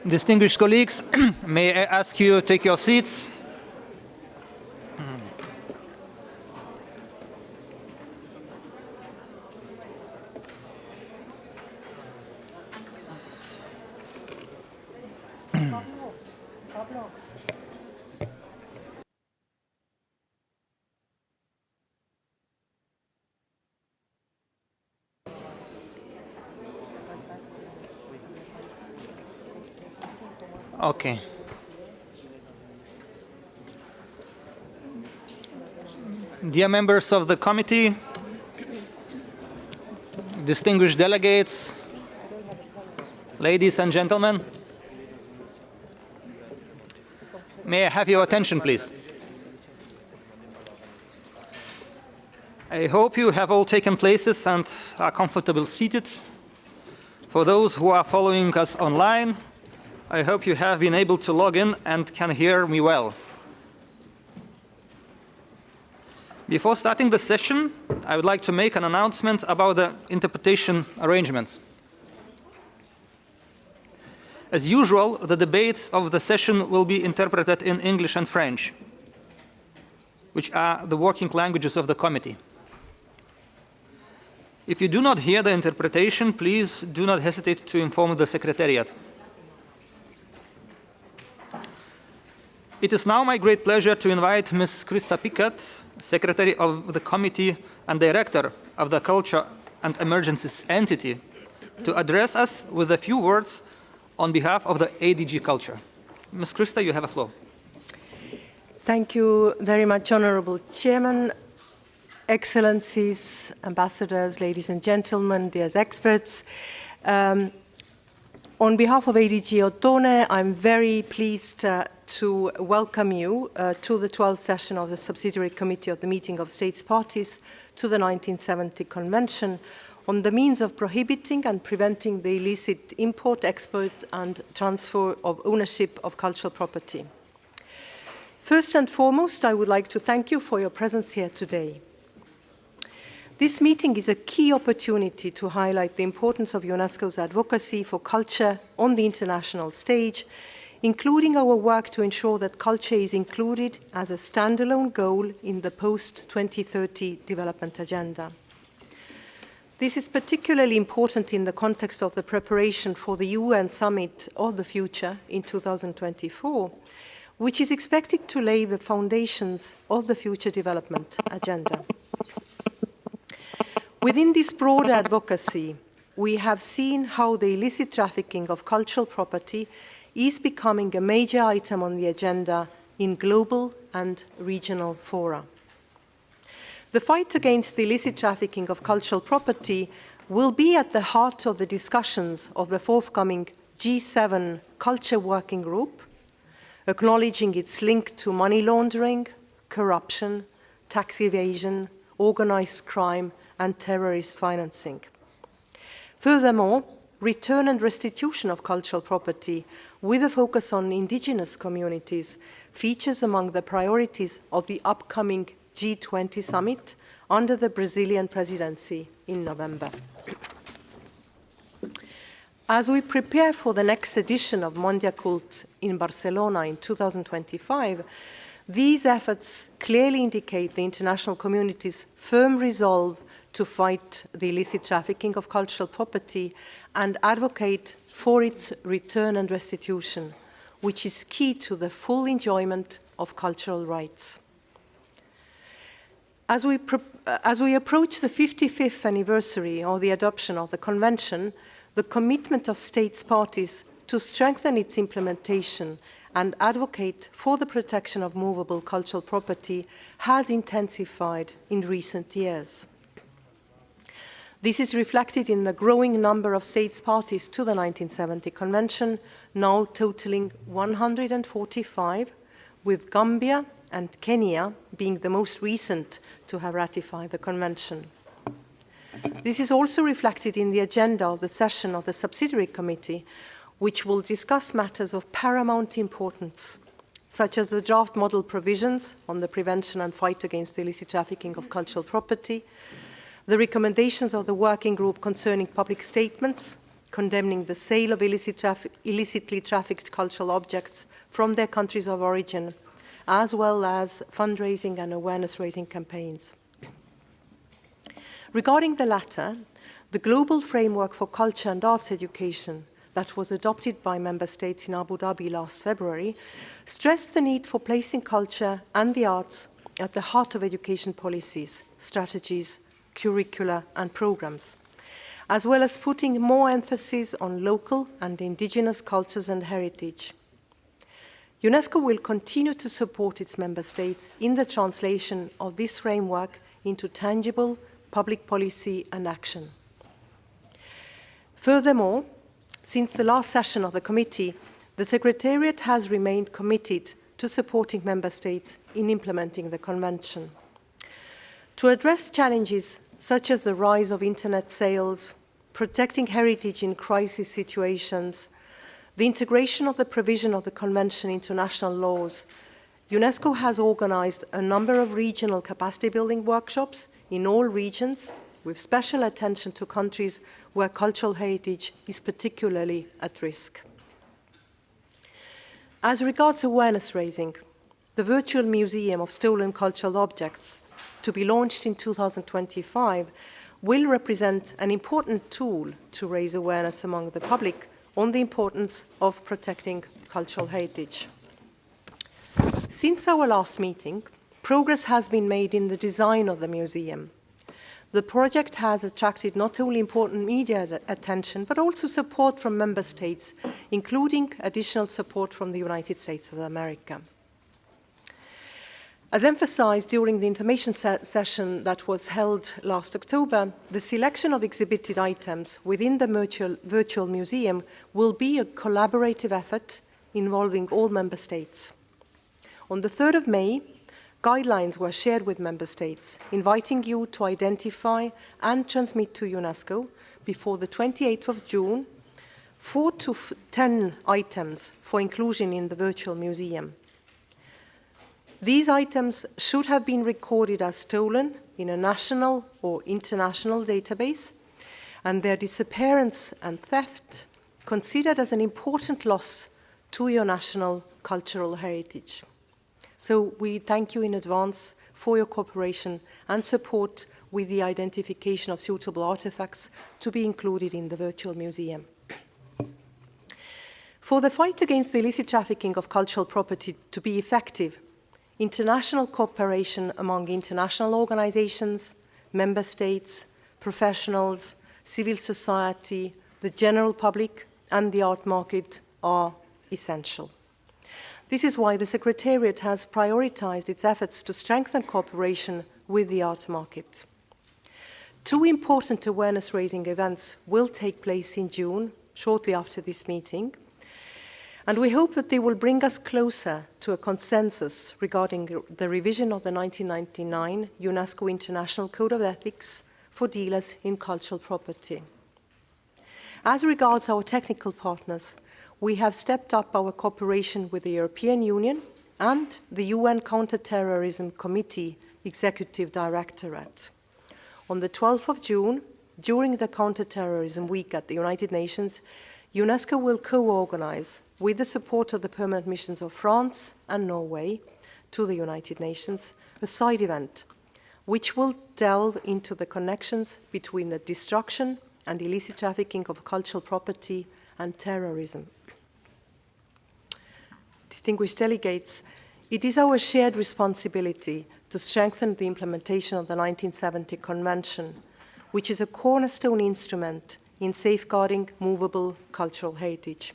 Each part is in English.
Distinguished colleagues, may I ask you to take your seats? Okay. Dear members of the committee, distinguished delegates, ladies and gentlemen, may I have your attention, please? I hope you have all taken places and are comfortably seated. For those who are following us online, I hope you have been able to log in and can hear me well. Before starting the session, I would like to make an announcement about the interpretation arrangements. As usual, the debates of the session will be interpreted in English and French, which are the working languages of the committee. If you do not hear the interpretation, please do not hesitate to inform the Secretariat. It is now my great pleasure to invite Ms. Krista Pickett, Secretary of the Committee and Director of the Culture and Emergencies Entity, to address us with a few words on behalf of the ADG Culture. Ms. Krista, you have the floor. Thank you very much, Honorable Chairman, Excellencies, Ambassadors, ladies and gentlemen, dear experts. On behalf of ADG Ottone, I'm very pleased to welcome you to the 12th session of the Subsidiary Committee of the Meeting of States Parties to the 1970 Convention on the means of prohibiting and preventing the illicit import, export, and transfer of ownership of cultural property. First and foremost, I would like to thank you for your presence here today. This meeting is a key opportunity to highlight the importance of UNESCO's advocacy for culture on the international stage, including our work to ensure that culture is included as a standalone goal in the post-2030 development agenda. This is particularly important in the context of the preparation for the UN Summit of the Future in 2024, which is expected to lay the foundations of the future development agenda. Within this broader advocacy, we have seen how the illicit trafficking of cultural property is becoming a major item on the agenda in global and regional fora. The fight against the illicit trafficking of cultural property will be at the heart of the discussions of the forthcoming G7 Culture Working Group, acknowledging its link to money laundering, corruption, tax evasion, organized crime, and terrorist financing. Furthermore, return and restitution of cultural property with a focus on indigenous communities features among the priorities of the upcoming G20 summit under the Brazilian presidency in November. As we prepare for the next edition of Mondiacult in Barcelona in 2025, these efforts clearly indicate the international community's firm resolve to fight the illicit trafficking of cultural property and advocate for its return and restitution, which is key to the full enjoyment of cultural rights. As we approach the 55th anniversary of the adoption of the Convention, the commitment of states parties to strengthen its implementation and advocate for the protection of movable cultural property has intensified in recent years. This is reflected in the growing number of states parties to the 1970 Convention, now totaling 145, with Gambia and Kenya being the most recent to have ratified the Convention. This is also reflected in the agenda of the session of the Subsidiary Committee, which will discuss matters of paramount importance, such as the draft model provisions on the prevention and fight against the illicit trafficking of cultural property, the recommendations of the working group concerning public statements condemning the sale of illicitly trafficked cultural objects from their countries of origin, as well as fundraising and awareness-raising campaigns. Regarding the latter, the global framework for culture and arts education that was adopted by member states in Abu Dhabi last February stressed the need for placing culture and the arts at the heart of education policies, strategies, curricula and programs, as well as putting more emphasis on local and indigenous cultures and heritage. UNESCO will continue to support its member states in the translation of this framework into tangible public policy and action. Furthermore, since the last session of the committee, the Secretariat has remained committed to supporting member states in implementing the Convention. To address challenges such as the rise of internet sales, protecting heritage in crisis situations, the integration of the provision of the Convention into national laws, UNESCO has organized a number of regional capacity building workshops in all regions, with special attention to countries where cultural heritage is particularly at risk. As regards awareness raising, the Virtual Museum of Stolen Cultural Objects, to be launched in 2025, will represent an important tool to raise awareness among the public on the importance of protecting cultural heritage. Since our last meeting, progress has been made in the design of the museum. The project has attracted not only important media attention, but also support from member states, including additional support from the United States of America. As emphasized during the information session that was held last October, the selection of exhibited items within the virtual museum will be a collaborative effort involving all member states. On the 3rd of May, guidelines were shared with member states, inviting you to identify and transmit to UNESCO before the 28th of June 4 to 10 items for inclusion in the virtual museum. These items should have been recorded as stolen in a national or international database, and their disappearance and theft considered as an important loss to your national cultural heritage. So we thank you in advance for your cooperation and support with the identification of suitable artifacts to be included in the virtual museum. For the fight against the illicit trafficking of cultural property to be effective, international cooperation among international organizations, member states, professionals, civil society, the general public, and the art market are essential. This is why the Secretariat has prioritized its efforts to strengthen cooperation with the art market. 2 important awareness-raising events will take place in June, shortly after this meeting, and we hope that they will bring us closer to a consensus regarding the revision of the 1999 UNESCO International Code of Ethics for dealers in cultural property. As regards our technical partners, we have stepped up our cooperation with the European Union and the UN Counter-Terrorism Committee Executive Directorate. On the 12th of June, during the Counter-Terrorism Week at the United Nations, UNESCO will co-organize, with the support of the permanent missions of France and Norway to the United Nations, a side event which will delve into the connections between the destruction and illicit trafficking of cultural property and terrorism. Distinguished delegates, it is our shared responsibility to strengthen the implementation of the 1970 Convention, which is a cornerstone instrument in safeguarding movable cultural heritage.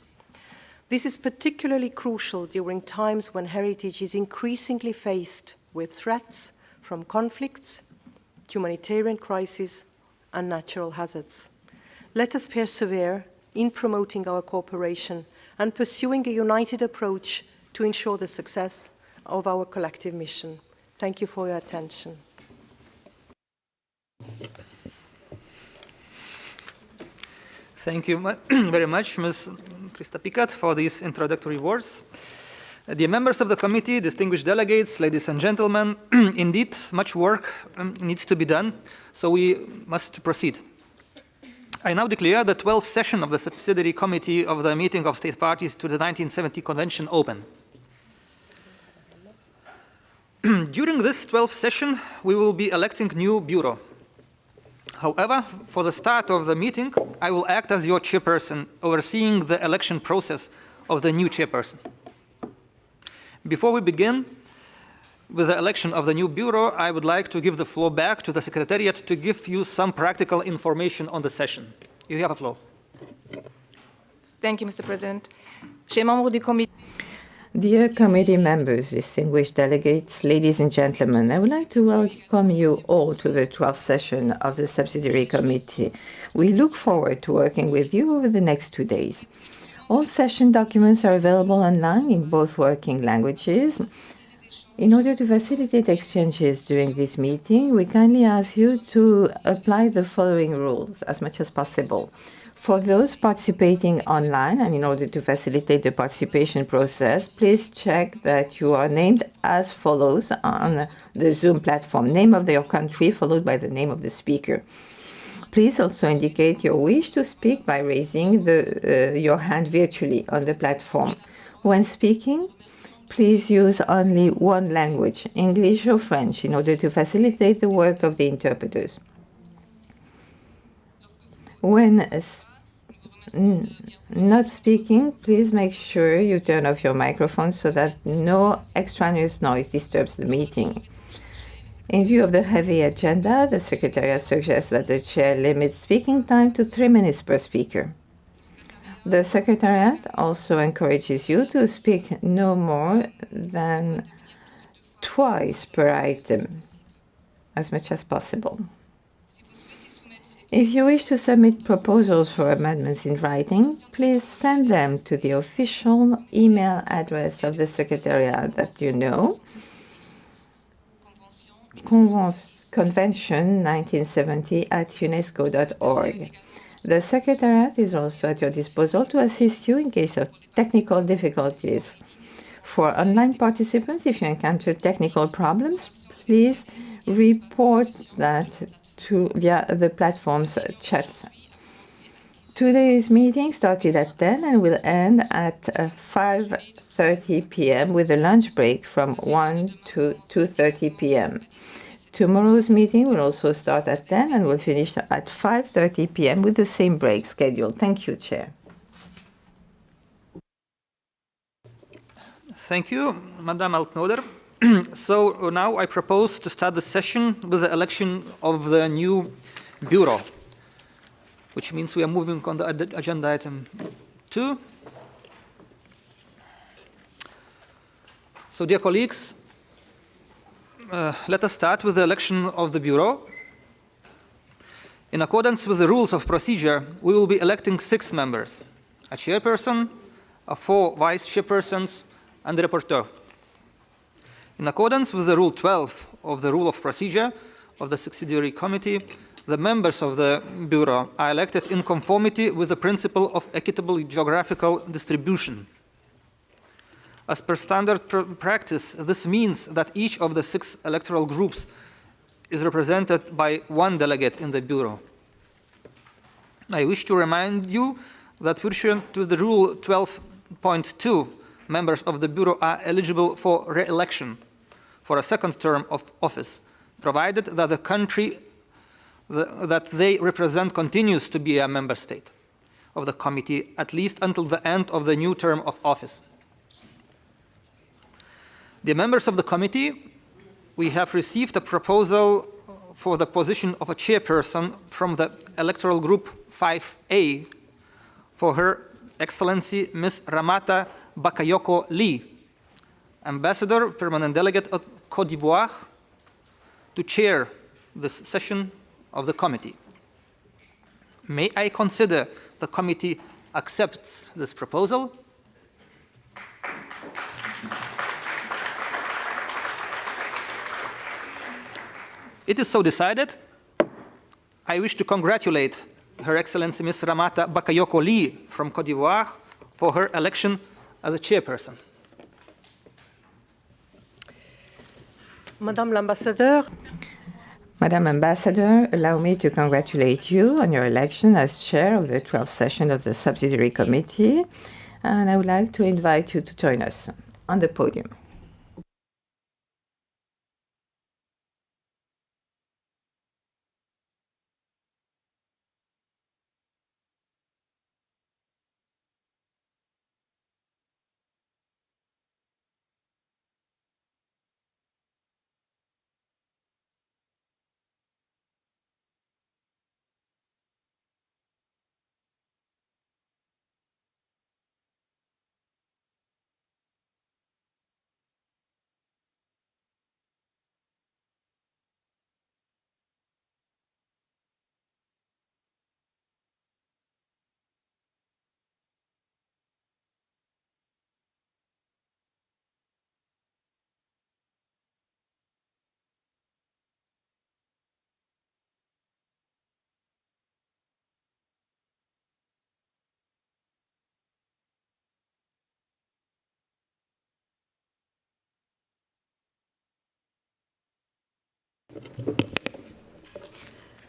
This is particularly crucial during times when heritage is increasingly faced with threats from conflicts, humanitarian crises, and natural hazards. Let us persevere in promoting our cooperation and pursuing a united approach to ensure the success of our collective mission. Thank you for your attention. Thank you very much, Ms. Krista Pickett, for these introductory words. Dear members of the committee, distinguished delegates, ladies and gentlemen, indeed, much work needs to be done, so we must proceed. I now declare the 12th session of the Subsidiary Committee of the Meeting of State Parties to the 1970 Convention open. During this 12th session, we will be electing new bureau. However, for the start of the meeting, I will act as your chairperson, overseeing the election process of the new chairperson. Before we begin with the election of the new bureau, I would like to give the floor back to the Secretariat to give you some practical information on the session. You have a floor. Thank you, Mr. President. Chers membres du comité. Dear committee members, distinguished delegates, ladies and gentlemen, I would like to welcome you all to the 12th session of the Subsidiary Committee. We look forward to working with you over the next 2 days. All session documents are available online in both working languages. In order to facilitate exchanges during this meeting, we kindly ask you to apply the following rules as much as possible. For those participating online, and in order to facilitate the participation process, please check that you are named as follows on the Zoom platform. Name of your country followed by the name of the speaker. Please also indicate your wish to speak by raising your hand virtually on the platform. When speaking, please use only one language, English or French, in order to facilitate the work of the interpreters. When not speaking, please make sure you turn off your microphone so that no extraneous noise disturbs the meeting. In view of the heavy agenda, the Secretariat suggests that the Chair limits speaking time to 3 minutes per speaker. The Secretariat also encourages you to speak no more than twice per item, as much as possible. If you wish to submit proposals for amendments in writing, please send them to the official email address of the Secretariat that you know, convention1970@unesco.org. The Secretariat is also at your disposal to assist you in case of technical difficulties. For online participants, if you encounter technical problems, please report that via the platform's chat. Today's meeting started at 10 and will end at 5:30 p.m. with a lunch break from 1 to 2:30 p.m. Tomorrow's meeting will also start at 10 and will finish at 5:30 p.m. with the same break schedule. Thank you, Chair. Thank you, Madame Altnoder. So now I propose to start the session with the election of the new bureau, which means we are moving on the agenda item 2. So, dear colleagues, let us start with the election of the bureau. In accordance with the rules of procedure, we will be electing 6 members, a chairperson, 4 vice chairpersons, and the rapporteur. In accordance with the Rule 12 of the Rule of Procedure of the Subsidiary Committee, the members of the Bureau are elected in conformity with the principle of equitable geographical distribution. As per standard practice, this means that each of the 6 electoral groups is represented by 1 delegate in the Bureau. I wish to remind you that pursuant to the Rule 12.2, members of the Bureau are eligible for re-election for a 2nd term of office, provided that the country that they represent continues to be a member state of the committee at least until the end of the new term of office. The members of the committee, we have received a proposal for the position of a chairperson from the electoral group 5A for Her Excellency Ms. Ramata Bakayoko Lee, Ambassador, Permanent Delegate of Côte d'Ivoire, to chair this session of the committee. May I consider the committee accepts this proposal? It is so decided. I wish to congratulate Her Excellency Ms. Ramata Bakayoko Lee from Côte d'Ivoire for her election as a chairperson. Madame l'Ambassadeur. Madam Ambassador, allow me to congratulate you on your election as chair of the 12th session of the Subsidiary Committee, and I would like to invite you to join us on the podium.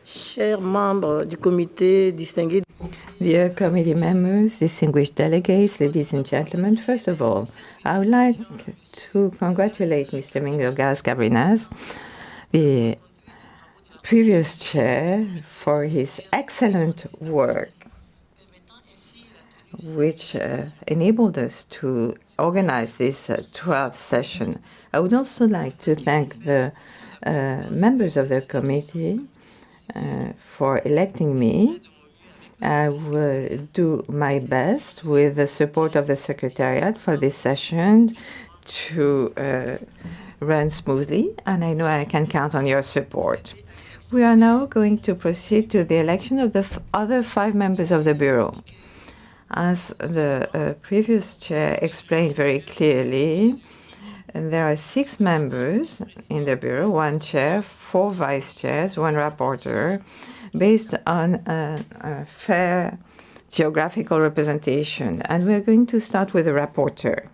Chers membres du comité, distingués. Dear committee members, distinguished delegates, ladies and gentlemen, first of all, I would like to congratulate Mr. Mingogas Cabrinas, the previous chair, for his excellent work, which enabled us to organize this 12th session. I would also like to thank the members of the committee for electing me. I will do my best with the support of the Secretariat for this session to run smoothly, and I know I can count on your support. We are now going to proceed to the election of the other 5 members of the Bureau. As the previous chair explained very clearly, there are 6 members in the Bureau, 1 chair, 4 vice chairs, 1 rapporteur, based on a fair geographical representation. And we're going to start with the rapporteur.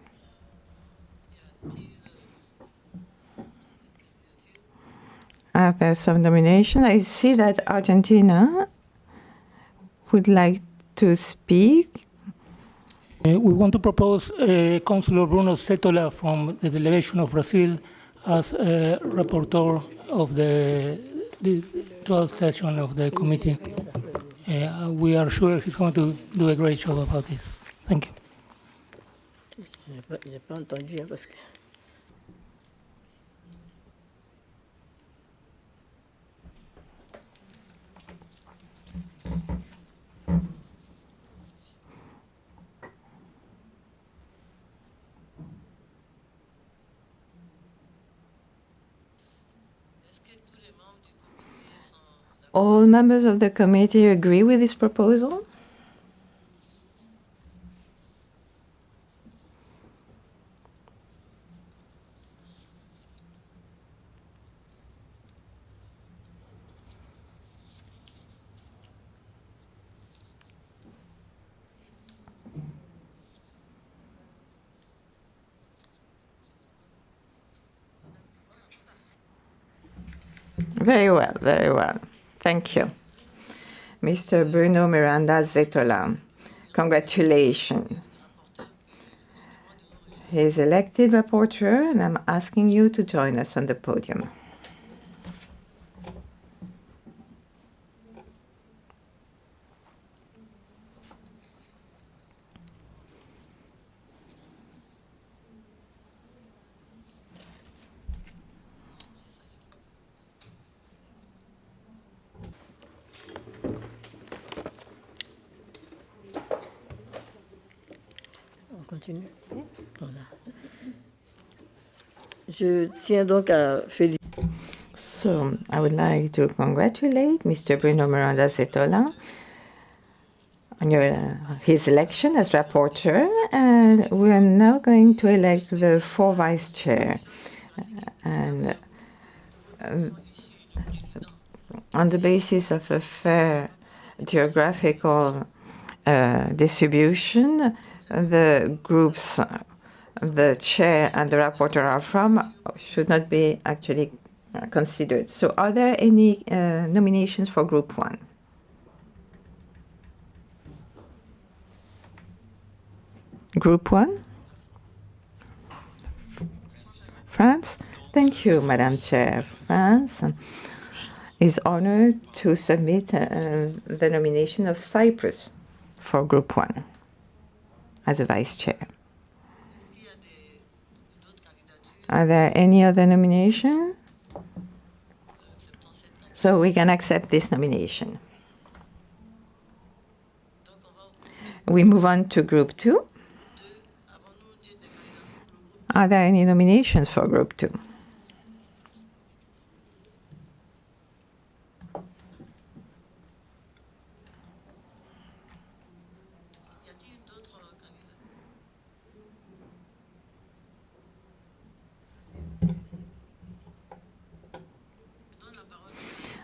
There's some nomination. I see that Argentina would like to speak. We want to propose Councillor Bruno Cetola from the delegation of Brazil as rapporteur of the 12th session of the committee. We are sure he's going to do a great job about this. Thank you. J'ai pas entendu parce que. All members of the committee agree with this proposal? Very well, very well. Thank you. Mr. Bruno Miranda Zetola, congratulations. He is elected rapporteur, and I'm asking you to join us on the podium. Continue. Voilà. Je tiens donc à féliciter. So I would like to congratulate Mr. Bruno Miranda Zetola on his election as rapporteur, and we are now going to elect the 4 vice chair. And on the basis of a fair geographical distribution, the groups the chair and the rapporteur are from should not be actually considered. So are there any nominations for Group 1? Group 1? France? Thank you, Madam Chair. France is honored to submit the nomination of Cyprus for Group 1 as a vice chair. Are there any other nominations? So we can accept this nomination. We move on to Group 2. Are there any nominations for Group 2?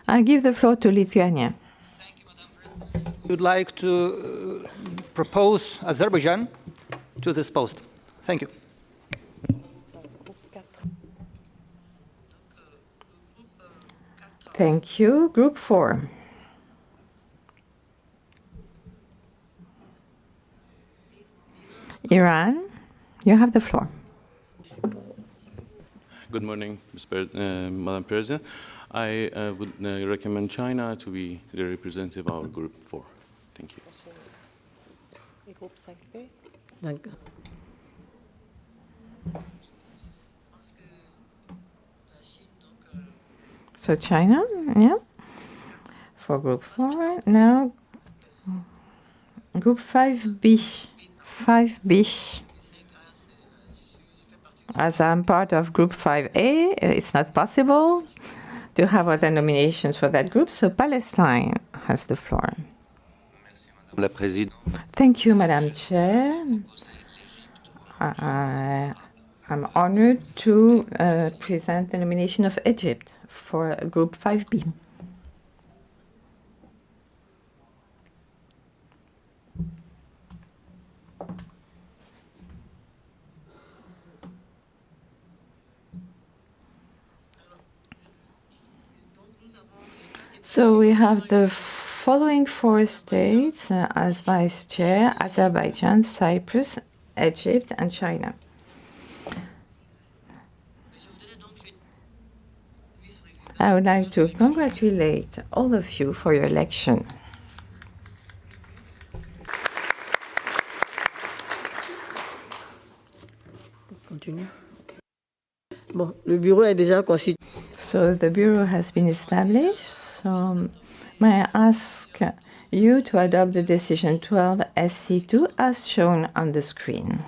I give the floor to Lithuania. We would like to propose Azerbaijan to this post. Thank you. Thank you. Group 4. Iran, you have the floor. Good morning, Madam President. I would recommend China to be the representative of our Group 4. Thank you. D'accord. So China, yeah, for Group 4. Now, Group 5B. 5B. As I'm part of Group 5A, it's not possible to have other nominations for that group, so Palestine has the floor. Thank you, Madam Chair. I'm honored to present the nomination of Egypt for Group 5B. So we have the following 4 states as vice chair: Azerbaijan, Cyprus, Egypt, and China. I would like to congratulate all of you for your election. Continue. Bon, le bureau est déjà constitué. So the bureau has been established. So may I ask you to adopt the decision 12 SC2 as shown on the screen.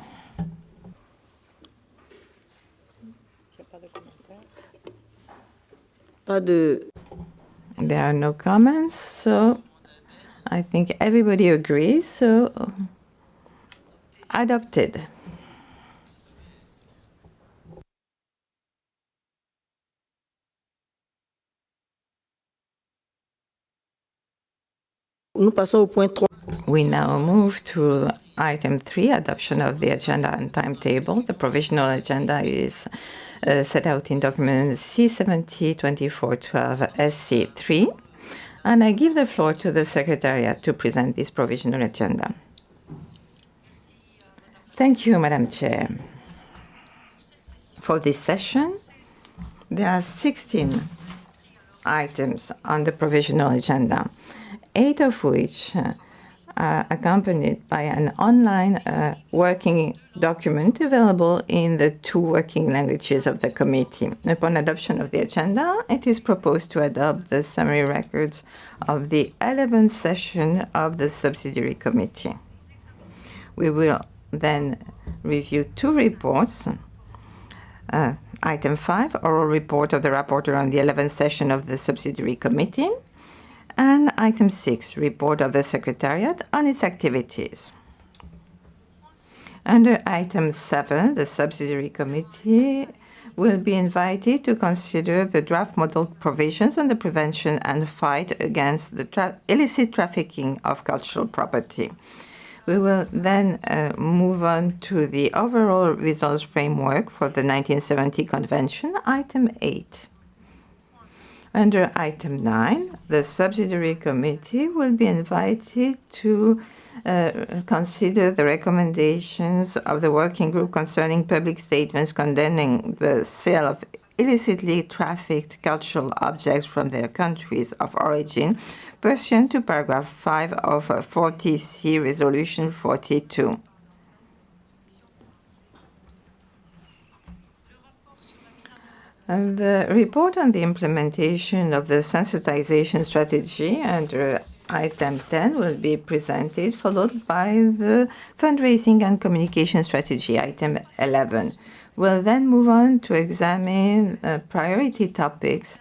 Pas de... There are no comments, so I think everybody agrees, so adopted. Nous passons au point 3. We now move to item 3, adoption of the agenda and timetable. The provisional agenda is set out in document C70-2412 SC3. And I give the floor to the Secretariat to present this provisional agenda. Thank you, Madam Chair. For this session, there are 16 items on the provisional agenda, 8 of which are accompanied by an online working document available in the 2 working languages of the committee. Upon adoption of the agenda, it is proposed to adopt the summary records of the 11th session of the Subsidiary Committee. We will then review 2 reports. Item 5, oral report of the rapporteur on the 11th session of the Subsidiary Committee, And item 6, report of the Secretariat on its activities. Under item 7, the Subsidiary Committee will be invited to consider the draft model provisions on the prevention and fight against the illicit trafficking of cultural property. We will then move on to the overall results framework for the 1970 Convention, item 8. Under item 9, the Subsidiary Committee will be invited to consider the recommendations of the working group concerning public statements condemning the sale of illicitly trafficked cultural objects from their countries of origin, pursuant to paragraph 5 of 40C Resolution 42. And the report on the implementation of the sensitization strategy under item 10 will be presented, followed by the fundraising and communication strategy, item 11. We'll then move on to examine priority topics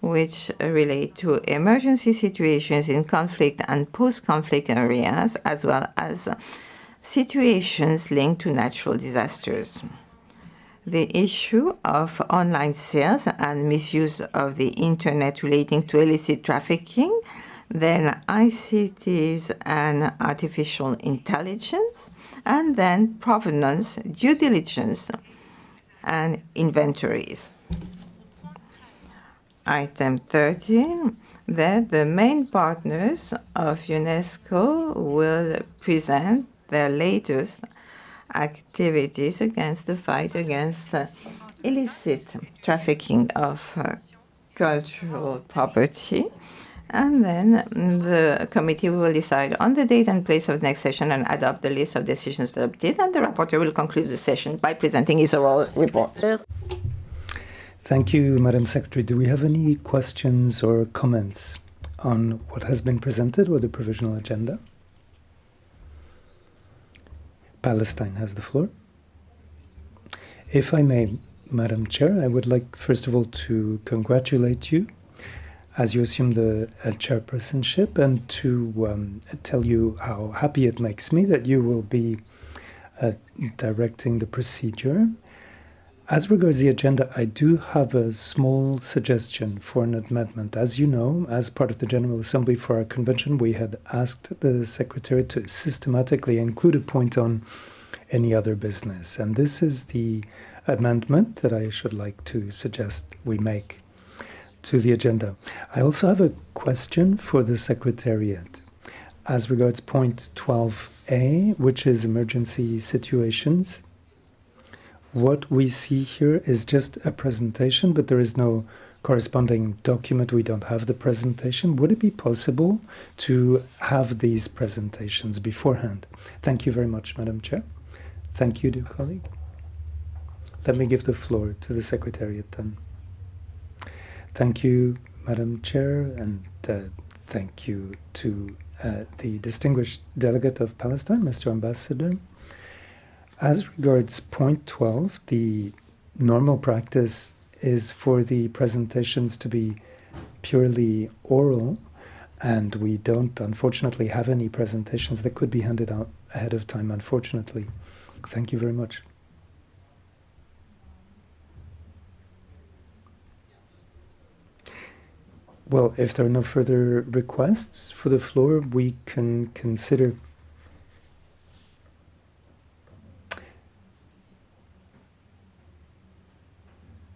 which relate to emergency situations in conflict and post-conflict areas, as well as situations linked to natural disasters. The issue of online sales and misuse of the internet relating to illicit trafficking, then ICTs and artificial intelligence, and then provenance, due diligence, and inventories. Item 13, that the main partners of UNESCO will present their latest activities against the fight against illicit trafficking of cultural property. And then the committee will decide on the date and place of the next session and adopt the list of decisions adopted. And the rapporteur will conclude the session by presenting his oral report. Thank you, Madam Secretary. Do we have any questions or comments on what has been presented or the provisional agenda? Palestine has the floor. If I may, Madam Chair, I would like, first of all, to congratulate you as you assume the chairpersonship, and to tell you how happy it makes me that you will be directing the procedure. As regards the agenda, I do have a small suggestion for an amendment. As you know, as part of the General Assembly for our convention, we had asked the Secretary to systematically include a point on any other business. And this is the amendment that I should like to suggest we make to the agenda. I also have a question for the Secretariat as regards point 12A, which is emergency situations. What we see here is just a presentation, but there is no corresponding document. We don't have the presentation. Would it be possible to have these presentations beforehand? Thank you very much, Madam Chair. Thank you, dear colleague. Let me give the floor to the Secretariat then. Thank you, Madam Chair, and thank you to the distinguished delegate of Palestine, Mr. Ambassador. As regards point 12, the normal practice is for the presentations to be purely oral, and we don't, unfortunately, have any presentations that could be handed out ahead of time, unfortunately. Thank you very much. Well, if there are no further requests for the floor, we can consider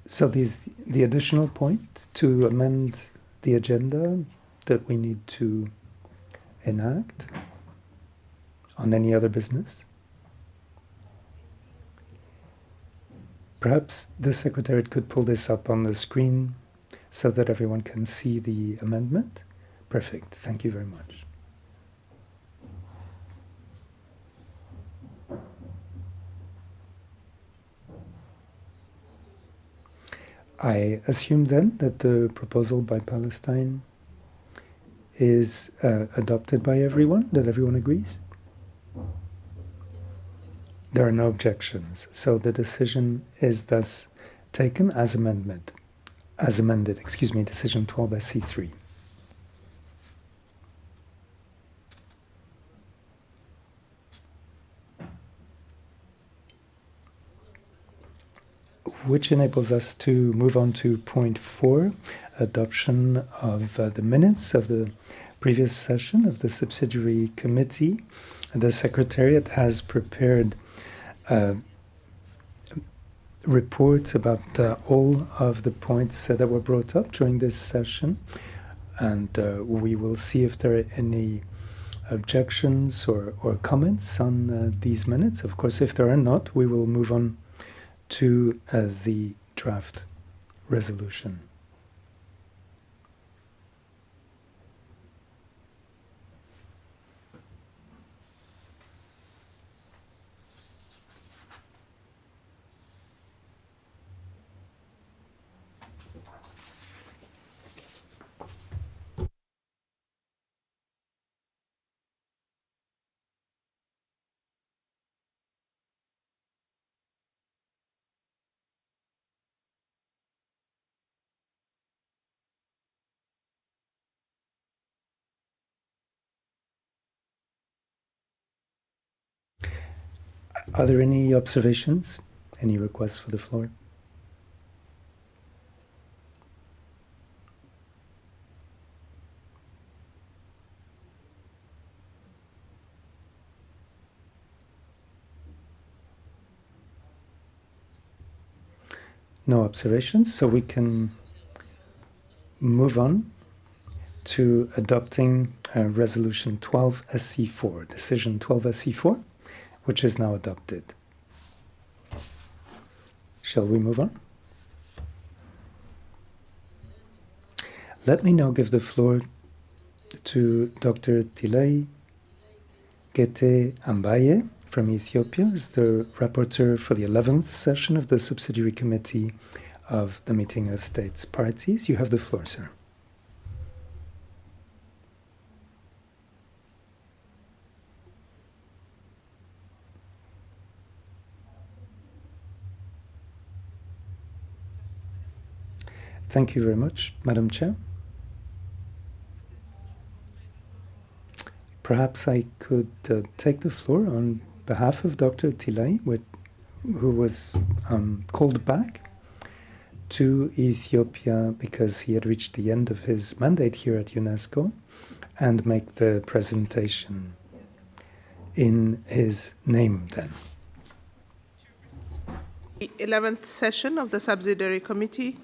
so the additional point to amend the agenda that we need to enact on any other business. Perhaps the Secretariat could pull this up on the screen so that everyone can see the amendment. Perfect. Thank you very much. I assume then that the proposal by Palestine is adopted by everyone, that everyone agrees? There are no objections, so the decision is thus taken as amended, decision 12 SC3. which enables us to move on to point 4, adoption of the minutes of the previous session of the Subsidiary Committee. The Secretariat has prepared reports about all of the points that were brought up during this session, and we will see if there are any objections or comments on these minutes. Of course, if there are not, we will move on to the draft resolution. Are there any observations? Any requests for the floor? No observations, so we can move on to adopting Resolution 12 SC4, Decision 12 SC4, which is now adopted. Shall we move on? Let me now give the floor to Dr. Tilay Gete Ambaye from Ethiopia, who's the rapporteur for the 11th session of the Subsidiary Committee of the Meeting of States Parties. You have the floor, sir. Thank you very much, Madam Chair. Perhaps I could take the floor on behalf of Dr. Tilay, who was called back to Ethiopia because he had reached the end of his mandate here at UNESCO, and make the presentation in his name then. The 11th session of the Subsidiary Committee.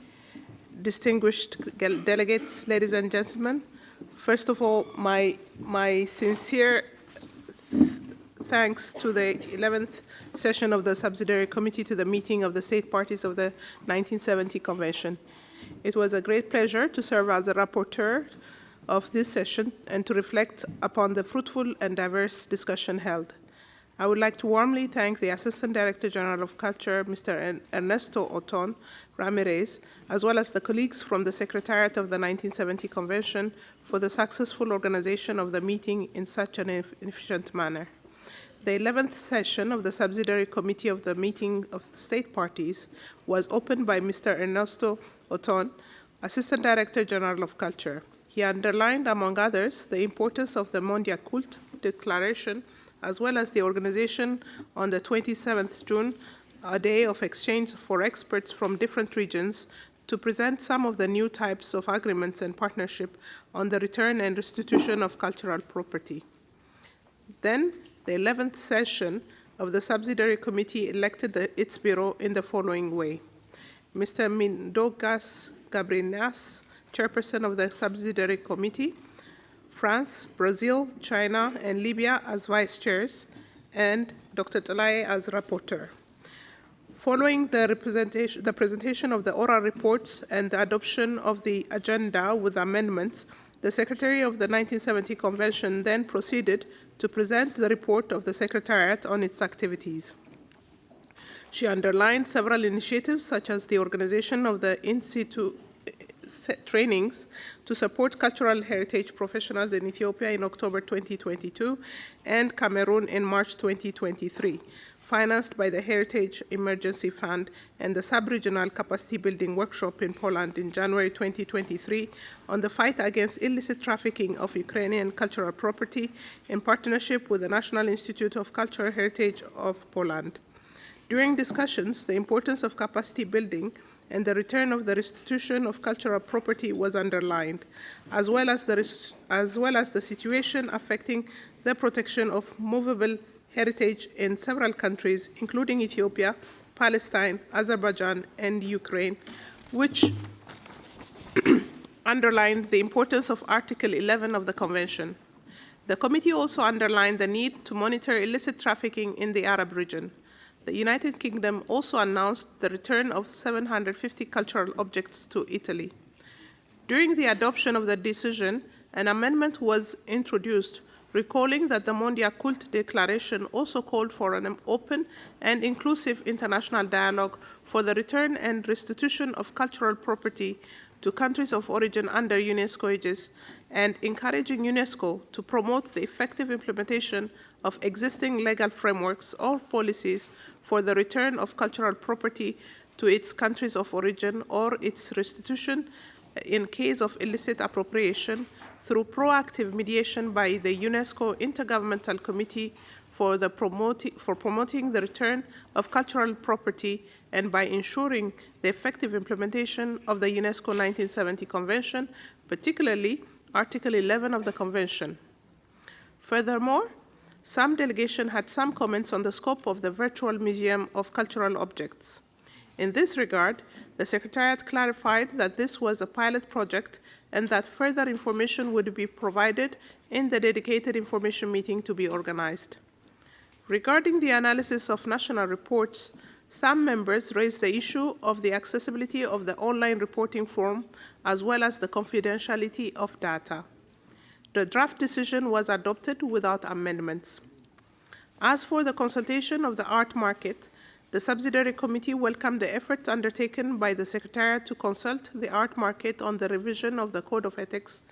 Distinguished delegates, ladies and gentlemen, first of all, my sincere thanks to the 11th session of the Subsidiary Committee, to the meeting of the state parties of the 1970 Convention. It was a great pleasure to serve as the rapporteur of this session and to reflect upon the fruitful and diverse discussion held. I would like to warmly thank the Assistant Director General of Culture, Mr. Ernesto Oton Ramirez, as well as the colleagues from the Secretariat of the 1970 Convention for the successful organization of the meeting in such an efficient manner. The 11th session of the Subsidiary Committee of the Meeting of State Parties was opened by Mr. Ernesto Oton, Assistant Director General of Culture. He underlined, among others, the importance of the Mondia Cult Declaration, as well as the organization on the 27th June, a day of exchange for experts from different regions to present some of the new types of agreements and partnership on the return and restitution of cultural property. Then, the 11th session of the Subsidiary Committee elected its bureau in the following way. Mr. Mindogas Gabrinas, Chairperson of the Subsidiary Committee, France, Brazil, China, and Libya as vice chairs, and Dr. Talaye as rapporteur. Following the presentation of the oral reports and the adoption of the agenda with amendments, the Secretary of the 1970 Convention then proceeded to present the report of the Secretariat on its activities. She underlined several initiatives, such as the organization of the in situ trainings to support cultural heritage professionals in Ethiopia in October 2022 and Cameroon in March 2023, financed by the Heritage Emergency Fund, and the Sub-Regional Capacity Building Workshop in Poland in January 2023 on the fight against illicit trafficking of Ukrainian cultural property in partnership with the National Institute of Cultural Heritage of Poland. During discussions, the importance of capacity building and the return of the restitution of cultural property was underlined, as well as the situation affecting the protection of movable heritage in several countries, including Ethiopia, Palestine, Azerbaijan, and Ukraine, which underlined the importance of Article 11 of the Convention. The committee also underlined the need to monitor illicit trafficking in the Arab region. The United Kingdom also announced the return of 750 cultural objects to Italy. During the adoption of the decision, an amendment was introduced recalling that the Mondia Cult Declaration also called for an open and inclusive international dialogue for the return and restitution of cultural property to countries of origin under UNESCO aegis, and encouraging UNESCO to promote the effective implementation of existing legal frameworks or policies for the return of cultural property to its countries of origin or its restitution in case of illicit appropriation through proactive mediation by the UNESCO Intergovernmental Committee for promoting the return of cultural property and by ensuring the effective implementation of the UNESCO 1970 Convention, particularly Article 11 of the Convention. Furthermore, some delegation had some comments on the scope of the Virtual Museum of Cultural Objects. In this regard, the Secretariat clarified that this was a pilot project and that further information would be provided in the dedicated information meeting to be organized. Regarding the analysis of national reports, some members raised the issue of the accessibility of the online reporting form as well as the confidentiality of data. The draft decision was adopted without amendments. As for the consultation of the art market, the Subsidiary Committee welcomed the efforts undertaken by the Secretariat to consult the art market on the revision of the Code of Ethics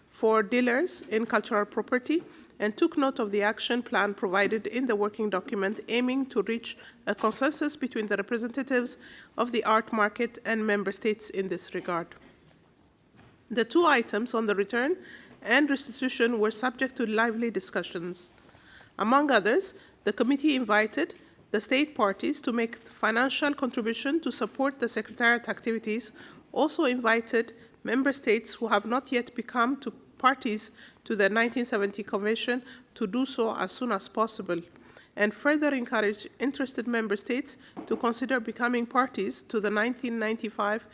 for dealers in cultural property, and took note of the action plan provided in the working document aiming to reach a consensus between the representatives of the art market and member states in this regard. The two items on the return and restitution were subject to lively discussions. Among others, the committee invited the state parties to make financial contribution to support the Secretariat activities, also invited member states who have not yet become parties to the 1970 Convention to do so as soon as possible, and further encourage interested member states to consider becoming parties to the 1995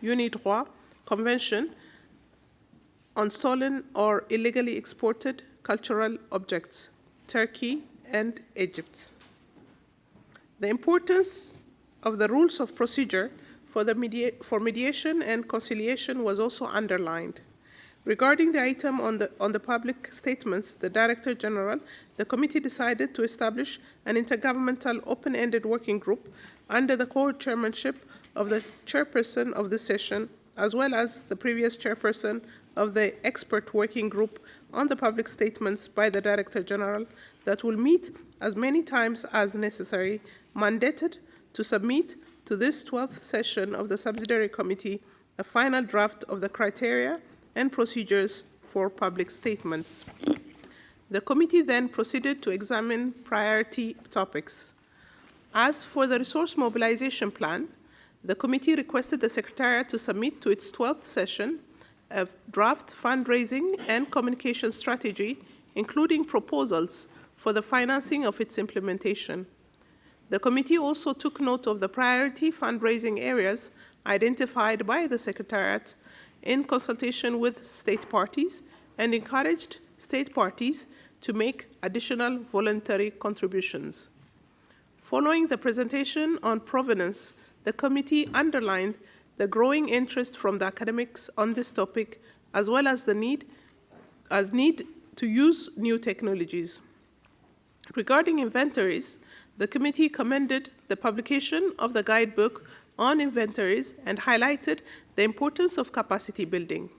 UNIDROIT Convention on stolen or illegally exported cultural objects, Turkey and Egypt. The importance of the rules of procedure for mediation and conciliation was also underlined. Regarding the item on the public statements, the Director General, the committee decided to establish an intergovernmental open-ended working group under the co-chairmanship of the chairperson of this session, as well as the previous chairperson of the expert working group on the public statements by the Director General, that will meet as many times as necessary, mandated to submit to this 12th session of the Subsidiary Committee a final draft of the criteria and procedures for public statements. The committee then proceeded to examine priority topics. As for the resource mobilization plan, the committee requested the Secretariat to submit to its 12th session a draft fundraising and communication strategy, including proposals for the financing of its implementation. The committee also took note of the priority fundraising areas identified by the Secretariat in consultation with state parties, and encouraged state parties to make additional voluntary contributions. Following the presentation on provenance, the committee underlined the growing interest from the academics on this topic, as well as the need to use new technologies. Regarding inventories, the committee commended the publication of the guidebook on inventories and highlighted the importance of capacity building.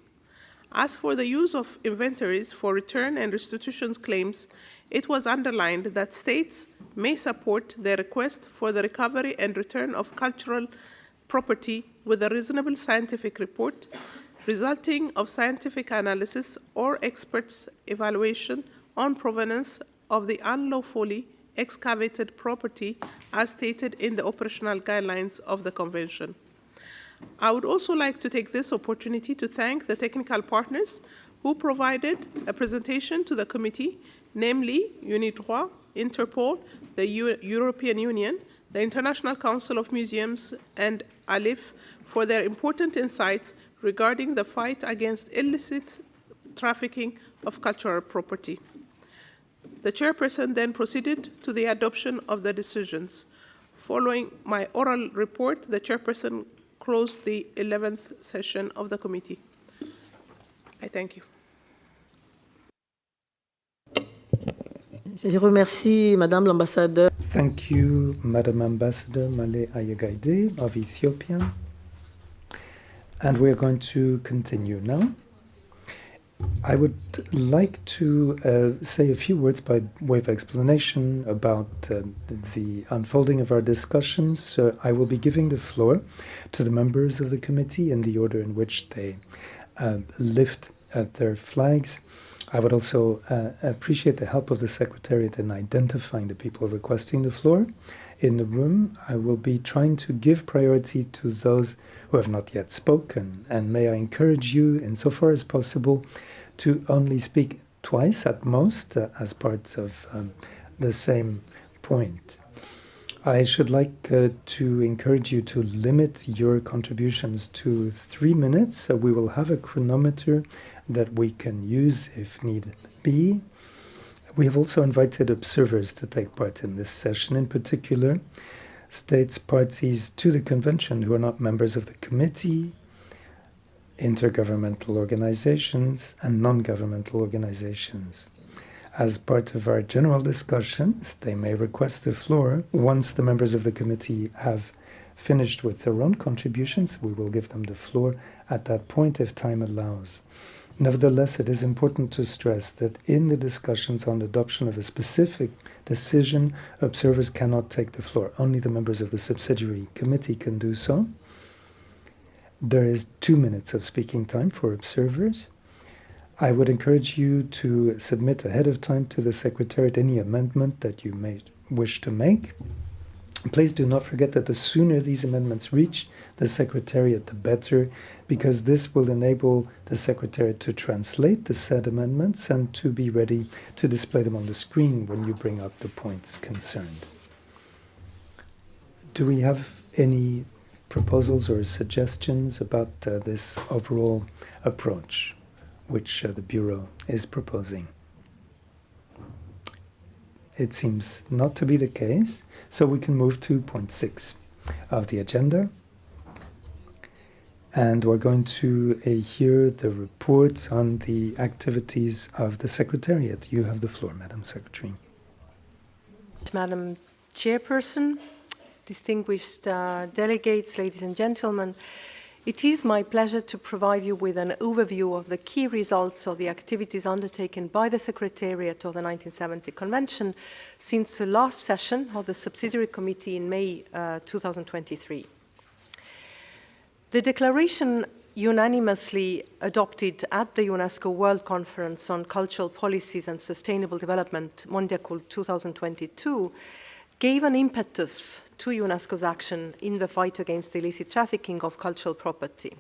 As for the use of inventories for return and restitution claims, it was underlined that states may support their request for the recovery and return of cultural property with a reasonable scientific report resulting of scientific analysis or experts' evaluation on provenance of the unlawfully excavated property as stated in the operational guidelines of the Convention. I would also like to take this opportunity to thank the technical partners who provided a presentation to the committee, namely UNIDROIT, Interpol, the European Union, the International Council of Museums, and ALIF for their important insights regarding the fight against illicit trafficking of cultural property. The chairperson then proceeded to the adoption of the decisions. Following my oral report, the chairperson closed the 11th session of the committee. I thank you. Je remercie Madame l'ambassadeur. Thank you, Madam Ambassador Male Ayagaide of Ethiopia. And we're going to continue now. I would like to say a few words by way of explanation about the unfolding of our discussions. I will be giving the floor to the members of the committee in the order in which they lift their flags. I would also appreciate the help of the Secretariat in identifying the people requesting the floor in the room. I will be trying to give priority to those who have not yet spoken, and may I encourage you, insofar as possible, to only speak twice at most as part of the same point. I should like to encourage you to limit your contributions to 3 minutes. We will have a chronometer that we can use if need be. We have also invited observers to take part in this session, in particular states parties to the convention who are not members of the committee, intergovernmental organizations, and non-governmental organizations. As part of our general discussions, they may request the floor. Once the members of the committee have finished with their own contributions, we will give them the floor at that point if time allows. Nevertheless, it is important to stress that in the discussions on adoption of a specific decision, observers cannot take the floor. Only the members of the subsidiary committee can do so. There is 2 minutes of speaking time for observers. I would encourage you to submit ahead of time to the Secretariat any amendment that you may wish to make. Please do not forget that the sooner these amendments reach the Secretariat, the better, because this will enable the Secretariat to translate the said amendments and to be ready to display them on the screen when you bring up the points concerned. Do we have any proposals or suggestions about this overall approach which the Bureau is proposing? It seems not to be the case, so we can move to point 6 of the agenda. And we're going to hear the reports on the activities of the Secretariat. You have the floor, Madam Secretary. Madam Chairperson, distinguished delegates, ladies and gentlemen, it is my pleasure to provide you with an overview of the key results of the activities undertaken by the Secretariat of the 1970 Convention since the last session of the Subsidiary Committee in May 2023. The declaration unanimously adopted at the UNESCO World Conference on Cultural Policies and Sustainable Development, Mondiacult 2022, gave an impetus to UNESCO's action in the fight against the illicit trafficking of cultural property.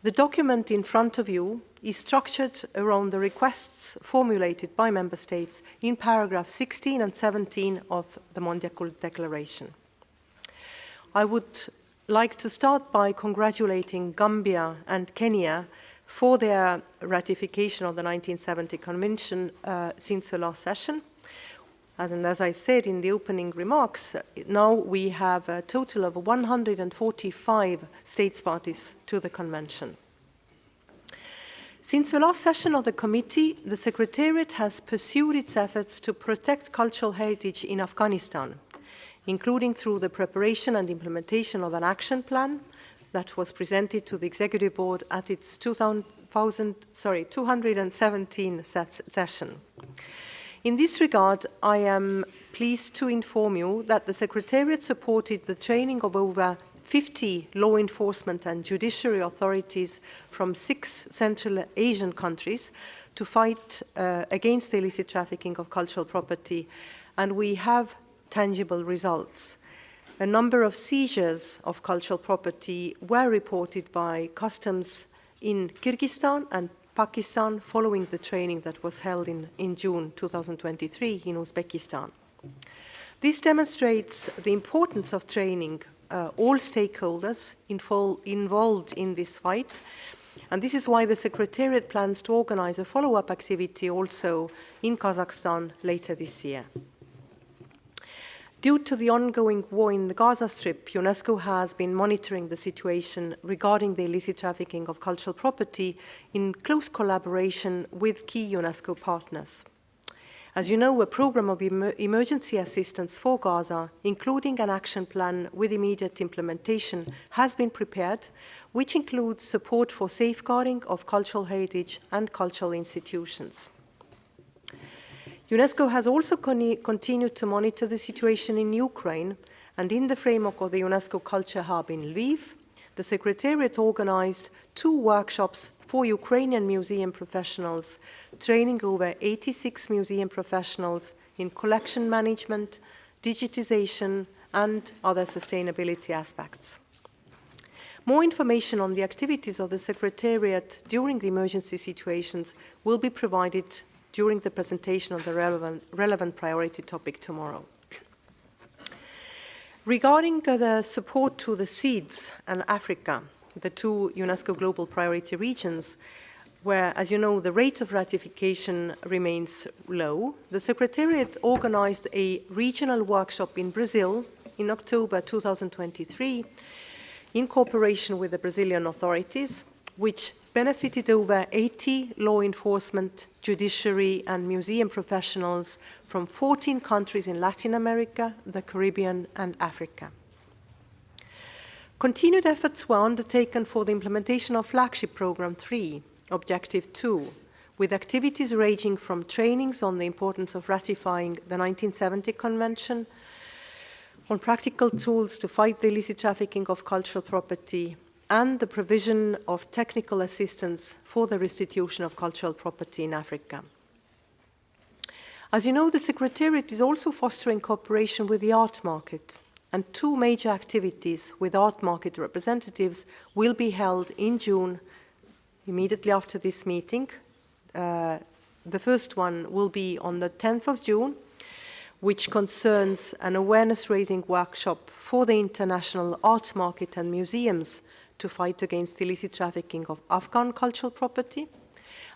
The document in front of you is structured around the requests formulated by Member States in paragraph 16 and 17 of the Mondiacult Declaration. I would like to start by congratulating Gambia and Kenya for their ratification of the 1970 Convention since the last session. As I said in the opening remarks, now we have a total of 145 states parties to the Convention. Since the last session of the committee, the Secretariat has pursued its efforts to protect cultural heritage in Afghanistan, including through the preparation and implementation of an action plan that was presented to the Executive Board at its 217th session. In this regard, I am pleased to inform you that the Secretariat supported the training of over 50 law enforcement and judiciary authorities from 6 Central Asian countries to fight against the illicit trafficking of cultural property and we have tangible results. A number of seizures of cultural property were reported by customs in Kyrgyzstan and Pakistan following the training that was held in June 2023 in Uzbekistan. This demonstrates the importance of training all stakeholders involved in this fight, and this is why the Secretariat plans to organize a follow-up activity also in Kazakhstan later this year. Due to the ongoing war in the Gaza Strip, UNESCO has been monitoring the situation regarding the illicit trafficking of cultural property in close collaboration with key UNESCO partners. As you know, a program of emergency assistance for Gaza, including an action plan with immediate implementation, has been prepared, which includes support for safeguarding of cultural heritage and cultural institutions. UNESCO has also continued to monitor the situation in Ukraine, and in the framework of the UNESCO Culture Hub in Lviv, the Secretariat organized 2 workshops for Ukrainian museum professionals, training over 86 museum professionals in collection management, digitization, and other sustainability aspects. More information on the activities of the Secretariat during the emergency situations will be provided during the presentation of the relevant priority topic tomorrow. Regarding the support to the SEEDS and Africa, the 2 UNESCO Global Priority regions, where, as you know, the rate of ratification remains low, the Secretariat organized a regional workshop in Brazil in October 2023 in cooperation with the Brazilian authorities, which benefited over 80 law enforcement, judiciary, and museum professionals from 14 countries in Latin America, the Caribbean, and Africa. Continued efforts were undertaken for the implementation of Flagship Program 3, Objective 2, with activities ranging from trainings on the importance of ratifying the 1970 Convention, on practical tools to fight the illicit trafficking of cultural property, and the provision of technical assistance for the restitution of cultural property in Africa. As you know, the Secretariat is also fostering cooperation with the art market, and 2 major activities with art market representatives will be held in June, immediately after this meeting. The first one will be on the 10th of June, which concerns an awareness-raising workshop for the international art market and museums to fight against the illicit trafficking of Afghan cultural property.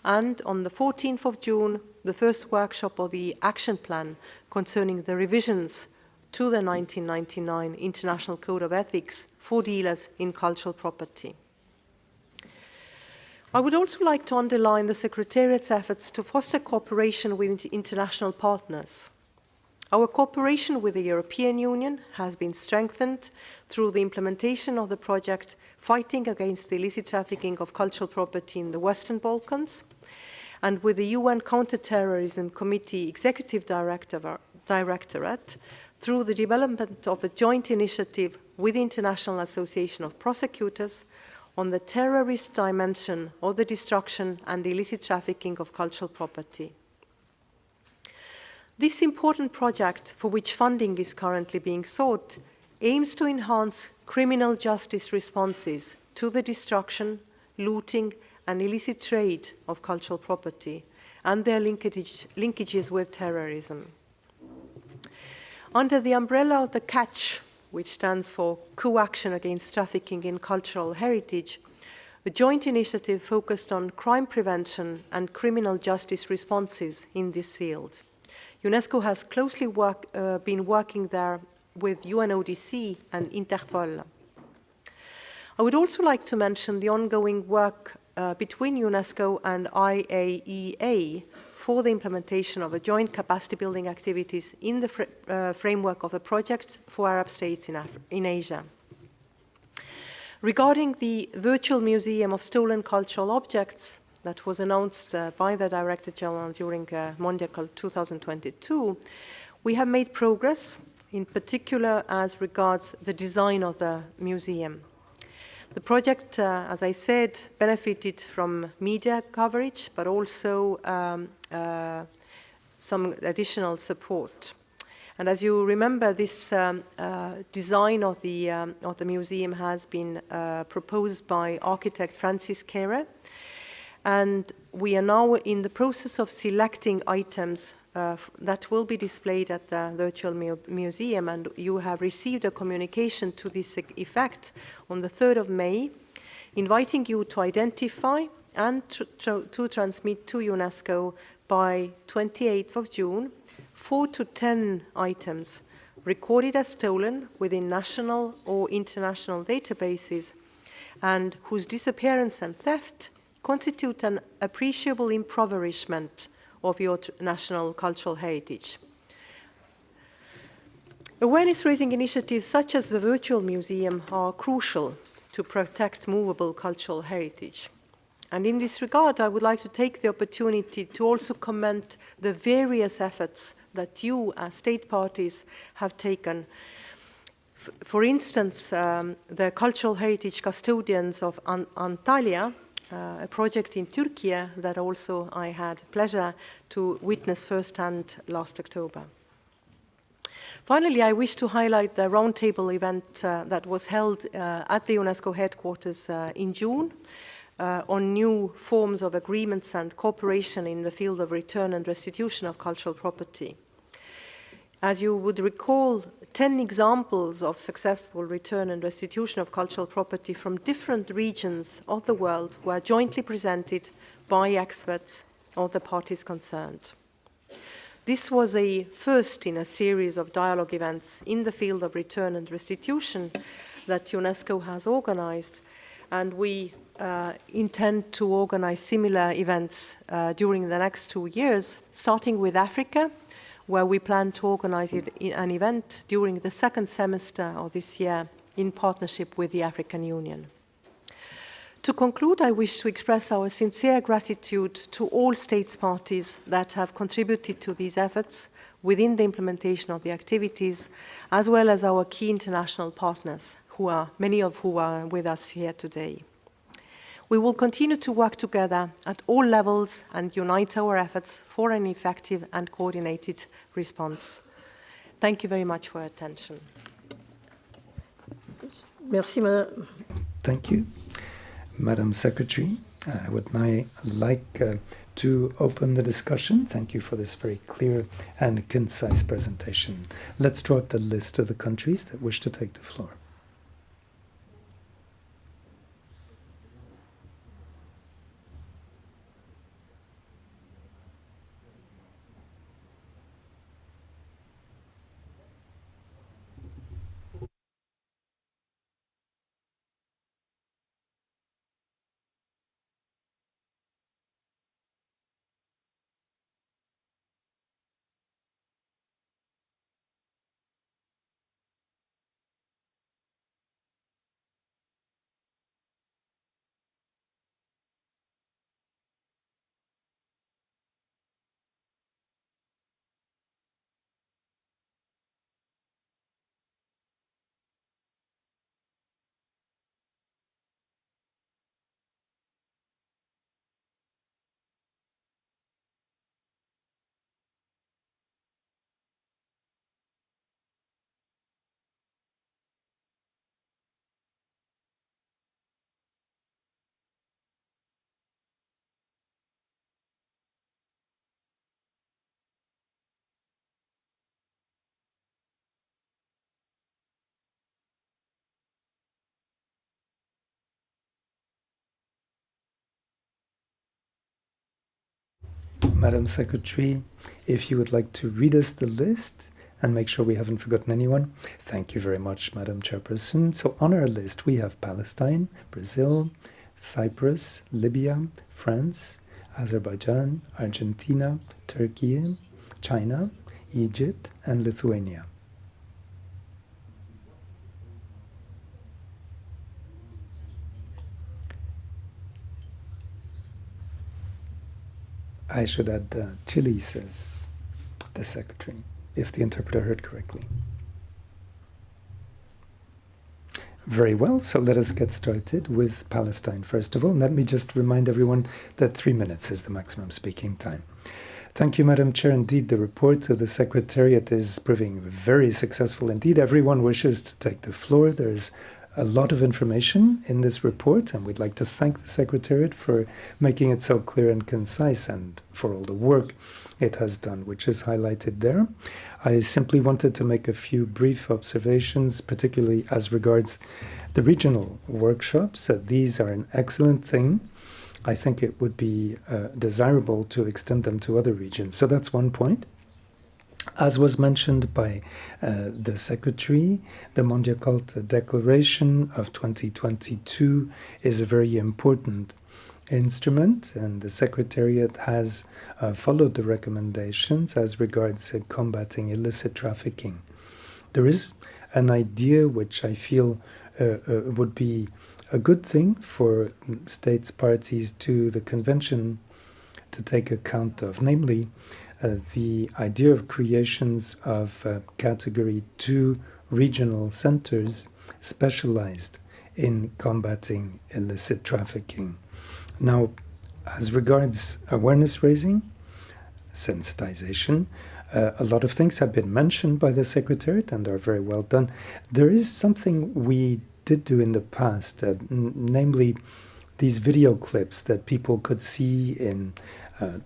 And on the 14th of June, the first workshop of the action plan concerning the revisions to the 1999 International Code of Ethics for dealers in cultural property. I would also like to underline the Secretariat's efforts to foster cooperation with international partners. Our cooperation with the European Union has been strengthened through the implementation of the project Fighting Against the Illicit Trafficking of Cultural Property in the Western Balkans, and with the UN Counterterrorism Committee Executive Directorate through the development of a joint initiative with the International Association of Prosecutors on the terrorist dimension of the destruction and the illicit trafficking of cultural property. This important project, for which funding is currently being sought, aims to enhance criminal justice responses to the destruction, looting, and illicit trade of cultural property and their linkages with terrorism. Under the umbrella of the CATCH, which stands for Co-Action Against Trafficking in Cultural Heritage, a joint initiative focused on crime prevention and criminal justice responses in this field. UNESCO has closely been working there with UNODC and Interpol. I would also like to mention the ongoing work between UNESCO and IAEA for the implementation of a joint capacity building activities in the framework of a project for Arab states in Asia. Regarding the Virtual Museum of Stolen Cultural Objects that was announced by the Director General during Mondial 2022, we have made progress, in particular as regards the design of the museum. The project, as I said, benefited from media coverage, but also some additional support. And as you remember, this design of the museum has been proposed by architect Francis Kere. And we are now in the process of selecting items that will be displayed at the virtual museum. And you have received a communication to this effect on the 3rd of May, inviting you to identify and to transmit to UNESCO by 28th of June 4 to 10 items recorded as stolen within national or international databases and whose disappearance and theft constitute an appreciable impoverishment of your national cultural heritage. Awareness-raising initiatives such as the virtual museum are crucial to protect movable cultural heritage. And in this regard, I would like to take the opportunity to also comment the various efforts that you, as state parties, have taken. For instance, the cultural heritage custodians of Antalya, a project in Turkey that also I had pleasure to witness firsthand last October. Finally, I wish to highlight the roundtable event that was held at the UNESCO headquarters in June on new forms of agreements and cooperation in the field of return and restitution of cultural property. As you would recall, 10 examples of successful return and restitution of cultural property from different regions of the world were jointly presented by experts of the parties concerned. This was a first in a series of dialogue events in the field of return and restitution that UNESCO has organized, and we intend to organize similar events during the next 2 years, starting with Africa, where we plan to organize an event during the second semester of this year in partnership with the African Union. To conclude, I wish to express our sincere gratitude to all states parties that have contributed to these efforts within the implementation of the activities, as well as our key international partners, many of whom are with us here today. We will continue to work together at all levels and unite our efforts for an effective and coordinated response. Thank you very much for your attention. Merci, Madame. Thank you, Madam Secretary. I would now like to open the discussion. Thank you for this very clear and concise presentation. Let's draw up the list of the countries that wish to take the floor. Madam Secretary, if you would like to read us the list and make sure we haven't forgotten anyone. Thank you very much, Madam Chairperson. So on our list, we have Palestine, Brazil, Cyprus, Libya, France, Azerbaijan, Argentina, Turkey, China, Egypt, and Lithuania. I should add Chile, says the Secretary, if the interpreter heard correctly. Very well, so let us get started with Palestine first of all. Let me just remind everyone that 3 minutes is the maximum speaking time. Thank you, Madam Chair. Indeed, the report of the Secretariat is proving very successful indeed. Everyone wishes to take the floor. There's a lot of information in this report, and we'd like to thank the Secretariat for making it so clear and concise and for all the work it has done, which is highlighted there. I simply wanted to make a few brief observations, particularly as regards the regional workshops. These are an excellent thing. I think it would be desirable to extend them to other regions. So that's one point. As was mentioned by the Secretary, the Mondiacult Declaration of 2022 is a very important instrument, and the Secretariat has followed the recommendations as regards combating illicit trafficking. There is an idea which I feel would be a good thing for states parties to the Convention to take account of, namely the idea of creations of Category 2 regional centers specialized in combating illicit trafficking. Now, as regards awareness raising, sensitization, a lot of things have been mentioned by the Secretariat and are very well done. There is something we did do in the past, namely these video clips that people could see in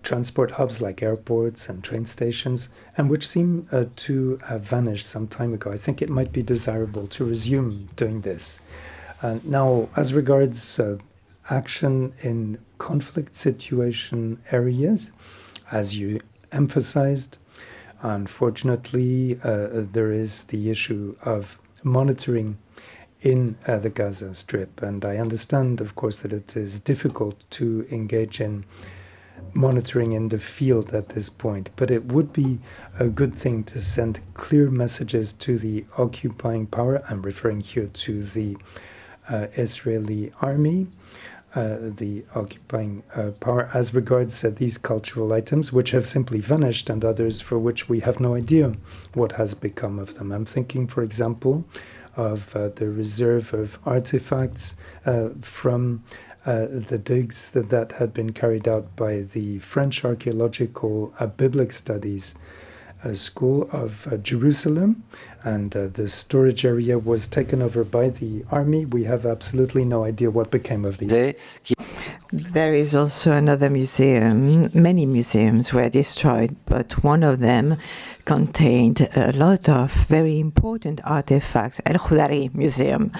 transport hubs like airports and train stations, and which seem to have vanished some time ago. I think it might be desirable to resume doing this. Now, as regards action in conflict situation areas, as you emphasized, unfortunately, there is the issue of monitoring in the Gaza Strip. And I understand, of course, that it is difficult to engage in monitoring in the field at this point, but it would be a good thing to send clear messages to the occupying power. I'm referring here to the Israeli army, the occupying power, as regards these cultural items, which have simply vanished, and others for which we have no idea what has become of them. I'm thinking, for example, of the reserve of artifacts from the digs that had been carried out by the French Archaeological Biblic Studies School of Jerusalem, and the storage area was taken over by the army. We have absolutely no idea what became of these. There is also another museum. Many museums were destroyed, but one of them contained a lot of very important artifacts, El Khudari Museum.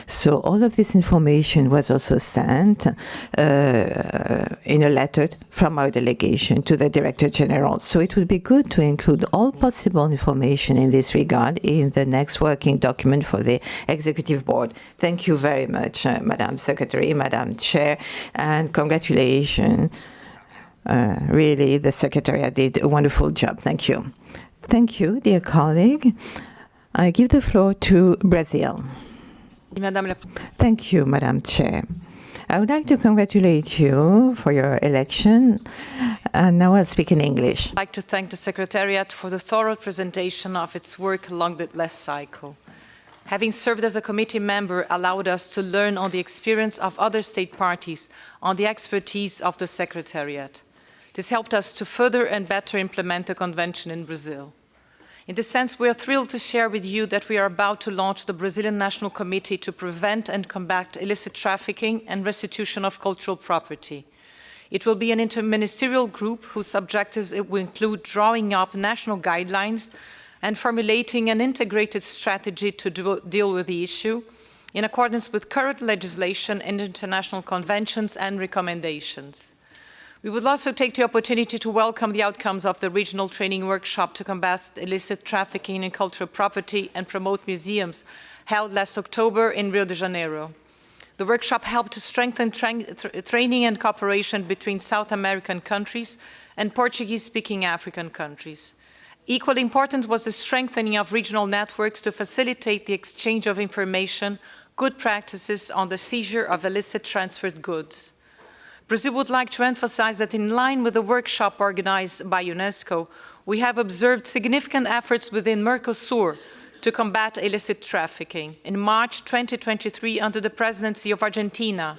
So all of this information was also sent in a letter from our delegation to the Director General. So it would be good to include all possible information in this regard in the next working document for the Executive Board. Thank you very much, Madam Secretary, Madam Chair, and congratulations. Really, the Secretariat did a wonderful job. Thank you. Thank you, dear colleague. I give the floor to Brazil. Thank you, Madam Chair. I would like to congratulate you for your election. And now I'll speak in English. I'd like to thank the Secretariat for the thorough presentation of its work along the last cycle. Having served as a committee member allowed us to learn on the experience of other state parties, on the expertise of the Secretariat. This helped us to further and better implement the convention in Brazil. In this sense, we are thrilled to share with you that we are about to launch the Brazilian National Committee to Prevent and Combat Illicit Trafficking and Restitution of Cultural Property. It will be an interministerial group whose objectives will include drawing up national guidelines and formulating an integrated strategy to deal with the issue in accordance with current legislation and international conventions and recommendations. We would also take the opportunity to welcome the outcomes of the regional training workshop to combat illicit trafficking in cultural property and promote museums held last October in Rio de Janeiro. The workshop helped to strengthen training and cooperation between South American countries and Portuguese-speaking African countries. Equally important was the strengthening of regional networks to facilitate the exchange of information, good practices on the seizure of illicit transferred goods. Brazil would like to emphasize that in line with the workshop organized by UNESCO, we have observed significant efforts within Mercosur to combat illicit trafficking. In March 2023, under the presidency of Argentina,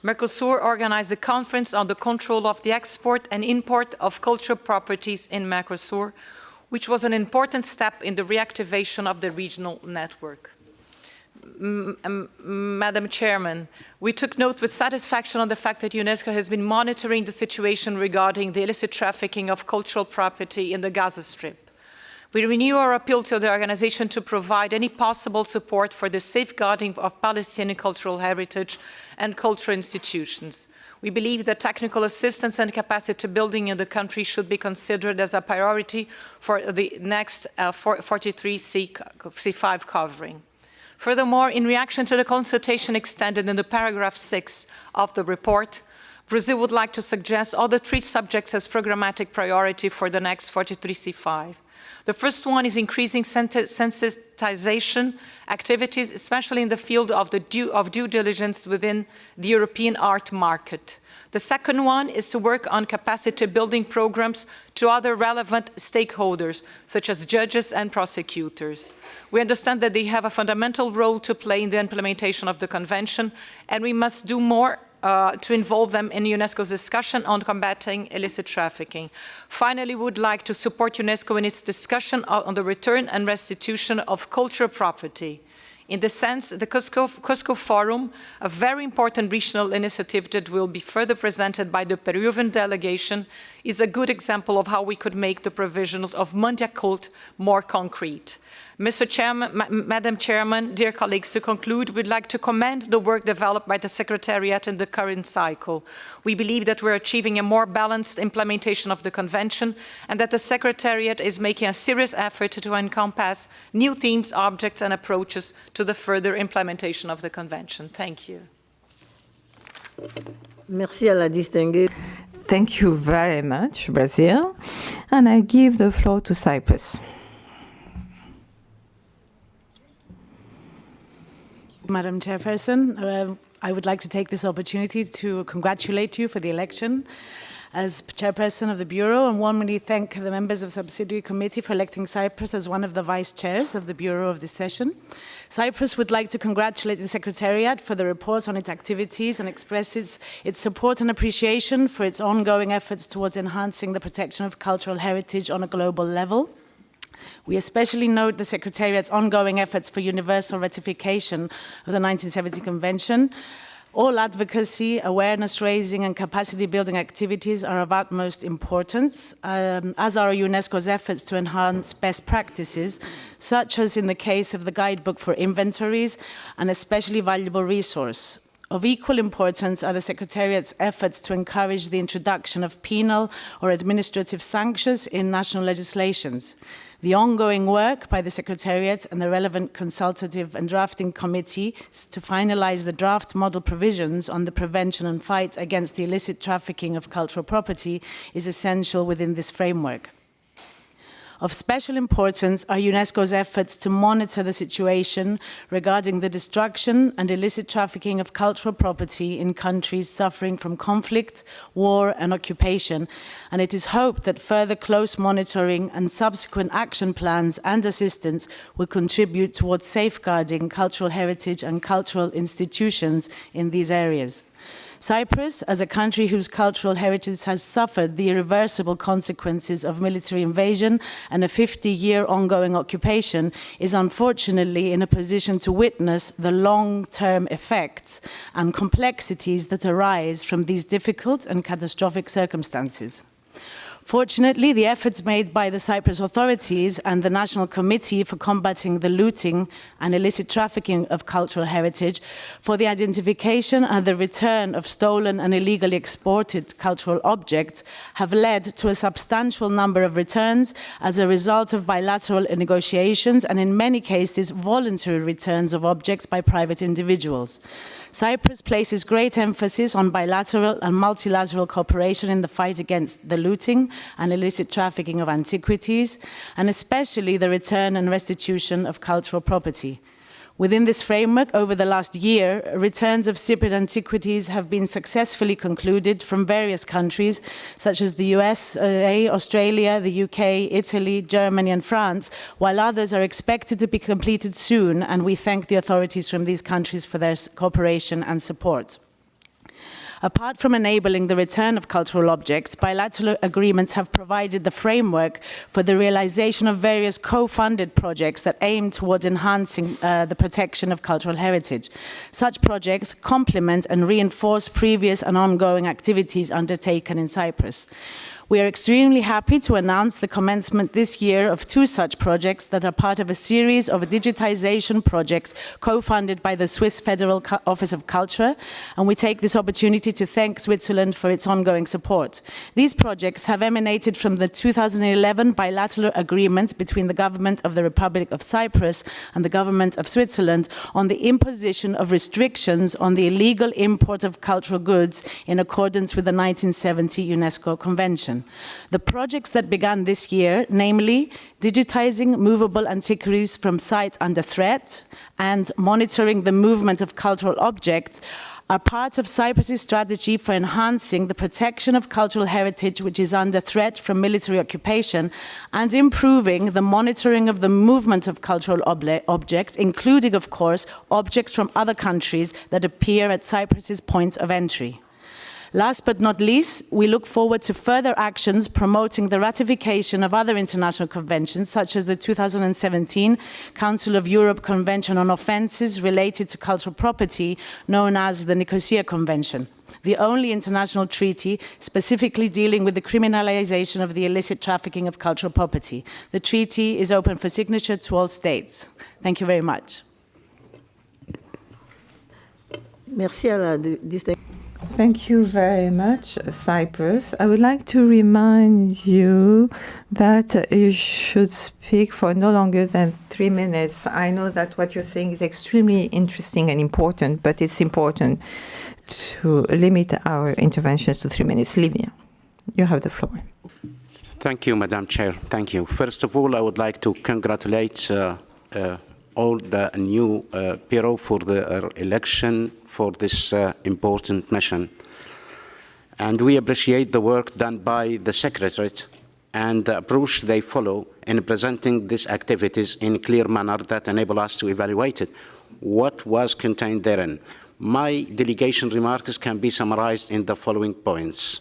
Mercosur organized a conference on the control of the export and import of cultural properties in Mercosur, which was an important step in the reactivation of the regional network. Madam Chairman, we took note with satisfaction on the fact that UNESCO has been monitoring the situation regarding the illicit trafficking of cultural property in the Gaza Strip. We renew our appeal to the organization to provide any possible support for the safeguarding of Palestinian cultural heritage and cultural institutions. We believe that technical assistance and capacity building in the country should be considered as a priority for the next 43C5 covering. Furthermore, in reaction to the consultation extended in the paragraph 6 of the report, Brazil would like to suggest all the 3 subjects as programmatic priority for the next 43C5. The first one is increasing sensitization activities, especially in the field of due diligence within the European art market. The second one is to work on capacity building programs to other relevant stakeholders, such as judges and prosecutors. We understand that they have a fundamental role to play in the implementation of the Convention, and we must do more to involve them in UNESCO's discussion on combating illicit trafficking. Finally, we would like to support UNESCO in its discussion on the return and restitution of cultural property. In this sense, the Cusco Forum, a very important regional initiative that will be further presented by the Peruvian delegation, is a good example of how we could make the provision of Mandia Cult more concrete. Mr. Chairman, Madam Chairman, dear colleagues, to conclude, we'd like to commend the work developed by the Secretariat in the current cycle. We believe that we're achieving a more balanced implementation of the Convention and that the Secretariat is making a serious effort to encompass new themes, objects, and approaches to the further implementation of the Convention. Thank you. Merci à la distinguée. Thank you very much, Brazil. And I give the floor to Cyprus. Madam Chairperson, I would like to take this opportunity to congratulate you for the election as Chairperson of the Bureau and warmly thank the members of the Subsidiary Committee for electing Cyprus as one of the Vice Chairs of the Bureau of this session. Cyprus would like to congratulate the Secretariat for the report on its activities and expresses its support and appreciation for its ongoing efforts towards enhancing the protection of cultural heritage on a global level. We especially note the Secretariat's ongoing efforts for universal ratification of the 1970 Convention. All advocacy, awareness raising and capacity building activities are of utmost importance, as are UNESCO's efforts to enhance best practices, such as in the case of the guidebook for inventories, an especially valuable resource. Of equal importance are the Secretariat's efforts to encourage the introduction of penal or administrative sanctions in national legislations. The ongoing work by the Secretariat and the relevant consultative and drafting committees to finalize the draft model provisions on the prevention and fight against the illicit trafficking of cultural property is essential within this framework. Of special importance are UNESCO's efforts to monitor the situation regarding the destruction and illicit trafficking of cultural property in countries suffering from conflict, war, and occupation, and it is hoped that further close monitoring and subsequent action plans and assistance will contribute towards safeguarding cultural heritage and cultural institutions in these areas. Cyprus, as a country whose cultural heritage has suffered the irreversible consequences of military invasion and a 50-year ongoing occupation, is unfortunately in a position to witness the long-term effects and complexities that arise from these difficult and catastrophic circumstances. Fortunately, the efforts made by the Cyprus authorities and the National Committee for Combating the Looting and Illicit Trafficking of Cultural Heritage for the identification and the return of stolen and illegally exported cultural objects have led to a substantial number of returns as a result of bilateral negotiations and, in many cases, voluntary returns of objects by private individuals. Cyprus places great emphasis on bilateral and multilateral cooperation in the fight against the looting and illicit trafficking of antiquities, and especially the return and restitution of cultural property. Within this framework, over the last year, returns of Cypriot antiquities have been successfully concluded from various countries, such as the USA, Australia, the UK, Italy, Germany, and France, while others are expected to be completed soon, and we thank the authorities from these countries for their cooperation and support. Apart from enabling the return of cultural objects, bilateral agreements have provided the framework for the realization of various co-funded projects that aim towards enhancing the protection of cultural heritage. Such projects complement and reinforce previous and ongoing activities undertaken in Cyprus. We are extremely happy to announce the commencement this year of 2 such projects that are part of a series of digitization projects co-funded by the Swiss Federal Office of Culture, and we take this opportunity to thank Switzerland for its ongoing support. These projects have emanated from the 2011 bilateral agreement between the government of the Republic of Cyprus and the government of Switzerland on the imposition of restrictions on the illegal import of cultural goods in accordance with the 1970 UNESCO Convention. The projects that began this year, namely digitizing movable antiquities from sites under threat and monitoring the movement of cultural objects, are part of Cyprus's strategy for enhancing the protection of cultural heritage which is under threat from military occupation and improving the monitoring of the movement of cultural objects, including, of course, objects from other countries that appear at Cyprus's points of entry. Last but not least, we look forward to further actions promoting the ratification of other international conventions, such as the 2017 Council of Europe Convention on Offences Related to Cultural Property, known as the Nicosia Convention, the only international treaty specifically dealing with the criminalization of the illicit trafficking of cultural property. The treaty is open for signature to all states. Thank you very much. Merci à la distinction. Thank you very much, Cyprus. I would like to remind you that you should speak for no longer than 3 minutes. I know that what you're saying is extremely interesting and important, but it's important to limit our interventions to 3 minutes. Livia, you have the floor. Thank you, Madam Chair. Thank you. First of all, I would like to congratulate all the new Bureau for the election for this important mission. And we appreciate the work done by the Secretariat and the approach they follow in presenting these activities in a clear manner that enable us to evaluate it, what was contained therein. My delegation remarks can be summarized in the following points.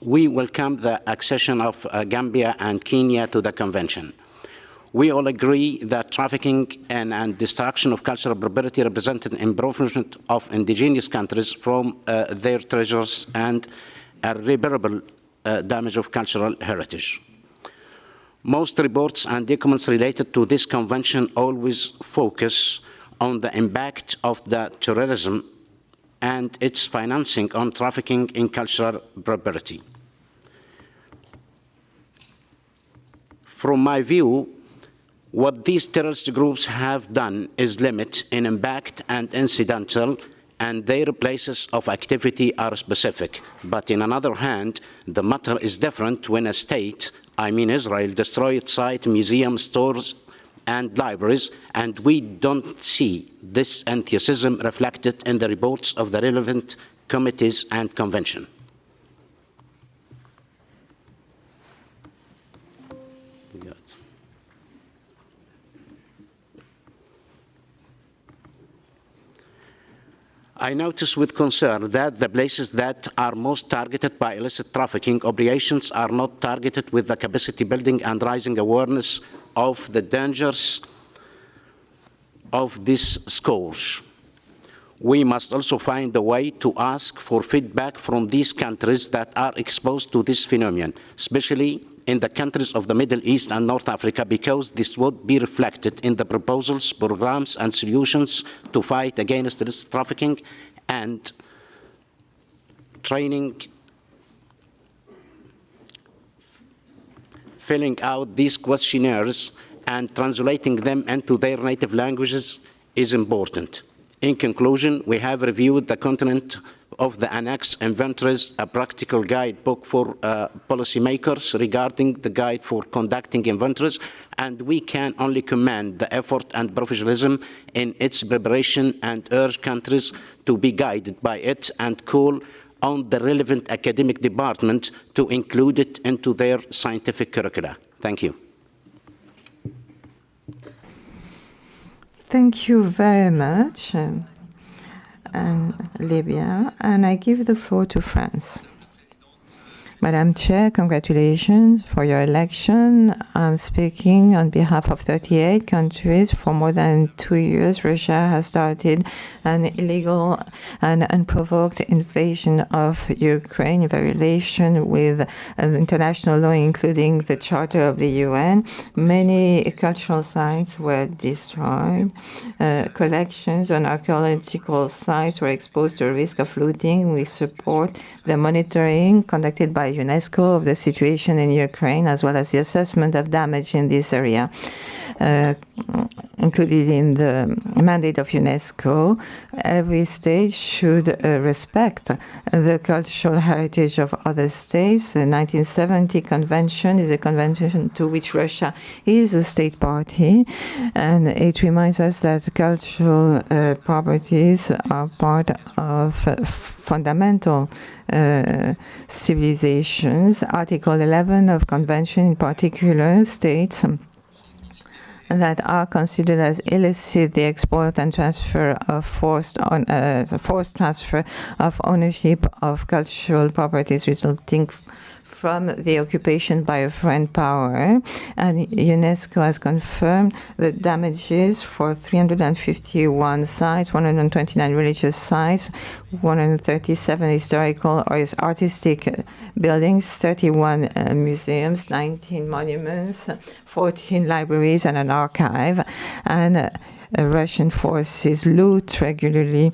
We welcome the accession of Gambia and Kenya to the Convention. We all agree that trafficking and destruction of cultural property represented impoverishment of indigenous countries from their treasures and irreparable damage of cultural heritage. Most reports and documents related to this convention always focus on the impact of the terrorism and its financing on trafficking in cultural property. From my view, what these terrorist groups have done is limit in impact and incidental, and their places of activity are specific. But on another hand, the matter is different when a state, I mean Israel, destroyed sites, museums, stores, and libraries, and we don't see this enthusiasm reflected in the reports of the relevant committees and convention. I notice with concern that the places that are most targeted by illicit trafficking operations are not targeted with the capacity building and raising awareness of the dangers of this scourge. We must also find a way to ask for feedback from these countries that are exposed to this phenomenon, especially in the countries of the Middle East and North Africa, because this would be reflected in the proposals, programs, and solutions to fight against this trafficking and training, filling out these questionnaires and translating them into their native languages is important. In conclusion, we have reviewed the content of the Annex Inventories, a practical guidebook for policymakers regarding the guide for conducting inventories, and we can only commend the effort and professionalism in its preparation and urge countries to be guided by it and call on the relevant academic department to include it into their scientific curricula. Thank you. Thank you very much. and Libya, and I give the floor to France. Madam Chair, congratulations for your election. I'm speaking on behalf of 38 countries. For more than 2 years, Russia has started an illegal and unprovoked invasion of Ukraine in violation with international law, including the Charter of the UN. Many cultural sites were destroyed. Collections on archaeological sites were exposed to a risk of looting. We support the monitoring conducted by UNESCO of the situation in Ukraine, as well as the assessment of damage in this area. Included in the mandate of UNESCO, every state should respect the cultural heritage of other states. The 1970 Convention is a convention to which Russia is a state party, and it reminds us that cultural properties are part of fundamental civilizations. Article 11 of Convention in particular states that are considered as illicit the export and transfer of forced transfer of ownership of cultural properties resulting from the occupation by a foreign power, and UNESCO has confirmed the damages for 351 sites, 129 religious sites, 137 historical or artistic buildings, 31 museums, 19 monuments, 14 libraries, and an archive. And Russian forces loot regularly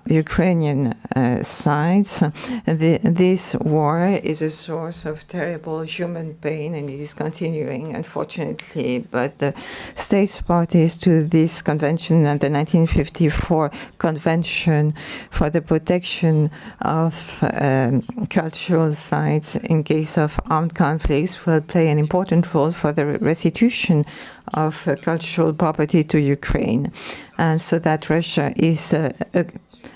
Ukrainian sites. This war is a source of terrible human pain, and it is continuing, unfortunately. But the states parties to this convention and the 1954 Convention for the protection of cultural sites in case of armed conflicts will play an important role for the restitution of cultural property to Ukraine, and so that Russia is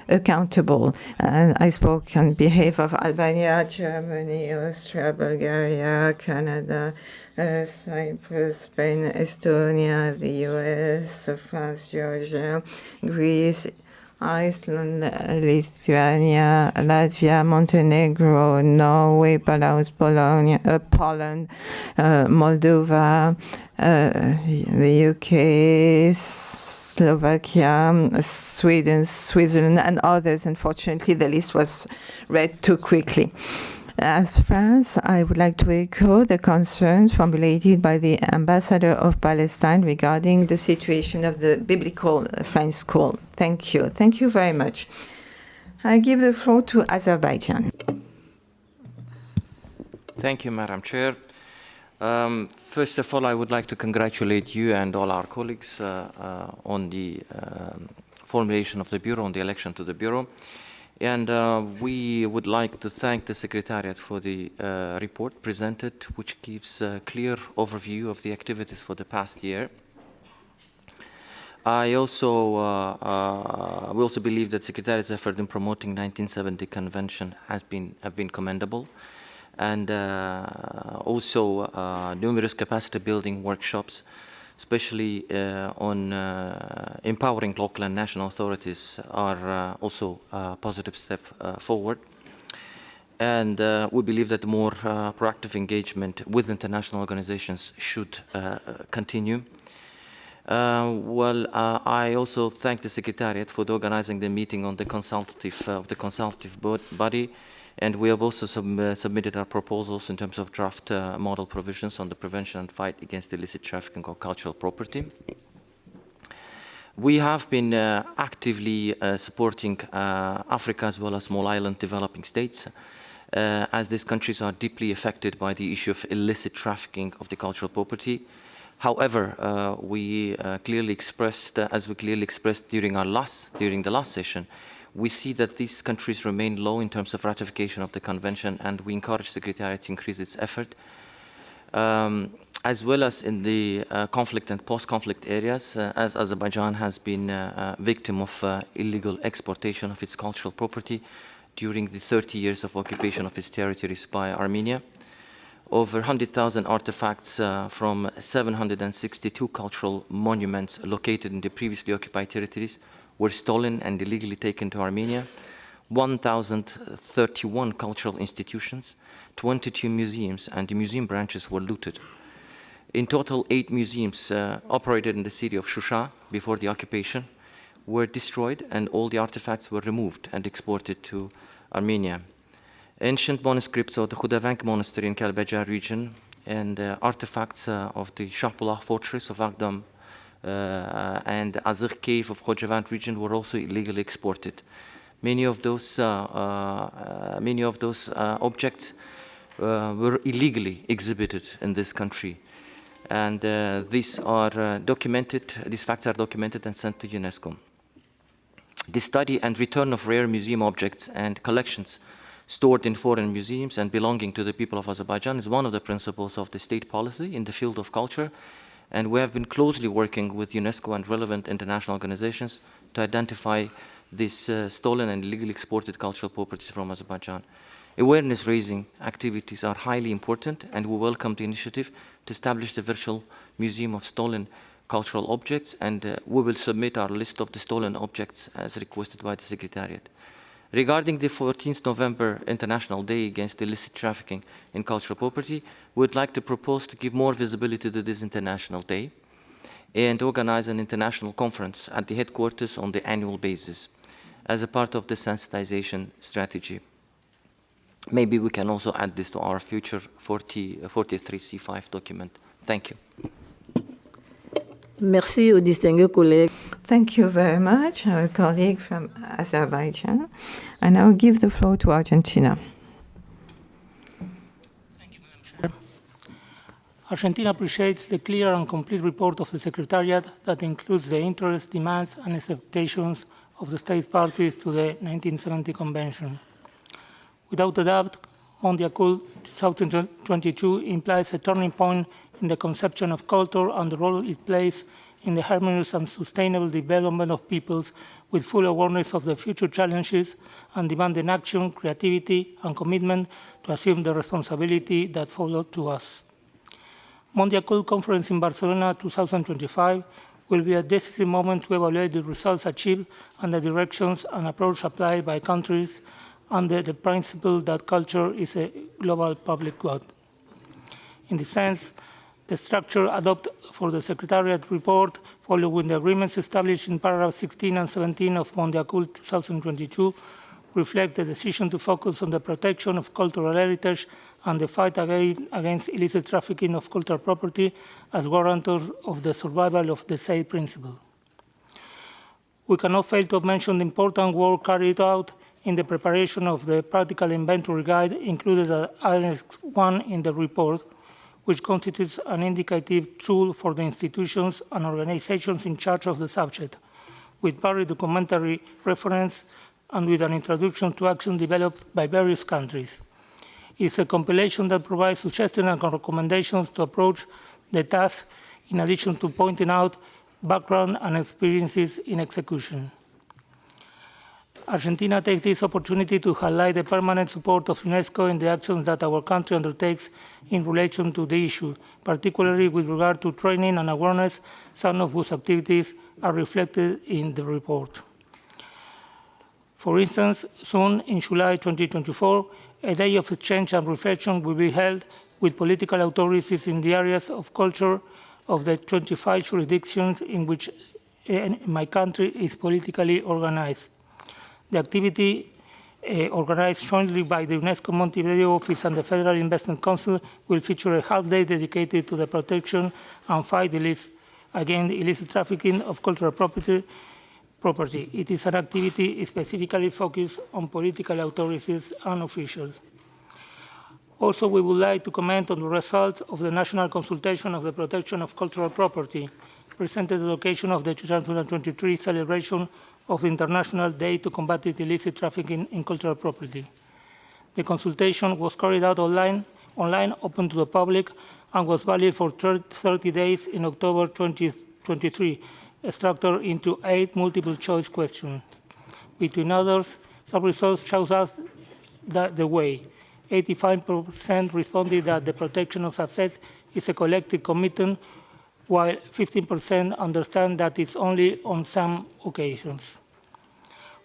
accountable. And I spoke on behalf of Albania, Germany, Austria, Bulgaria, Canada, Cyprus, Spain, Estonia, the US, France, Georgia, Greece, Iceland, Lithuania, Latvia, Montenegro, Norway, Belarus, Poland, Moldova, the UK, Slovakia, Sweden, Switzerland, and others. Unfortunately, the list was read too quickly. As France, I would like to echo the concerns formulated by the ambassador of Palestine regarding the situation of the biblical French school. Thank you. Thank you very much. I give the floor to Azerbaijan. Thank you, Madam Chair. First of all, I would like to congratulate you and all our colleagues on the formulation of the Bureau, on the election to the Bureau. And we would like to thank the Secretariat for the report presented, which gives a clear overview of the activities for the past year. We also believe that Secretariat's effort in promoting 1970 Convention have been commendable, and also numerous capacity building workshops, especially on empowering local and national authorities, are also a positive step forward. And we believe that more proactive engagement with international organizations should continue. I also thank the Secretariat for organizing the meeting on the consultative body, and we have also submitted our proposals in terms of draft model provisions on the prevention and fight against illicit trafficking of cultural property. We have been actively supporting Africa as well as small island developing states, as these countries are deeply affected by the issue of illicit trafficking of the cultural property. However, we clearly expressed, as we clearly expressed during the last session, we see that these countries remain low in terms of ratification of the convention, and we encourage the Secretariat to increase its effort, as well as in the conflict and post-conflict areas, as Azerbaijan has been a victim of illegal exportation of its cultural property during the 30 years of occupation of its territories by Armenia. Over 100,000 artifacts from 762 cultural monuments located in the previously occupied territories were stolen and illegally taken to Armenia, 1,031 cultural institutions, 22 museums, and the museum branches were looted. In total, 8 museums operated in the city of Shusha before the occupation were destroyed, and all the artifacts were removed and exported to Armenia. Ancient manuscripts of the Khudavank monastery in Kalbajar region and artifacts of the Shahbullah fortress of Agdam and Azir cave of Khojavand region were also illegally exported. Many of those objects were illegally exhibited in this country. And these facts are documented and sent to UNESCO. The study and return of rare museum objects and collections stored in foreign museums and belonging to the people of Azerbaijan is one of the principles of the state policy in the field of culture, and we have been closely working with UNESCO and relevant international organizations to identify these stolen and illegally exported cultural properties from Azerbaijan. Awareness-raising activities are highly important, and we welcome the initiative to establish the virtual museum of stolen cultural objects, and we will submit our list of the stolen objects as requested by the Secretariat. Regarding the 14th November International Day Against Illicit Trafficking in Cultural Property, we would like to propose to give more visibility to this International Day and organize an international conference at the headquarters on the annual basis as a part of the sensitization strategy. Maybe we can also add this to our future 43C5 document. Thank you. Merci aux distingués collègues. Thank you very much, our colleague from Azerbaijan. I now give the floor to Argentina. Thank you, Madam Chair. Argentina appreciates the clear and complete report of the Secretariat that includes the interests, demands, and expectations of the state parties to the 1970 Convention. Without a doubt, Mondiacult 2022 implies a turning point in the conception of culture and the role it plays in the harmonious and sustainable development of peoples with full awareness of the future challenges and demanding action, creativity, and commitment to assume the responsibility that follow to us. Mondiacult Conference in Barcelona 2025 will be a decisive moment to evaluate the results achieved and the directions and approach applied by countries under the principle that culture is a global public good. In this sense, the structure adopted for the Secretariat report, following the agreements established in paragraph 16 and 17 of Mondiacult 2022, reflect the decision to focus on the protection of cultural heritage and the fight against illicit trafficking of cultural property as guarantors of the survival of the said principle. We cannot fail to mention the important work carried out in the preparation of the practical inventory guide included at Annex 1 in the report, which constitutes an indicative tool for the institutions and organizations in charge of the subject, with varied documentary reference and with an introduction to action developed by various countries. It's a compilation that provides suggestions and recommendations to approach the task, in addition to pointing out background and experiences in execution. Argentina takes this opportunity to highlight the permanent support of UNESCO in the actions that our country undertakes in relation to the issue, particularly with regard to training and awareness, some of whose activities are reflected in the report. For instance, soon in July 2024, a day of exchange and reflection will be held with political authorities in the areas of culture of the 25 jurisdictions in which my country is politically organized. The activity organized jointly by the UNESCO Montevideo Office and the Federal Investment Council will feature a half-day dedicated to the protection and fight against illicit trafficking of cultural property. It is an activity specifically focused on political authorities and officials. Also, we would like to comment on the results of the national consultation of the protection of cultural property, presented at the occasion of the 2023 celebration of the International Day to Combat Illicit Trafficking in Cultural Property. The consultation was carried out online, open to the public, and was valid for 30 days in October 2023, structured into 8 multiple-choice questions. Between others, some results show us the way. 85% responded that the protection of assets is a collective commitment, while 15% understand that it's only on some occasions.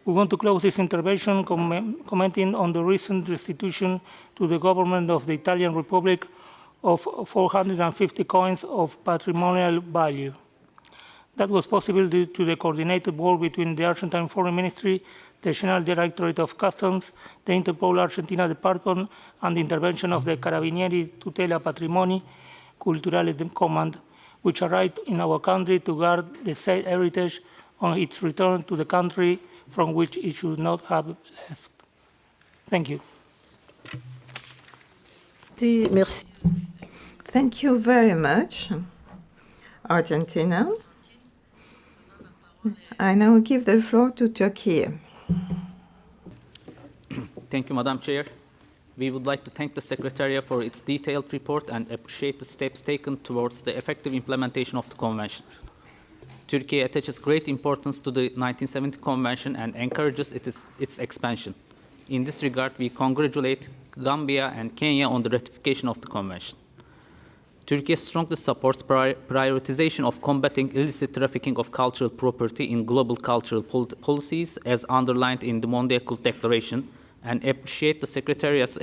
We want to close this intervention commenting on the recent restitution to the government of the Italian Republic of 450 coins of patrimonial value. That was possible due to the coordinated work between the Argentine Foreign Ministry, the General Directorate of Customs, the Interpol Argentina Department, and the intervention of the Carabinieri Tutela Patrimoni Culturale Command, which arrived in our country to guard the said heritage on its return to the country from which it should not have left. Thank you. Merci. Thank you very much, Argentina. I now give the floor to Turkey. Thank you, Madam Chair. We would like to thank the Secretariat for its detailed report and appreciate the steps taken towards the effective implementation of the Convention. Turkey attaches great importance to the 1970 Convention and encourages its expansion. In this regard, we congratulate Gambia and Kenya on the ratification of the Convention. Turkey strongly supports prioritization of combating illicit trafficking of cultural property in global cultural policies, as underlined in the Mondial Declaration, and appreciate the Secretariat's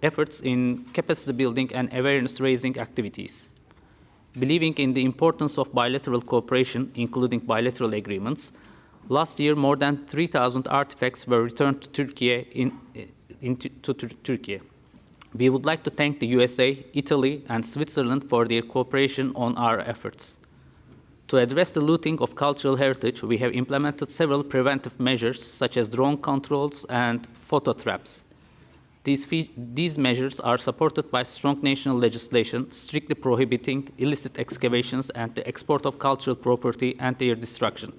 efforts in capacity building and awareness-raising activities. Believing in the importance of bilateral cooperation, including bilateral agreements, last year more than 3,000 artifacts were returned to Turkey. Turkey. We would like to thank the USA, Italy, and Switzerland for their cooperation on our efforts. To address the looting of cultural heritage, we have implemented several preventive measures, such as drone controls and photo traps. These measures are supported by strong national legislation, strictly prohibiting illicit excavations and the export of cultural property and their destruction.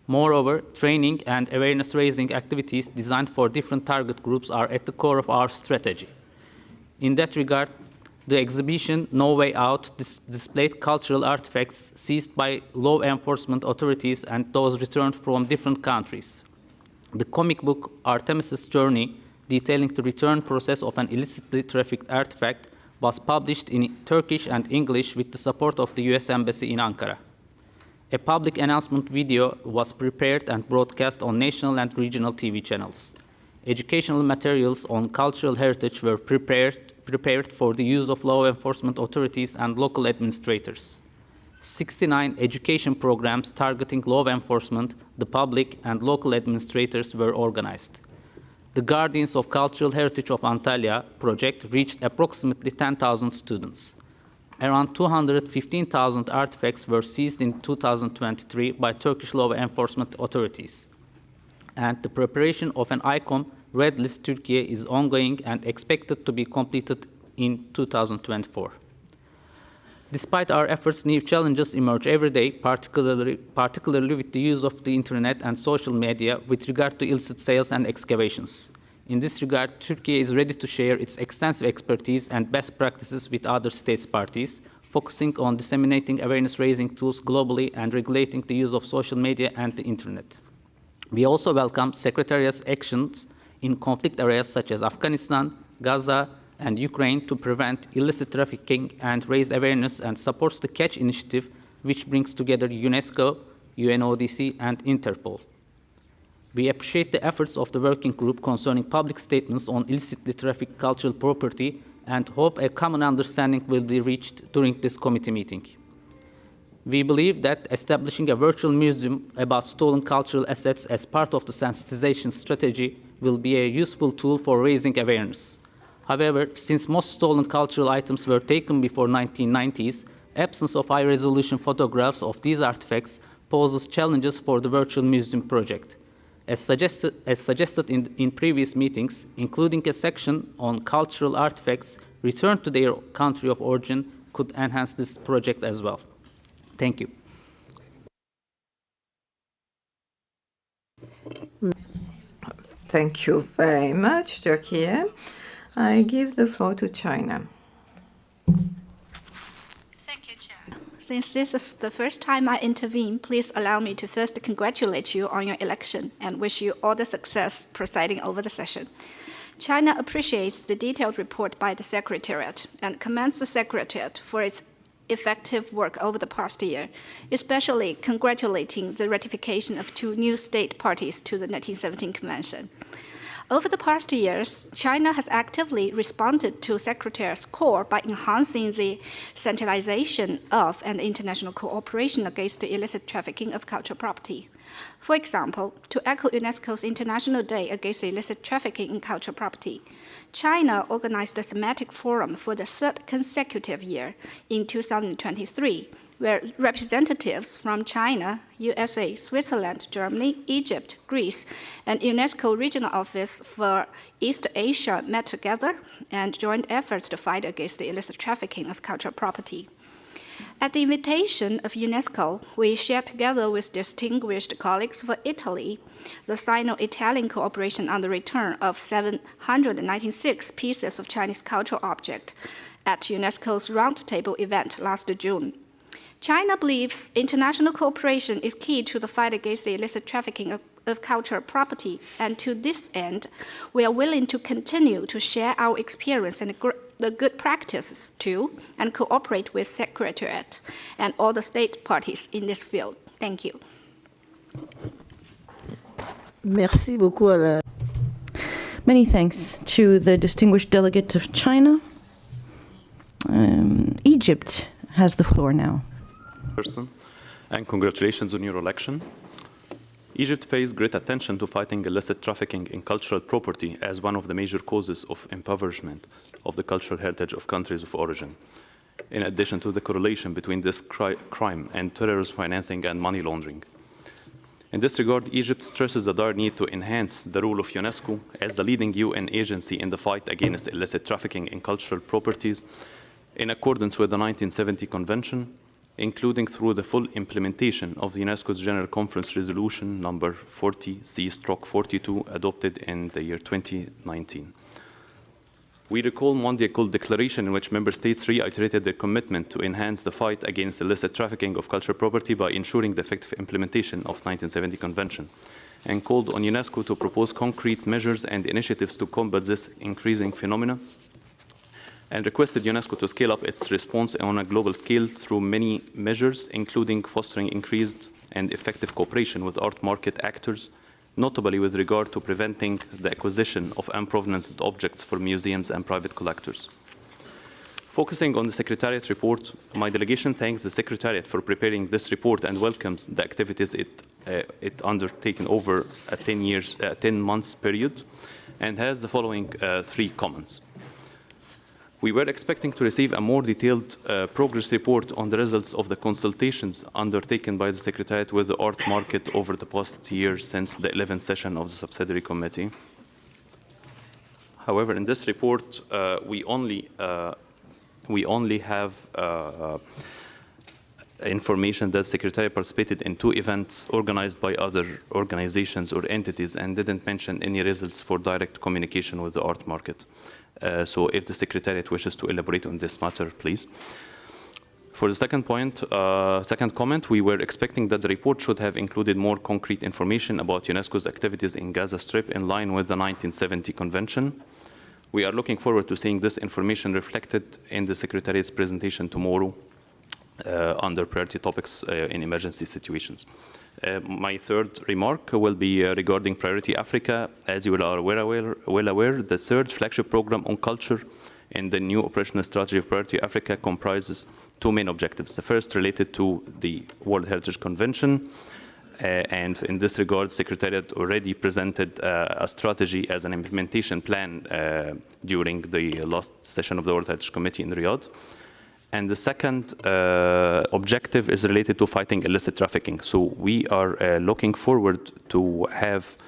Moreover, training and awareness-raising activities designed for different target groups are at the core of our strategy. In that regard, the exhibition No Way Out displayed cultural artifacts seized by law enforcement authorities and those returned from different countries. The comic book Artemis's Journey, detailing the return process of an illicitly trafficked artifact, was published in Turkish and English with the support of the US Embassy in Ankara. A public announcement video was prepared and broadcast on national and regional TV channels. Educational materials on cultural heritage were prepared for the use of law enforcement authorities and local administrators. 69 education programs targeting law enforcement, the public, and local administrators were organized. The Guardians of Cultural Heritage of Antalya project reached approximately 10,000 students. Around 215,000 artifacts were seized in 2023 by Turkish law enforcement authorities. And the preparation of an ICOM Red List Turkey is ongoing and expected to be completed in 2024. Despite our efforts, new challenges emerge every day, particularly with the use of the internet and social media with regard to illicit sales and excavations. In this regard, Turkey is ready to share its extensive expertise and best practices with other states parties, focusing on disseminating awareness-raising tools globally and regulating the use of social media and the internet. We also welcome Secretariat's actions in conflict areas such as Afghanistan, Gaza, and Ukraine to prevent illicit trafficking and raise awareness, and supports the Catch initiative, which brings together UNESCO, UNODC, and Interpol. We appreciate the efforts of the working group concerning public statements on illicitly trafficked cultural property and hope a common understanding will be reached during this committee meeting. We believe that establishing a virtual museum about stolen cultural assets as part of the sensitization strategy will be a useful tool for raising awareness. However, since most stolen cultural items were taken before 1990s, absence of high-resolution photographs of these artifacts poses challenges for the virtual museum project. As suggested in previous meetings, including a section on cultural artifacts returned to their country of origin could enhance this project as well. Thank you. Thank you very much, Turkey. I give the floor to China. Thank you, Chair. Since this is the first time I intervene, please allow me to first congratulate you on your election and wish you all the success presiding over the session. China appreciates the detailed report by the Secretariat and commends the Secretariat for its effective work over the past year, especially congratulating the ratification of 2 new state parties to the 1917 Convention. Over the past years, China has actively responded to Secretariat's call by enhancing the centralization of and international cooperation against the illicit trafficking of cultural property. For example, to echo UNESCO's International Day Against Illicit Trafficking in Cultural Property, China organized a thematic forum for the 3rd consecutive year in 2023, where representatives from China, USA, Switzerland, Germany, Egypt, Greece, and UNESCO Regional Office for East Asia met together and joined efforts to fight against the illicit trafficking of cultural property. At the invitation of UNESCO, we shared together with distinguished colleagues for Italy the Sino-Italian cooperation on the return of 796 pieces of Chinese cultural objects at UNESCO's roundtable event last June. China believes international cooperation is key to the fight against the illicit trafficking of cultural property, and to this end, we are willing to continue to share our experience and the good practices too, and cooperate with Secretariat and all the state parties in this field. Thank you. Merci beaucoup à la... Many thanks to the distinguished delegate of China. Egypt has the floor now. Person, and congratulations on your election. Egypt pays great attention to fighting illicit trafficking in cultural property as one of the major causes of impoverishment of the cultural heritage of countries of origin, in addition to the correlation between this crime and terrorist financing and money laundering. In this regard, Egypt stresses the dire need to enhance the role of UNESCO as the leading UN agency in the fight against illicit trafficking in cultural properties in accordance with the 1970 Convention, including through the full implementation of the UNESCO's General Conference Resolution number 40C/42 adopted in the year 2019. We recall Monday called declaration in which member states reiterated their commitment to enhance the fight against illicit trafficking of cultural property by ensuring the effective implementation of 1970 Convention, and called on UNESCO to propose concrete measures and initiatives to combat this increasing phenomenon, and requested UNESCO to scale up its response on a global scale through many measures, including fostering increased and effective cooperation with art market actors, notably with regard to preventing the acquisition of unprovenance objects for museums and private collectors. Focusing on the Secretariat report, my delegation thanks the Secretariat for preparing this report and welcomes the activities it undertaken over a 10 months period, and has the following 3 comments. We were expecting to receive a more detailed progress report on the results of the consultations undertaken by the Secretariat with the art market over the past year since the 11th session of the Subsidiary Committee. However, in this report, we only have information that the Secretariat participated in 2 events organized by other organizations or entities and didn't mention any results for direct communication with the art market. So if the Secretariat wishes to elaborate on this matter, please. For the second comment, we were expecting that the report should have included more concrete information about UNESCO's activities in Gaza Strip in line with the 1970 Convention. We are looking forward to seeing this information reflected in the Secretariat's presentation tomorrow under priority topics in emergency situations. My third remark will be regarding Priority Africa. As you are well aware, the 3rd flagship program on culture in the new operational strategy of Priority Africa comprises 2 main objectives. The first related to the World Heritage Convention, and in this regard, Secretariat already presented a strategy as an implementation plan during the last session of the World Heritage Committee in Riyadh. And the second objective is related to fighting illicit trafficking. So we are looking forward to have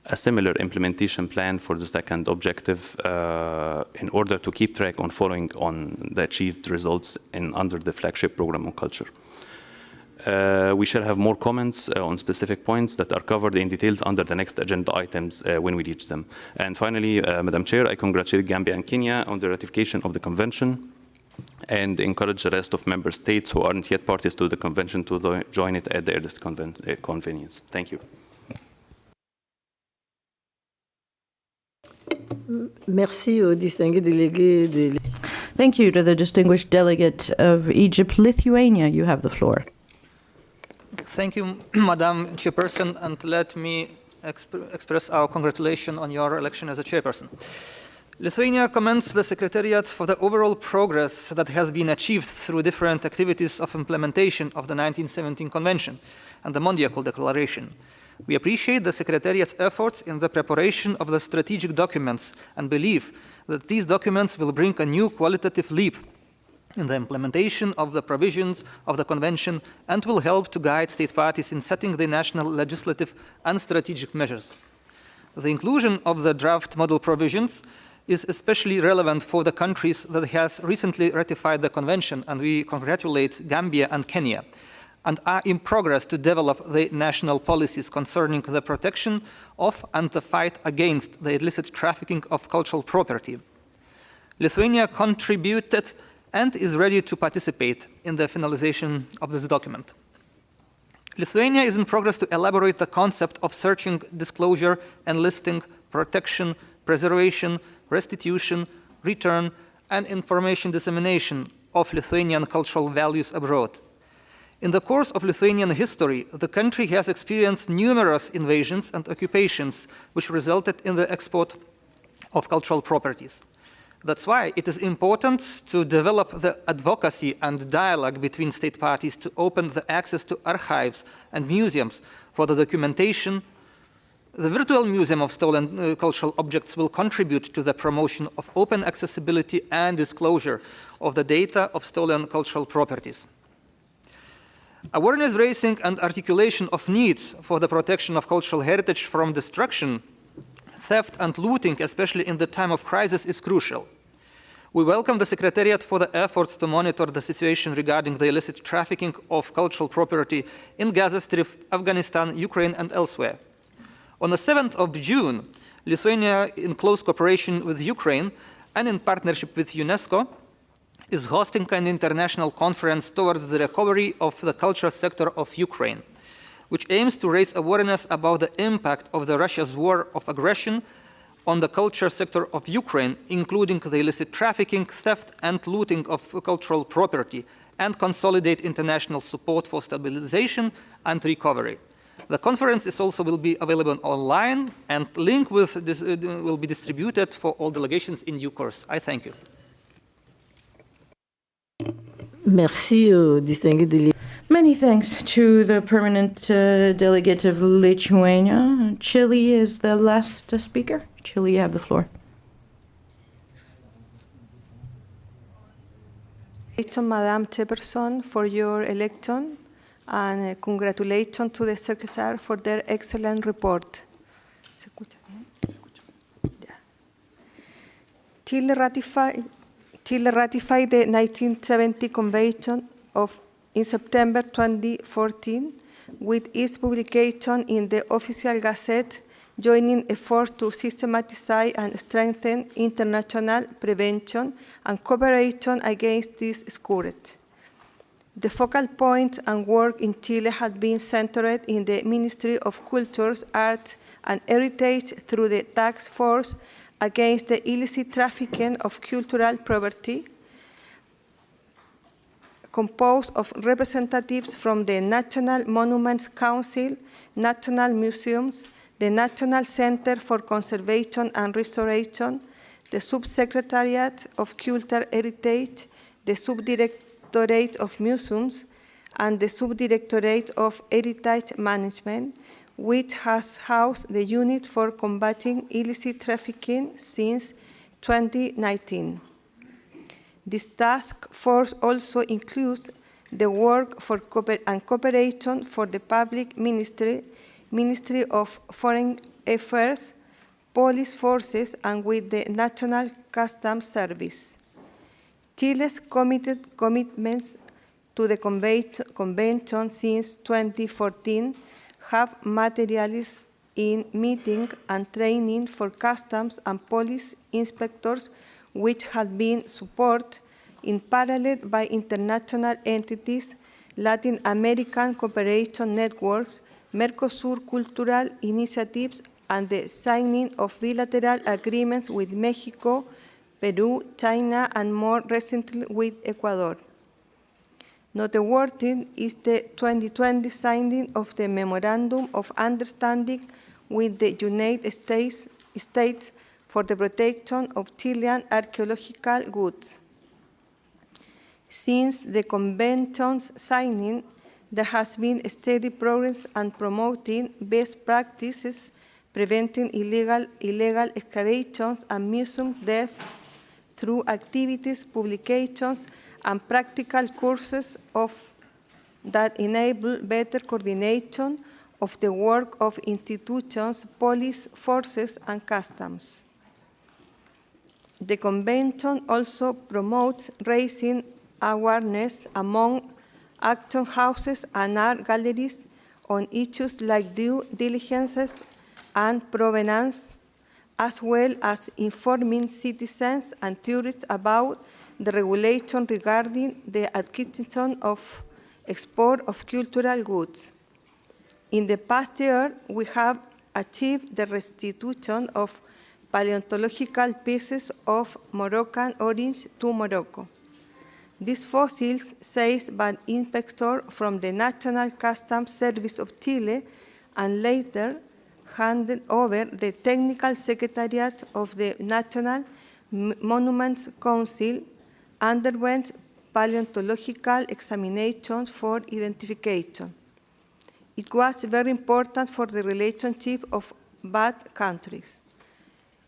a similar implementation plan for the second objective in order to keep track on following on the achieved results under the flagship program on culture. We shall have more comments on specific points that are covered in details under the next agenda items when we reach them. And finally, Madam Chair, I congratulate Gambia and Kenya on the ratification of the convention, and encourage the rest of member states who aren't yet parties to the convention to join it at the earliest convenience. Thank you. Merci aux distingués délégués. Thank you to the distinguished delegate of Egypt, Lithuania. You have the floor. Thank you, Madam Chairperson, and let me express our congratulations on your election as a chairperson. Lithuania commends the Secretariat for the overall progress that has been achieved through different activities of implementation of the 1917 Convention and the Mondial Declaration. We appreciate the Secretariat's efforts in the preparation of the strategic documents and believe that these documents will bring a new qualitative leap in the implementation of the provisions of the Convention and will help to guide state parties in setting the national legislative and strategic measures. The inclusion of the draft model provisions is especially relevant for the countries that has recently ratified the Convention, and we congratulate Gambia and Kenya, and are in progress to develop the national policies concerning the protection of and the fight against the illicit trafficking of cultural property. Lithuania contributed and is ready to participate in the finalization of this document. Lithuania is in progress to elaborate the concept of searching, disclosure, enlisting, protection, preservation, restitution, return, and information dissemination of Lithuanian cultural values abroad. In the course of Lithuanian history, the country has experienced numerous invasions and occupations which resulted in the export of cultural properties. That's why it is important to develop the advocacy and dialogue between state parties to open the access to archives and museums for the documentation. The virtual museum of stolen cultural objects will contribute to the promotion of open accessibility and disclosure of the data of stolen cultural properties. Awareness raising and articulation of needs for the protection of cultural heritage from destruction, theft, and looting, especially in the time of crisis, is crucial. We welcome the Secretariat for the efforts to monitor the situation regarding the illicit trafficking of cultural property in Gaza Strip, Afghanistan, Ukraine, and elsewhere. On the 7th of June, Lithuania, in close cooperation with Ukraine and in partnership with UNESCO, is hosting an international conference towards the recovery of the culture sector of Ukraine, which aims to raise awareness about the impact of Russia's war of aggression on the culture sector of Ukraine, including the illicit trafficking, theft, and looting of cultural property, and consolidate international support for stabilization and recovery. The conference will be available online, and link with this will be distributed for all delegations in due course. I thank you. Merci, distingué délégué. Many thanks to the permanent delegate of Lithuania. Chile is the last speaker. Chile, you have the floor. Madam Chairperson, for your election, and congratulations to the Secretary for their excellent report. Chile ratified the 1970 Convention in September 2014 with its publication in the Official Gazette, joining efforts to systematize and strengthen international prevention and cooperation against this scourge. The focal point and work in Chile has been centered in the Ministry of Culture, Arts, and Heritage through the Task Force against the illicit trafficking of cultural property, composed of representatives from the National Monuments Council, National Museums, the National Center for Conservation and Restoration, the Subsecretariat of Cultural Heritage, the Subdirectorate of Museums, and the Subdirectorate of Heritage Management, which has housed the Unit for Combating Illicit Trafficking since 2019. This task force also includes the work for cooperation for the Public Ministry, Ministry of Foreign Affairs, police forces, and with the National Customs Service. Chile's commitments to the Convention since 2014 have materialized in meeting and training for customs and police inspectors, which have been supported in parallel by international entities, Latin American cooperation networks, Mercosur cultural initiatives, and the signing of bilateral agreements with Mexico, Peru, China, and more recently with Ecuador. Noteworthy is the 2020 signing of the Memorandum of Understanding with the United States for the protection of Chilean archaeological goods. Since the convention's signing, there has been steady progress on promoting best practices, preventing illegal excavations and museum theft through activities, publications, and practical courses that enable better coordination of the work of institutions, police forces, and customs. The convention also promotes raising awareness among auction houses and art galleries on issues like due diligence and provenance, as well as informing citizens and tourists about the regulation regarding the acquisition of export of cultural goods. In the past year, we have achieved the restitution of paleontological pieces of Moroccan origin to Morocco. These fossils, seized by inspector from the National Customs Service of Chile and later handed over the Technical Secretariat of the National Monuments Council, underwent paleontological examinations for identification. It was very important for the relationship of both countries.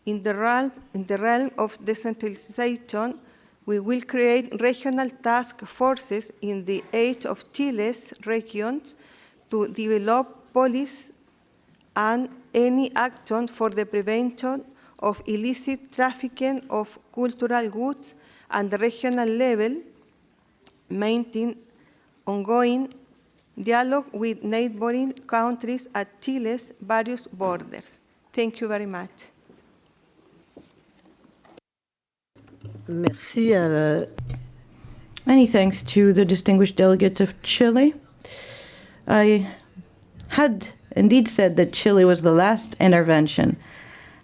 In the realm of decentralization, we will create regional task forces in the 8 of Chile's regions to develop policies and any action for the prevention of illicit trafficking of cultural goods at the regional level, maintain ongoing dialogue with neighboring countries at Chile's various borders. Thank you very much. Merci. Many thanks to the distinguished delegate of Chile. I had indeed said that Chile was the last intervention.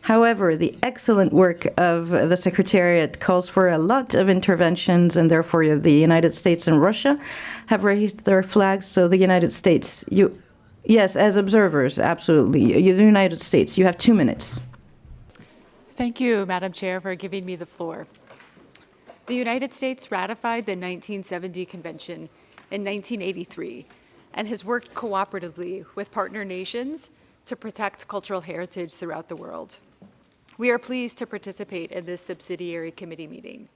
However, the excellent work of the Secretariat calls for a lot of interventions, and therefore the United States and Russia have raised their flags. So the United States, yes, as observers, absolutely. The United States, you have 2 minutes. Thank you, Madam Chair, for giving me the floor. The United States ratified the 1970 Convention in 1983 and has worked cooperatively with partner nations to protect cultural heritage throughout the world. We are pleased to participate in this subsidiary committee meeting.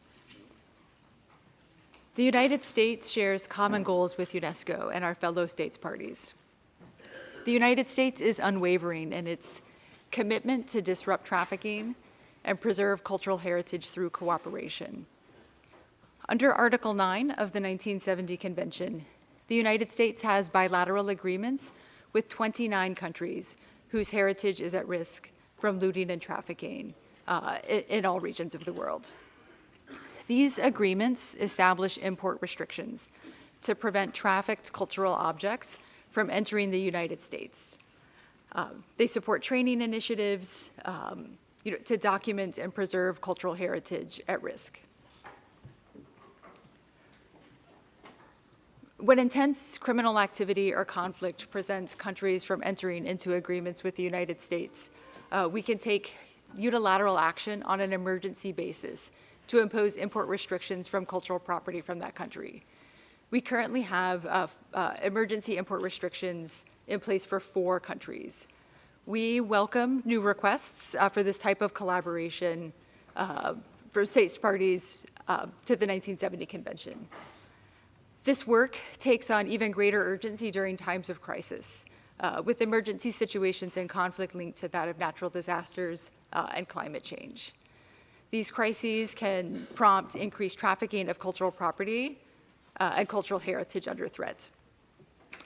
The United States shares common goals with UNESCO and our fellow states parties. The United States is unwavering in its commitment to disrupt trafficking and preserve cultural heritage through cooperation. Under Article 9 of the 1970 Convention, the United States has bilateral agreements with 29 countries whose heritage is at risk from looting and trafficking in all regions of the world. These agreements establish import restrictions to prevent trafficked cultural objects from entering the United States. They support training initiatives to document and preserve cultural heritage at risk. When intense criminal activity or conflict prevents countries from entering into agreements with the United States, we can take unilateral action on an emergency basis to impose import restrictions from cultural property from that country. We currently have emergency import restrictions in place for 4 countries. We welcome new requests for this type of collaboration for states parties to the 1970 Convention. This work takes on even greater urgency during times of crisis, with emergency situations and conflict linked to that of natural disasters and climate change. These crises can prompt increased trafficking of cultural property and cultural heritage under threat.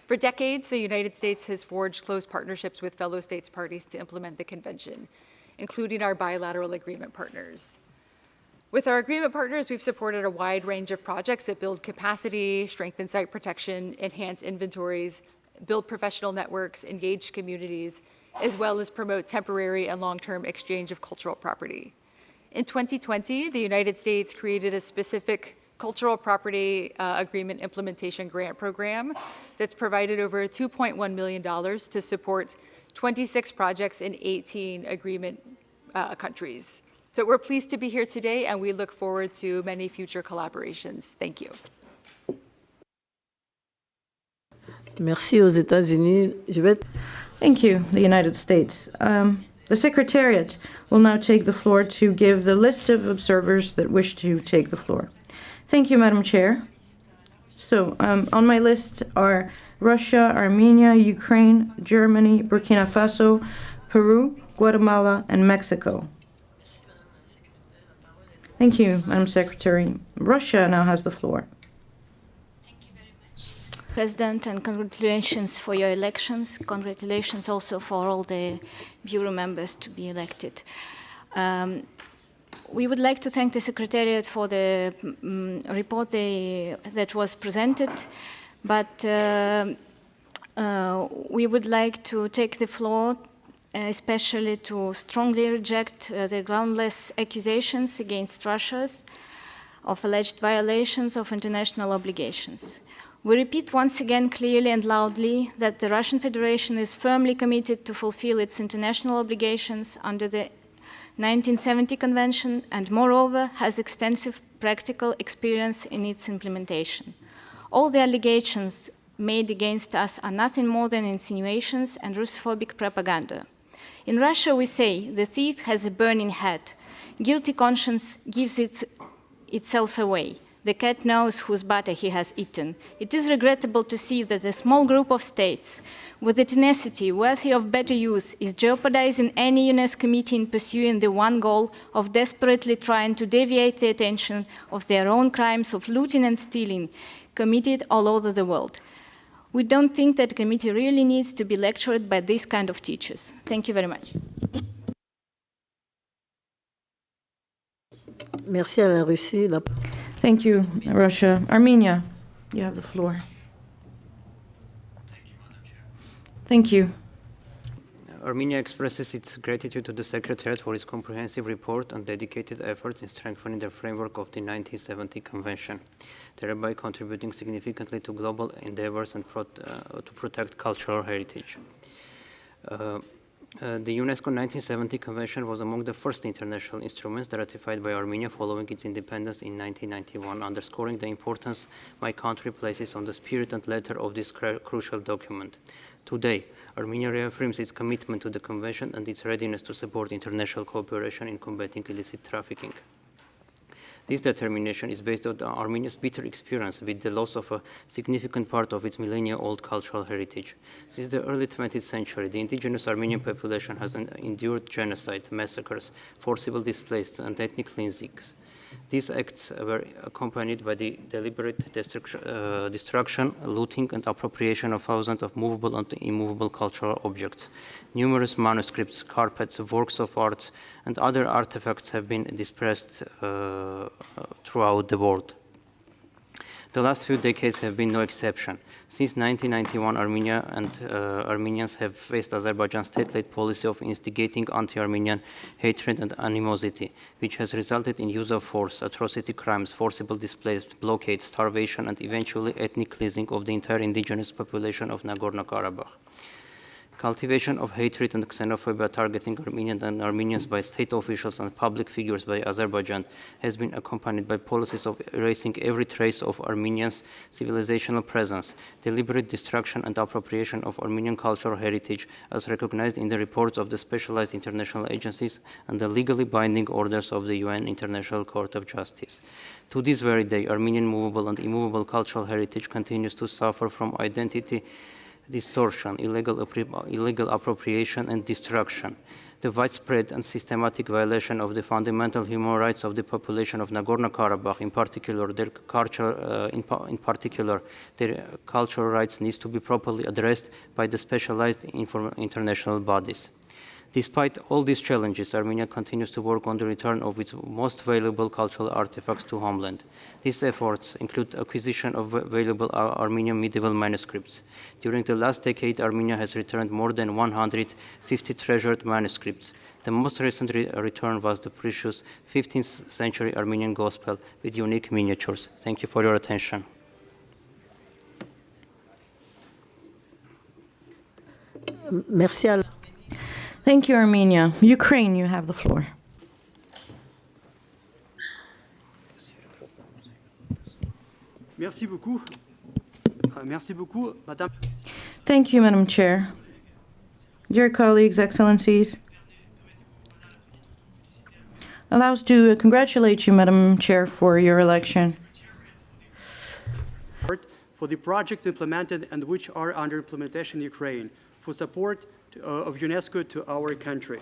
For decades, the United States has forged close partnerships with fellow states parties to implement the convention, including our bilateral agreement partners. With our agreement partners, we've supported a wide range of projects that build capacity, strengthen site protection, enhance inventories, build professional networks, engage communities, as well as promote temporary and long-term exchange of cultural property. In 2020, the United States created a specific cultural property agreement implementation grant program that's provided over $2.1 million to support 26 projects in 18 agreement countries. So we're pleased to be here today, and we look forward to many future collaborations. Thank you. Merci aux États-Unis. Thank you, the United States. The Secretariat will now take the floor to give the list of observers that wish to take the floor. Thank you, Madam Chair. So, on my list are Russia, Armenia, Ukraine, Germany, Burkina Faso, Peru, Guatemala, and Mexico. Thank you, Madam Secretary. Russia now has the floor. President, and congratulations for your elections. Congratulations also for all the Bureau members to be elected. We would like to thank the Secretariat for the report that was presented, but we would like to take the floor especially to strongly reject the groundless accusations against Russia of alleged violations of international obligations. We repeat once again clearly and loudly that the Russian Federation is firmly committed to fulfill its international obligations under the 1970 Convention and, moreover, has extensive practical experience in its implementation. All the allegations made against us are nothing more than insinuations and Russophobic propaganda. In Russia, we say the thief has a burning head. Guilty conscience gives itself away. The cat knows whose butter he has eaten. It is regrettable to see that a small group of states, with a tenacity worthy of better use, is jeopardizing any UNESCO committee in pursuing the one goal of desperately trying to deviate the attention of their own crimes of looting and stealing committed all over the world. We don't think that the committee really needs to be lectured by this kind of teachers. Thank you very much. Merci à la Russie. Thank you, Russia. Armenia, you have the floor. Thank you. Armenia expresses its gratitude to the Secretariat for its comprehensive report and dedicated efforts in strengthening the framework of the 1970 Convention, thereby contributing significantly to global endeavors and to protect cultural heritage. The UNESCO 1970 Convention was among the first international instruments ratified by Armenia following its independence in 1991, underscoring the importance my country places on the spirit and letter of this crucial document. Today, Armenia reaffirms its commitment to the Convention and its readiness to support international cooperation in combating illicit trafficking. This determination is based on Armenia's bitter experience with the loss of a significant part of its millennia-old cultural heritage. Since the early 20th century, the indigenous Armenian population has endured genocide, massacres, forcible displacement, and ethnic cleansings. These acts were accompanied by the deliberate destruction, looting, and appropriation of thousands of movable and immovable cultural objects. Numerous manuscripts, carpets, works of art, and other artifacts have been dispersed throughout the world. The last few decades have been no exception. Since 1991, Armenia and Armenians have faced Azerbaijan's state-led policy of instigating anti-Armenian hatred and animosity, which has resulted in use of force, atrocity crimes, forcible displacement, blockade, starvation, and eventually ethnic cleansing of the entire indigenous population of Nagorno-Karabakh. Cultivation of hatred and xenophobia targeting Armenians and Armenians by state officials and public figures by Azerbaijan has been accompanied by policies of erasing every trace of Armenians' civilizational presence, deliberate destruction and appropriation of Armenian cultural heritage as recognized in the reports of the specialized international agencies and the legally binding orders of the UN International Court of Justice. To this very day, Armenian movable and immovable cultural heritage continues to suffer from identity distortion, illegal appropriation, and destruction. The widespread and systematic violation of the fundamental human rights of the population of Nagorno-Karabakh, in particular, their cultural rights, needs to be properly addressed by the specialized international bodies. Despite all these challenges, Armenia continues to work on the return of its most valuable cultural artifacts to homeland. These efforts include acquisition of valuable Armenian medieval manuscripts. During the last decade, Armenia has returned more than 150 treasured manuscripts. The most recent return was the precious 15th century Armenian Gospel with unique miniatures. Thank you for your attention. Merci. Thank you, Armenia. Ukraine, you have the floor. Merci beaucoup. Merci beaucoup, Madame. Thank you, Madam Chair. Dear colleagues, excellencies, allows to congratulate you, Madam Chair, for your election. For the projects implemented and which are under implementation in Ukraine, for support of UNESCO to our country.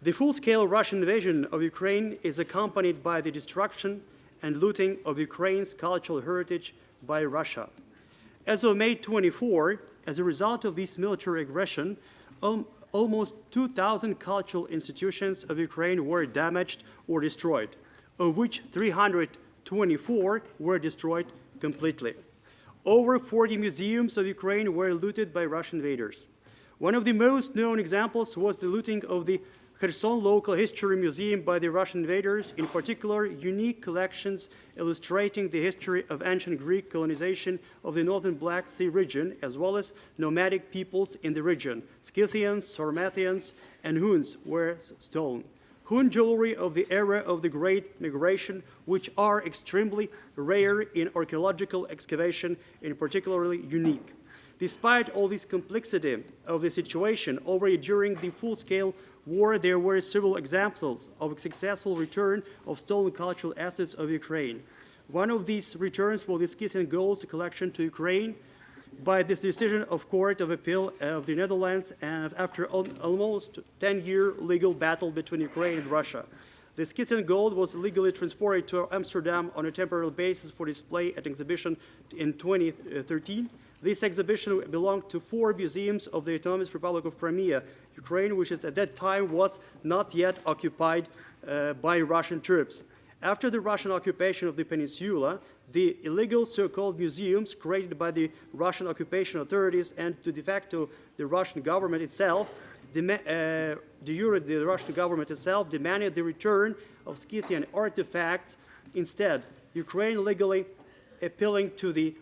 The full-scale Russian invasion of Ukraine is accompanied by the destruction and looting of Ukraine's cultural heritage by Russia. As of May 24, as a result of this military aggression, almost 2,000 cultural institutions of Ukraine were damaged or destroyed, of which 324 were destroyed completely. Over 40 museums of Ukraine were looted by Russian invaders. One of the most known examples was the looting of the Kherson Local History Museum by the Russian invaders, in particular unique collections illustrating the history of ancient Greek colonization of the northern Black Sea region, as well as nomadic peoples in the region. Scythians, Sarmatians, and Huns were stolen. Hun jewelry of the era of the Great Migration, which are extremely rare in archaeological excavation and particularly unique. Despite all this complexity of the situation, already during the full-scale war, there were several examples of a successful return of stolen cultural assets of Ukraine. One of these returns was the Scythian Gold collection to Ukraine by this decision of Court of Appeal of the Netherlands, and after almost 10-year legal battle between Ukraine and Russia. The Scythian gold was legally transported to Amsterdam on a temporary basis for display at an exhibition in 2013. This exhibition belonged to 4 museums of the Autonomous Republic of Crimea, Ukraine, which at that time was not yet occupied by Russian troops. After the Russian occupation of the peninsula, the illegal so-called museums created by the Russian occupation authorities and de facto the Russian government itself, the Russian government itself demanded the return of Scythian artifacts. Instead, Ukraine legally appealing to the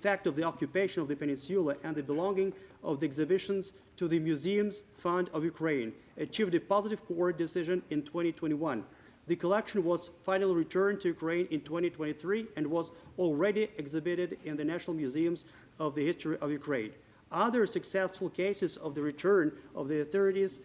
fact of the occupation of the peninsula and the belonging of the exhibitions to the Museums Fund of Ukraine, achieved a positive court decision in 2021. The collection was finally returned to Ukraine in 2023 and was already exhibited in the National Museums of the History of Ukraine. Other successful cases of the return of the authorities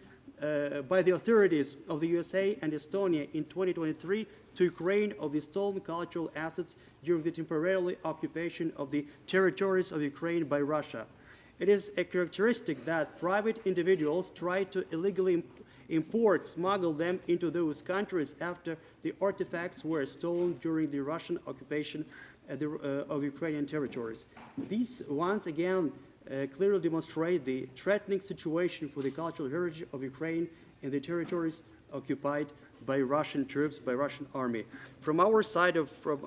by the authorities of the USA and Estonia in 2023 to Ukraine of the stolen cultural assets during the temporary occupation of the territories of Ukraine by Russia. It is a characteristic that private individuals try to illegally smuggle them into those countries after the artifacts were stolen during the Russian occupation of Ukrainian territories. These once again clearly demonstrate the threatening situation for the cultural heritage of Ukraine in the territories occupied by Russian troops, by Russian army. From our side,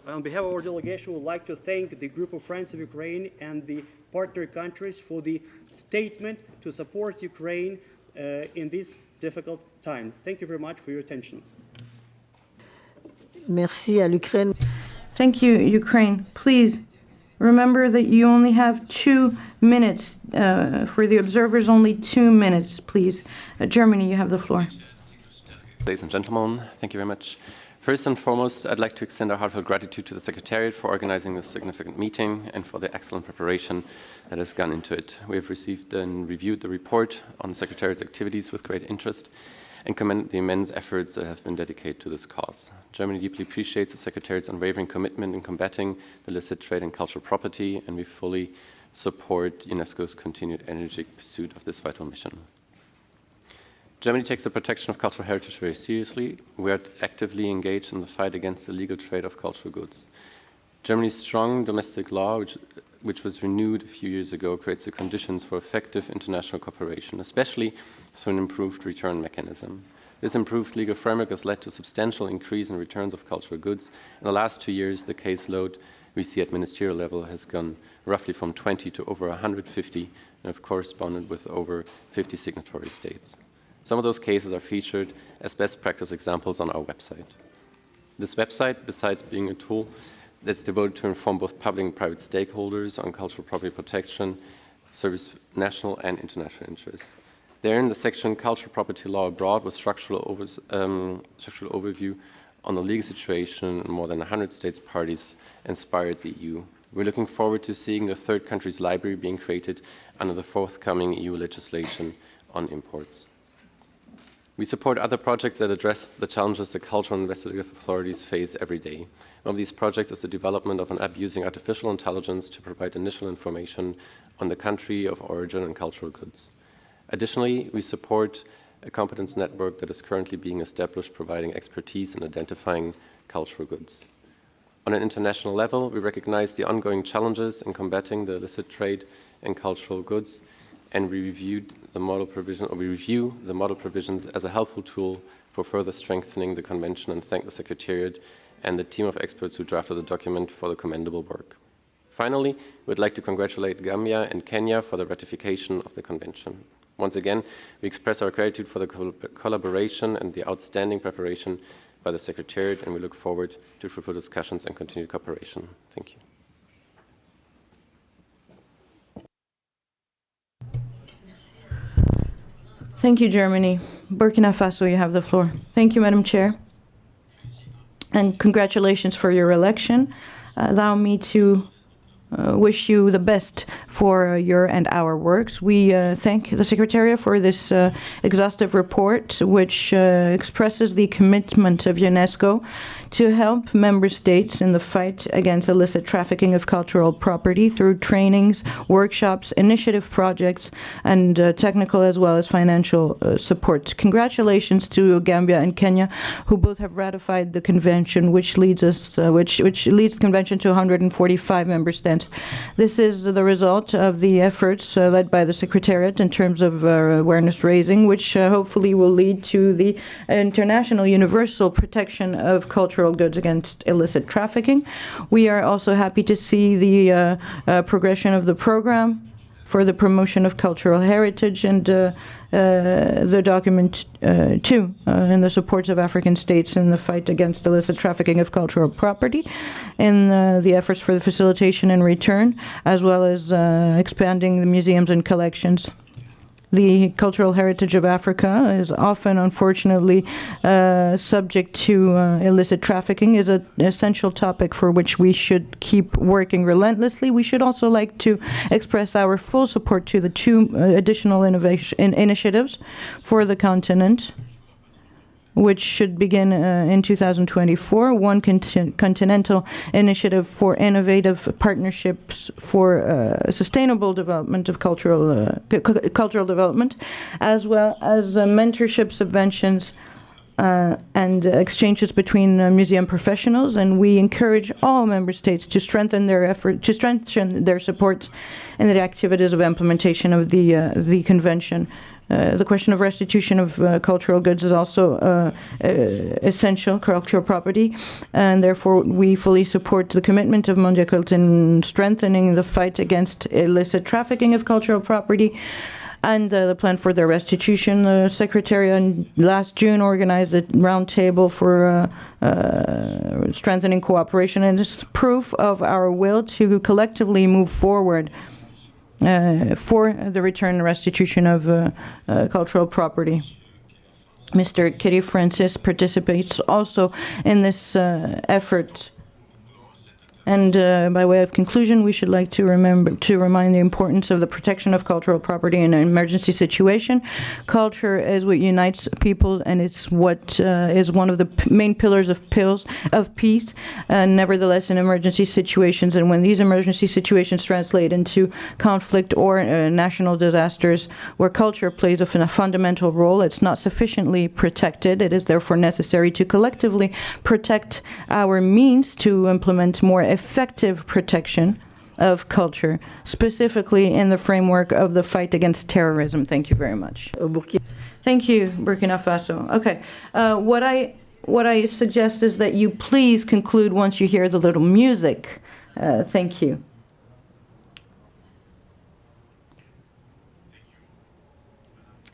on behalf of our delegation, we would like to thank the Group of Friends of Ukraine and the partner countries for the statement to support Ukraine in these difficult times. Thank you very much for your attention. Merci à l'Ukraine. Thank you, Ukraine. Please remember that you only have 2 minutes. For the observers, only 2 minutes, please. Germany, you have the floor. Ladies and gentlemen, thank you very much. First and foremost, I'd like to extend our heartfelt gratitude to the Secretariat for organizing this significant meeting and for the excellent preparation that has gone into it. We have received and reviewed the report on the Secretariat's activities with great interest and commend the immense efforts that have been dedicated to this cause. Germany deeply appreciates the Secretariat's unwavering commitment in combating the illicit trade in cultural property, and we fully support UNESCO's continued energetic pursuit of this vital mission. Germany takes the protection of cultural heritage very seriously. We are actively engaged in the fight against the illegal trade of cultural goods. Germany's strong domestic law, which which was renewed a few years ago, creates the conditions for effective international cooperation, especially through an improved return mechanism. This improved legal framework has led to a substantial increase in returns of cultural goods. In the last 2 years, the caseload we see at ministerial level has gone roughly from 20 to over 150, and have corresponded with over 50 signatory states. Some of those cases are featured as best practice examples on our website. This website, besides being a tool that's devoted to inform both public and private stakeholders on cultural property protection, serves national and international interests. There in the section Cultural Property Law Abroad with structural overview on the legal situation in more than 100 states parties inspired the EU. We're looking forward to seeing the third country's library being created under the forthcoming EU legislation on imports. We support other projects that address the challenges the cultural and investigative authorities face every day. One of these projects is the development of an app using artificial intelligence to provide initial information on the country of origin and cultural goods. Additionally, we support a competence network that is currently being established, providing expertise in identifying cultural goods. On an international level, we recognize the ongoing challenges in combating the illicit trade in cultural goods, and we review the model provisions as a helpful tool for further strengthening the Convention, and thank the Secretariat and the team of experts who drafted the document for the commendable work. Finally, we would like to congratulate Gambia and Kenya for the ratification of the Convention. Once again, we express our gratitude for the collaboration and the outstanding preparation by the Secretariat, and we look forward to fruitful discussions and continued cooperation. Thank you. Thank you, Germany. Burkina Faso, you have the floor. Thank you, Madam Chair. And congratulations for your election. Allow me to wish you the best for your and our works. We thank the Secretariat for this exhaustive report, which expresses the commitment of UNESCO to help member states in the fight against illicit trafficking of cultural property through trainings, workshops, initiative projects, and technical as well as financial support. Congratulations to Gambia and Kenya, who both have ratified the convention, which leads the convention to 145 member states. This is the result of the efforts led by the Secretariat in terms of awareness raising, which hopefully will lead to the international universal protection of cultural goods against illicit trafficking. We are also happy to see the progression of the program for the promotion of cultural heritage, and the document 2 in the support of African states in the fight against illicit trafficking of cultural property, in the efforts for the facilitation and return, as well as expanding the museums and collections. The cultural heritage of Africa is often, unfortunately, subject to illicit trafficking, is an essential topic for which we should keep working relentlessly. We should also like to express our full support to the 2 additional initiatives for the continent, which should begin in 2024. One continental initiative for innovative partnerships for sustainable development of cultural development, as well as mentorship subventions and exchanges between museum professionals. And we encourage all member states to strengthen their support in the activities of implementation of the convention. The question of restitution of cultural goods is also essential, cultural property, and therefore we fully support the commitment of Mondiacult in strengthening the fight against illicit trafficking of cultural property and the plan for their restitution. The Secretariat last June organized a roundtable for strengthening cooperation, and it's proof of our will to collectively move forward for the return and restitution of cultural property. Mr. Kitty Francis participates also in this effort. And by way of conclusion, we should like to remind the importance of the protection of cultural property in an emergency situation. Culture is what unites people, and it's what is one of the main pillars of peace. Nevertheless, in emergency situations, and when these emergency situations translate into conflict or national disasters, where culture plays a fundamental role, it's not sufficiently protected. It is therefore necessary to collectively protect our means to implement more effective protection of culture, specifically in the framework of the fight against terrorism. Thank you very much. Thank you, Burkina Faso. Okay, what I suggest is that you please conclude once you hear the little music. Thank you.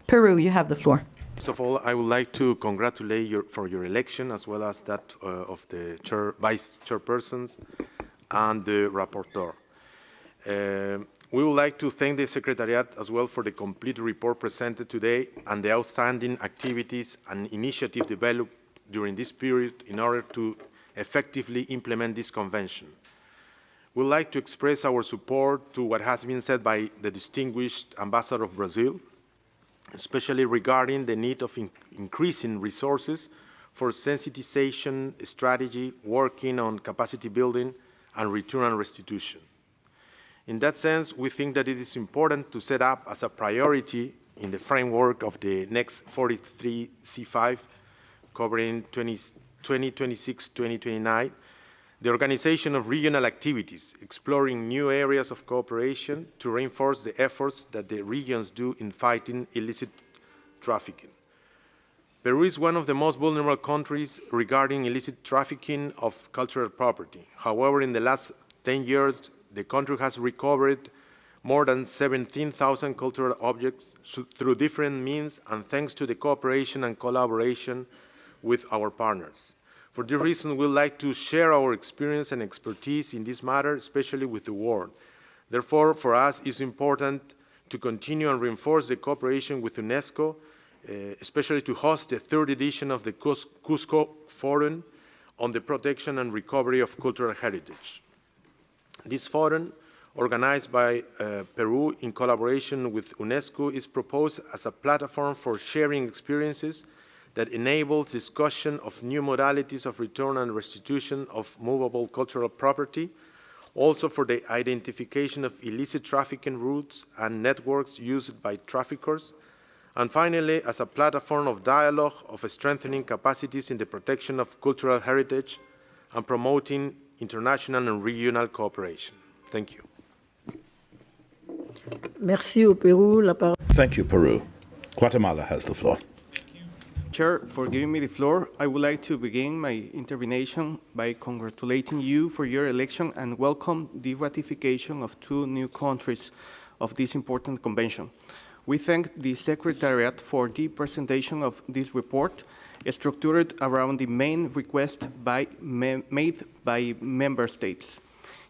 Peru, you have the floor. First of all, I would like to congratulate you for your election, as well as that of the vice chairpersons and the rapporteur. We would like to thank the Secretariat as well for the complete report presented today and the outstanding activities and initiatives developed during this period in order to effectively implement this convention. We would like to express our support to what has been said by the distinguished Ambassador of Brazil, especially regarding the need of increasing resources for sensitization strategy, working on capacity building and return and restitution. In that sense, we think that it is important to set up as a priority in the framework of the next 43C5, covering 2026-2029, the organization of regional activities, exploring new areas of cooperation to reinforce the efforts that the regions do in fighting illicit trafficking. Peru is one of the most vulnerable countries regarding illicit trafficking of cultural property. However, in the last 10 years, the country has recovered more than 17,000 cultural objects through different means and thanks to the cooperation and collaboration with our partners. For this reason, we'd like to share our experience and expertise in this matter, especially with the world. Therefore, for us, it's important to continue and reinforce the cooperation with UNESCO, especially to host the third edition of the Cusco Forum on the Protection and Recovery of Cultural Heritage. This forum, organized by Peru in collaboration with UNESCO, is proposed as a platform for sharing experiences that enables discussion of new modalities of return and restitution of movable cultural property, also for the identification of illicit trafficking routes and networks used by traffickers, and finally, as a platform of dialogue of strengthening capacities in the protection of cultural heritage and promoting international and regional cooperation. Thank you. Merci au Pérou. La parole. Thank you, Peru. Guatemala has the floor. Chair, for giving me the floor, I would like to begin my intervention by congratulating you for your election and welcome the ratification of 2 new countries of this important convention. We thank the Secretariat for the presentation of this report, structured around the main requests made by member states.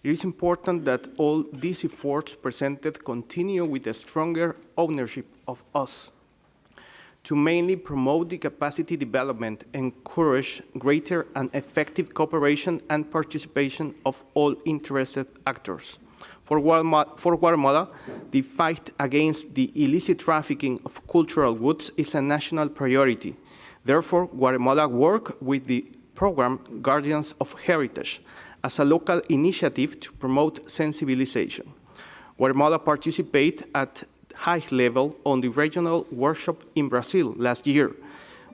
It is important that all these efforts presented continue with a stronger ownership of us, to mainly promote the capacity development, encourage greater and effective cooperation and participation of all interested actors. For Guatemala, the fight against the illicit trafficking of cultural goods is a national priority. Therefore, Guatemala works with the program Guardians of Heritage as a local initiative to promote sensibilization. Guatemala participated at high level on the regional workshop in Brazil last year.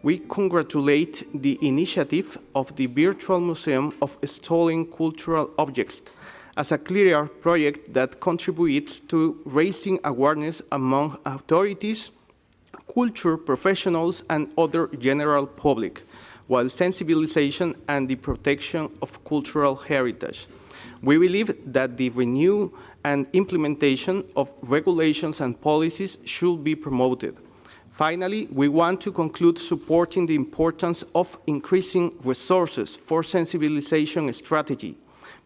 We congratulate the initiative of the Virtual Museum of Stolen Cultural Objects as a clear project that contributes to raising awareness among authorities, culture professionals, and other general public, while sensibilization and the protection of cultural heritage. We believe that the renewal and implementation of regulations and policies should be promoted. Finally, we want to conclude supporting the importance of increasing resources for sensibilization strategy,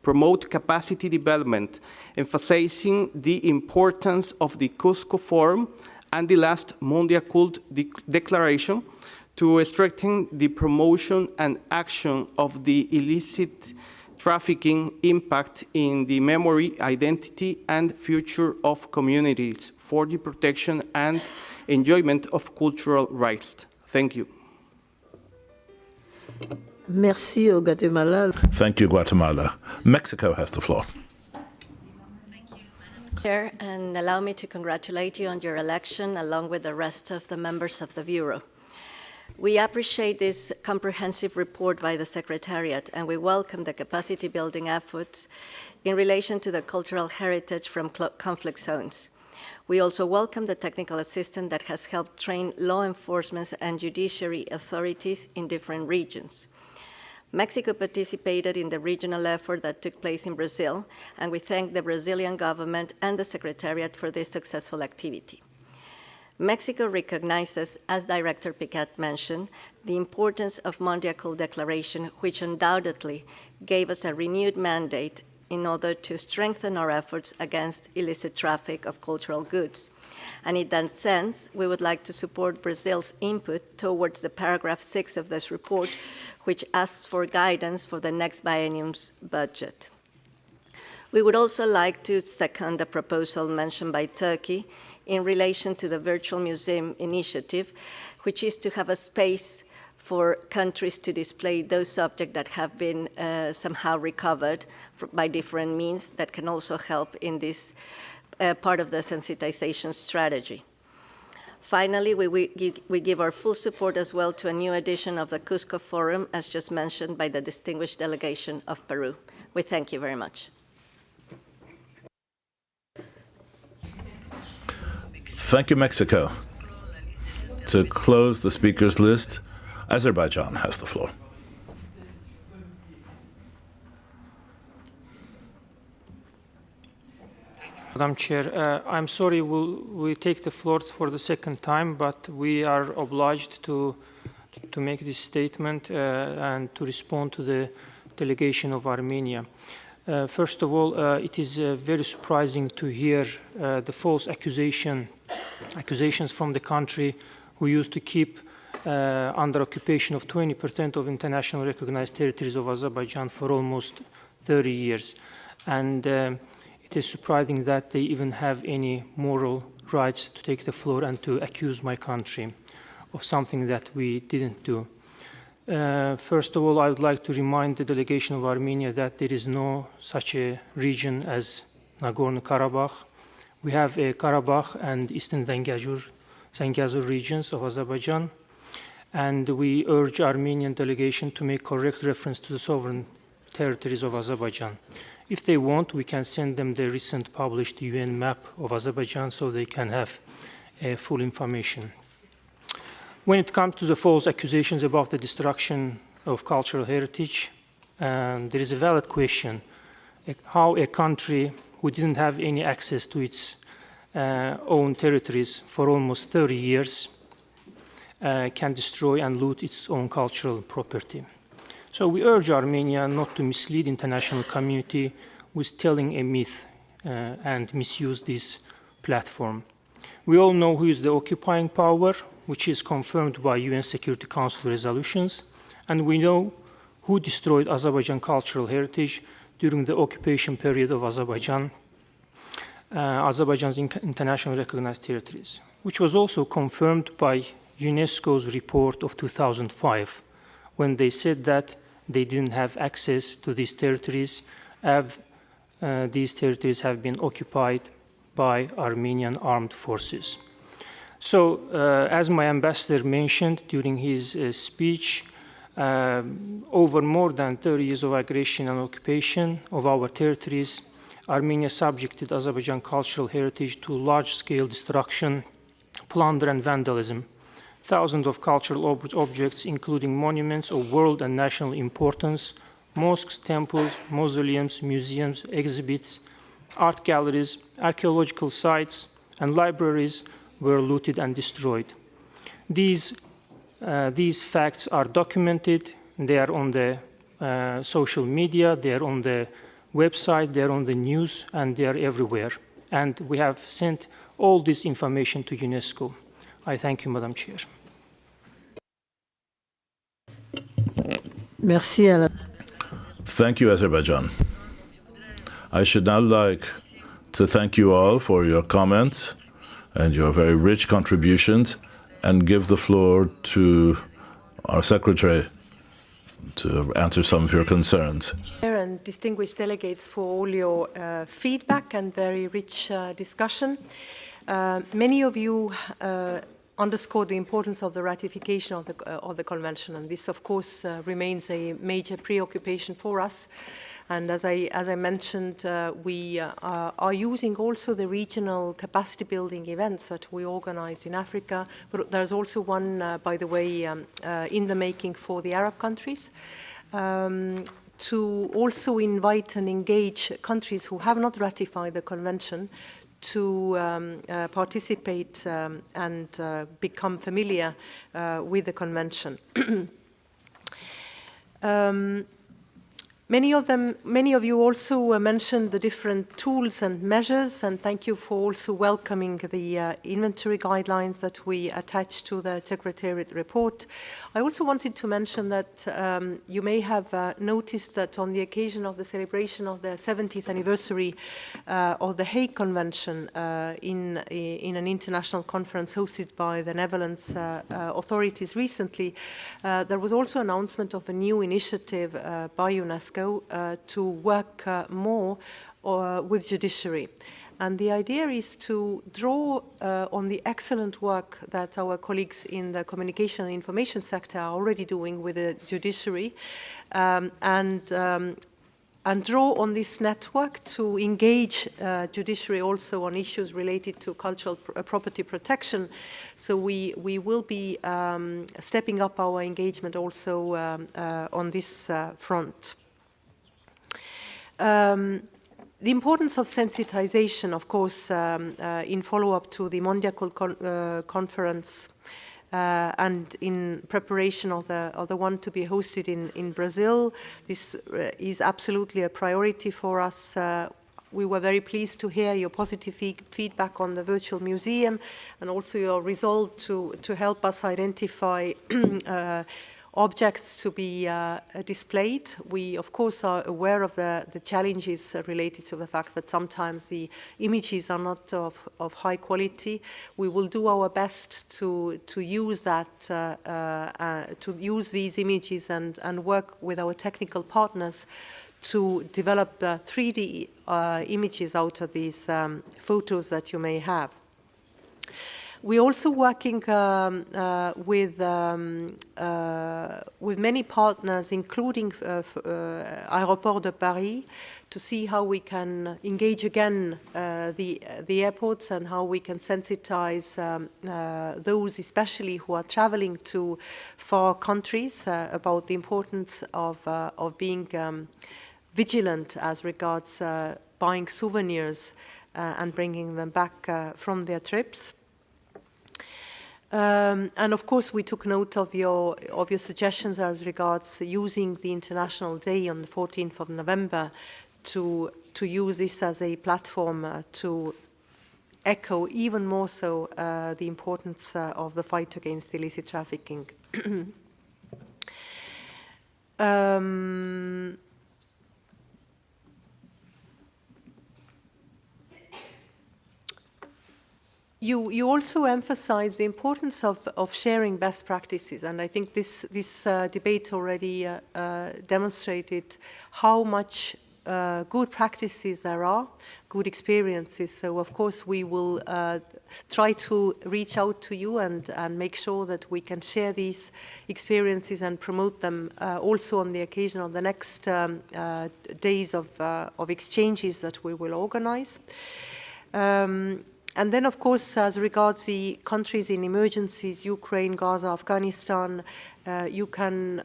promote capacity development, emphasizing the importance of the Cusco Forum and the last Mondia Cult Declaration to strengthen the promotion and action of the illicit trafficking impact in the memory, identity, and future of communities for the protection and enjoyment of cultural rights. Thank you. Merci au Guatemala. Thank you, Guatemala. Mexico has the floor. Chair, and allow me to congratulate you on your election along with the rest of the members of the Bureau. We appreciate this comprehensive report by the Secretariat, and we welcome the capacity building efforts in relation to the cultural heritage from conflict zones. We also welcome the technical assistance that has helped train law enforcement and judiciary authorities in different regions. Mexico participated in the regional effort that took place in Brazil, and we thank the Brazilian government and the Secretariat for this successful activity. Mexico recognizes, as Director Piquet mentioned, the importance of Mondiacal Declaration, which undoubtedly gave us a renewed mandate in order to strengthen our efforts against illicit traffic of cultural goods. And in that sense, we would like to support Brazil's input towards the paragraph 6 of this report, which asks for guidance for the next biennium's budget. We would also like to second the proposal mentioned by Turkey in relation to the Virtual Museum initiative, which is to have a space for countries to display those objects that have been somehow recovered by different means that can also help in this part of the sensitization strategy. Finally, we give our full support as well to a new edition of the Cusco Forum, as just mentioned by the distinguished delegation of Peru. We thank you very much. Thank you, Mexico. To close the speakers list, Azerbaijan has the floor. Madam Chair, I'm sorry we take the floor for the second time, but we are obliged to make this statement and to respond to the delegation of Armenia. First of all, it is very surprising to hear the false accusations from the country who used to keep under occupation of 20% of international recognized territories of Azerbaijan for almost 30 years. And it is surprising that they even have any moral rights to take the floor and to accuse my country of something that we didn't do. First of all, I would like to remind the delegation of Armenia that there is no such a region as Nagorno-Karabakh. We have a Karabakh and Eastern Zangezur regions of Azerbaijan, and we urge Armenian delegation to make correct reference to the sovereign territories of Azerbaijan. If they want, we can send them the recent published UN map of Azerbaijan so they can have full information. When it comes to the false accusations about the destruction of cultural heritage, there is a valid question how a country who didn't have any access to its own territories for almost 30 years can destroy and loot its own cultural property. So we urge Armenia not to mislead the international community with telling a myth and misuse this platform. We all know who is the occupying power, which is confirmed by UN Security Council resolutions, and we know who destroyed Azerbaijan cultural heritage during the occupation period of Azerbaijan, Azerbaijan's internationally recognized territories, which was also confirmed by UNESCO's report of 2005, when they said that they didn't have access to these territories, these territories have been occupied by Armenian armed forces. So, as my ambassador mentioned during his speech, over more than 30 years of aggression and occupation of our territories, Armenia subjected Azerbaijan cultural heritage to large-scale destruction, plunder, and vandalism. Thousands of cultural objects, including monuments of world and national importance, mosques, temples, mausoleums, museums, exhibits, art galleries, archaeological sites, and libraries were looted and destroyed. These facts are documented. They are on the social media, they are on the website, they are on the news, and they are everywhere. And we have sent all this information to UNESCO. I thank you, Madam Chair. Merci. Thank you, Azerbaijan. I should now like to thank you all for your comments and your very rich contributions, and give the floor to our Secretary to answer some of your concerns. And distinguished delegates for all your feedback and very rich discussion. Many of you underscored the importance of the ratification of the convention, and this, of course, remains a major preoccupation for us. And as I mentioned, we are using also the regional capacity building events that we organized in Africa, but there's also one, by the way, in the making for the Arab countries, to also invite and engage countries who have not ratified the convention to participate and become familiar with the convention. Many of you also mentioned the different tools and measures, and thank you for also welcoming the inventory guidelines that we attached to the Secretariat report. I also wanted to mention that you may have noticed that on the occasion of the celebration of the 70th anniversary of the Hague Convention in an international conference hosted by the Netherlands authorities recently, there was also an announcement of a new initiative by UNESCO to work more with judiciary. And the idea is to draw on the excellent work that our colleagues in the communication and information sector are already doing with the judiciary, and draw on this network to engage judiciary also on issues related to cultural property protection. So we will be stepping up our engagement also on this front. The importance of sensitization, of course, in follow-up to the Mondial conference and in preparation of the one to be hosted in Brazil, this is absolutely a priority for us. We were very pleased to hear your positive feedback on the virtual museum and also your resolve to help us identify objects to be displayed. We, of course, are aware of the challenges related to the fact that sometimes the images are not of high quality. We will do our best to use that, to use these images and work with our technical partners to develop 3D images out of these photos that you may have. We're also working with many partners, including Aéroports de Paris, to see how we can engage again the airports and how we can sensitize those, especially who are traveling to far countries, about the importance of being vigilant as regards buying souvenirs and bringing them back from their trips. And of course, we took note of your suggestions as regards using the International Day on the 14th of November to use this as a platform to echo even more so the importance of the fight against illicit trafficking. You also emphasize the importance of sharing best practices, and I think this debate already demonstrated how much good practices there are, good experiences. So of course we will try to reach out to you and make sure that we can share these experiences and promote them also on the occasion of the next days of exchanges that we will organize. And then, of course, as regards the countries in emergencies, Ukraine, Gaza, Afghanistan, you can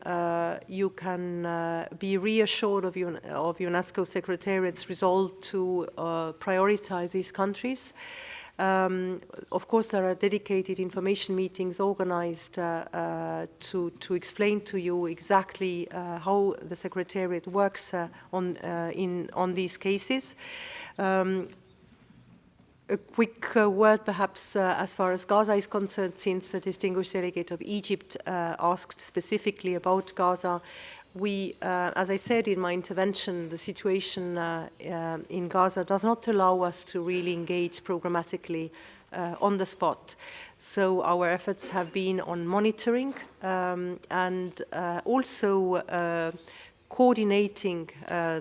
be reassured of UNESCO Secretariat's resolve to prioritize these countries. Of course, there are dedicated information meetings organized to explain to you exactly how the Secretariat works on these cases. A quick word, perhaps, as far as Gaza is concerned, since the distinguished delegate of Egypt asked specifically about Gaza. We, as I said in my intervention, the situation in Gaza does not allow us to really engage programmatically on the spot. So our efforts have been on monitoring and also coordinating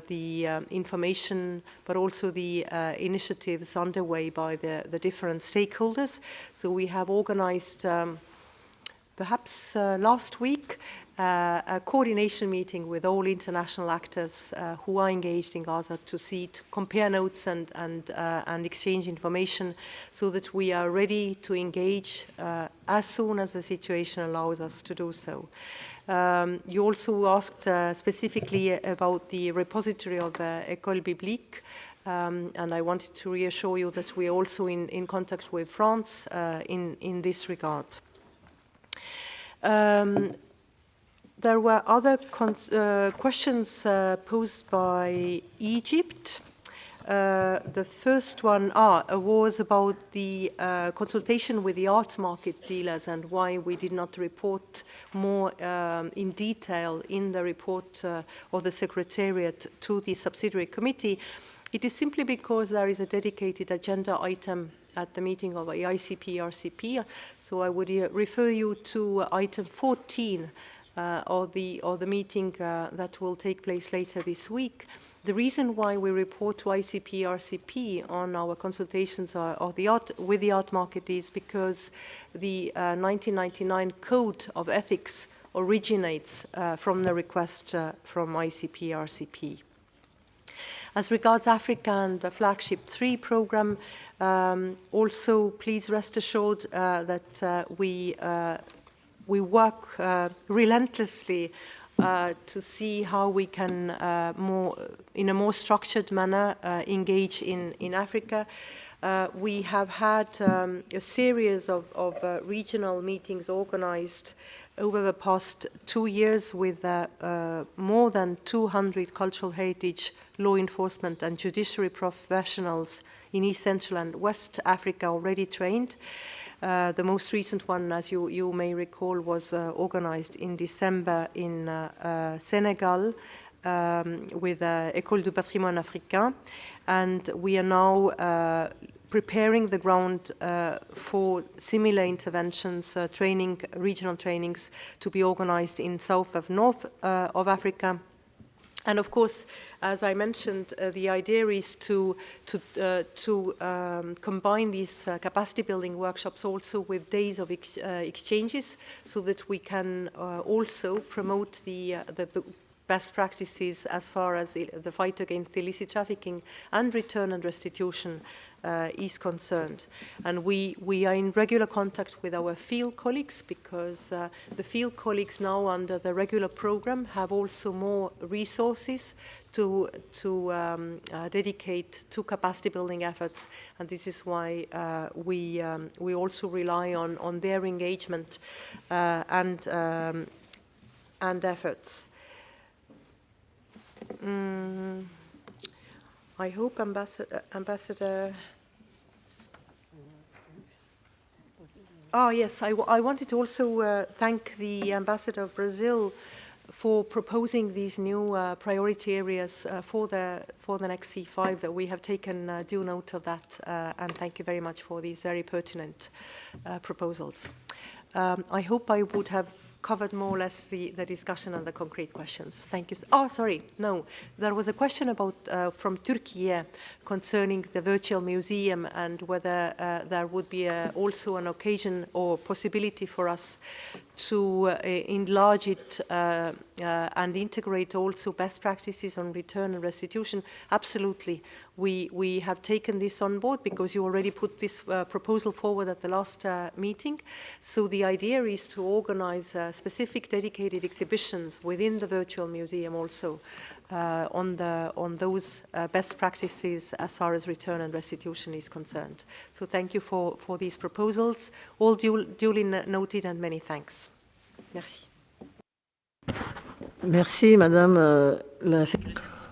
the information, but also the initiatives underway by the different stakeholders. So we have organized perhaps last week, a coordination meeting with all international actors who are engaged in Gaza to compare notes and exchange information so that we are ready to engage as soon as the situation allows us to do so. You also asked specifically about the repository of École Biblique, and I wanted to reassure you that we are also in contact with France in this regard. There were other questions posed by Egypt. The first one was about the consultation with the art market dealers and why we did not report more in detail in the report of the Secretariat to the Subsidiary Committee. It is simply because there is a dedicated agenda item at the meeting of the ICP-RCP, so I would refer you to item 14 of the meeting that will take place later this week. The reason why we report to ICP-RCP on our consultations with the art market is because the 1999 Code of Ethics originates from the request from ICP-RCP. As regards Africa and the Flagship 3 program, also please rest assured that we work relentlessly to see how we can in a more structured manner engage in Africa. We have had a series of regional meetings organized over the past 2 years with more than 200 cultural heritage, law enforcement and judiciary professionals in East Central and West Africa already trained. The most recent one, as you may recall, was organized in December in Senegal with École du Patrimoine Africain. And we are now preparing the ground for similar interventions, regional trainings to be organized in south of north of Africa. And of course, as I mentioned, the idea is to combine these capacity building workshops also with days of exchanges so that we can also promote the best practices as far as the fight against illicit trafficking and return and restitution is concerned. And we are in regular contact with our field colleagues because the field colleagues now under the regular program have also more resources to dedicate to capacity building efforts, and this is why we also rely on their engagement and efforts. I hope Ambassador. Yes, I wanted to also thank the Ambassador of Brazil for proposing these new priority areas for the next C5. That we have taken due note of that, and thank you very much for these very pertinent proposals. I hope I would have covered more or less the discussion and the concrete questions. Thank you. Oh, sorry, no. There was a question about from Turkey concerning the virtual museum and whether there would be also an occasion or possibility for us to enlarge it and integrate also best practices on return and restitution. Absolutely. We have taken this on board because you already put this proposal forward at the last meeting. So the idea is to organize specific dedicated exhibitions within the virtual museum also on those best practices as far as return and restitution is concerned. So thank you for these proposals, all duly noted, and many thanks. Merci. Merci, Madame la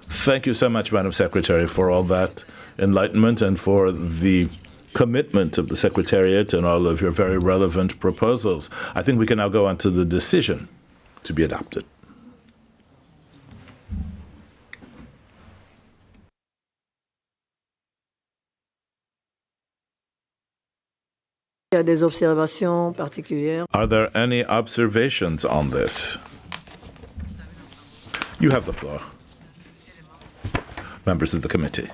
Thank you so much, Madam Secretary, for all that enlightenment and for the commitment of the Secretariat and all of your very relevant proposals. I think we can now go on to the decision to be adopted. Are there any observations on this? You have the floor. Members of the committee.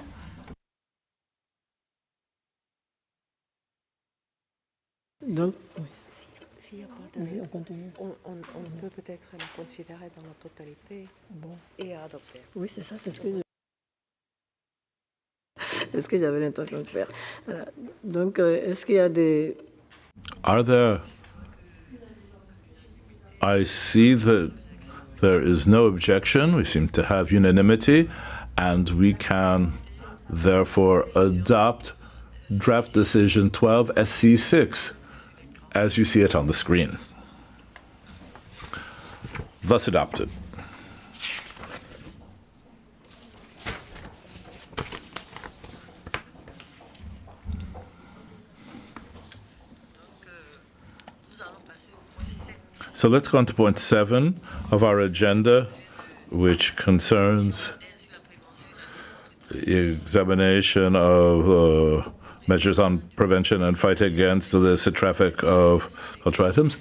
On peut peut-être la considérer dans la totalité et adopter. Oui, c'est ça, c'est ce que j'avais l'intention de faire. Voilà. Donc, est-ce qu'il y a des... Are there... I see that there is no objection. We seem to have unanimity, and we can therefore adopt Draft Decision 12 SC6 as you see it on the screen. Thus adopted. So let's go on to point 7 of our agenda, which concerns the examination of measures on prevention and fight against illicit traffic of cultural items.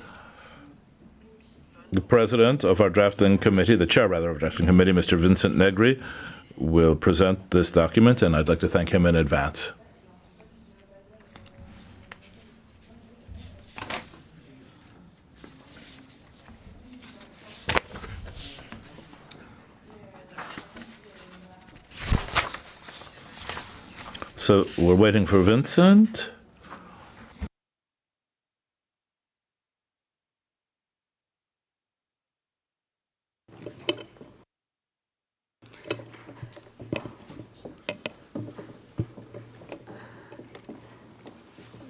The president of our drafting committee, the chair rather of the drafting committee, Mr. Vincent Negri, will present this document, and I'd like to thank him in advance. So we're waiting for Vincent.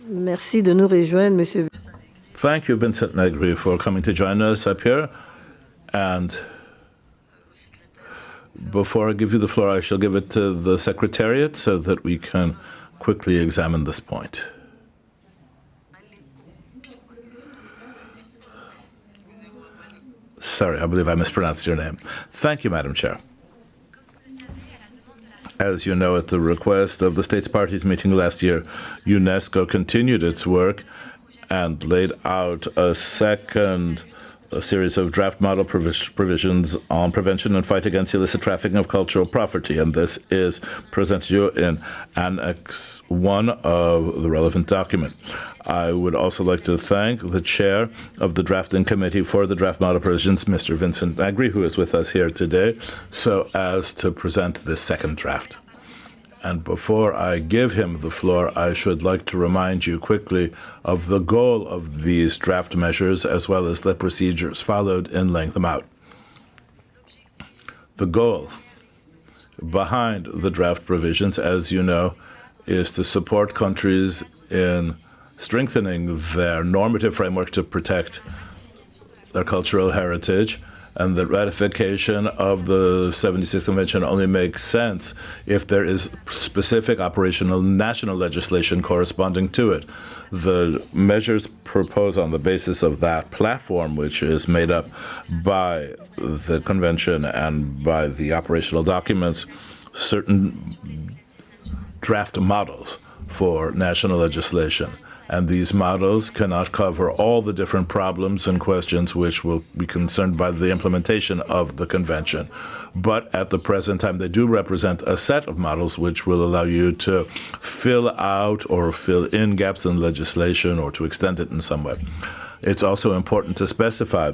Merci de nous rejoindre, Monsieur. Thank you, Vincent Negri, for coming to join us up here. And before I give you the floor, I shall give it to the Secretariat so that we can quickly examine this point. Sorry, I believe I mispronounced your name. Thank you, Madam Chair. As you know, at the request of the States Parties meeting last year, UNESCO continued its work and laid out a series of draft model provisions on prevention and fight against illicit trafficking of cultural property, and this is presented to you in Annex 1 of the relevant document. I would also like to thank the chair of the drafting committee for the draft model provisions, Mr. Vincent Negri, who is with us here today, so as to present this second draft. And before I give him the floor, I should like to remind you quickly of the goal of these draft measures as well as the procedures followed in laying them out. The goal behind the draft provisions, as you know, is to support countries in strengthening their normative framework to protect their cultural heritage, and the ratification of the 76th Convention only makes sense if there is specific operational national legislation corresponding to it. The measures proposed on the basis of that platform, which is made up by the Convention and by the operational documents, certain draft models for national legislation. And these models cannot cover all the different problems and questions which will be concerned by the implementation of the Convention. But at the present time, they do represent a set of models which will allow you to fill out or fill in gaps in legislation or to extend it in some way. It's also important to specify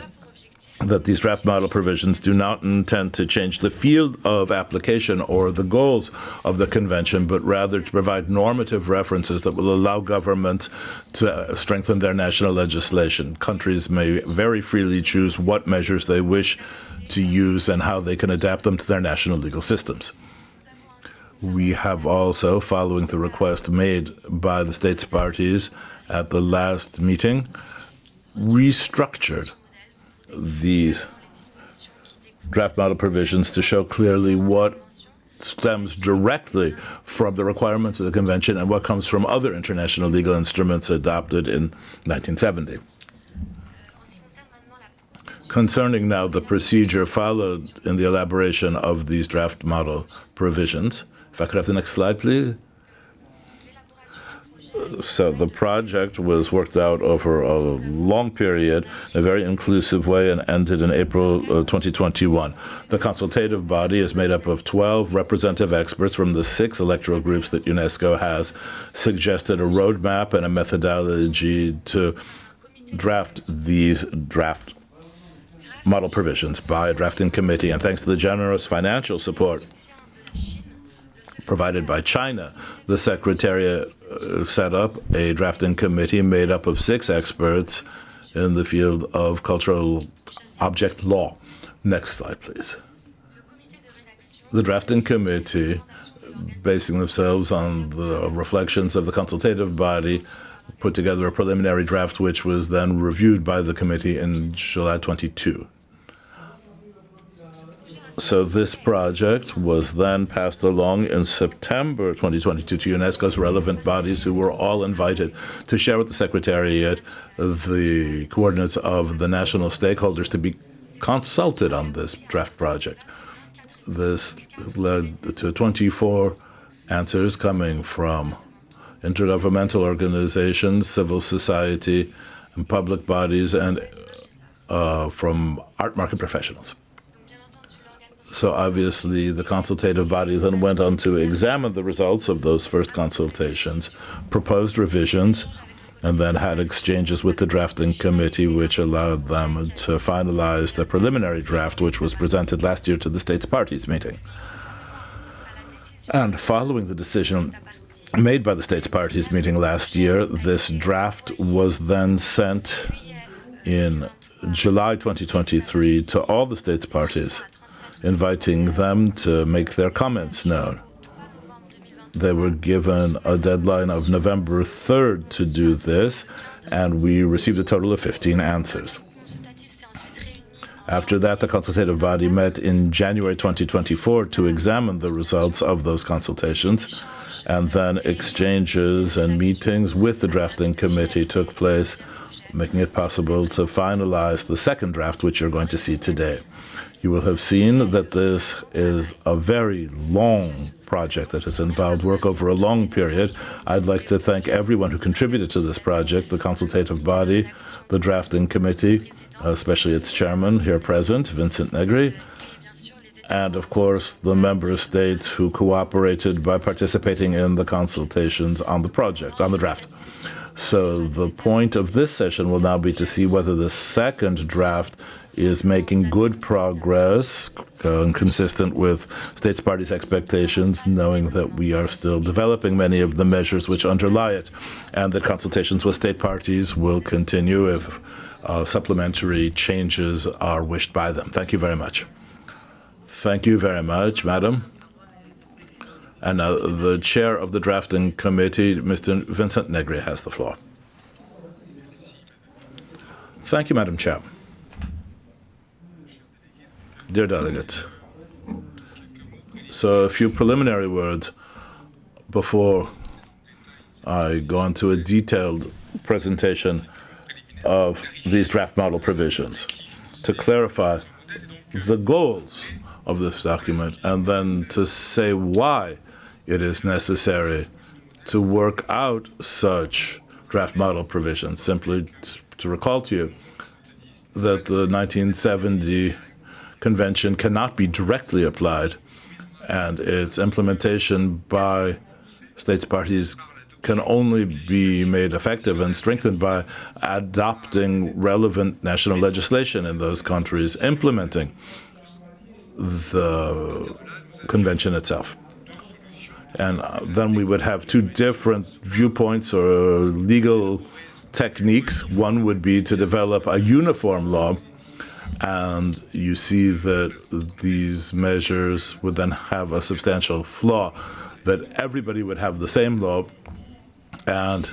that these draft model provisions do not intend to change the field of application or the goals of the Convention, but rather to provide normative references that will allow governments to strengthen their national legislation. Countries may very freely choose what measures they wish to use and how they can adapt them to their national legal systems. We have also, following the request made by the States Parties at the last meeting, restructured these draft model provisions to show clearly what stems directly from the requirements of the Convention and what comes from other international legal instruments adopted in 1970. Concerning now the procedure followed in the elaboration of these draft model provisions, if I could have the next slide, please. So the project was worked out over a long period, in a very inclusive way, and ended in April 2021. The consultative body is made up of 12 representative experts from the 6 electoral groups that UNESCO has, suggested a roadmap and a methodology to draft these draft model provisions by a drafting committee, and thanks to the generous financial support provided by China, the Secretariat set up a drafting committee made up of 6 experts in the field of cultural object law. Next slide, please. The drafting committee, basing themselves on the reflections of the consultative body, put together a preliminary draft which was then reviewed by the committee in July 22. So this project was then passed along in September 2022 to UNESCO's relevant bodies, who were all invited to share with the Secretariat the coordinates of the national stakeholders to be consulted on this draft project. This led to 24 answers coming from intergovernmental organizations, civil society, and public bodies, and from art market professionals. So obviously, the consultative body then went on to examine the results of those first consultations, proposed revisions, and then had exchanges with the drafting committee, which allowed them to finalize the preliminary draft, which was presented last year to the states parties meeting. And following the decision made by the states parties meeting last year, this draft was then sent in July 2023 to all the states parties, inviting them to make their comments known. They were given a deadline of November 3rd to do this, and we received a total of 15 answers. After that, the consultative body met in January 2024 to examine the results of those consultations, and then exchanges and meetings with the drafting committee took place, making it possible to finalize the second draft, which you're going to see today. You will have seen that this is a very long project that has involved work over a long period. I'd like to thank everyone who contributed to this project, the consultative body, the drafting committee, especially its chairman here present, Vincent Negri, and of course the member states who cooperated by participating in the consultations on the project, on the draft. So the point of this session will now be to see whether the second draft is making good progress, consistent with states parties' expectations, knowing that we are still developing many of the measures which underlie it, and that consultations with state parties will continue if supplementary changes are wished by them. Thank you very much. Thank you very much, Madam. And now the chair of the drafting committee, Mr. Vincent Negri, has the floor. Thank you, Madam Chair. Dear delegates, so a few preliminary words before I go into a detailed presentation of these draft model provisions to clarify the goals of this document, and then to say why it is necessary to work out such draft model provisions. Simply to recall to you that the 1970 Convention cannot be directly applied, and its implementation by states parties can only be made effective and strengthened by adopting relevant national legislation in those countries implementing the convention itself. And then we would have two different viewpoints or legal techniques. One would be to develop a uniform law, and you see that these measures would then have a substantial flaw, that everybody would have the same law, and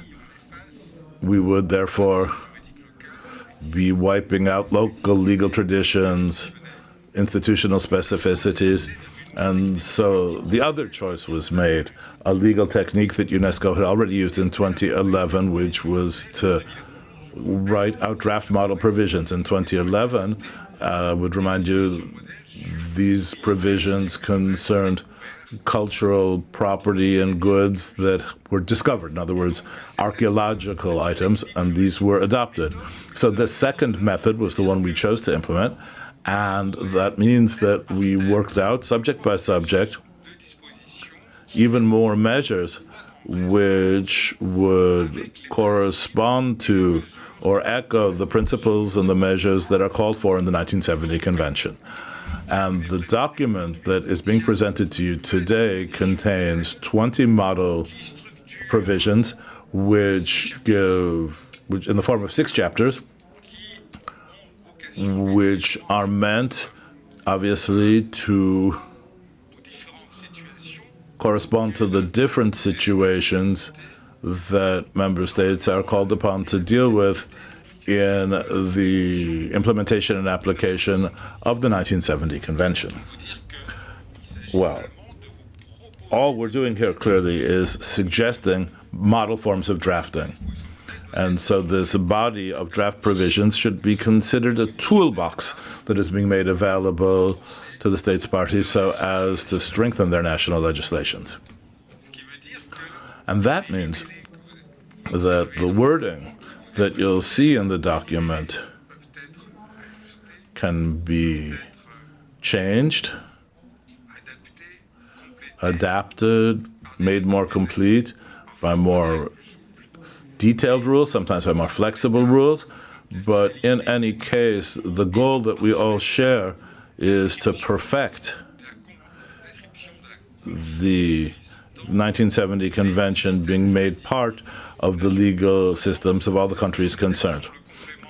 we would therefore be wiping out local legal traditions, institutional specificities. And so the other choice was made, a legal technique that UNESCO had already used in 2011, which was to write out draft model provisions. In 2011, I would remind you, these provisions concerned cultural property and goods that were discovered, in other words, archaeological items, and these were adopted. So the second method was the one we chose to implement, and that means that we worked out, subject by subject, even more measures which would correspond to or echo the principles and the measures that are called for in the 1970 Convention. And the document that is being presented to you today contains 20 model provisions which in the form of 6 chapters, which are meant, obviously, to correspond to the different situations that member states are called upon to deal with in the implementation and application of the 1970 Convention. Well, all we're doing here clearly is suggesting model forms of drafting. And so this body of draft provisions should be considered a toolbox that is being made available to the states parties so as to strengthen their national legislations. And that means that the wording that you'll see in the document can be changed, adapted, made more complete by more detailed rules, sometimes by more flexible rules. But in any case, the goal that we all share is to perfect the 1970 Convention being made part of the legal systems of all the countries concerned.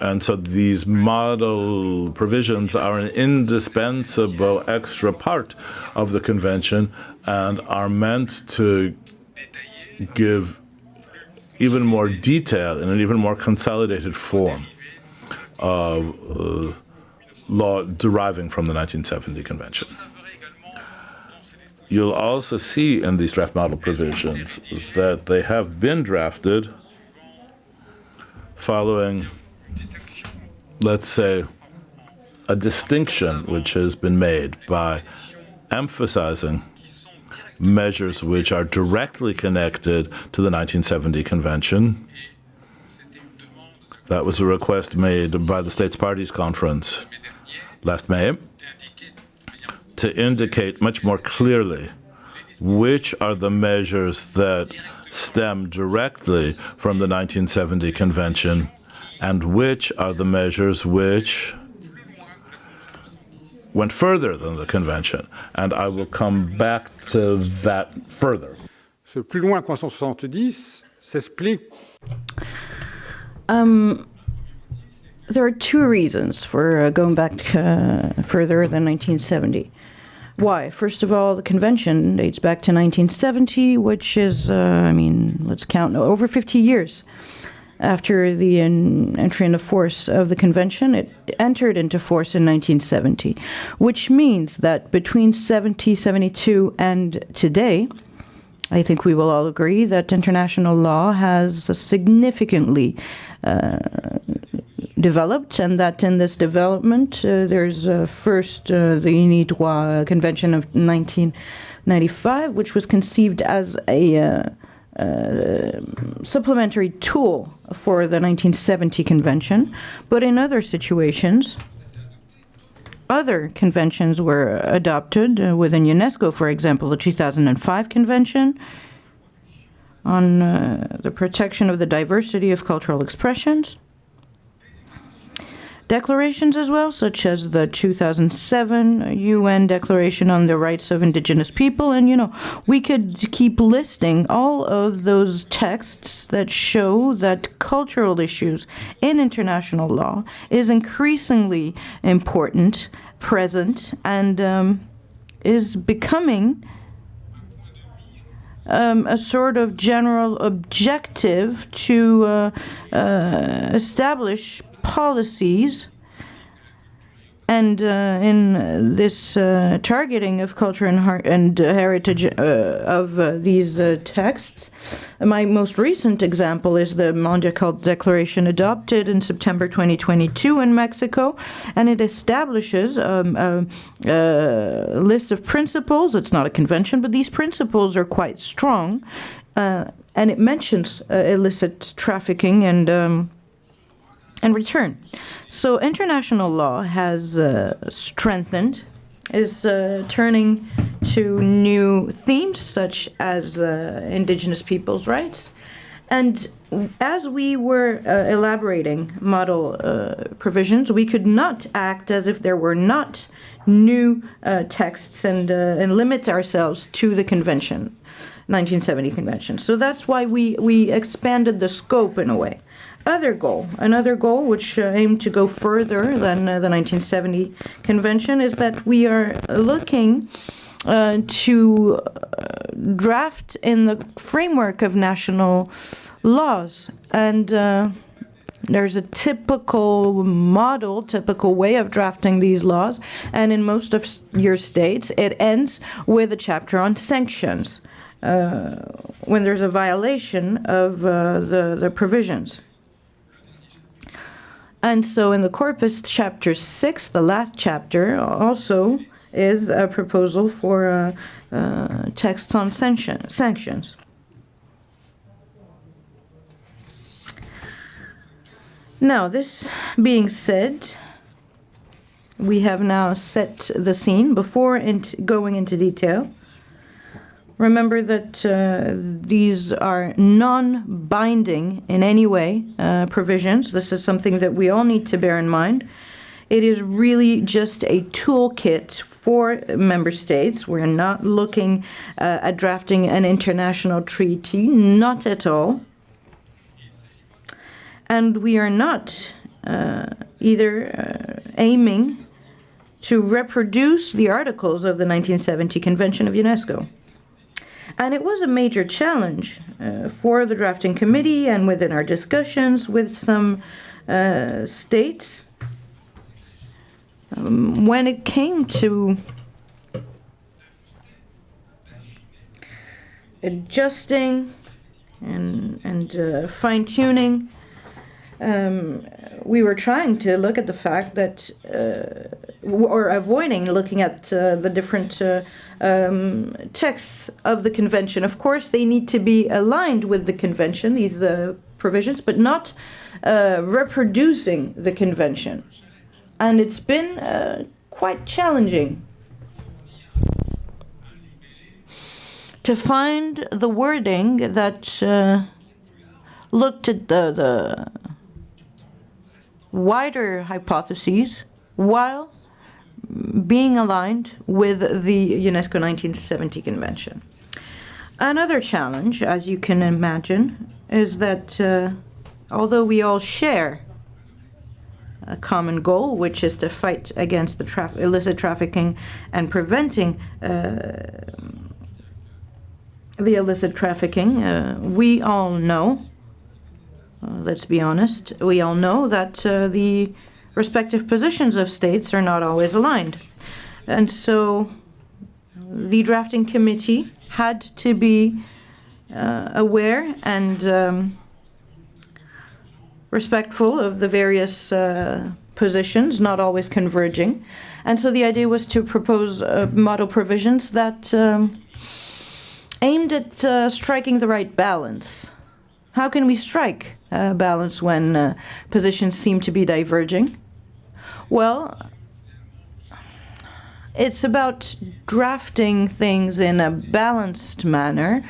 And so these model provisions are an indispensable extra part of the Convention and are meant to give even more detail in an even more consolidated form of law deriving from the 1970 Convention. You'll also see in these draft model provisions that they have been drafted following, let's say, a distinction which has been made by emphasizing measures which are directly connected to the 1970 Convention. That was a request made by the States Parties Conference last May to indicate much more clearly which are the measures that stem directly from the 1970 Convention and which are the measures which went further than the Convention. And I will come back to that further. Ce plus loin qu'en 170 s'explique. There are 2 reasons for going back further than 1970. Why? First of all, the convention dates back to 1970, which is, let's count, over 50 years after the entry into force of the convention. It entered into force in 1970, which means that between 72 and today, I think we will all agree that international law has significantly developed, and that in this development there's first the UNIDROIT Convention of 1995, which was conceived as a supplementary tool for the 1970 Convention. But in other situations, other conventions were adopted within UNESCO, for example, the 2005 Convention on the protection of the diversity of cultural expressions. Declarations as well, such as the 2007 UN Declaration on the Rights of Indigenous People. And, we could keep listing all of those texts that show that cultural issues in international law is increasingly important, present, and is becoming a sort of general objective to establish policies. And in this targeting of culture and heritage of these texts, my most recent example is the Mondial Declaration adopted in September 2022 in Mexico, and it establishes a list of principles. It's not a convention, but these principles are quite strong, and it mentions illicit trafficking and return. So international law has strengthened, is turning to new themes such as indigenous peoples' rights And as we were elaborating model provisions, we could not act as if there were not new texts and limit ourselves to the convention, 1970 convention. So that's why we expanded the scope in a way. Another goal which aimed to go further than the 1970 convention is that we are looking to draft in the framework of national laws. And there's a typical model, typical way of drafting these laws. And in most of your states, it ends with a chapter on sanctions when there's a violation of the provisions. And so in the corpus, chapter 6, the last chapter, also is a proposal for texts on sanctions. Now, this being said, we have now set the scene. Before going into detail, remember that these are non-binding in any way provisions. This is something that we all need to bear in mind. It is really just a toolkit for member states. We're not looking at drafting an international treaty, not at all. And we are not either aiming to reproduce the articles of the 1970 Convention of UNESCO. And it was a major challenge for the drafting committee and within our discussions with some states when it came to adjusting and fine-tuning. We were trying to look at the fact that, or avoiding looking at the different texts of the convention. Of course, they need to be aligned with the convention, these provisions, but not reproducing the convention. And it's been quite challenging to find the wording that looked at the wider hypotheses while being aligned with the UNESCO 1970 Convention. Another challenge, as you can imagine, is that although we all share a common goal, which is to fight against the illicit trafficking and preventing the illicit trafficking, we all know, let's be honest, we all know that the respective positions of states are not always aligned. And so the drafting committee had to be aware and respectful of the various positions, not always converging. And so the idea was to propose model provisions that aimed at striking the right balance. How can we strike a balance when positions seem to be diverging? Well, it's about drafting things in a balanced manner,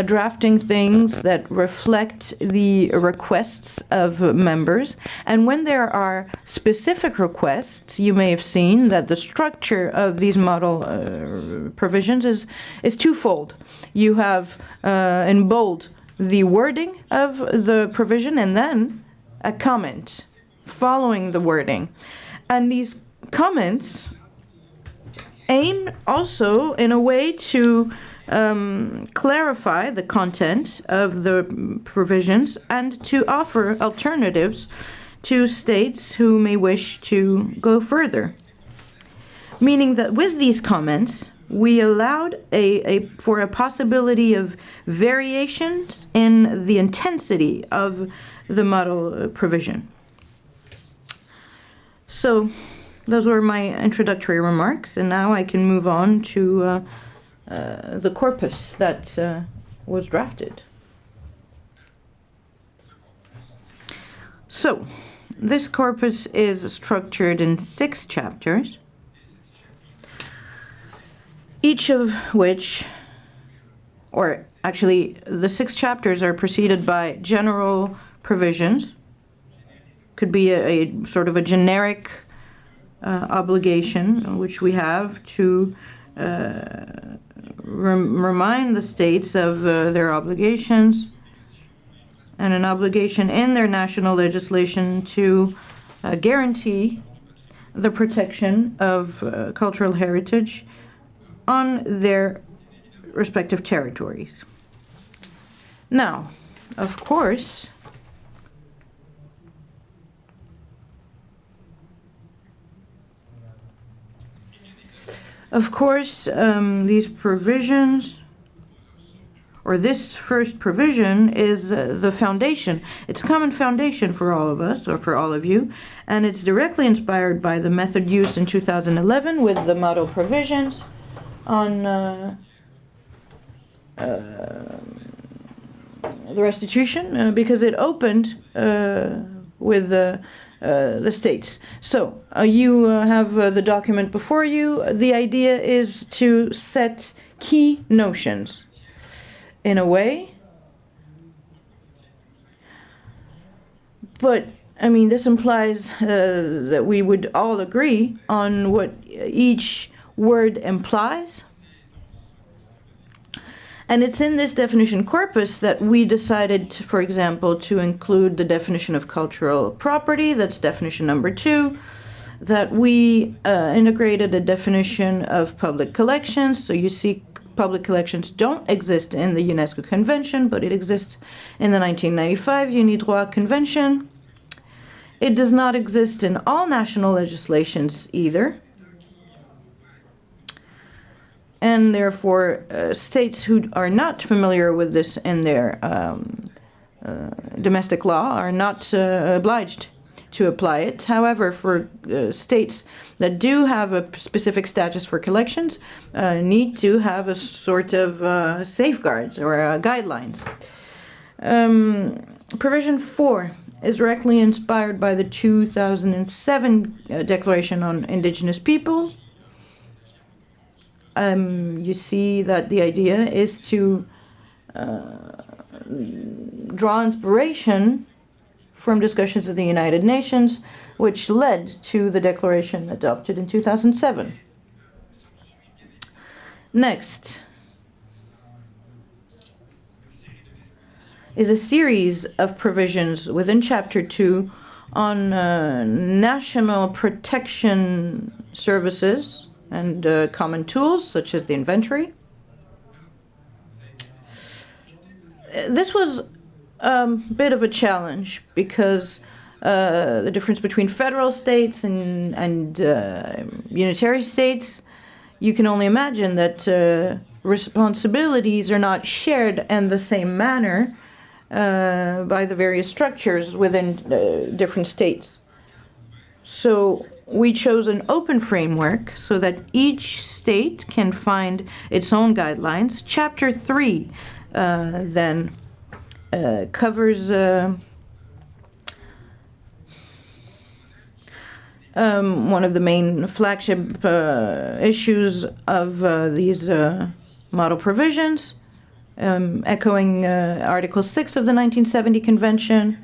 drafting things that reflect the requests of members. And when there are specific requests, you may have seen that the structure of these model provisions is twofold. You have in bold the wording of the provision and then a comment following the wording. And these comments aim also in a way to clarify the content of the provisions and to offer alternatives to states who may wish to go further. Meaning that with these comments, we allowed for a possibility of variations in the intensity of the model provision. So those were my introductory remarks, and now I can move on to the corpus that was drafted. So this corpus is structured in 6 chapters, each of which, or Actually, the 6 chapters are preceded by general provisions. Could be a sort of a generic obligation, which we have to remind the states of their obligations, and an obligation in their national legislation to guarantee the protection of cultural heritage on their respective territories. Now, of course, these provisions, or this first provision, is the foundation. It's common foundation for all of us, or for all of you, and it's directly inspired by the method used in 2011 with the model provisions on the restitution, because it opened with the states. So you have the document before you. The idea is to set key notions in a way, but I mean, this implies that we would all agree on what each word implies. And it's in this definition corpus that we decided, for example, to include the definition of cultural property. That's definition number 2. That we integrated a definition of public collections. So you see, public collections don't exist in the UNESCO Convention, but it exists in the 1995 UNIDROIT Convention. It does not exist in all national legislations either. And therefore, states who are not familiar with this in their domestic law are not obliged to apply it. However, for states that do have a specific status for collections, need to have a sort of safeguards or guidelines. Provision 4 is directly inspired by the 2007 Declaration on Indigenous People. You see that the idea is to draw inspiration from discussions of the United Nations, which led to the declaration adopted in 2007. Next is a series of provisions within Chapter 2 on national protection services and common tools, such as the inventory. This was a bit of a challenge because the difference between federal states and unitary states, you can only imagine that responsibilities are not shared in the same manner by the various structures within different states. So we chose an open framework so that each state can find its own guidelines. Chapter 3 then covers one of the main flagship issues of these model provisions, echoing Article 6 of the 1970 Convention.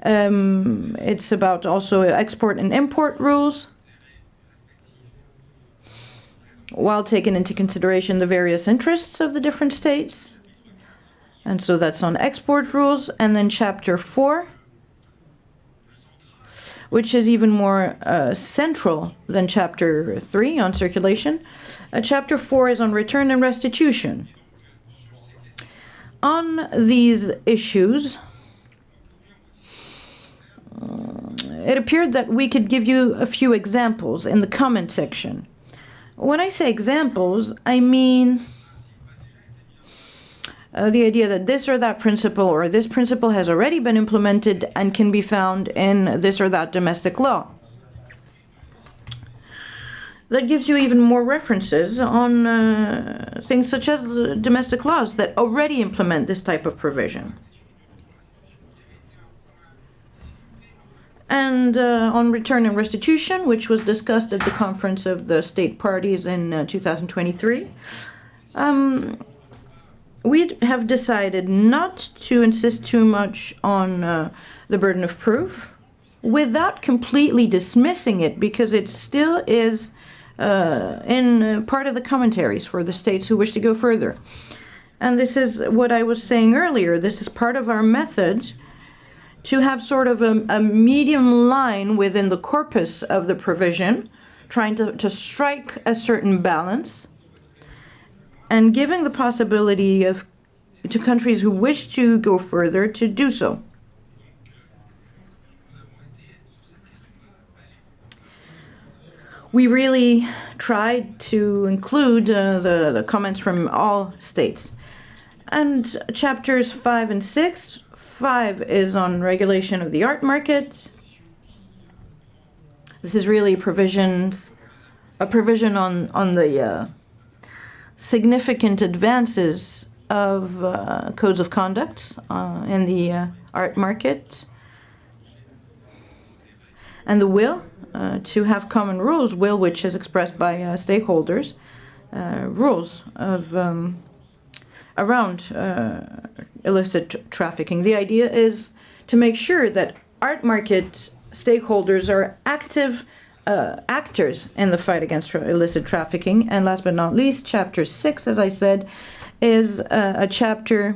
It's about also export and import rules, while taking into consideration the various interests of the different states. And so that's on export rules. And then Chapter 4, which is even more central than Chapter 3 on circulation. Chapter 4 is on return and restitution. On these issues, it appeared that we could give you a few examples in the comment section. When I say examples, I mean the idea that this or that principle or this principle has already been implemented and can be found in this or that domestic law. That gives you even more references on things such as domestic laws that already implement this type of provision. And on return and restitution, which was discussed at the conference of the state parties in 2023, we have decided not to insist too much on the burden of proof without completely dismissing it, because it still is in part of the commentaries for the states who wish to go further. And this is what I was saying earlier. This is part of our method to have sort of a medium line within the corpus of the provision, trying to strike a certain balance, and giving the possibility to countries who wish to go further to do so. We really tried to include the comments from all states. And chapters 5 and 6, 5 is on regulation of the art market. This is really a provision on the significant advances of codes of conduct in the art market, and the will to have common rules, will which is expressed by stakeholders, rules of around illicit trafficking. The idea is to make sure that art market stakeholders are active actors in the fight against illicit trafficking. And last but not least, chapter 6, as I said, is a chapter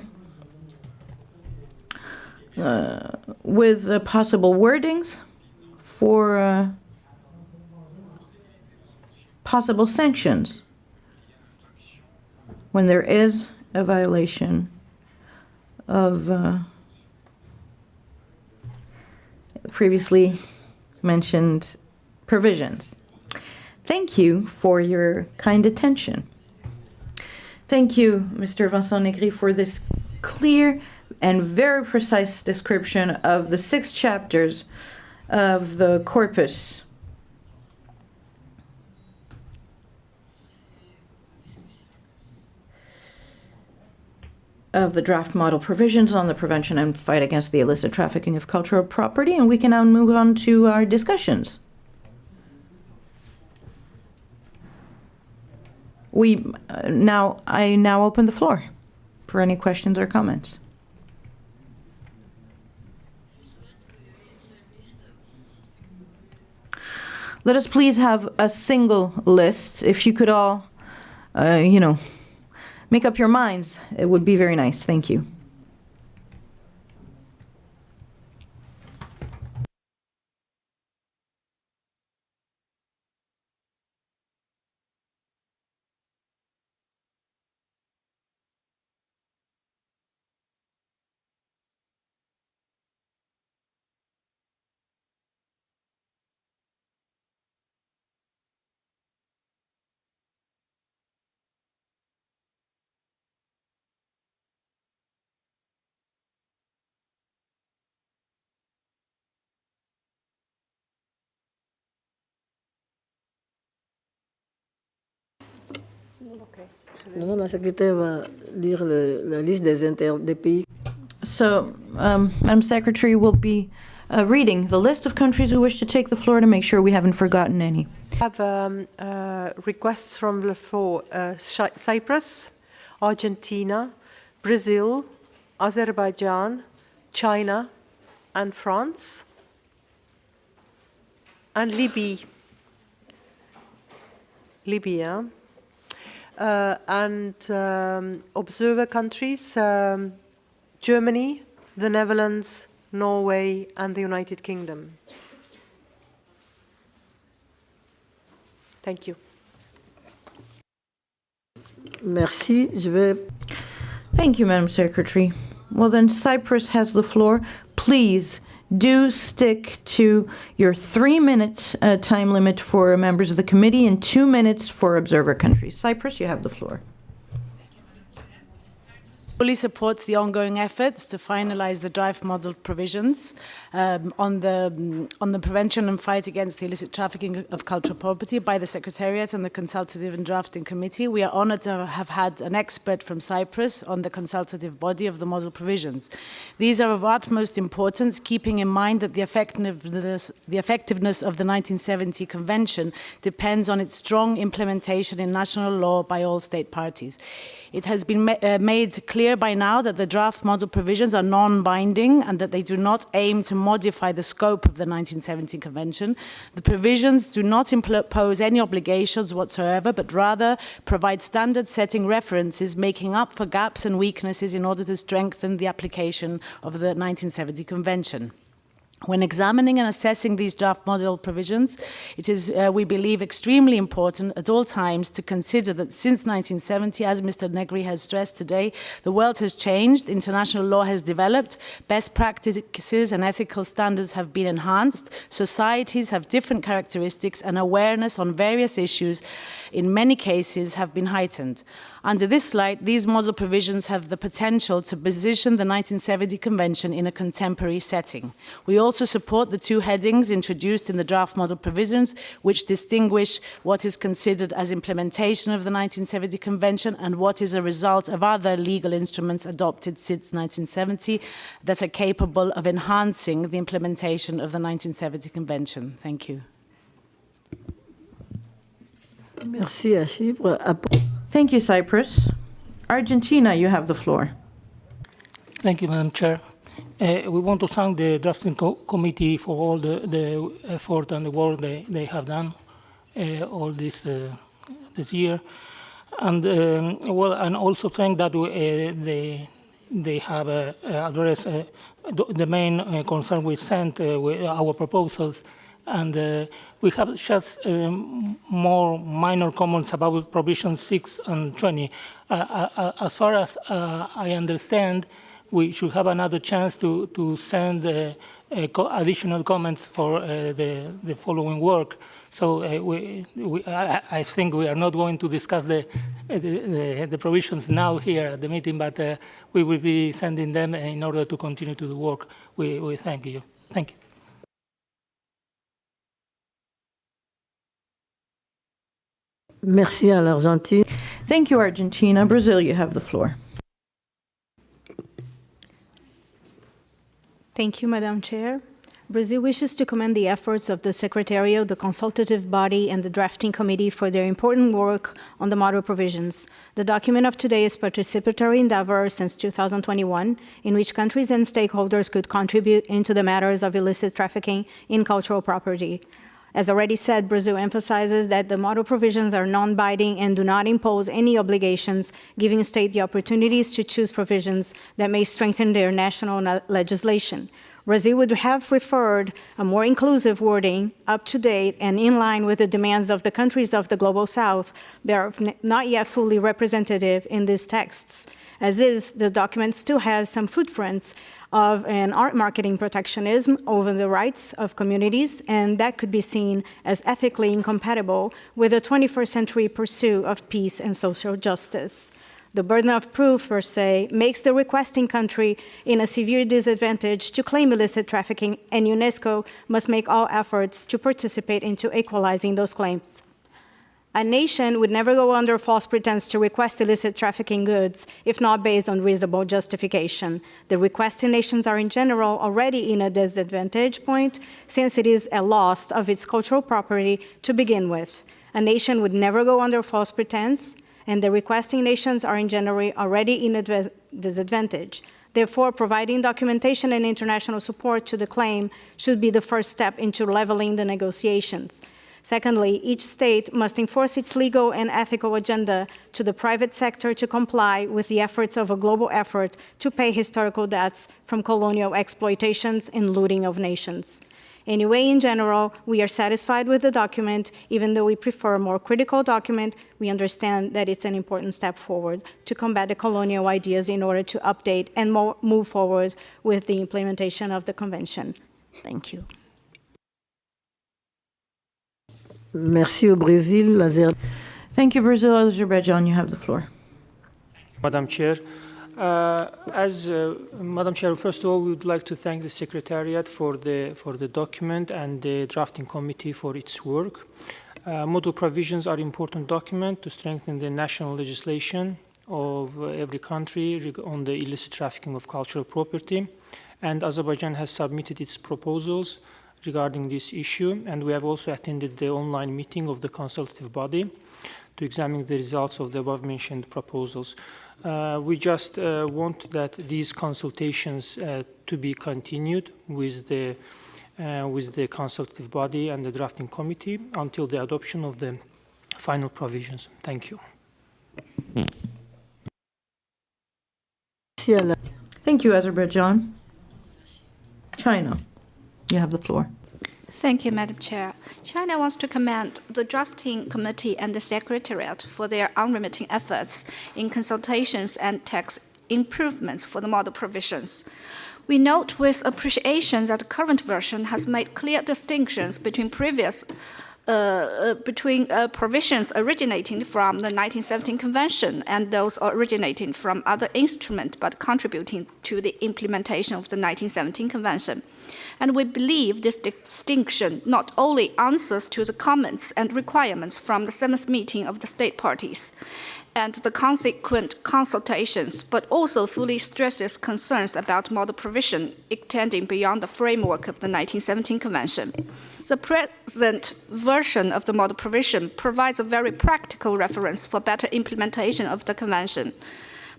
with possible wordings for possible sanctions when there is a violation of previously mentioned provisions. Thank you for your kind attention. Thank you, Mr. Vincent Negri, for this clear and very precise description of the 6 chapters of the corpus of the draft model provisions on the prevention and fight against the illicit trafficking of cultural property. And we can now move on to our discussions. I now open the floor for any questions or comments. Let us please have a single list. If you could all, make up your minds, it would be very nice. Thank you. La secrétaire va lire la liste des pays. So, Madam Secretary will be reading the list of countries who wish to take the floor to make sure we haven't forgotten any. I have requests from the floor: Cyprus, Argentina, Brazil, Azerbaijan, China, and France, and Libya. And observer countries, Germany, the Netherlands, Norway, and the United Kingdom. Thank you. Merci. Thank you, Madam Secretary. Well, then, Cyprus has the floor. Please do stick to your 3-minute time limit for members of the committee and 2 minutes for observer countries. Cyprus, you have the floor. fully supports the ongoing efforts to finalize the draft model provisions on the prevention and fight against the illicit trafficking of cultural property by the Secretariat and the Consultative and Drafting Committee. We are honored to have had an expert from Cyprus on the consultative body of the model provisions. These are of utmost importance, keeping in mind that the effectiveness of the 1970 Convention depends on its strong implementation in national law by all state parties. It has been made clear by now that the draft model provisions are non-binding and that they do not aim to modify the scope of the 1970 Convention. The provisions do not impose any obligations whatsoever, but rather provide standard-setting references, making up for gaps and weaknesses in order to strengthen the application of the 1970 Convention. When examining and assessing these draft model provisions, it is, we believe, extremely important at all times to consider that since 1970, as Mr. Negri has stressed today, the world has changed, international law has developed, best practices and ethical standards have been enhanced, societies have different characteristics, and awareness on various issues, in many cases, have been heightened. Under this light, these model provisions have the potential to position the 1970 Convention in a contemporary setting. We also support the two headings introduced in the draft model provisions, which distinguish what is considered as implementation of the 1970 Convention and what is a result of other legal instruments adopted since 1970 that are capable of enhancing the implementation of the 1970 Convention. Thank you. Merci à Chypre. Thank you, Cyprus. Argentina, you have the floor. Thank you, Madam Chair. We want to thank the drafting committee for all the effort and the work they have done all this year, and and also thank that they have addressed the main concern we sent with our proposals. And we have just more minor comments about provisions 6 and 20. As far as I understand, we should have another chance to send additional comments for the following work. So I think we are not going to discuss the provisions now here at the meeting, but we will be sending them in order to continue to do work. We thank you. Thank you. Merci à l'Argentine. Thank you, Argentina. Brazil, you have the floor. Thank you, Madam Chair. Brazil wishes to commend the efforts of the Secretariat, the Consultative Body, and the Drafting Committee for their important work on the model provisions. The document of today is participatory endeavor since 2021, in which countries and stakeholders could contribute into the matters of illicit trafficking in cultural property. As already said, Brazil emphasizes that the model provisions are non-binding and do not impose any obligations, giving states the opportunities to choose provisions that may strengthen their national legislation. Brazil would have preferred a more inclusive wording, up to date and in line with the demands of the countries of the Global South that are not yet fully representative in these texts. As is, the document still has some footprints of an art marketing protectionism over the rights of communities, and that could be seen as ethically incompatible with the 21st century pursuit of peace and social justice. The burden of proof, per se, makes the requesting country in a severe disadvantage to claim illicit trafficking, and UNESCO must make all efforts to participate into equalizing those claims. A nation would never go under false pretense to request illicit trafficking goods if not based on reasonable justification. The requesting nations are in general already in a disadvantage point since it is a loss of its cultural property to begin with. A nation would never go under false pretense, and the requesting nations are in general already in a disadvantage. Therefore, providing documentation and international support to the claim should be the first step into leveling the negotiations. Secondly, each state must enforce its legal and ethical agenda to the private sector to comply with the efforts of a global effort to pay historical debts from colonial exploitations and looting of nations. Anyway, in general, we are satisfied with the document. Even though we prefer a more critical document, we understand that it's an important step forward to combat the colonial ideas in order to update and move forward with the implementation of the Convention. Thank you. Merci au Brésil. Thank you, Brazil. Azerbaijan, you have the floor. Madam Chair, Madam Chair, first of all, we would like to thank the Secretariat for the document and the drafting committee for its work. Model provisions are important document to strengthen the national legislation of every country on the illicit trafficking of cultural property. And Azerbaijan has submitted its proposals regarding this issue. And we have also attended the online meeting of the consultative body to examine the results of the above-mentioned proposals. We just want that these consultations to be continued with the consultative body and the drafting committee until the adoption of the final provisions. Thank you. Thank you, Azerbaijan. China, you have the floor. Thank you, Madam Chair. China wants to commend the drafting committee and the Secretariat for their unremitting efforts in consultations and text improvements for the model provisions. We note with appreciation that the current version has made clear distinctions between provisions originating from the 1917 Convention and those originating from other instruments but contributing to the implementation of the 1917 Convention. And we believe this distinction not only answers to the comments and requirements from the 7th meeting of the state parties and the consequent consultations, but also fully stresses concerns about model provision extending beyond the framework of the 1917 Convention. The present version of the model provision provides a very practical reference for better implementation of the Convention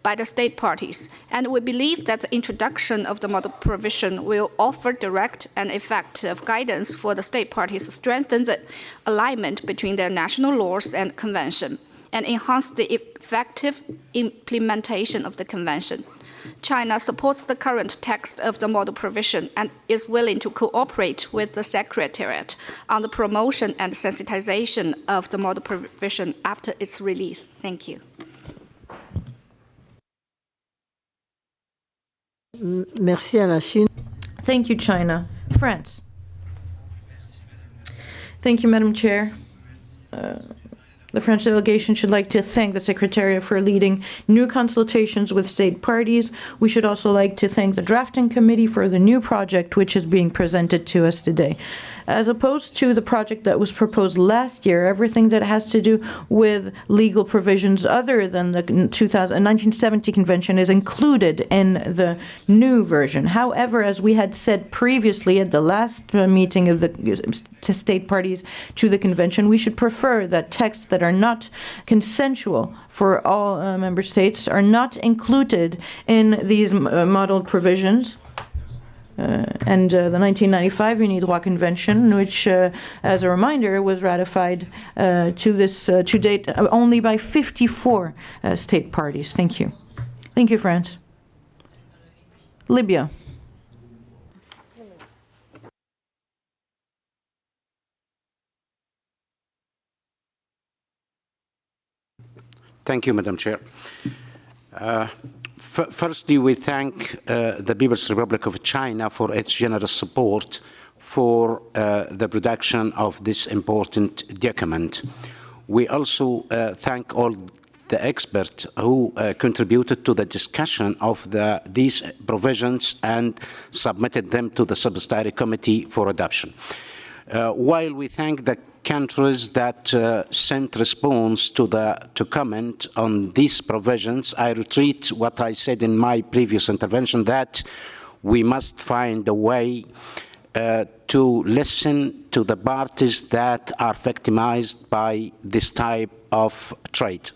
by the state parties, and we believe that the introduction of the model provision will offer direct and effective guidance for the state parties to strengthen the alignment between their national laws and convention, and enhance the effective implementation of the convention. China supports the current text of the model provision and is willing to cooperate with the Secretariat on the promotion and sensitization of the model provision after its release. Thank you. Merci à la Chine. Thank you, China. France. Thank you, Madam Chair. The French delegation should like to thank the Secretariat for leading new consultations with state parties. We should also like to thank the drafting committee for the new project which is being presented to us today. As opposed to the project that was proposed last year, everything that has to do with legal provisions other than the 1970 Convention is included in the new version. However, as we had said previously at the last meeting of the state parties to the Convention, we should prefer that texts that are not consensual for all member states are not included in these modeled provisions. And the 1995 Unidroit Convention, which, as a reminder, was ratified to date only by 54 state parties. Thank you. Thank you, France. Libya. Thank you, Madam Chair. Firstly, we thank the People's Republic of China for its generous support for the production of this important document. We also thank all the experts who contributed to the discussion of these provisions and submitted them to the Subsidiary Committee for adoption. While we thank the countries that sent response to comment on these provisions, I repeat what I said in my previous intervention, that we must find a way to listen to the parties that are victimized by this type of trade.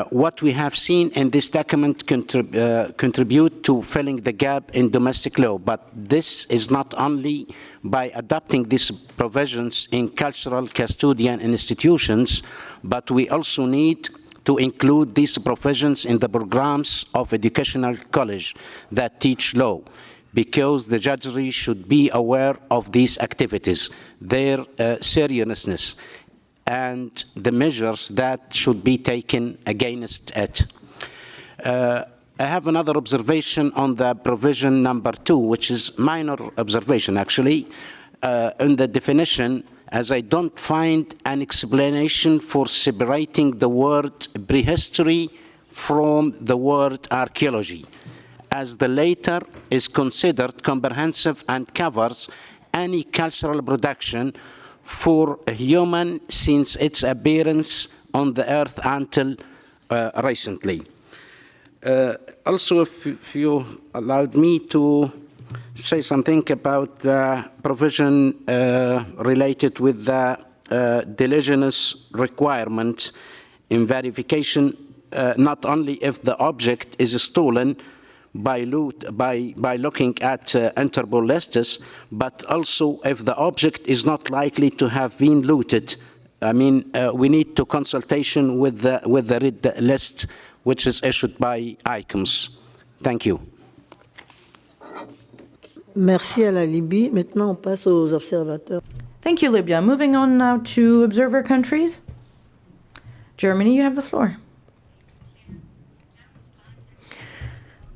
What we have seen in this document contribute to filling the gap in domestic law, but this is not only by adopting these provisions in cultural custodian institutions, but we also need to include these provisions in the programs of educational college that teach law, because the judiciary should be aware of these activities, their seriousness, and the measures that should be taken against it. I have another observation on the provision number 2, which is minor observation actually, in the definition, as I don't find an explanation for separating the word prehistory from the word archaeology, as the latter is considered comprehensive and covers any cultural production for a human since its appearance on the earth until recently. Also, if you allowed me to say something about the provision related with the diligence requirement in verification, not only if the object is stolen by looking at Interpol lists, but also if the object is not likely to have been looted. I mean, we need to consultation with the red list, which is issued by ICOMS. Thank you. Merci à la Libye. Maintenant, on passe aux observateurs. Thank you, Libya. Moving on now to observer countries. Germany, you have the floor.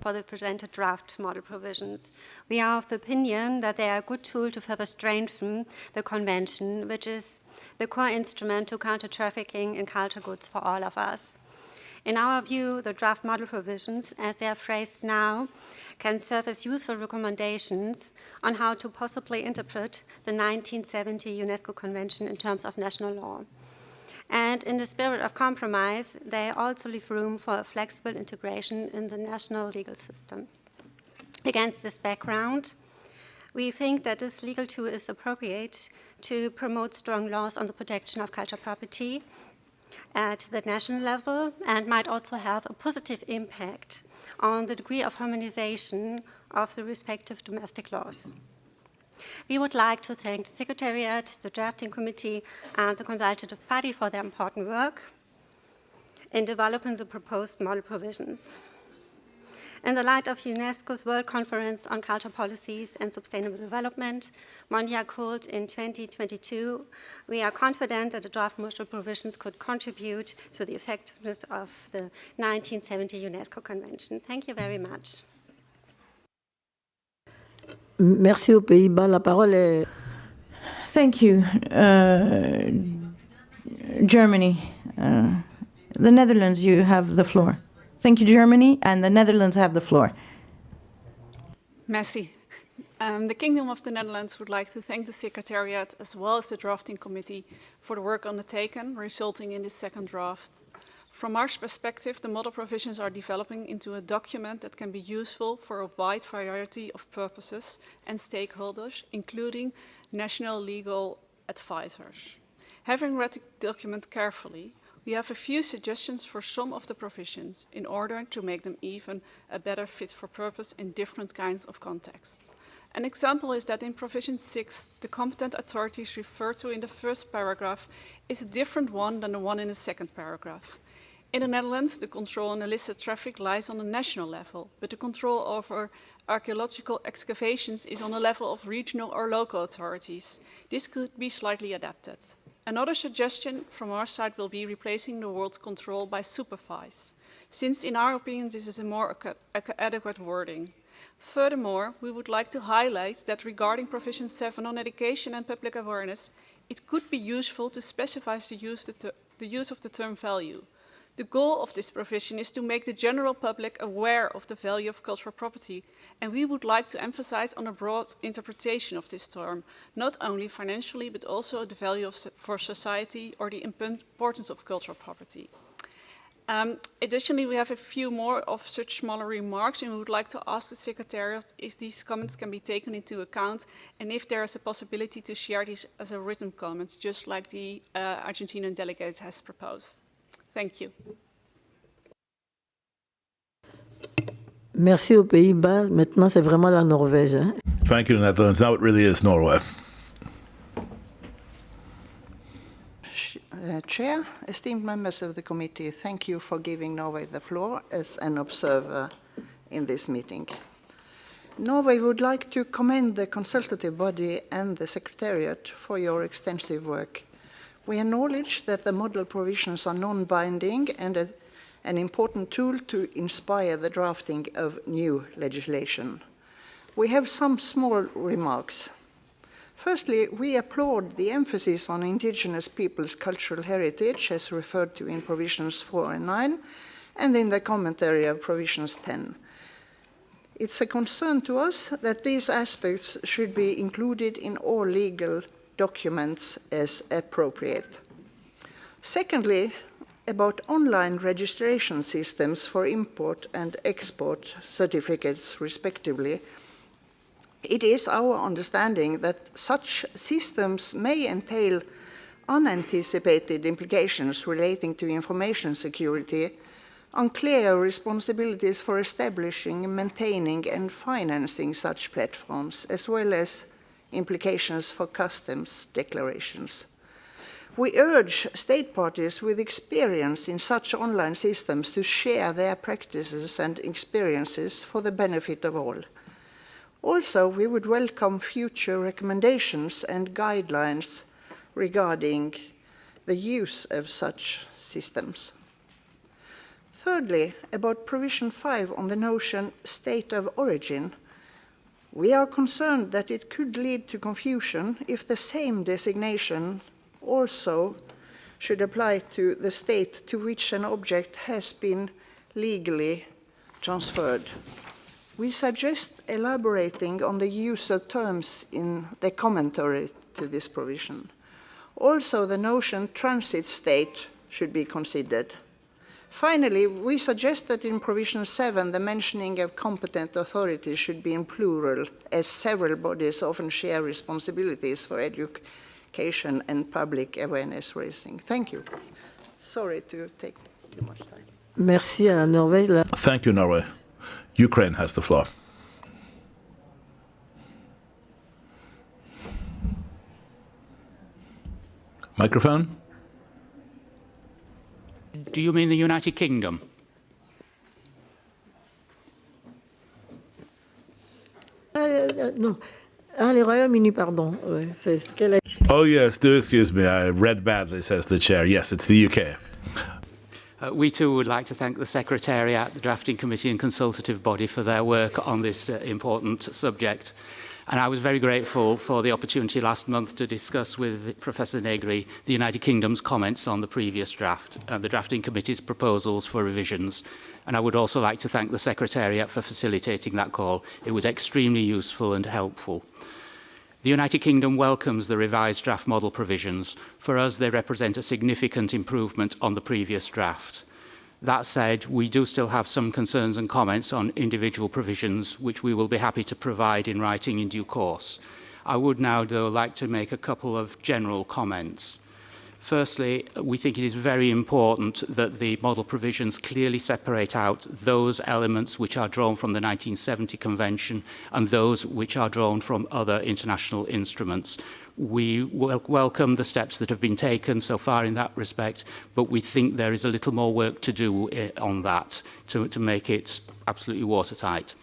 For the presented draft model provisions. We are of the opinion that they are a good tool to further strengthen the Convention, which is the core instrument to counter trafficking in culture goods for all of us. In our view, the draft model provisions, as they are phrased now, can serve as useful recommendations on how to possibly interpret the 1970 UNESCO Convention in terms of national law. And in the spirit of compromise, they also leave room for a flexible integration in the national legal systems. Against this background, we think that this legal tool is appropriate to promote strong laws on the protection of cultural property at the national level and might also have a positive impact on the degree of harmonization of the respective domestic laws. We would like to thank the Secretariat, the Drafting Committee, and the Consultative Body for their important work in developing the proposed model provisions. In the light of UNESCO's World Conference on Cultural Policies and Sustainable Development, Mondial called in 2022, we are confident that the draft model provisions could contribute to the effectiveness of the 1970 UNESCO Convention. Thank you very much. Merci aux Pays-Bas. La parole est... Thank you. Germany. The Netherlands, you have the floor. Thank you, Germany, and the Netherlands have the floor. Merci. The Kingdom of the Netherlands would like to thank the Secretariat as well as the Drafting Committee for the work undertaken, resulting in this second draft. From our perspective, the model provisions are developing into a document that can be useful for a wide variety of purposes and stakeholders, including national legal advisors. Having read the document carefully, we have a few suggestions for some of the provisions in order to make them even a better fit for purpose in different kinds of contexts. An example is that in provision 6, the competent authorities referred to in the first paragraph is a different one than the one in the second paragraph. In the Netherlands, the control on illicit traffic lies on a national level, but the control over archaeological excavations is on the level of regional or local authorities. This could be slightly adapted. Another suggestion from our side will be replacing the word control by supervise, since in our opinion this is a more adequate wording. Furthermore, we would like to highlight that regarding provision 7 on education and public awareness, it could be useful to specify the use of the term value. The goal of this provision is to make the general public aware of the value of cultural property, and we would like to emphasize on a broad interpretation of this term, not only financially, but also the value for society or the importance of cultural property. Additionally, we have a few more of such smaller remarks, and we would like to ask the Secretariat if these comments can be taken into account, and if there is a possibility to share these as a written comments, just like the Argentinian delegate has proposed. Thank you. Merci aux Pays-Bas. Maintenant, c'est vraiment la Norvège. Hein? Thank you, Netherlands. Now it really is Norway. Chair, esteemed members of the committee, thank you for giving Norway the floor as an observer in this meeting. Norway would like to commend the consultative body and the Secretariat for your extensive work. We acknowledge that the model provisions are non-binding and an important tool to inspire the drafting of new legislation. We have some small remarks. Firstly, we applaud the emphasis on indigenous peoples' cultural heritage as referred to in provisions 4 and 9, and in the commentary of provisions 10. It's a concern to us that these aspects should be included in all legal documents as appropriate. Secondly, about online registration systems for import and export certificates, respectively, it is our understanding that such systems may entail unanticipated implications relating to information security, unclear responsibilities for establishing, maintaining, and financing such platforms, as well as implications for customs declarations. We urge state parties with experience in such online systems to share their practices and experiences for the benefit of all. Also, we would welcome future recommendations and guidelines regarding the use of such systems. Thirdly, about provision 5 on the notion state of origin, we are concerned that it could lead to confusion if the same designation also should apply to the state to which an object has been legally transferred. We suggest elaborating on the use of terms in the commentary to this provision. Also, the notion transit state should be considered. Finally, we suggest that in provision 7, the mentioning of competent authorities should be in plural, as several bodies often share responsibilities for education and public awareness raising. Thank you. Sorry to take too much time. Merci à la Norvège. Thank you, Norway. Ukraine has the floor. Microphone? Do you mean the United Kingdom? No. Le Royaume-Uni, pardon. Oh, yes, do excuse me. I read badly, says the chair. Yes, it's the UK. We too would like to thank the Secretariat, the Drafting Committee and Consultative Body for their work on this important subject. And I was very grateful for the opportunity last month to discuss with Professor Negri the United Kingdom's comments on the previous draft and the Drafting Committee's proposals for revisions. And I would also like to thank the Secretariat for facilitating that call. It was extremely useful and helpful. The United Kingdom welcomes the revised draft model provisions. For us, they represent a significant improvement on the previous draft. That said, we do still have some concerns and comments on individual provisions, which we will be happy to provide in writing in due course. I would now, though, like to make a couple of general comments. Firstly, we think it is very important that the model provisions clearly separate out those elements which are drawn from the 1970 Convention and those which are drawn from other international instruments. We welcome the steps that have been taken so far in that respect, but we think there is a little more work to do on that to make it absolutely watertight.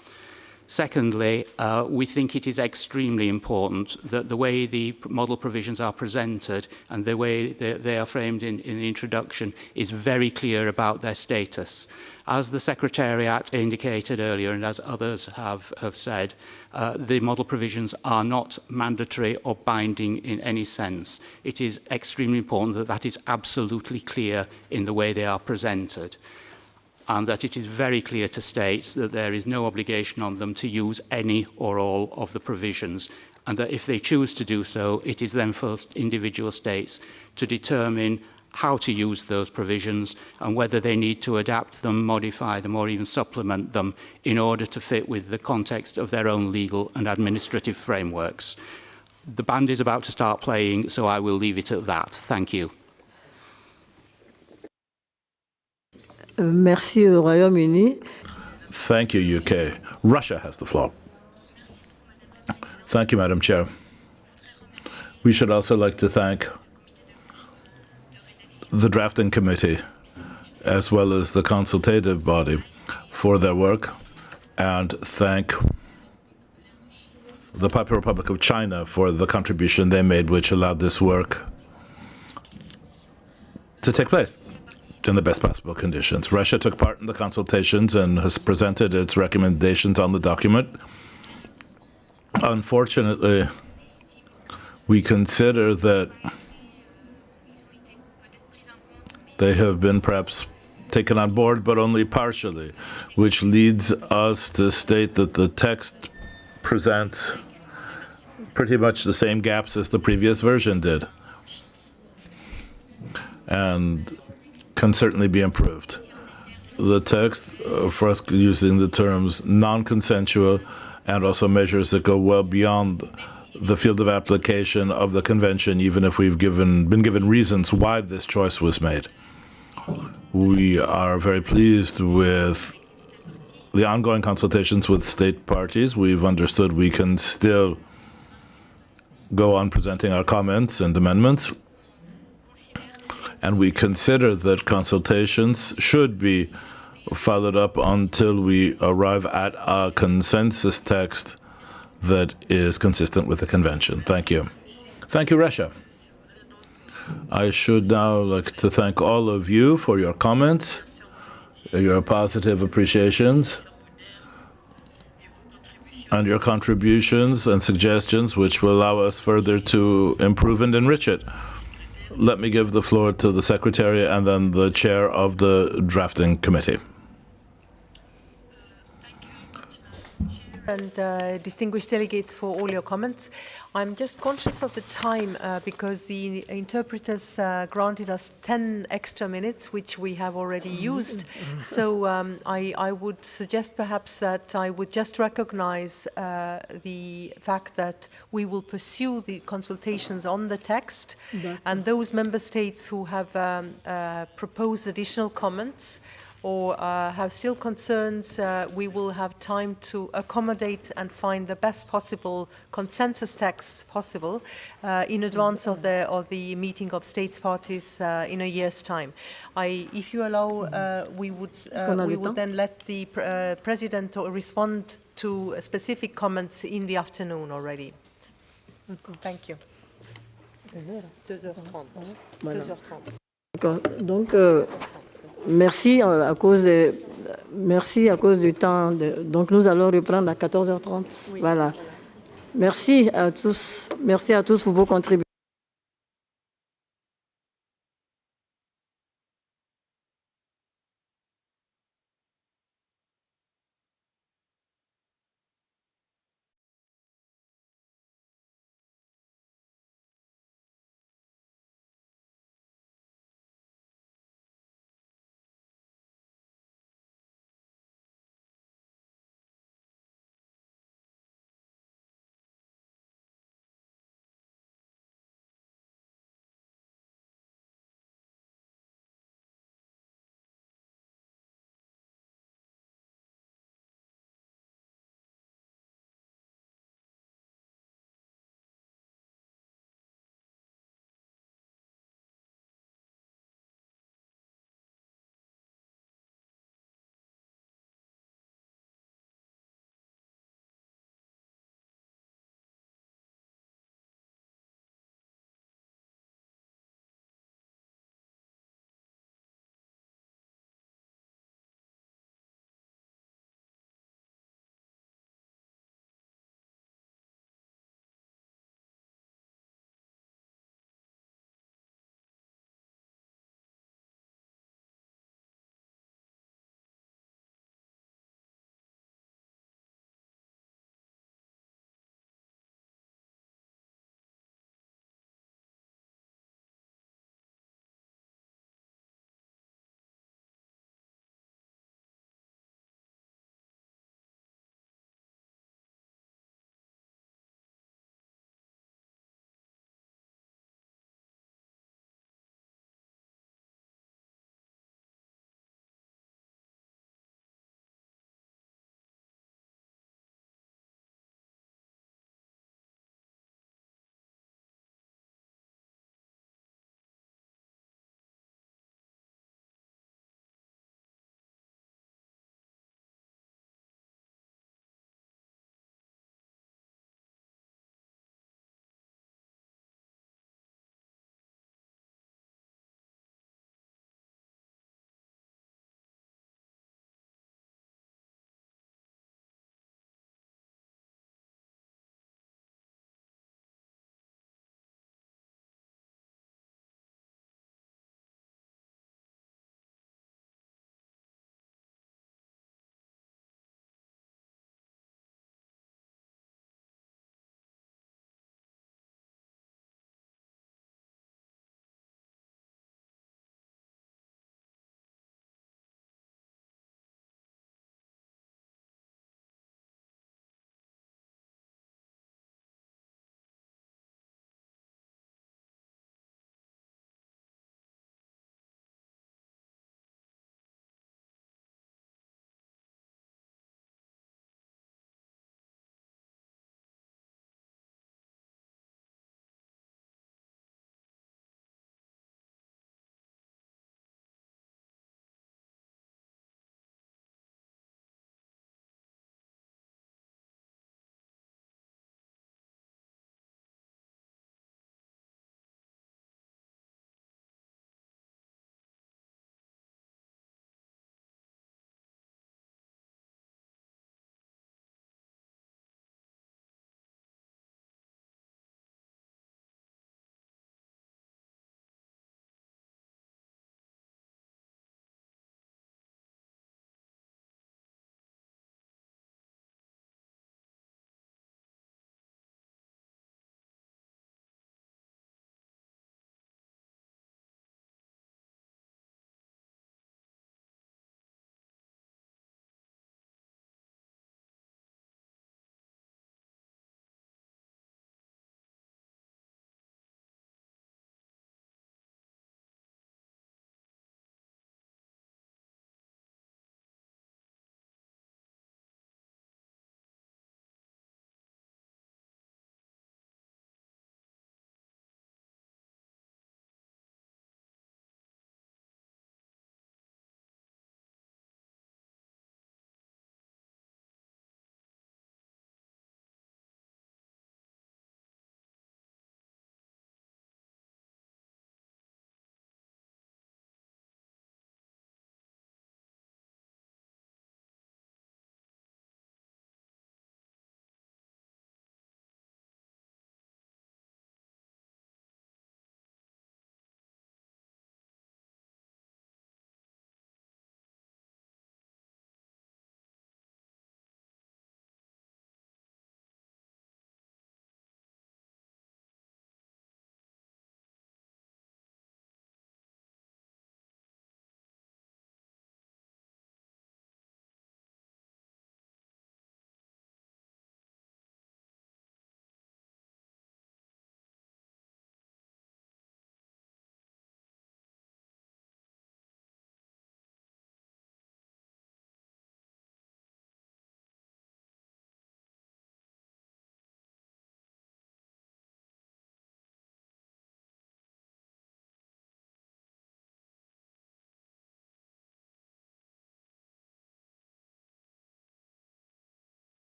Secondly, we think it is extremely important that the way the model provisions are presented and the way they are framed in the introduction is very clear about their status. As the Secretariat indicated earlier, and as others have said, the model provisions are not mandatory or binding in any sense. It is extremely important that that is absolutely clear in the way they are presented, and that it is very clear to states that there is no obligation on them to use any or all of the provisions, and that if they choose to do so, it is then for individual states to determine how to use those provisions and whether they need to adapt them, modify them, or even supplement them in order to fit with the context of their own legal and administrative frameworks. The band is about to start playing, so I will leave it at that. Thank you. Merci au Royaume-Uni. Thank you, UK. Russia has the floor. Thank you, Madam Chair. We should also like to thank the Drafting Committee as well as the consultative body for their work, and thank the Popular Republic of China for the contribution they made, which allowed this work to take place in the best possible conditions. Russia took part in the consultations and has presented its recommendations on the document. Unfortunately, we consider that they have been perhaps taken on board, but only partially, which leads us to state that the text presents pretty much the same gaps as the previous version did, and can certainly be improved. The text, for us using the terms non-consensual and also measures that go well beyond the field of application of the convention, even if we've been given reasons why this choice was made. We are very pleased with the ongoing consultations with state parties. We've understood we can still go on presenting our comments and amendments, and we consider that consultations should be followed up until we arrive at a consensus text that is consistent with the convention. Thank you. Thank you, Russia. I should now like to thank all of you for your comments, your positive appreciations, and your contributions and suggestions, which will allow us further to improve and enrich it. Let me give the floor to the Secretary and then the Chair of the Drafting Committee. And distinguished delegates for all your comments. I'm just conscious of the time because the interpreters granted us 10 extra minutes, which we have already used. So I would suggest perhaps that I would just recognize the fact that we will pursue the consultations on the text, and those member states who have proposed additional comments or have still concerns, we will have time to accommodate and find the best possible consensus text possible in advance of the meeting of states parties in a year's time. If you allow, we would then let the President respond to specific comments in the afternoon already. Thank you. 2h30. Voilà. Donc, merci à cause du temps. Donc nous allons reprendre à 14h30. Oui. Voilà. Merci à tous pour vos contributions.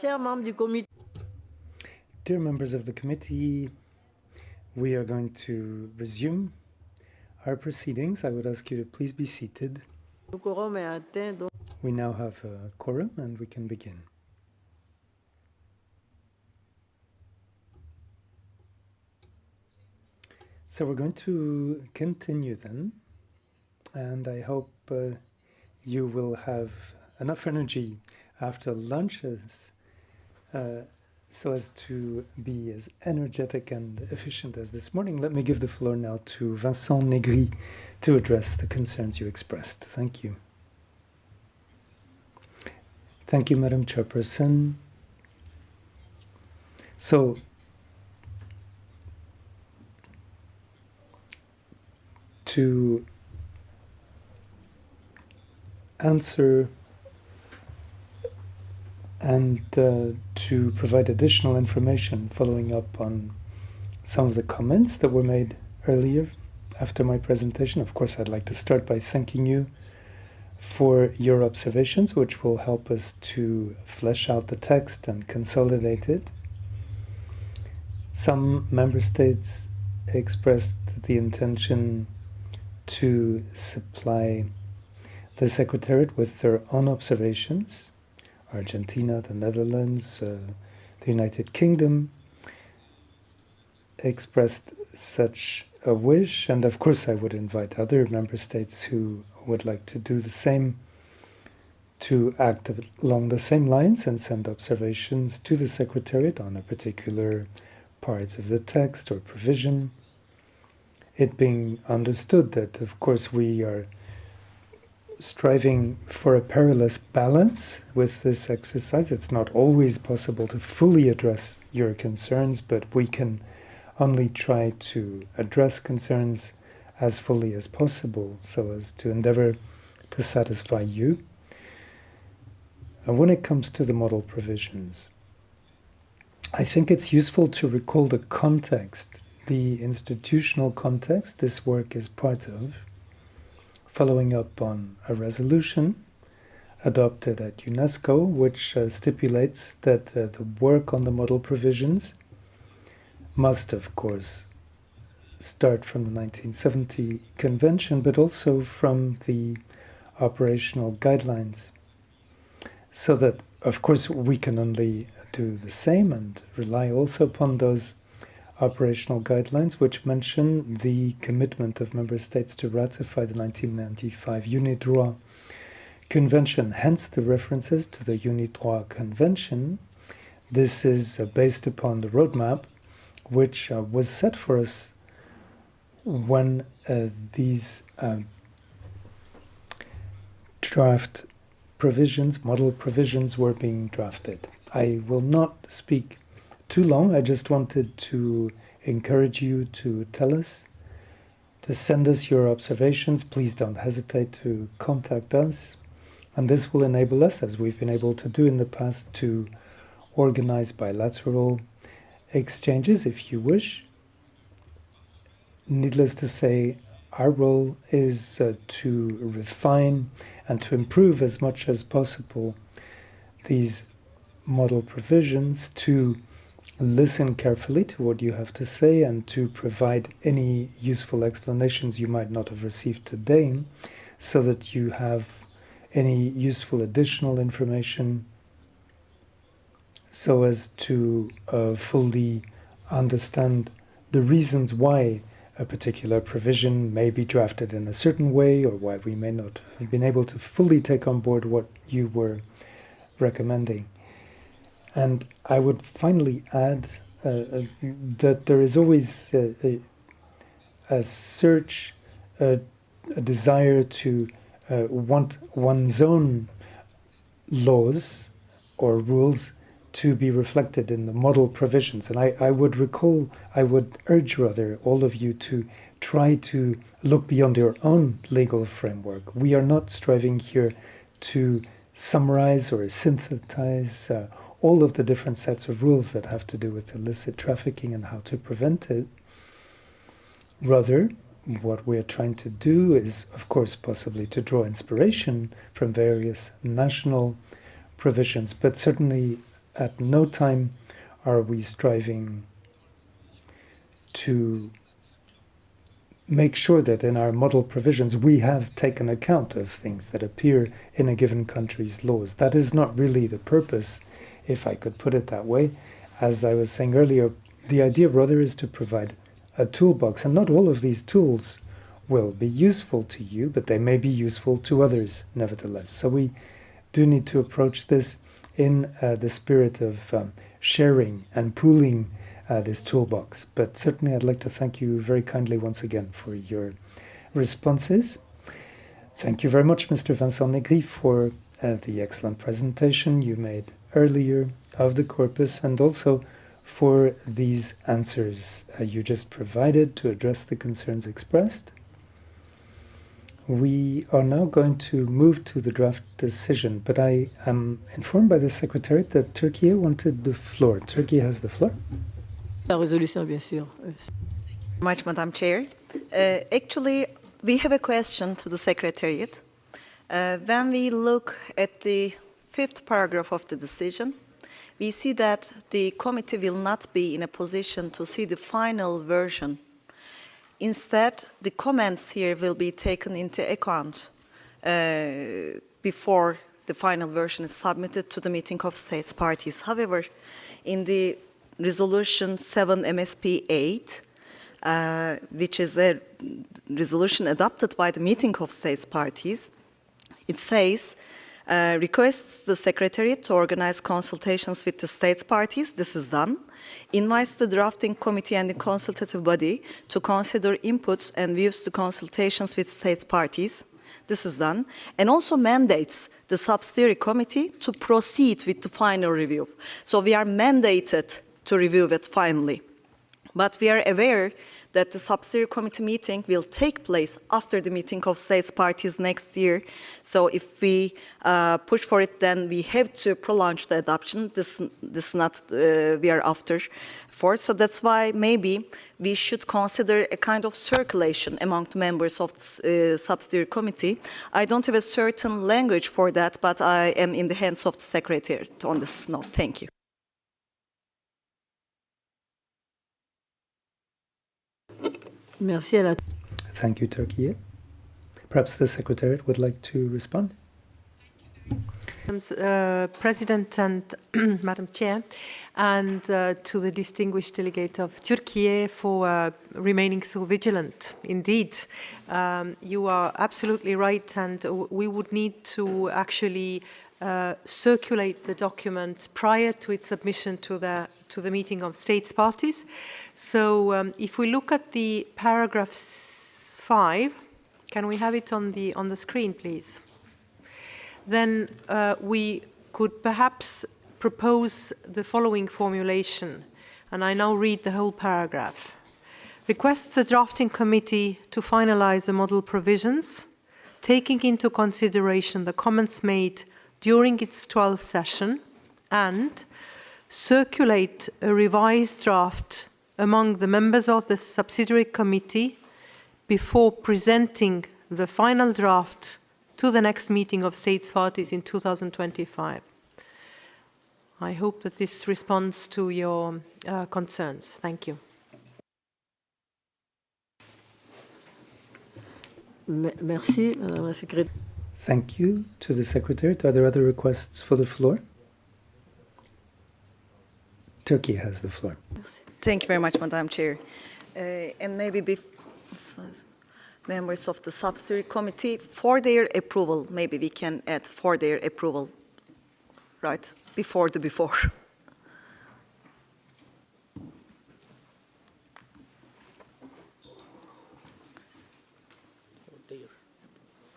Chers membres du comité. Dear members of the committee, we are going to resume our proceedings. I would ask you to please be seated. Le quorum est atteint, donc. We now have a quorum and we can begin. So we're going to continue then, and I hope you will have enough energy after lunches so as to be as energetic and efficient as this morning. Let me give the floor now to Vincent Negri to address the concerns you expressed. Thank you. Thank you, Madam Chairperson. So, to answer and to provide additional information following up on some of the comments that were made earlier after my presentation. Of course, I'd like to start by thanking you for your observations, which will help us to flesh out the text and consolidate it. Some member states expressed the intention to supply the Secretariat with their own observations. Argentina, the Netherlands, the United Kingdom expressed such a wish, and of course I would invite other member states who would like to do the same to act along the same lines and send observations to the Secretariat on a particular part of the text or provision. It being understood that, of course, we are striving for a perilous balance with this exercise. It's not always possible to fully address your concerns, but we can only try to address concerns as fully as possible so as to endeavor to satisfy you. And when it comes to the model provisions, I think it's useful to recall the context, the institutional context this work is part of, following up on a resolution adopted at UNESCO, which stipulates that the work on the model provisions must, of course, start from the 1970 Convention, but also from the operational guidelines. So that, of course, we can only do the same and rely also upon those operational guidelines, which mention the commitment of member states to ratify the 1995 UNIDROIT Convention, hence the references to the UNIDROIT Convention. This is based upon the roadmap which was set for us when these draft provisions, model provisions, were being drafted. I will not speak too long. I just wanted to encourage you to tell us, to send us your observations. Please don't hesitate to contact us. And this will enable us, as we've been able to do in the past, to organize bilateral exchanges if you wish. Needless to say, our role is to refine and to improve as much as possible these model provisions, to listen carefully to what you have to say and to provide any useful explanations you might not have received today, so that you have any useful additional information so as to fully understand the reasons why a particular provision may be drafted in a certain way, or why we may not have been able to fully take on board what you were recommending. And I would finally add that there is always a search, a desire to want one's own laws or rules to be reflected in the model provisions. And I would urge rather all of you to try to look beyond your own legal framework. We are not striving here to summarize or synthesize all of the different sets of rules that have to do with illicit trafficking and how to prevent it. Rather, what we're trying to do is, of course, possibly to draw inspiration from various national provisions, but certainly at no time are we striving to make sure that in our model provisions we have taken account of things that appear in a given country's laws. That is not really the purpose, if I could put it that way. As I was saying earlier, the idea rather is to provide a toolbox, and not all of these tools will be useful to you, but they may be useful to others nevertheless. So we do need to approach this in the spirit of sharing and pooling this toolbox. But certainly I'd like to thank you very kindly once again for your responses. Thank you very much, Mr. Vincent Negri, for the excellent presentation you made earlier of the corpus, and also for these answers you just provided to address the concerns expressed. We are now going to move to the draft decision, but I am informed by the Secretariat that Turkey wanted the floor. Turkey has the floor. La résolution, bien sûr. Much, Madam Chair. Actually, we have a question to the Secretariat. When we look at the 5th paragraph of the decision, we see that the committee will not be in a position to see the final version. Instead, the comments here will be taken into account before the final version is submitted to the meeting of states parties. However, in the Resolution 7 MSP 8, which is a resolution adopted by the meeting of states parties, it says, requests the Secretariat to organize consultations with the states parties. This is done. Invites the drafting committee and the consultative body to consider inputs and views to consultations with states parties. This is done. And also mandates the subsidiary committee to proceed with the final review. So we are mandated to review it finally. But we are aware that the subsidiary committee meeting will take place after the meeting of states parties next year. So if we push for it, then we have to prolong the adoption. This not we are after for. So that's why maybe we should consider a kind of circulation among the members of the subsidiary committee. I don't have a certain language for that, but I am in the hands of the Secretariat on this note. Thank you. Merci à la... Thank you, Turkey. Perhaps the Secretariat would like to respond. President and Madam Chair, and to the distinguished delegate of Turkey for remaining so vigilant. Indeed, you are absolutely right, and we would need to actually circulate the document prior to its submission to the meeting of states parties. So if we look at the paragraph 5, can we have it on the screen, please? Then we could perhaps propose the following formulation, and I now read the whole paragraph. Requests the drafting committee to finalize the model provisions, taking into consideration the comments made during its 12th session, and circulate a revised draft among the members of the subsidiary committee before presenting the final draft to the next meeting of states parties in 2025. I hope that this responds to your concerns. Thank you. Merci, Madame la Secrétaire. Thank you to the Secretariat. Are there other requests for the floor? Turkey has the floor. Thank you very much, Madam Chair. And maybe members of the subsidiary committee, for their approval, maybe we can add for their approval, right, before the before.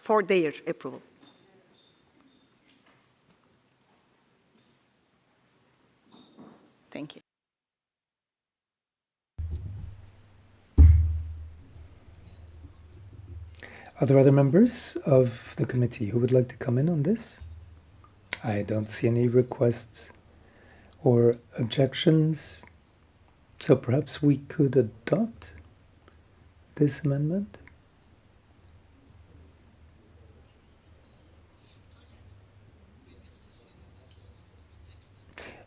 For their approval. Thank you. Are there other members of the committee who would like to come in on this? I don't see any requests or objections, so perhaps we could adopt this amendment.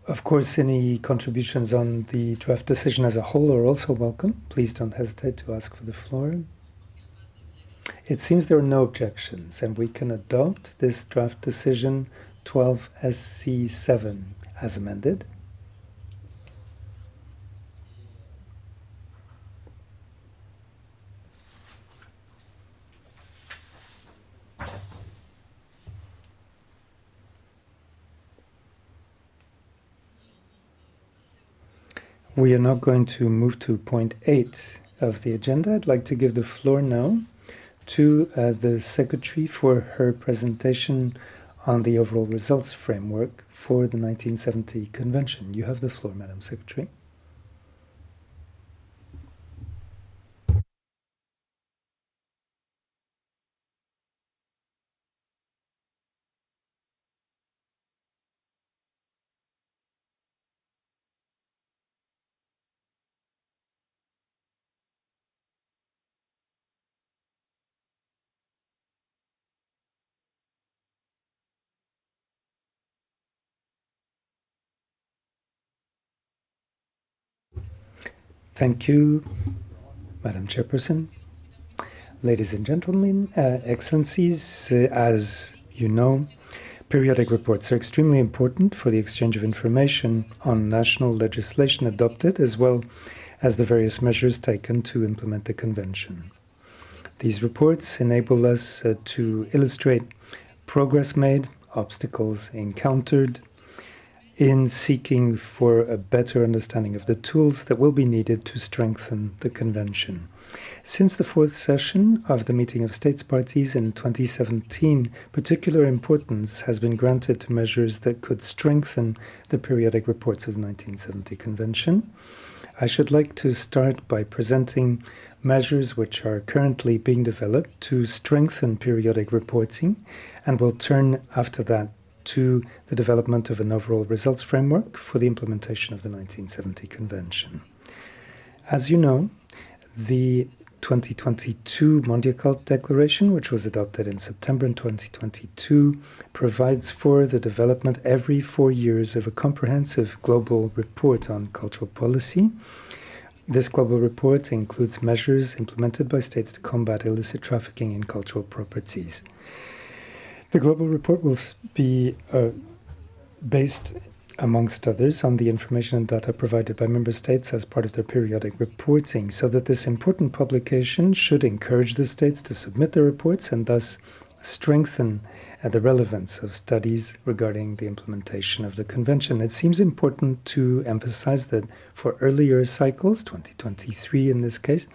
Of course, any contributions on the draft decision as a whole are also welcome. Please don't hesitate to ask for the floor. It seems there are no objections, and we can adopt this draft decision 12 SC7 as amended. We are now going to move to point 8 of the agenda. I'd like to give the floor now to the Secretary for her presentation on the overall results framework for the 1970 Convention. You have the floor, Madam Secretary. Thank you, Madam Chairperson. Ladies and gentlemen, Excellencies, as you know, periodic reports are extremely important for the exchange of information on national legislation adopted, as well as the various measures taken to implement the Convention. These reports enable us to illustrate progress made, obstacles encountered, in seeking for a better understanding of the tools that will be needed to strengthen the Convention. Since the fourth session of the Meeting of States Parties in 2017, particular importance has been granted to measures that could strengthen the periodic reports of the 1970 Convention. I should like to start by presenting measures which are currently being developed to strengthen periodic reporting, and will turn after that to the development of an overall results framework for the implementation of the 1970 Convention. As you know, the 2022 Mondial Declaration, which was adopted in September 2022, provides for the development every 4 years of a comprehensive global report on cultural policy. This global report includes measures implemented by states to combat illicit trafficking in cultural properties. The global report will be based, amongst others, on the information and data provided by member states as part of their periodic reporting, so that this important publication should encourage the states to submit their reports and thus strengthen the relevance of studies regarding the implementation of the Convention. It seems important to emphasize that for earlier cycles, 2023 in this case,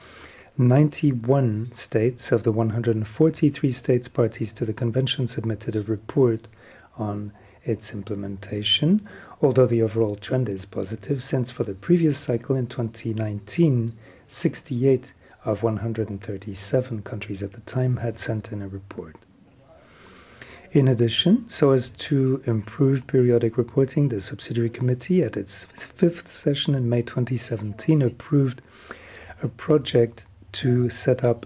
91 states of the 143 states parties to the Convention submitted a report on its implementation, although the overall trend is positive, since for the previous cycle in 2019, 68 of 137 countries at the time had sent in a report. In addition, so as to improve periodic reporting, the Subsidiary Committee at its 5th session in May 2017 approved a project to set up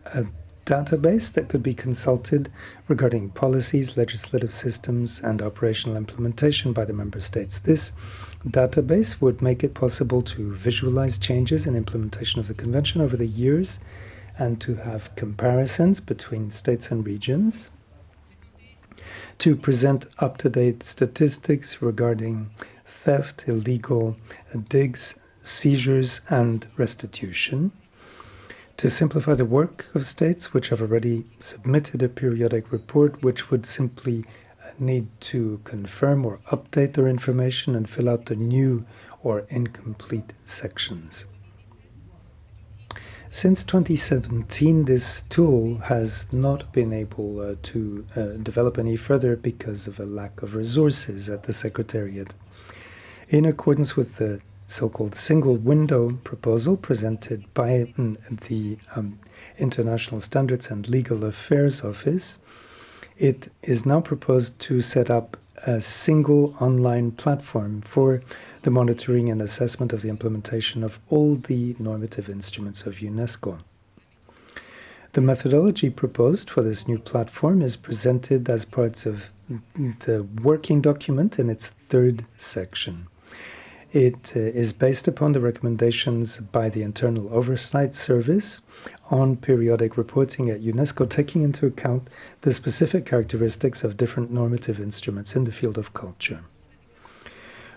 a database that could be consulted regarding policies, legislative systems, and operational implementation by the member states. This database would make it possible to visualize changes in implementation of the Convention over the years and to have comparisons between states and regions, to present up-to-date statistics regarding theft, illegal digs, seizures, and restitution, to simplify the work of states which have already submitted a periodic report, which would simply need to confirm or update their information and fill out the new or incomplete sections. Since 2017, this tool has not been able to develop any further because of a lack of resources at the Secretariat. In accordance with the so-called single window proposal presented by the International Standards and Legal Affairs Office, it is now proposed to set up a single online platform for the monitoring and assessment of the implementation of all the normative instruments of UNESCO. The methodology proposed for this new platform is presented as part of the working document in its third section. It is based upon the recommendations by the Internal Oversight Service on periodic reporting at UNESCO, taking into account the specific characteristics of different normative instruments in the field of culture.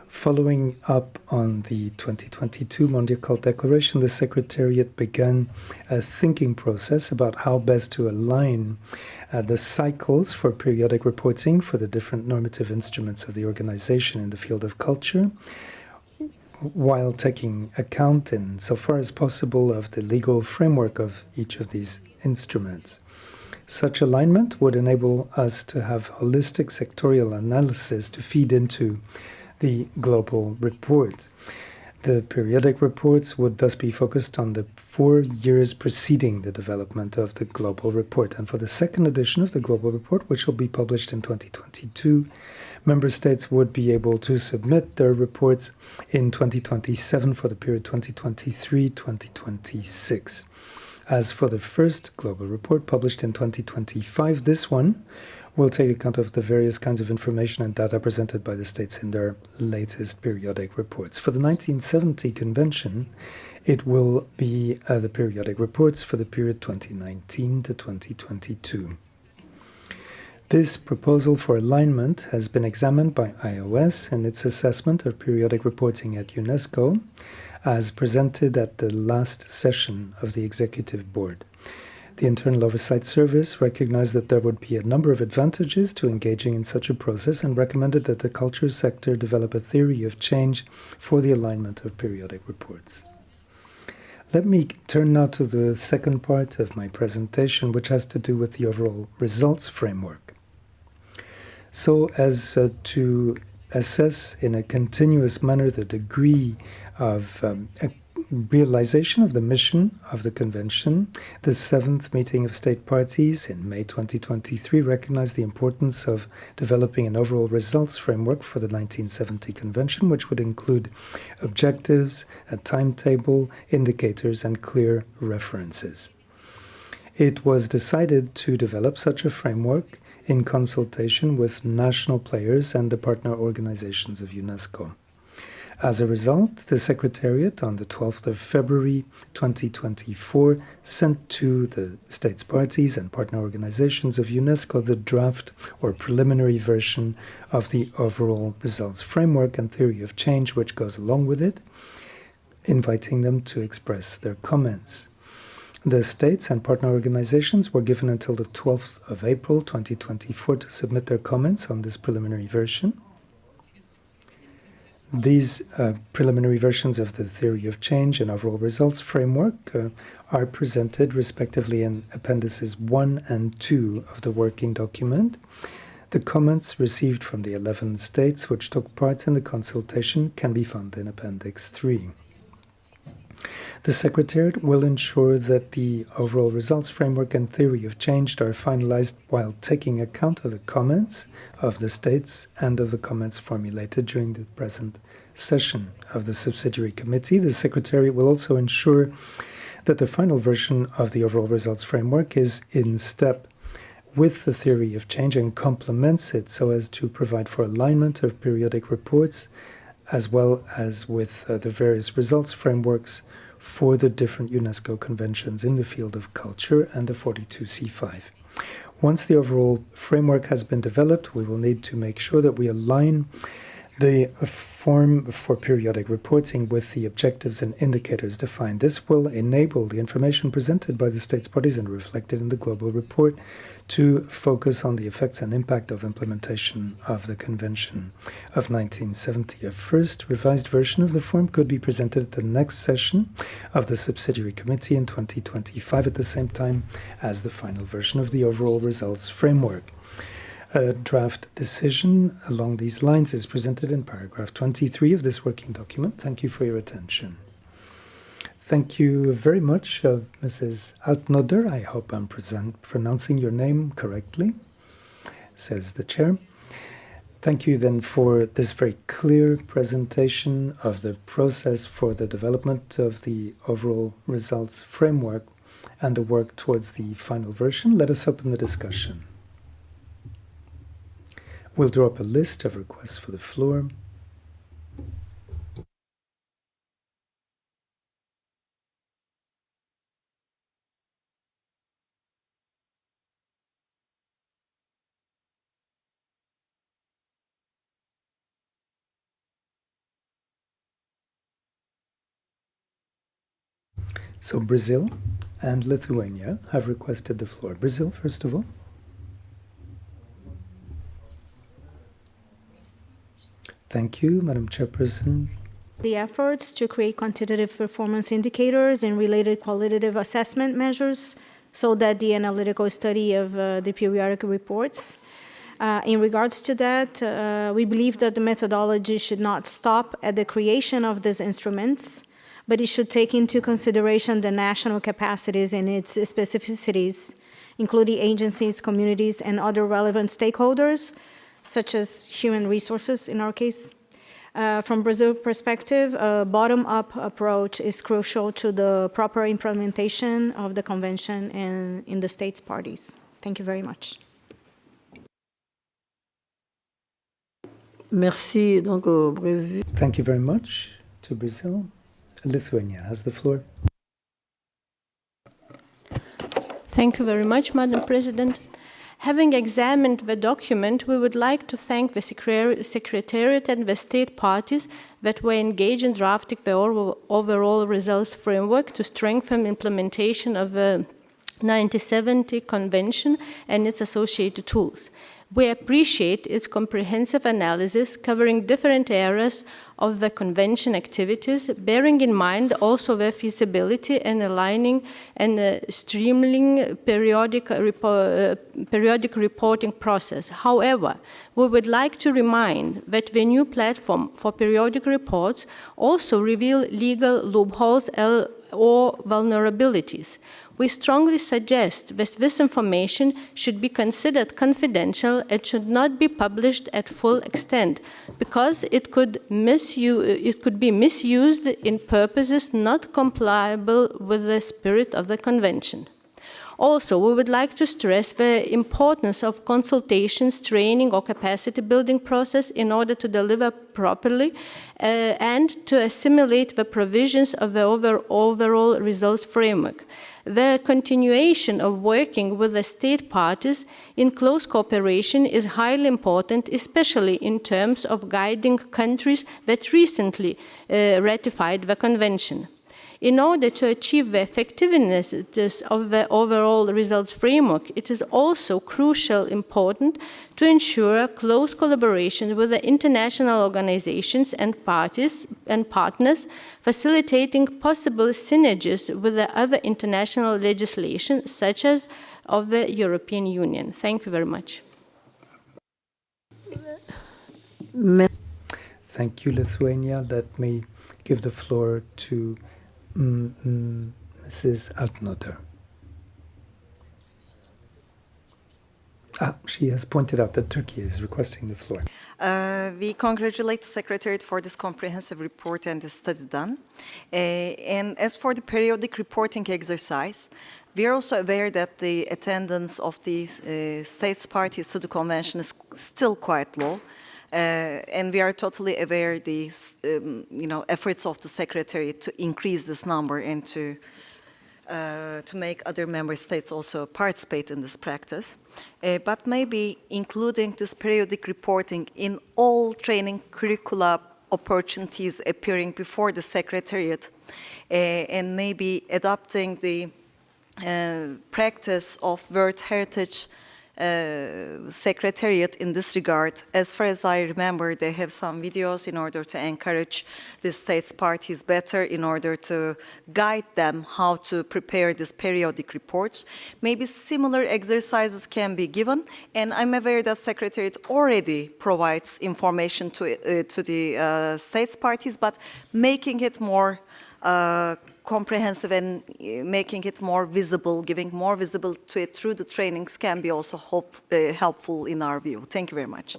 Following up on the 2022 Mondial Cult Declaration, the Secretariat began a thinking process about how best to align the cycles for periodic reporting for the different normative instruments of the organization in the field of culture, while taking account, in so far as possible, of the legal framework of each of these instruments. Such alignment would enable us to have holistic sectorial analysis to feed into the global report. The periodic reports would thus be focused on the 4 years preceding the development of the global report. And for the second edition of the global report, which will be published in 2022, member states would be able to submit their reports in 2027 for the period 2023-2026. As for the first global report published in 2025, this one will take account of the various kinds of information and data presented by the states in their latest periodic reports. For the 1970 convention, it will be the periodic reports for the period 2019 to 2022. This proposal for alignment has been examined by iOS in its assessment of periodic reporting at UNESCO, as presented at the last session of the Executive Board. The Internal Oversight Service recognized that there would be a number of advantages to engaging in such a process and recommended that the culture sector develop a theory of change for the alignment of periodic reports. Let me turn now to the second part of my presentation, which has to do with the overall results framework. So as to assess in a continuous manner the degree of realization of the mission of the Convention, the 7th meeting of state parties in May 2023 recognized the importance of developing an overall results framework for the 1970 Convention, which would include objectives, a timetable, indicators, and clear references. It was decided to develop such a framework in consultation with national players and the partner organizations of UNESCO. As a result, the Secretariat on the 12th of February 2024 sent to the states parties and partner organizations of UNESCO the draft or preliminary version of the overall results framework and theory of change which goes along with it, inviting them to express their comments. The states and partner organizations were given until the 12th of April 2024 to submit their comments on this preliminary version. These preliminary versions of the theory of change and overall results framework are presented respectively in appendices 1 and 2 of the working document. The comments received from the 11 states which took part in the consultation can be found in appendix 3. The Secretariat will ensure that the overall results framework and theory of change are finalized while taking account of the comments of the states and of the comments formulated during the present session of the Subsidiary Committee. The Secretariat will also ensure that the final version of the overall results framework is in step with the theory of change and complements it so as to provide for alignment of periodic reports as well as with the various results frameworks for the different UNESCO conventions in the field of culture and the 42C5. Once the overall framework has been developed, we will need to make sure that we align the form for periodic reporting with the objectives and indicators defined. This will enable the information presented by the states parties and reflected in the global report to focus on the effects and impact of implementation of the Convention of 1970. A first revised version of the form could be presented at the next session of the Subsidiary Committee in 2025 at the same time as the final version of the overall results framework. A draft decision along these lines is presented in paragraph 23 of this working document. Thank you for your attention. Thank you very much, Mrs. Altnoder. I hope I'm pronouncing your name correctly, says the chair. Thank you then for this very clear presentation of the process for the development of the overall results framework and the work towards the final version. Let us open the discussion. We'll draw up a list of requests for the floor. So Brazil and Lithuania have requested the floor. Brazil, first of all. Thank you, Madam Chairperson. The efforts to create quantitative performance indicators and related qualitative assessment measures so that the analytical study of the periodic reports. In regards to that, we believe that the methodology should not stop at the creation of these instruments, but it should take into consideration the national capacities and its specificities, including agencies, communities, and other relevant stakeholders, such as human resources in our case. From Brazil's perspective, a bottom-up approach is crucial to the proper implementation of the convention and in the states parties. Thank you very much. Merci donc au Brésil. Thank you very much to Brazil. Lithuania has the floor. Thank you very much, Madam President. Having examined the document, we would like to thank the Secretariat and the state parties that were engaged in drafting the overall results framework to strengthen implementation of the 1970 Convention and its associated tools. We appreciate its comprehensive analysis covering different areas of the Convention activities, bearing in mind also the feasibility and aligning and streamlining periodic reporting process. However, we would like to remind that the new platform for periodic reports also reveal legal loopholes or vulnerabilities. We strongly suggest that this information should be considered confidential and should not be published at full extent, because it could be misused in purposes not compliable with the spirit of the Convention. Also, we would like to stress the importance of consultations, training, or capacity building process in order to deliver properly and to assimilate the provisions of the overall results framework. The continuation of working with the state parties in close cooperation is highly important, especially in terms of guiding countries that recently ratified the Convention. In order to achieve the effectiveness of the overall results framework, it is also crucially important to ensure close collaboration with the international organizations and parties and partners, facilitating possible synergies with the other international legislation, such as of the European Union. Thank you very much. Thank you, Lithuania. Let me give the floor to Mrs. Altnoter. She has pointed out that Turkey is requesting the floor. We congratulate the Secretariat for this comprehensive report and the study done. And as for the periodic reporting exercise, we are also aware that the attendance of the states parties to the convention is still quite low. And we are totally aware the efforts of the Secretariat to increase this number and to make other member states also participate in this practice. But maybe including this periodic reporting in all training curricula opportunities appearing before the Secretariat, and maybe adopting the practice of World Heritage Secretariat in this regard. As far as I remember, they have some videos in order to encourage the states parties better, in order to guide them how to prepare these periodic reports. Maybe similar exercises can be given, and I'm aware that Secretariat already provides information to the states parties, but making it more comprehensive and making it more visible, giving more visible to it through the trainings can be also helpful in our view. Thank you very much.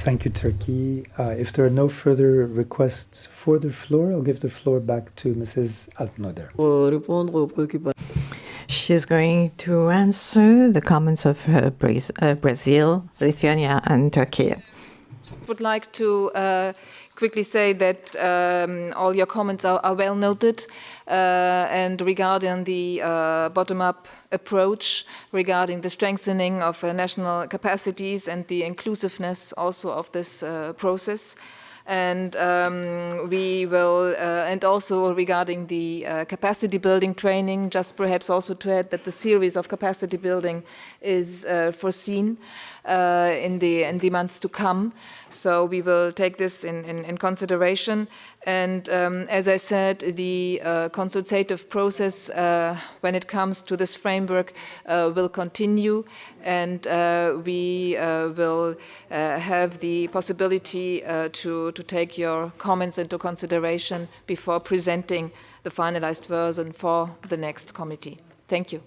Thank you, Turkey. If there are no further requests for the floor, I'll give the floor back to Mrs. Altnoder. She's going to answer the comments of Brazil, Lithuania, and Turkey. Would like to quickly say that all your comments are well noted, and regarding the bottom-up approach, regarding the strengthening of national capacities and the inclusiveness also of this process. And we will, and also regarding the capacity building training, just perhaps also to add that the series of capacity building is foreseen in the months to come. So we will take this in consideration. And as I said, the consultative process when it comes to this framework will continue, and we will have the possibility to take your comments into consideration before presenting the finalized version for the next committee. Thank you.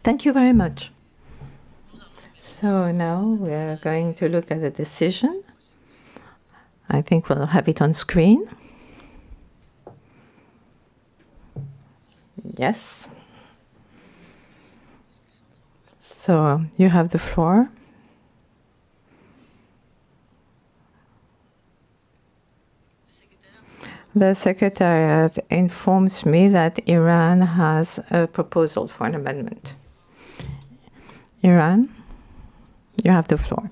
Thank you very much. So now we are going to look at the decision. I think we'll have it on screen. Yes. So you have the floor. The Secretariat informs me that Iran has a proposal for an amendment. Iran, you have the floor.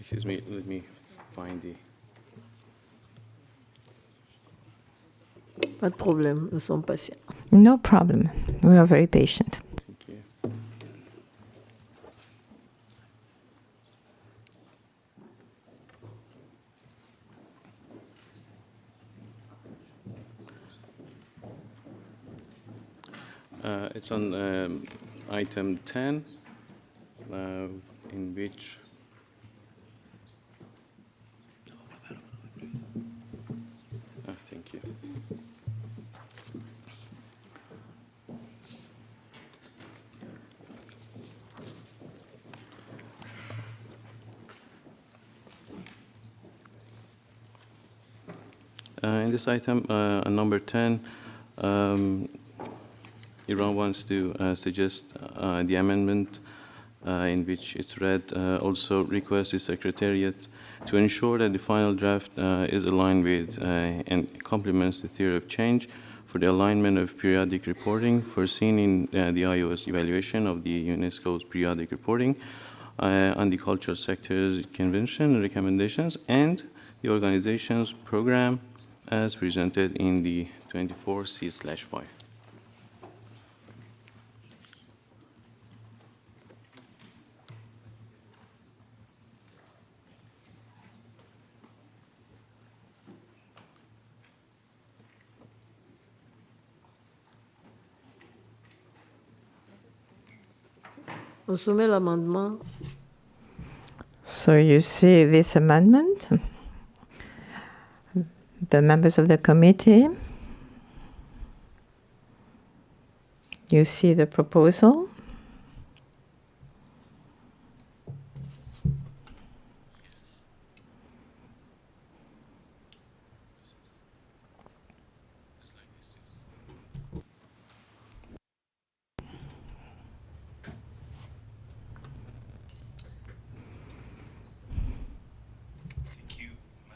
Excuse me, let me find the... Pas de problème, nous sommes patients. No problem. We are very patient. Thank you. It's on item 10, in which thank you. In this item, number 10, Iran wants to suggest the amendment in which it's read, also requests the Secretariat to ensure that the final draft is aligned with and complements the theory of change for the alignment of periodic reporting foreseen in the IOS evaluation of the UNESCO's periodic reporting on the cultural sector's convention and recommendations and the organization's program as presented in the 24C/5. On soumet l'amendement. So you see this amendment. The members of the committee. You see the proposal.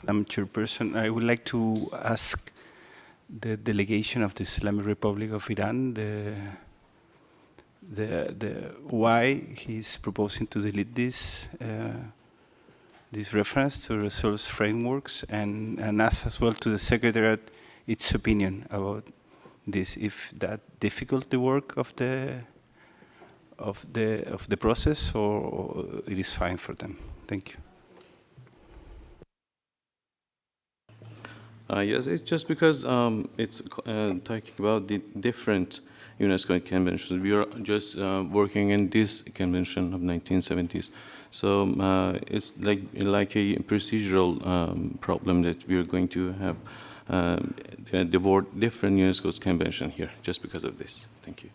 Madam Chairperson, I would like to ask the delegation of the Islamic Republic of Iran why he's proposing to delete this reference to resource frameworks, and ask as well to the Secretariat its opinion about this, if that difficult the work of the process, or it is fine for them. Thank you. Yes, it's just because it's talking about the different UNESCO conventions. We are just working in this convention of 1970s. So it's like a procedural problem that we are going to have different UNESCO's convention here just because of this. Thank you.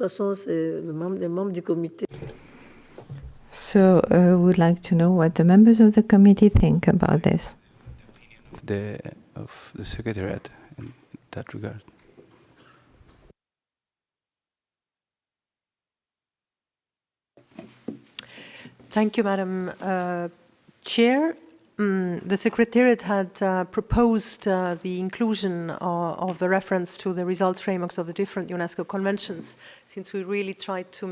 façon, c'est les membres du comité. So we'd like to know what the members of the committee think about this. Of the Secretariat in that regard. Thank you, Madam Chair. The Secretariat had proposed the inclusion of the reference to the results frameworks of the different UNESCO conventions, since we really tried to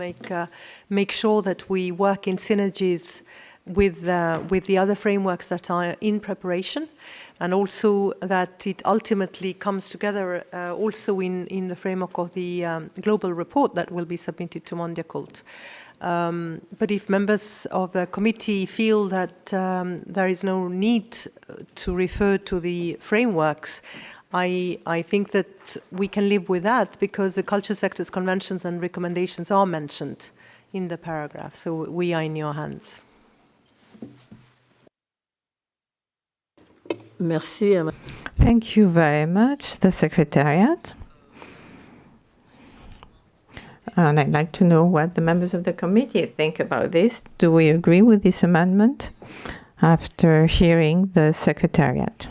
make sure that we work in synergies with the other frameworks that are in preparation, and also that it ultimately comes together also in the framework of the global report that will be submitted to Mondia Cult. But if members of the committee feel that there is no need to refer to the frameworks, I think that we can live with that, because the culture sector's conventions and recommendations are mentioned in the paragraph. So we are in your hands. Merci. Thank you very much, the Secretariat. And I'd like to know what the members of the committee think about this. Do we agree with this amendment after hearing the Secretariat?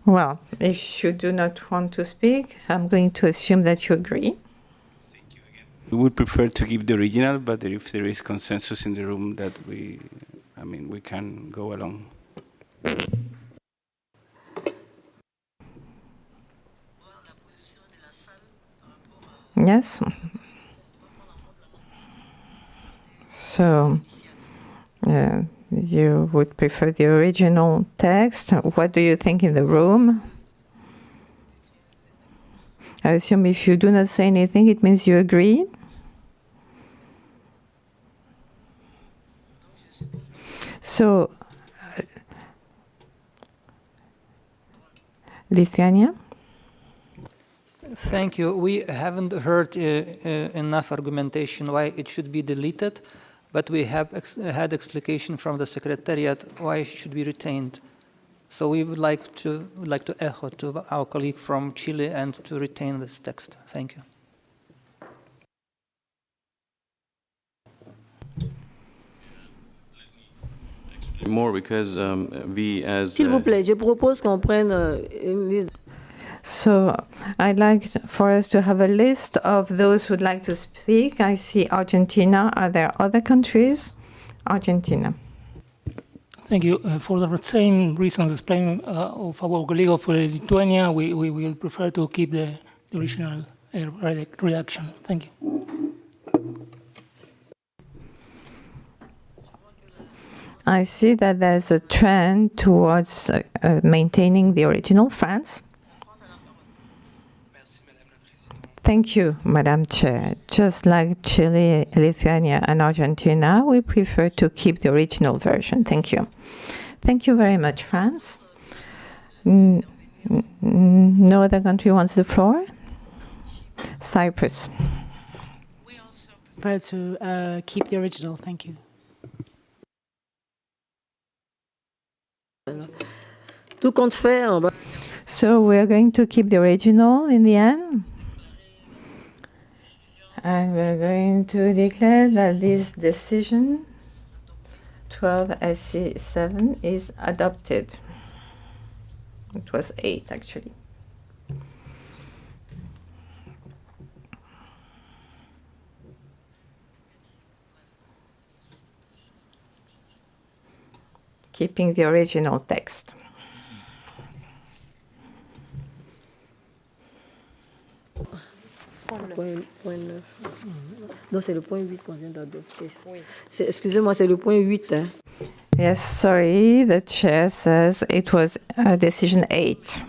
Well, if you do not want to speak, I'm going to assume that you agree. We would prefer to keep the original, but if there is consensus in the room that we can go along. Yes. So you would prefer the original text. What do you think in the room? I assume if you do not say anything, it means you agree. So, Lithuania? Thank you. We haven't heard enough argumentation why it should be deleted, but we have had explication from the Secretariat why it should be retained. So we would like to echo to our colleague from Chile and to retain this text. Thank you. More because we as... S'il vous plaît, je propose qu'on prenne une liste. So I'd like for us to have a list of those who'd like to speak. I see Argentina. Are there other countries? Argentina. Thank you. For the same reasons explained of our colleague of Lithuania, we will prefer to keep the original redaction. Thank you. I see that there's a trend towards maintaining the original. France. Thank you, Madam Chair. Just like Chile, Lithuania, and Argentina, we prefer to keep the original version. Thank you. Thank you very much, France. No other country wants the floor? Cyprus. We also prefer to keep the original. Thank you. So we're going to keep the original in the end? And we're going to declare that this decision, 12 SC7, is adopted. It was 8, actually. keeping the original text. Point 9. Non, c'est le point 8 qu'on vient d'adopter. Excusez-moi, c'est le point 8. Hein. Yes, sorry, the chair says it was decision 8.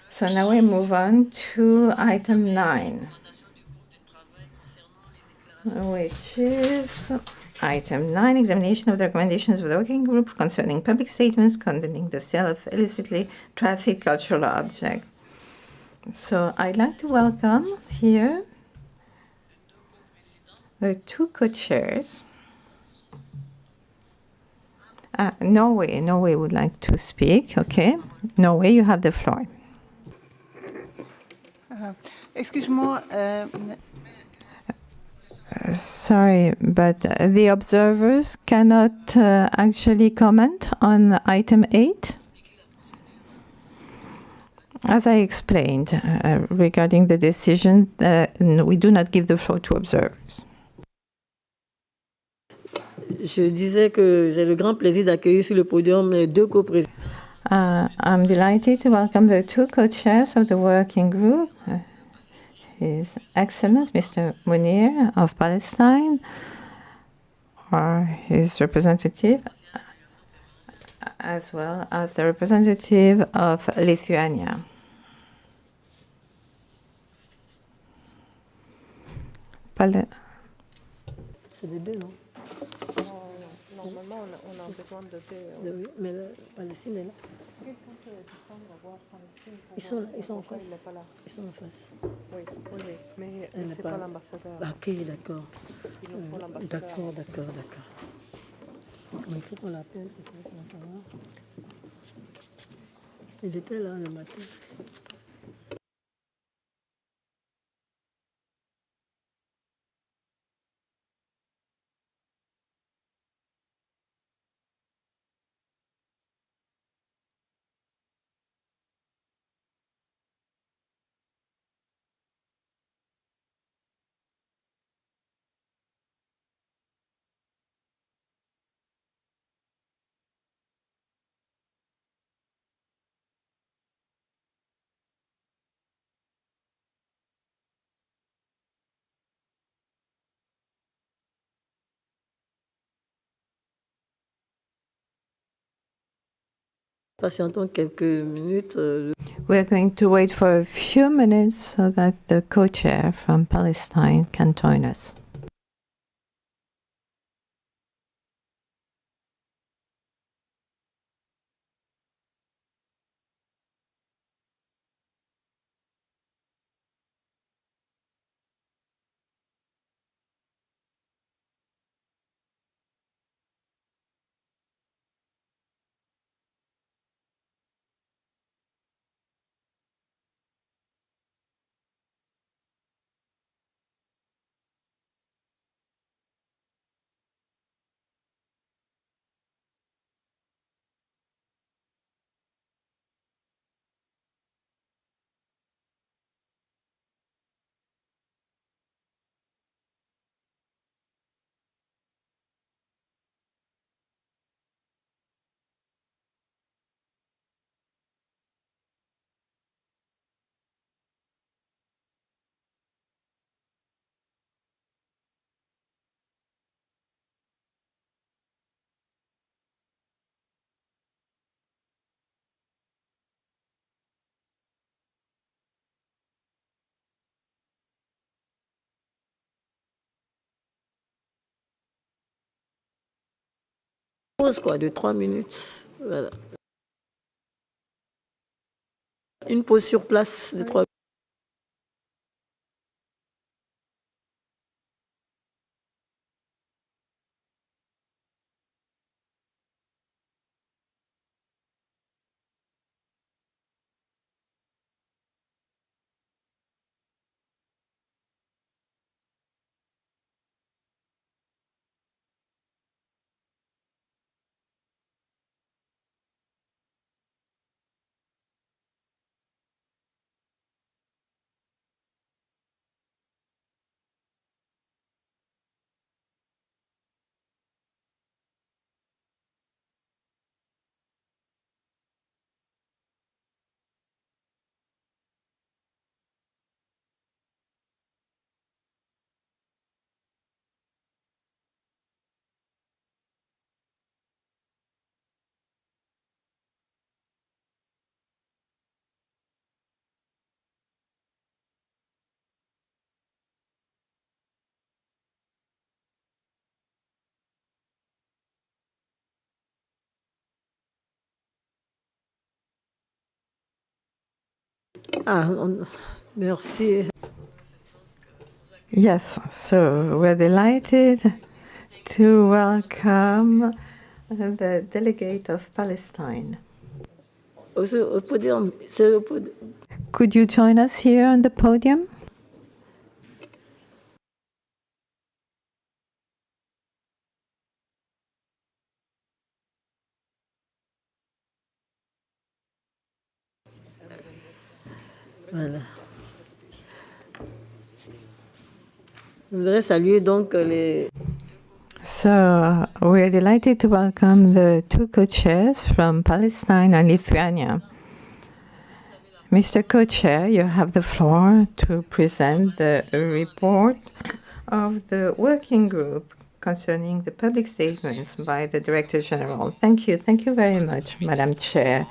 So now we move on to item 9, which is item 9, examination of the recommendations of the working group concerning public statements condemning the sale of illicitly trafficked cultural objects. So I'd like to welcome here the two co-chairs. Norway would like to speak. Okay, Norway, you have the floor. Excuse-moi. Sorry, but the observers cannot actually comment on item 8. As I explained regarding the decision, we do not give the floor to observers. Je disais que j'ai le grand plaisir d'accueillir sur le podium les deux coprésidents. I'm delighted to welcome the two co-chairs of the working group, His Excellency Mr. Munir of Palestine, or his representative, as well as the representative of Lithuania. C'est les deux, non? Normalement, on a besoin de deux. Mais la Palestine est là. Ils sont là, ils sont en face. Ils sont en face. Oui, mais c'est pas l'ambassadeur. Ok, d'accord. D'accord. Il faut qu'on l'appelle, parce qu'on va savoir. Il était là le matin. Patientons quelques minutes. We're going to wait for a few minutes so that the co-chair from Palestine can join us. Pause quoi, de 3 minutes. Voilà. Une pause sur place de 3 minutes. Merci. Yes, so we're delighted to welcome the delegate of Palestine. Could you join us here on the podium? Voilà. Je voudrais saluer donc les... So, we are delighted to welcome the two co-chairs from Palestine and Lithuania. Mr. Co-chair, you have the floor to present the report of the working group concerning the public statements by the Director General. Thank you. Thank you very much, Madam Chair.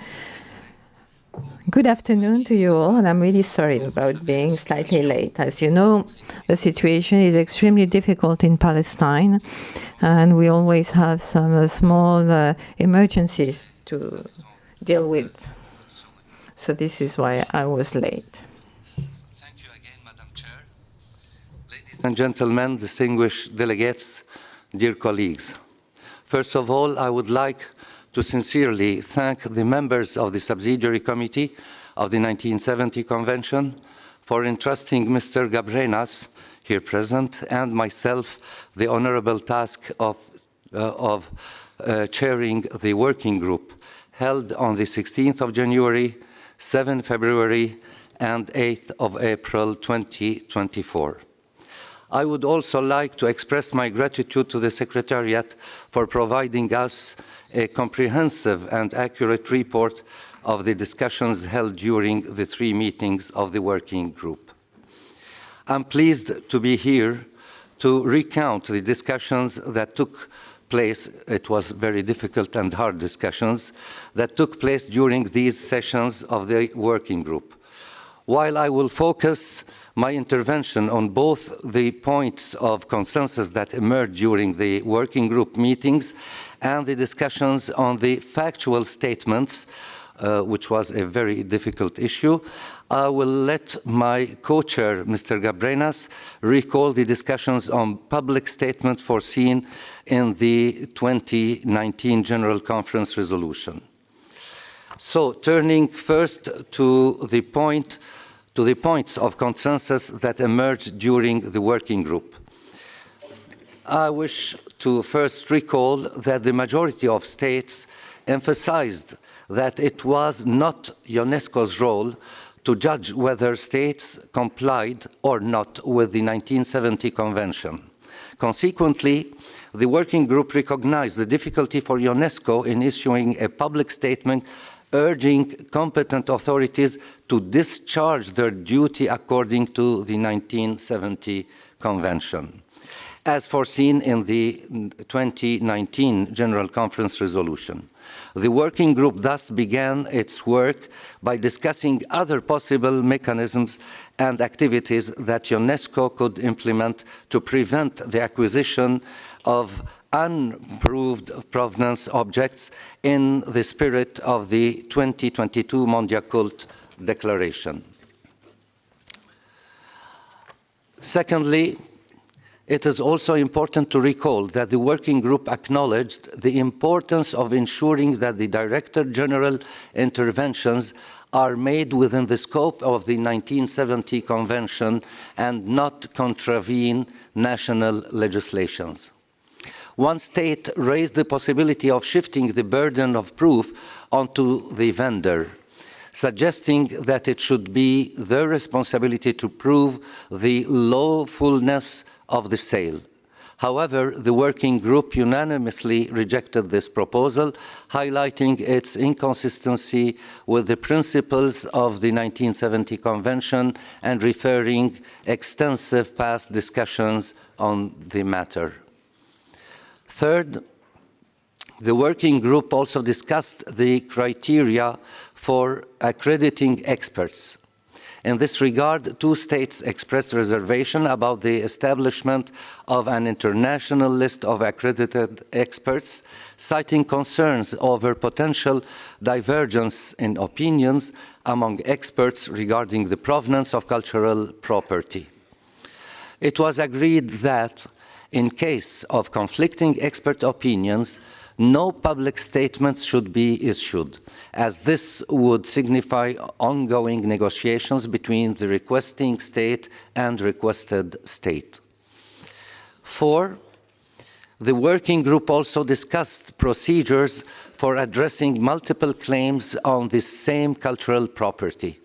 Good afternoon to you all, and I'm really sorry about being slightly late. As you know, the situation is extremely difficult in Palestine, and we always have some small emergencies to deal with. So this is why I was late. Thank you again, Madam Chair. Ladies and gentlemen, distinguished delegates, dear colleagues. First of all, I would like to sincerely thank the members of the Subsidiary Committee of the 1970 Convention for entrusting Mr. Gabrenas, here present, and myself the honorable task of chairing the working group held on the 16th of January, 7 February, and 8th of April 2024. I would also like to express my gratitude to the Secretariat for providing us a comprehensive and accurate report of the discussions held during the 3 meetings of the working group. I'm pleased to be here to recount the discussions that took place. It was very difficult and hard discussions that took place during these sessions of the working group. While I will focus my intervention on both the points of consensus that emerged during the working group meetings and the discussions on the factual statements, which was a very difficult issue, I will let my co-chair, Mr. Gabrenas, recall the discussions on public statements foreseen in the 2019 General Conference resolution. So, turning first to the points of consensus that emerged during the working group. I wish to first recall that the majority of states emphasized that it was not UNESCO's role to judge whether states complied or not with the 1970 Convention. Consequently, the working group recognized the difficulty for UNESCO in issuing a public statement urging competent authorities to discharge their duty according to the 1970 Convention, as foreseen in the 2019 General Conference resolution. The working group thus began its work by discussing other possible mechanisms and activities that UNESCO could implement to prevent the acquisition of unproved provenance objects in the spirit of the 2022 Mondiacult Declaration. Secondly, it is also important to recall that the working group acknowledged the importance of ensuring that the Director General interventions are made within the scope of the 1970 Convention and not contravene national legislations. One state raised the possibility of shifting the burden of proof onto the vendor, suggesting that it should be their responsibility to prove the lawfulness of the sale. However, the working group unanimously rejected this proposal, highlighting its inconsistency with the principles of the 1970 Convention and referring extensive past discussions on the matter. Third, the working group also discussed the criteria for accrediting experts. In this regard, 2 states expressed reservation about the establishment of an international list of accredited experts, citing concerns over potential divergence in opinions among experts regarding the provenance of cultural property. It was agreed that, in case of conflicting expert opinions, no public statements should be issued, as this would signify ongoing negotiations between the requesting state and requested state. 4, the working group also discussed procedures for addressing multiple claims on the same cultural property.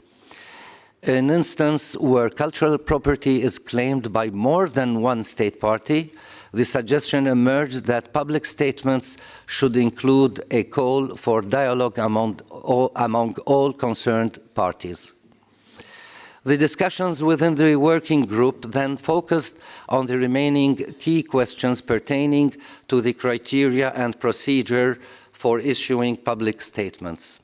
In an instance where cultural property is claimed by more than one state party, the suggestion emerged that public statements should include a call for dialogue among all concerned parties. The discussions within the working group then focused on the remaining key questions pertaining to the criteria and procedure for issuing public statements.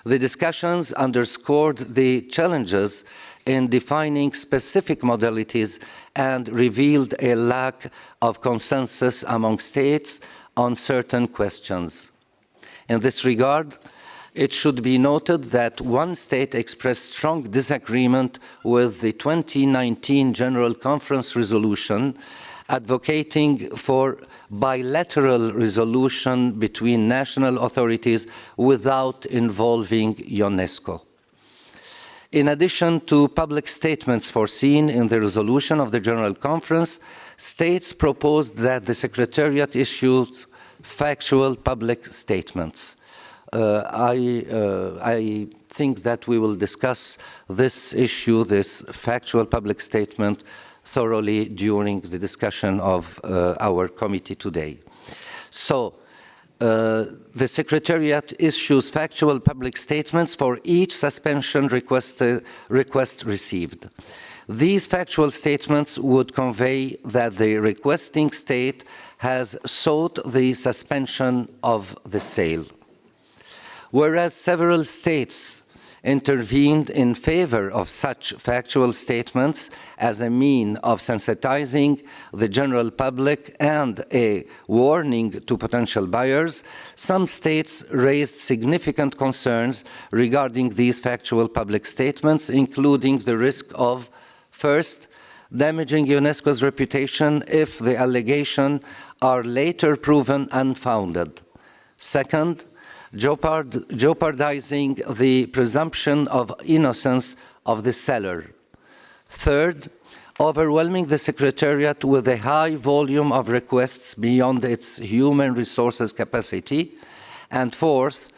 The discussions underscored the challenges in defining specific modalities and revealed a lack of consensus among states on certain questions. In this regard, it should be noted that one state expressed strong disagreement with the 2019 General Conference resolution advocating for bilateral resolution between national authorities without involving UNESCO. In addition to public statements foreseen in the resolution of the General Conference, states proposed that the Secretariat issues factual public statements. I think that we will discuss this issue, this factual public statement, thoroughly during the discussion of our committee today. So, the Secretariat issues factual public statements for each suspension request received. These factual statements would convey that the requesting state has sought the suspension of the sale. Whereas several states intervened in favor of such factual statements as a means of sensitizing the general public and a warning to potential buyers, some states raised significant concerns regarding these factual public statements, including the risk of, first, damaging UNESCO's reputation if the allegations are later proven unfounded. Second, jeopardizing the presumption of innocence of the seller. Third, overwhelming the Secretariat with a high volume of requests beyond its human resources capacity. And fourth,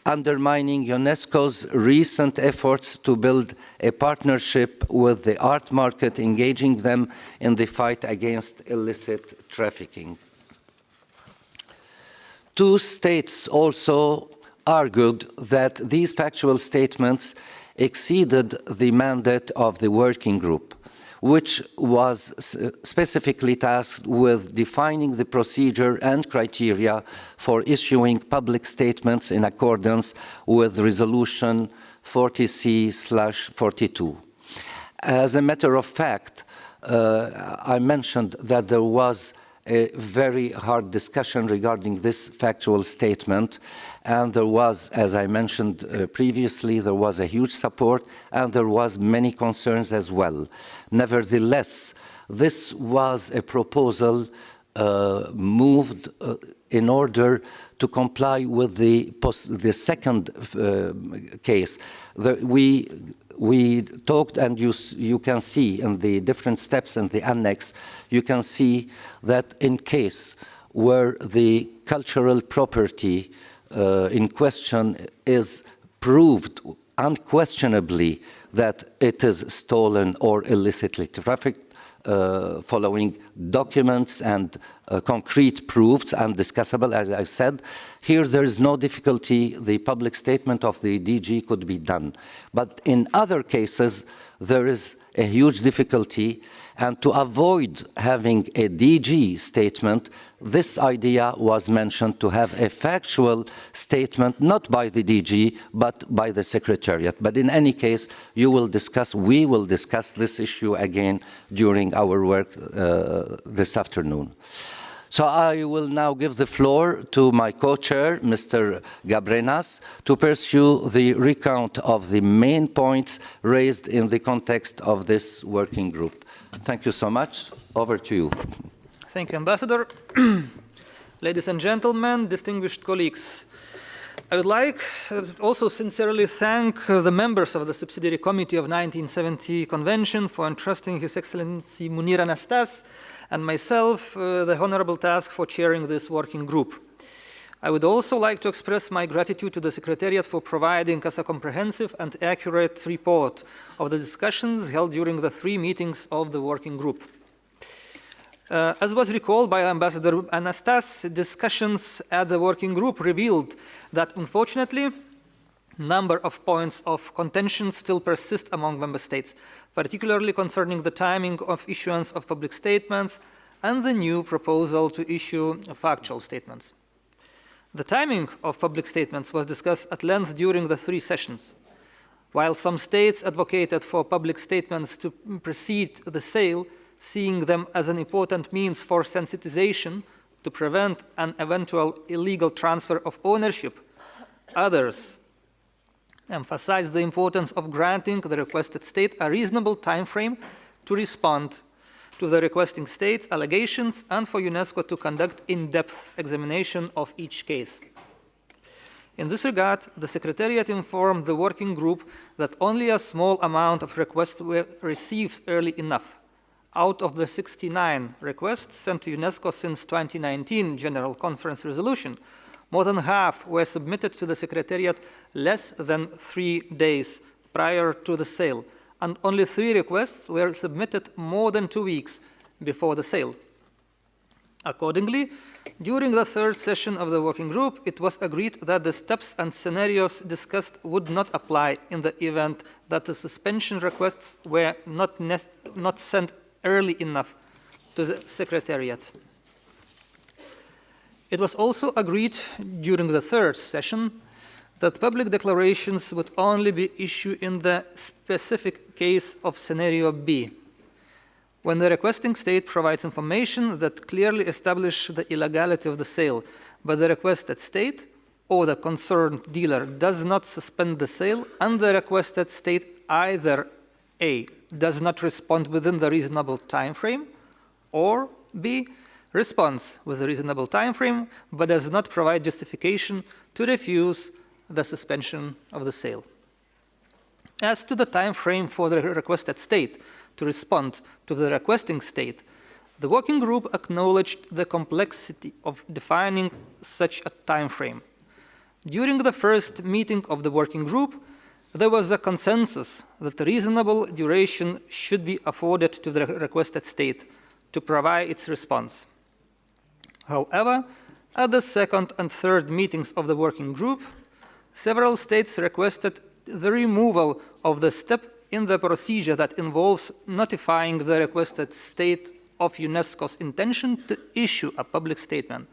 undermining UNESCO's recent efforts to build a partnership with the art market, engaging them in the fight against illicit trafficking. Two states also argued that these factual statements exceeded the mandate of the working group, which was specifically tasked with defining the procedure and criteria for issuing public statements in accordance with Resolution 40C/42. As a matter of fact, I mentioned that there was a very hard discussion regarding this factual statement, and there was, as I mentioned previously, there was a huge support and there was many concerns as well. Nevertheless, this was a proposal moved in order to comply with the second case. We talked, and you can see in the different steps in the annex, you can see that in case where the cultural property in question is proved unquestionably that it is stolen or illicitly trafficked, following documents and concrete proofs, undiscussable, as I said. Here there is no difficulty, the public statement of the DG could be done. But in other cases, there is a huge difficulty, And to avoid having a DG statement, this idea was mentioned to have a factual statement, not by the DG, but by the Secretariat. But in any case, we will discuss this issue again during our work this afternoon. So I will now give the floor to my co-chair, Mr. Gabrenas, to pursue the recount of the main points raised in the context of this working group. Thank you so much. Over to you. Thank you, Ambassador. Ladies and gentlemen, distinguished colleagues, I would like also sincerely thank the members of the Subsidiary Committee of 1970 Convention for entrusting His Excellency Munir Anastas and myself the honorable task for chairing this working group. I would also like to express my gratitude to the Secretariat for providing us a comprehensive and accurate report of the discussions held during the 3 meetings of the working group. As was recalled by Ambassador Anastas, discussions at the working group revealed that, unfortunately, number of points of contention still persist among member states, particularly concerning the timing of issuance of public statements and the new proposal to issue factual statements. The timing of public statements was discussed at length during the 3 sessions. While some states advocated for public statements to precede the sale, seeing them as an important means for sensitization to prevent an eventual illegal transfer of ownership, others emphasized the importance of granting the requested state a reasonable time frame to respond to the requesting state's allegations and for UNESCO to conduct in-depth examination of each case. In this regard, the Secretariat informed the working group that only a small amount of requests were received early enough. Out of the 69 requests sent to UNESCO since 2019 General Conference resolution, more than half were submitted to the Secretariat less than 3 days prior to the sale, and only 3 requests were submitted more than 2 weeks before the sale. Accordingly, during the 3rd session of the working group, it was agreed that the steps and scenarios discussed would not apply in the event that the suspension requests were not sent early enough to the Secretariat. It was also agreed during the 3rd session that public declarations would only be issued in the specific case of scenario B, when the requesting state provides information that clearly establishes the illegality of the sale, but the requested state or the concerned dealer does not suspend the sale, and the requested state either A, does not respond within the reasonable time frame, or B, responds with a reasonable time frame but does not provide justification to refuse the suspension of the sale. As to the time frame for the requested state to respond to the requesting state, the working group acknowledged the complexity of defining such a time frame. During the 1st meeting of the working group, there was a consensus that a reasonable duration should be afforded to the requested state to provide its response. However, at the 2nd and 3rd meetings of the working group, several states requested the removal of the step in the procedure that involves notifying the requested state of UNESCO's intention to issue a public statement,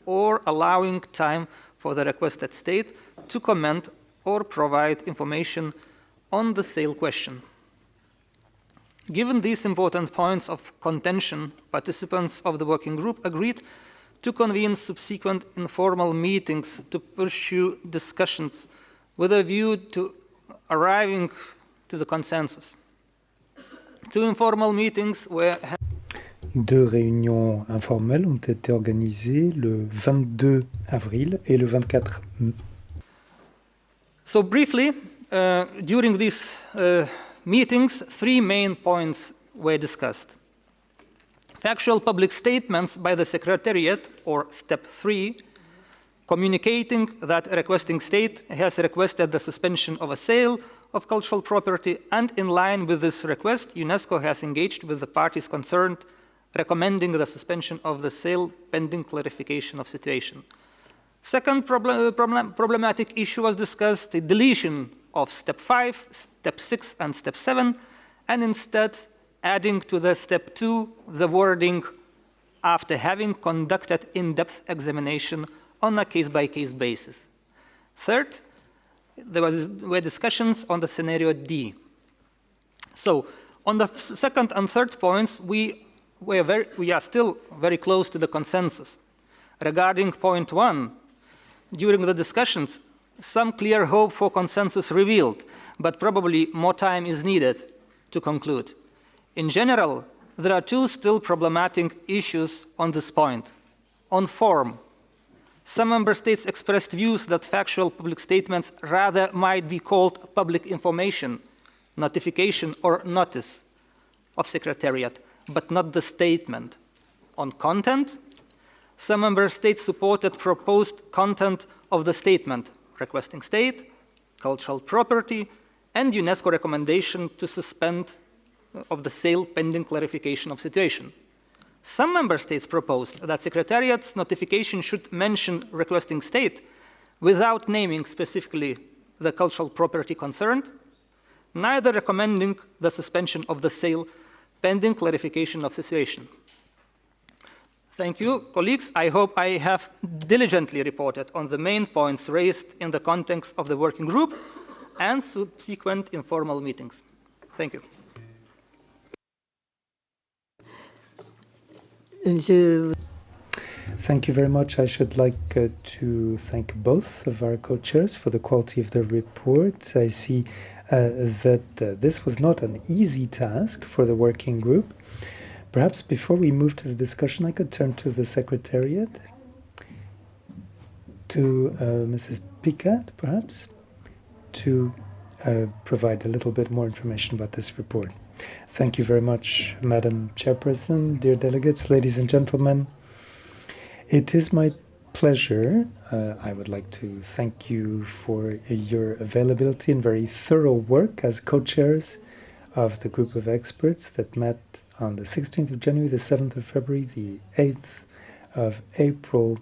or allowing time for the requested state to comment or provide information on the sale question. Given these important points of contention, participants of the working group agreed to convene subsequent informal meetings to pursue discussions with a view to arriving to the consensus. 2 informal meetings were 2 réunions informelles ont été organisées le 22 avril et le 24 mai. So briefly, during these meetings, 3 main points were discussed. Factual public statements by the Secretariat, or Step 3, communicating that a requesting state has requested the suspension of a sale of cultural property, and in line with this request, UNESCO has engaged with the parties concerned, recommending the suspension of the sale pending clarification of situation. Second problematic issue was discussed, the deletion of Step 5, Step 6, and Step 7, and instead adding to the step 2 the wording after having conducted in-depth examination on a case-by-case basis. Third, there were discussions on the scenario D. So on the second and third points, we are still very close to the consensus. Regarding point 1, during the discussions, some clear hope for consensus revealed, but probably more time is needed to conclude. In general, there are 2 still problematic issues on this point. On form, some member states expressed views that factual public statements rather might be called public information, notification or notice of Secretariat, but not the statement. On content, some member states supported proposed content of the statement, requesting state, cultural property, and UNESCO recommendation to suspend of the sale pending clarification of situation. Some member states proposed that Secretariat's notification should mention requesting state without naming specifically the cultural property concerned, neither recommending the suspension of the sale pending clarification of situation. Thank you, colleagues. I hope I have diligently reported on the main points raised in the context of the working group and subsequent informal meetings. Thank you. Thank you very much. I should like to thank both of our co-chairs for the quality of their report. I see that this was not an easy task for the working group. Perhaps before we move to the discussion, I could turn to the Secretariat, to Mrs. Picat, perhaps, to provide a little bit more information about this report. Thank you very much, Madam Chairperson, dear delegates, ladies and gentlemen. It is my pleasure. I would like to thank you for your availability and very thorough work as co-chairs of the group of experts that met on the 16th of January, the 7th of February, the 8th of April,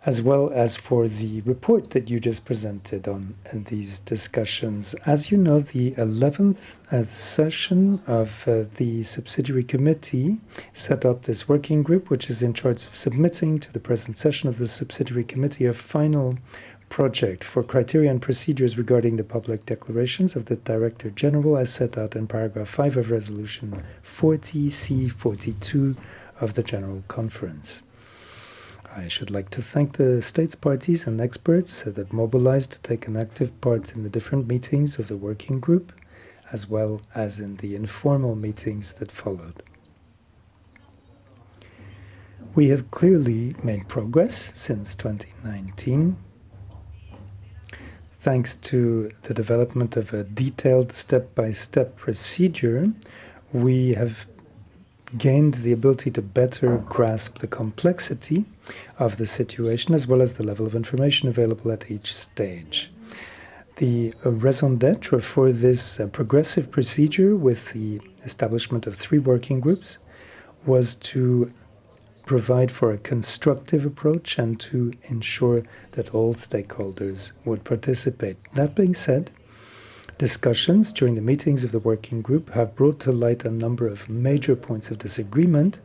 as well as for the report that you just presented on these discussions. As you know, the 11th session of the Subsidiary Committee set up this working group, which is in charge of submitting to the present session of the Subsidiary Committee a final project for criteria and procedures regarding the public declarations of the Director General as set out in paragraph 5 of Resolution 40C42 of the General Conference. I should like to thank the states parties and experts that mobilized to take an active part in the different meetings of the working group, as well as in the informal meetings that followed. We have clearly made progress since 2019. Thanks to the development of a detailed step-by-step procedure, we have gained the ability to better grasp the complexity of the situation as well as the level of information available at each stage. The raison d'etre for this progressive procedure with the establishment of 3 working groups was to provide for a constructive approach and to ensure that all stakeholders would participate. That being said, discussions during the meetings of the working group have brought to light a number of major points of disagreement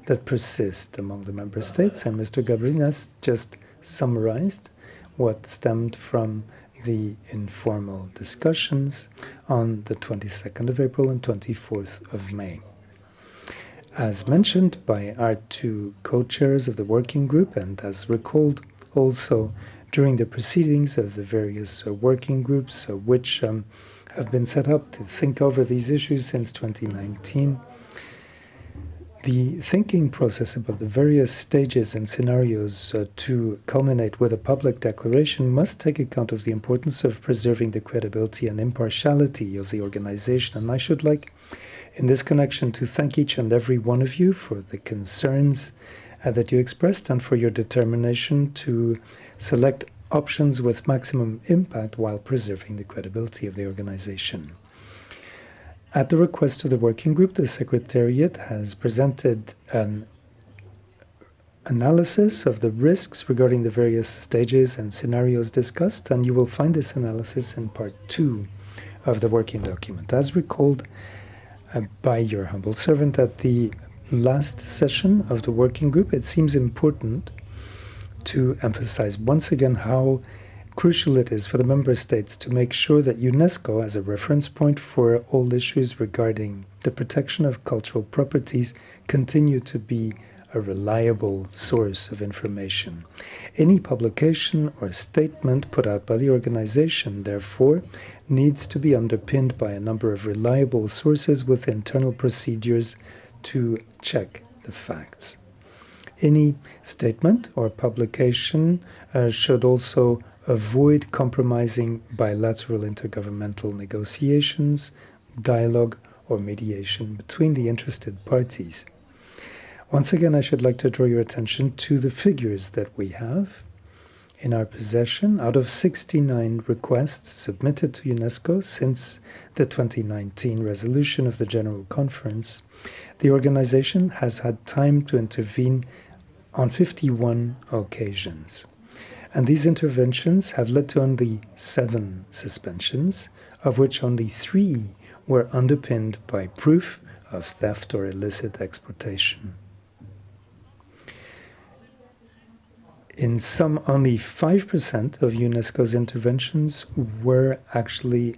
that persist among the member states, and Mr. Gabrinas just summarized what stemmed from the informal discussions on the 22nd of April and 24th of May. As mentioned by our 2 co-chairs of the working group, and as recalled also during the proceedings of the various working groups which have been set up to think over these issues since 2019, the thinking process about the various stages and scenarios to culminate with a public declaration must take account of the importance of preserving the credibility and impartiality of the organization. And I should like, in this connection, to thank each and every one of you for the concerns that you expressed and for your determination to select options with maximum impact while preserving the credibility of the organization. At the request of the working group, the Secretariat has presented an analysis of the risks regarding the various stages and scenarios discussed, and you will find this analysis in part 2 of the working document. As recalled, by your humble servant at the last session of the working group, it seems important to emphasize once again how crucial it is for the member states to make sure that UNESCO, as a reference point for all issues regarding the protection of cultural properties, continue to be a reliable source of information. Any publication or statement put out by the organization, therefore, needs to be underpinned by a number of reliable sources with internal procedures to check the facts. Any statement or publication should also avoid compromising bilateral intergovernmental negotiations, dialogue, or mediation between the interested parties. Once again, I should like to draw your attention to the figures that we have in our possession. Out of 69 requests submitted to UNESCO since the 2019 resolution of the General Conference, the organization has had time to intervene on 51 occasions. And these interventions have led to only 7 suspensions, of which only 3 were underpinned by proof of theft or illicit exportation. In some, only 5% of UNESCO's interventions were actually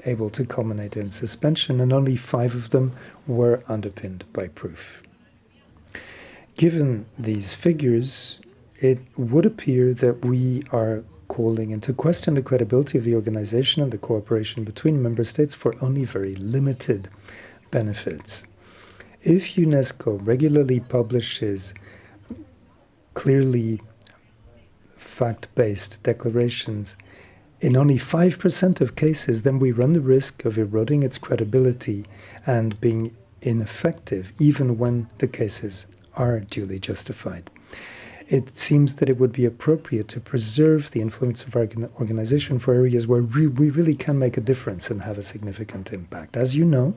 able to culminate in suspension, and only 5 of them were underpinned by proof. Given these figures, it would appear that we are calling into question the credibility of the organization and the cooperation between member states for only very limited benefits. If UNESCO regularly publishes clearly fact-based declarations in only 5% of cases, then we run the risk of eroding its credibility and being ineffective, even when the cases are duly justified. It seems that it would be appropriate to preserve the influence of our organization for areas where we really can make a difference and have a significant impact. As you know,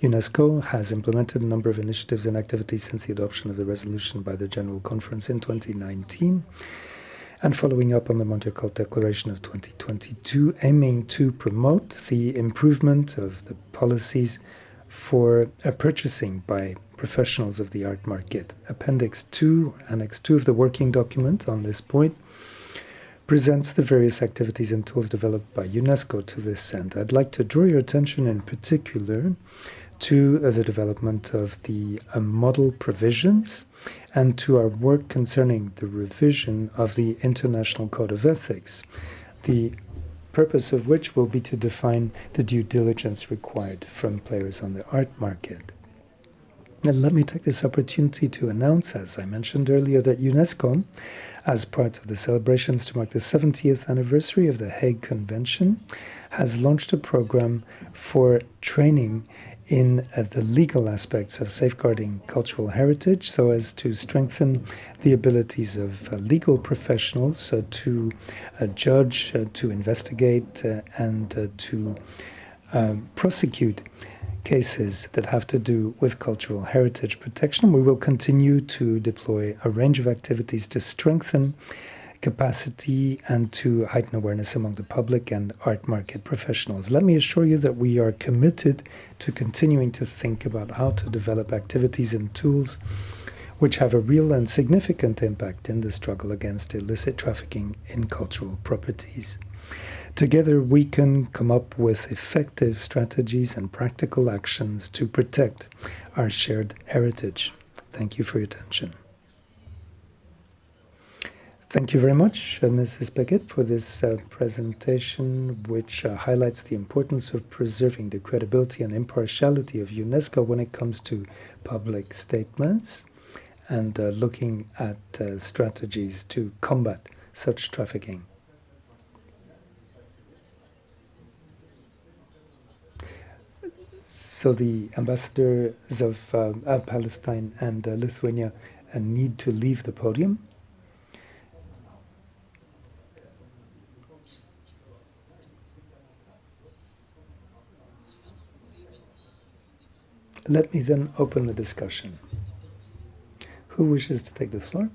UNESCO has implemented a number of initiatives and activities since the adoption of the resolution by the General Conference in 2019, and following up on the Montreal Declaration of 2022, aiming to promote the improvement of the policies for purchasing by professionals of the art market. Annex 2 of the working document on this point presents the various activities and tools developed by UNESCO to this end. I'd like to draw your attention in particular to the development of the model provisions and to our work concerning the revision of the International Code of Ethics, the purpose of which will be to define the due diligence required from players on the art market. And let me take this opportunity to announce, as I mentioned earlier, that UNESCO, as part of the celebrations to mark the 70th anniversary of the Hague Convention, has launched a program for training in the legal aspects of safeguarding cultural heritage so as to strengthen the abilities of legal professionals to judge, to investigate, and to prosecute cases that have to do with cultural heritage protection. We will continue to deploy a range of activities to strengthen capacity and to heighten awareness among the public and art market professionals. Let me assure you that we are committed to continuing to think about how to develop activities and tools which have a real and significant impact in the struggle against illicit trafficking in cultural properties. Together, we can come up with effective strategies and practical actions to protect our shared heritage. Thank you for your attention. Thank you very much, Mrs. Beckett, for this presentation, which highlights the importance of preserving the credibility and impartiality of UNESCO when it comes to public statements and looking at strategies to combat such trafficking. So the ambassadors of Palestine and Lithuania need to leave the podium. Let me then open the discussion. Who wishes to take the floor?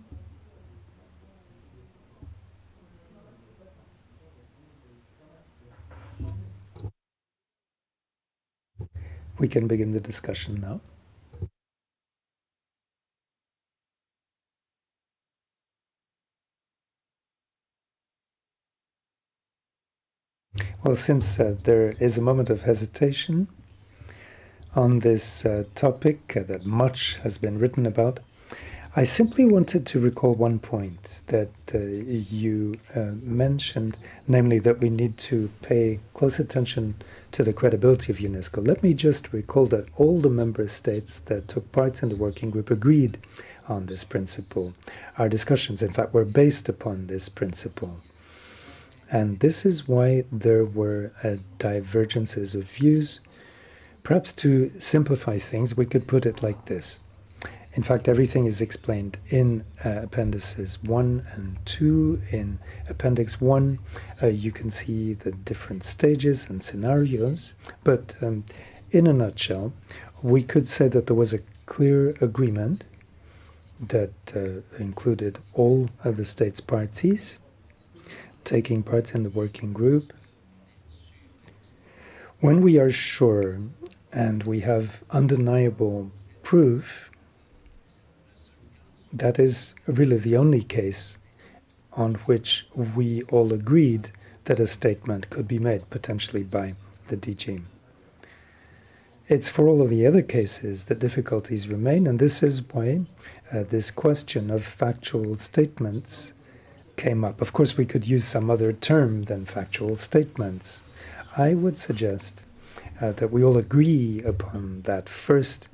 we can begin the discussion now. Well, since there is a moment of hesitation on this topic that much has been written about, I simply wanted to recall one point that you mentioned, namely that we need to pay close attention to the credibility of UNESCO. Let me just recall that all the member states that took part in the working group agreed on this principle. Our discussions, in fact, were based upon this principle. And this is why there were divergences of views. Perhaps to simplify things, we could put it like this. In fact, everything is explained in Appendices 1 and 2. In Appendix 1, you can see the different stages and scenarios. But in a nutshell, we could say that there was a clear agreement that included all of the states parties taking part in the working group. When we are sure and we have undeniable proof, that is really the only case on which we all agreed that a statement could be made, potentially by the DG. It's for all of the other cases that difficulties remain, and this is why this question of factual statements came up. Of course, we could use some other term than factual statements. I would suggest that we all agree upon that first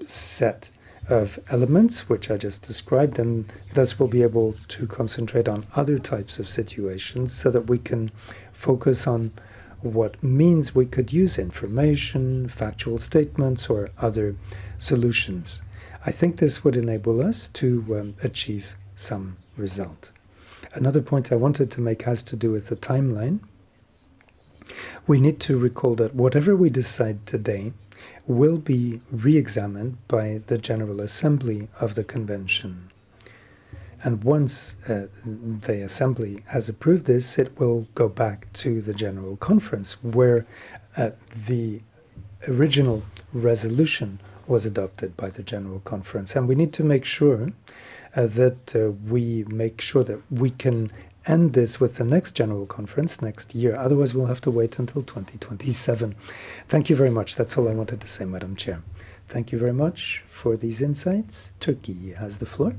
set of elements which I just described, and thus we'll be able to concentrate on other types of situations so that we can focus on what means we could use information, factual statements, or other solutions. I think this would enable us to achieve some result. Another point I wanted to make has to do with the timeline. We need to recall that whatever we decide today will be re-examined by the General Assembly of the Convention. And once the Assembly has approved this, it will go back to the General Conference, where the original resolution was adopted by the General Conference. And we need to make sure that we can end this with the next General Conference next year. Otherwise, we'll have to wait until 2027. Thank you very much. That's all I wanted to say, Madam Chair. Thank you very much for these insights. Turkey has the floor.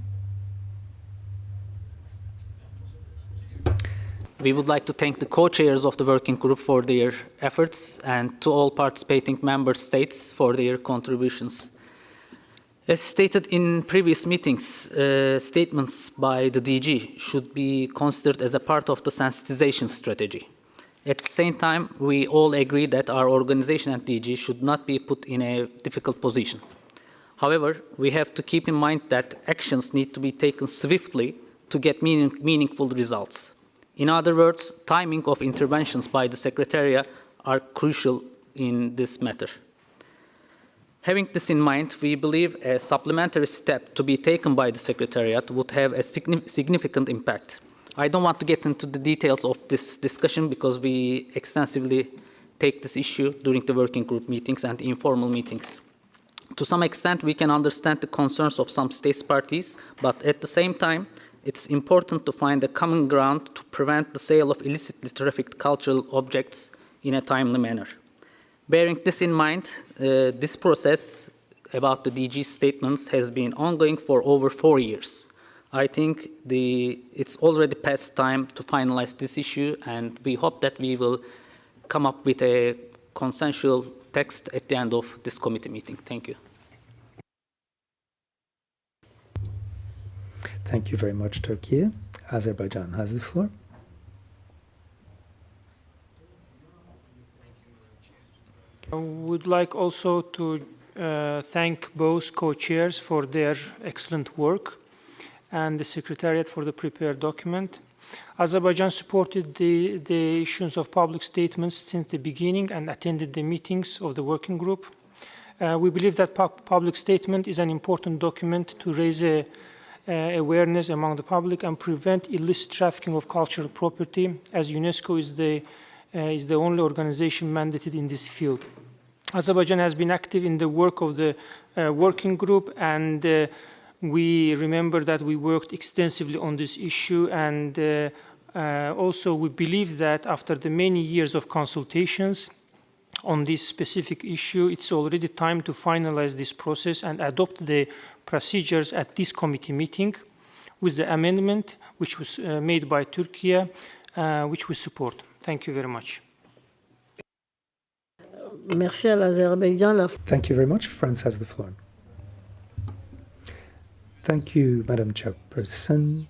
We would like to thank the co-chairs of the working group for their efforts and to all participating member states for their contributions. As stated in previous meetings, statements by the DG should be considered as a part of the sensitization strategy. At the same time, we all agree that our organization and DG should not be put in a difficult position. However, we have to keep in mind that actions need to be taken swiftly to get meaningful results. In other words, timing of interventions by the Secretariat are crucial in this matter. Having this in mind, we believe a supplementary step to be taken by the Secretariat would have a significant impact. I don't want to get into the details of this discussion because we extensively take this issue during the working group meetings and informal meetings. To some extent, we can understand the concerns of some states parties, but at the same time, it's important to find a common ground to prevent the sale of illicitly trafficked cultural objects in a timely manner. Bearing this in mind, this process about the DG statements has been ongoing for over 4 years. I think it's already past time to finalize this issue, and we hope that we will come up with a consensual text at the end of this committee meeting. Thank you. Thank you very much, Turkey. Azerbaijan has the floor. I would like also to thank both co-chairs for their excellent work and the Secretariat for the prepared document. Azerbaijan supported the issuance of public statements since the beginning and attended the meetings of the working group. We believe that public statement is an important document to raise awareness among the public and prevent illicit trafficking of cultural property, as UNESCO is the is the only organization mandated in this field. Azerbaijan has been active in the work of the working group, and we remember that we worked extensively on this issue, and also we believe that after the many years of consultations on this specific issue, it's already time to finalize this process and adopt the procedures at this committee meeting with the amendment which was made by Turkey, which we support. Thank you very much. Merci à l'Azerbaïdjan. Thank you very much. France has the floor. Thank you, Madam Chairperson.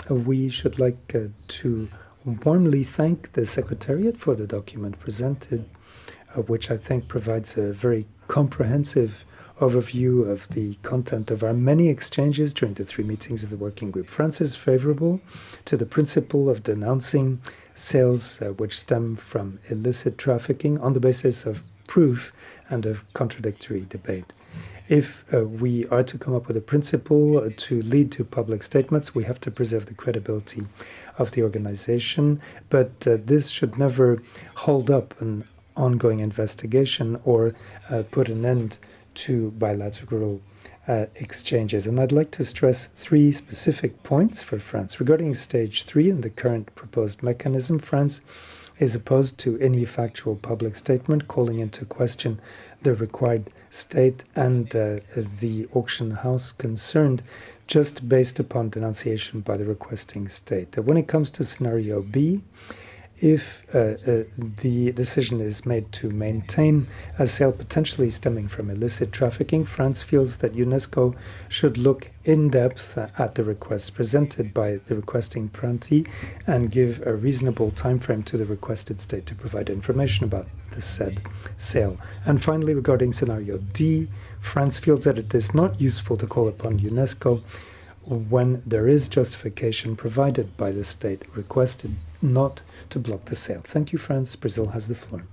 We should like to warmly thank the Secretariat for the document presented, which I think provides a very comprehensive overview of the content of our many exchanges during the 3 meetings of the working group. France is favorable to the principle of denouncing sales which stem from illicit trafficking on the basis of proof and of contradictory debate. If we are to come up with a principle to lead to public statements, we have to preserve the credibility of the organization, but this should never hold up an ongoing investigation or put an end to bilateral exchanges. And I'd like to stress 3 specific points for France. Regarding stage 3 in the current proposed mechanism, France is opposed to any factual public statement calling into question the required state and the auction house concerned, just based upon denunciation by the requesting state. When it comes to scenario B, if the decision is made to maintain a sale potentially stemming from illicit trafficking, France feels that UNESCO should look in depth at the requests presented by the requesting party and give a reasonable time frame to the requested state to provide information about the said sale. And finally, regarding scenario D, France feels that it is not useful to call upon UNESCO when there is justification provided by the state requested not to block the sale. Thank you, France. Brazil has the floor.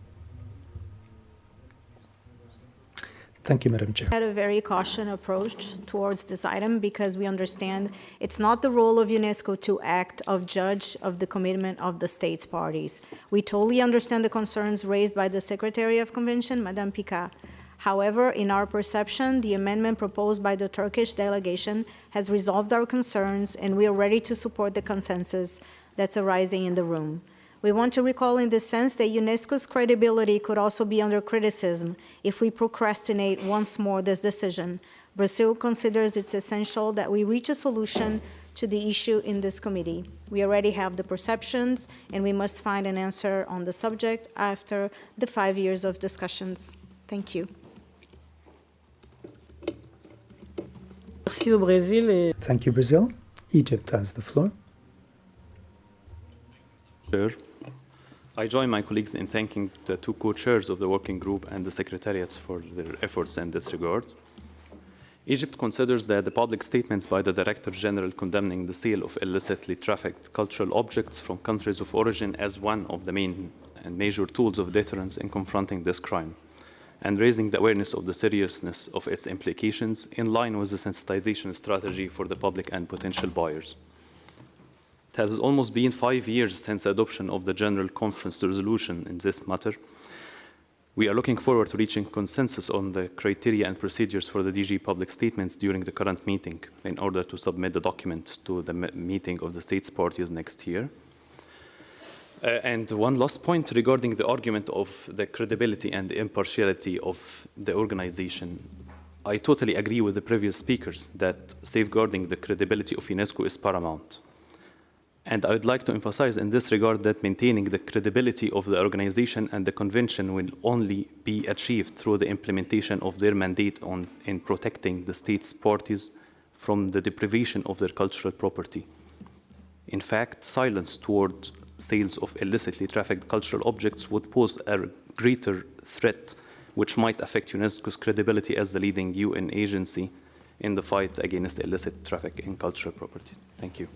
Thank you, Madam Chair. We had a very cautious approach towards this item because we understand it's not the role of UNESCO to act of judge of the commitment of the states parties. We totally understand the concerns raised by the Secretary of Convention, Madame Picard. However, in our perception, the amendment proposed by the Turkish delegation has resolved our concerns, and we are ready to support the consensus that's arising in the room. We want to recall in this sense that UNESCO's credibility could also be under criticism if we procrastinate once more this decision. Brazil considers it's essential that we reach a solution to the issue in this committee. We already have the perceptions, and we must find an answer on the subject after the 5 years of discussions. Thank you. Thank you, Brazil. Egypt has the floor. Chair, I join my colleagues in thanking the 2 co-chairs of the working group and the secretariats for their efforts in this regard. Egypt considers that the public statements by the Director General condemning the sale of illicitly trafficked cultural objects from countries of origin as one of the main and major tools of deterrence in confronting this crime, and raising the awareness of the seriousness of its implications in line with the sensitization strategy for the public and potential buyers. It has almost been 5 years since the adoption of the General Conference resolution in this matter. We are looking forward to reaching consensus on the criteria and procedures for the DG public statements during the current meeting in order to submit the document to the meeting of the states parties next year. And one last point regarding the argument of the credibility and the impartiality of the organization. I totally agree with the previous speakers that safeguarding the credibility of UNESCO is paramount. And I would like to emphasize in this regard that maintaining the credibility of the organization and the convention will only be achieved through the implementation of their mandate in protecting the states parties from the deprivation of their cultural property. In fact, silence toward sales of illicitly trafficked cultural objects would pose a greater threat, which might affect UNESCO's credibility as the leading UN agency in the fight against illicit traffic in cultural property. Thank you.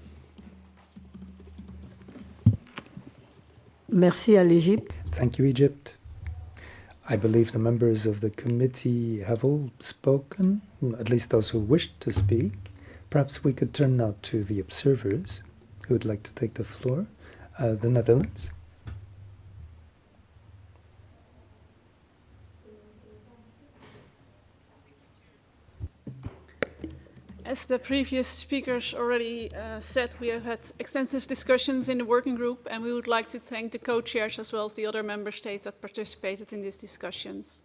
Merci à l'Égypte. Thank you, Egypt. I believe the members of the committee have all spoken, at least those who wished to speak. Perhaps we could turn now to the observers who would like to take the floor. The Netherlands. As the previous speakers already said, we have had extensive discussions in the working group, and we would like to thank the co-chairs as well as the other member states that participated in these discussions.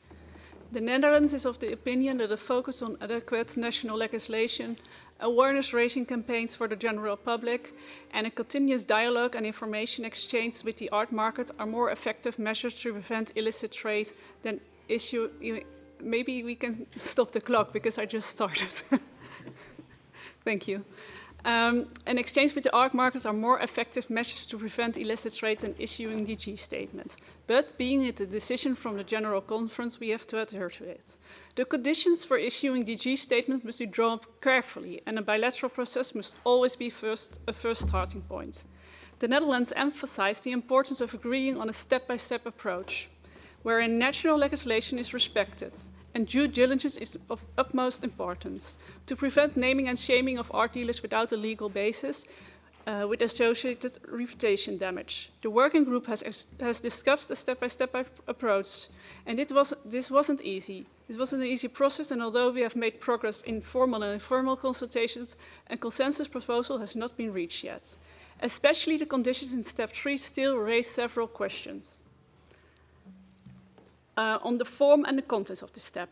The Netherlands is of the opinion that a focus on adequate national legislation, awareness-raising campaigns for the general public, and a continuous dialogue and information exchange with the art market are more effective measures to prevent illicit trade than issue. Maybe we can stop the clock because I just started. Thank you. An exchange with the art markets are more effective measures to prevent illicit trade than issuing DG statements. But being it a decision from the General Conference, we have to adhere to it. The conditions for issuing DG statements must be drawn up carefully, and a bilateral process must always be a first starting point. The Netherlands emphasized the importance of agreeing on a step-by-step approach, wherein national legislation is respected, and due diligence is of utmost importance to prevent naming and shaming of art dealers without a legal basis with associated reputation damage. The working group has discussed a step-by-step approach, and this wasn't easy. This wasn't an easy process, and although we have made progress in formal and informal consultations, a consensus proposal has not been reached yet. Especially the conditions in step 3 still raise several questions. On the form and the contents of the step.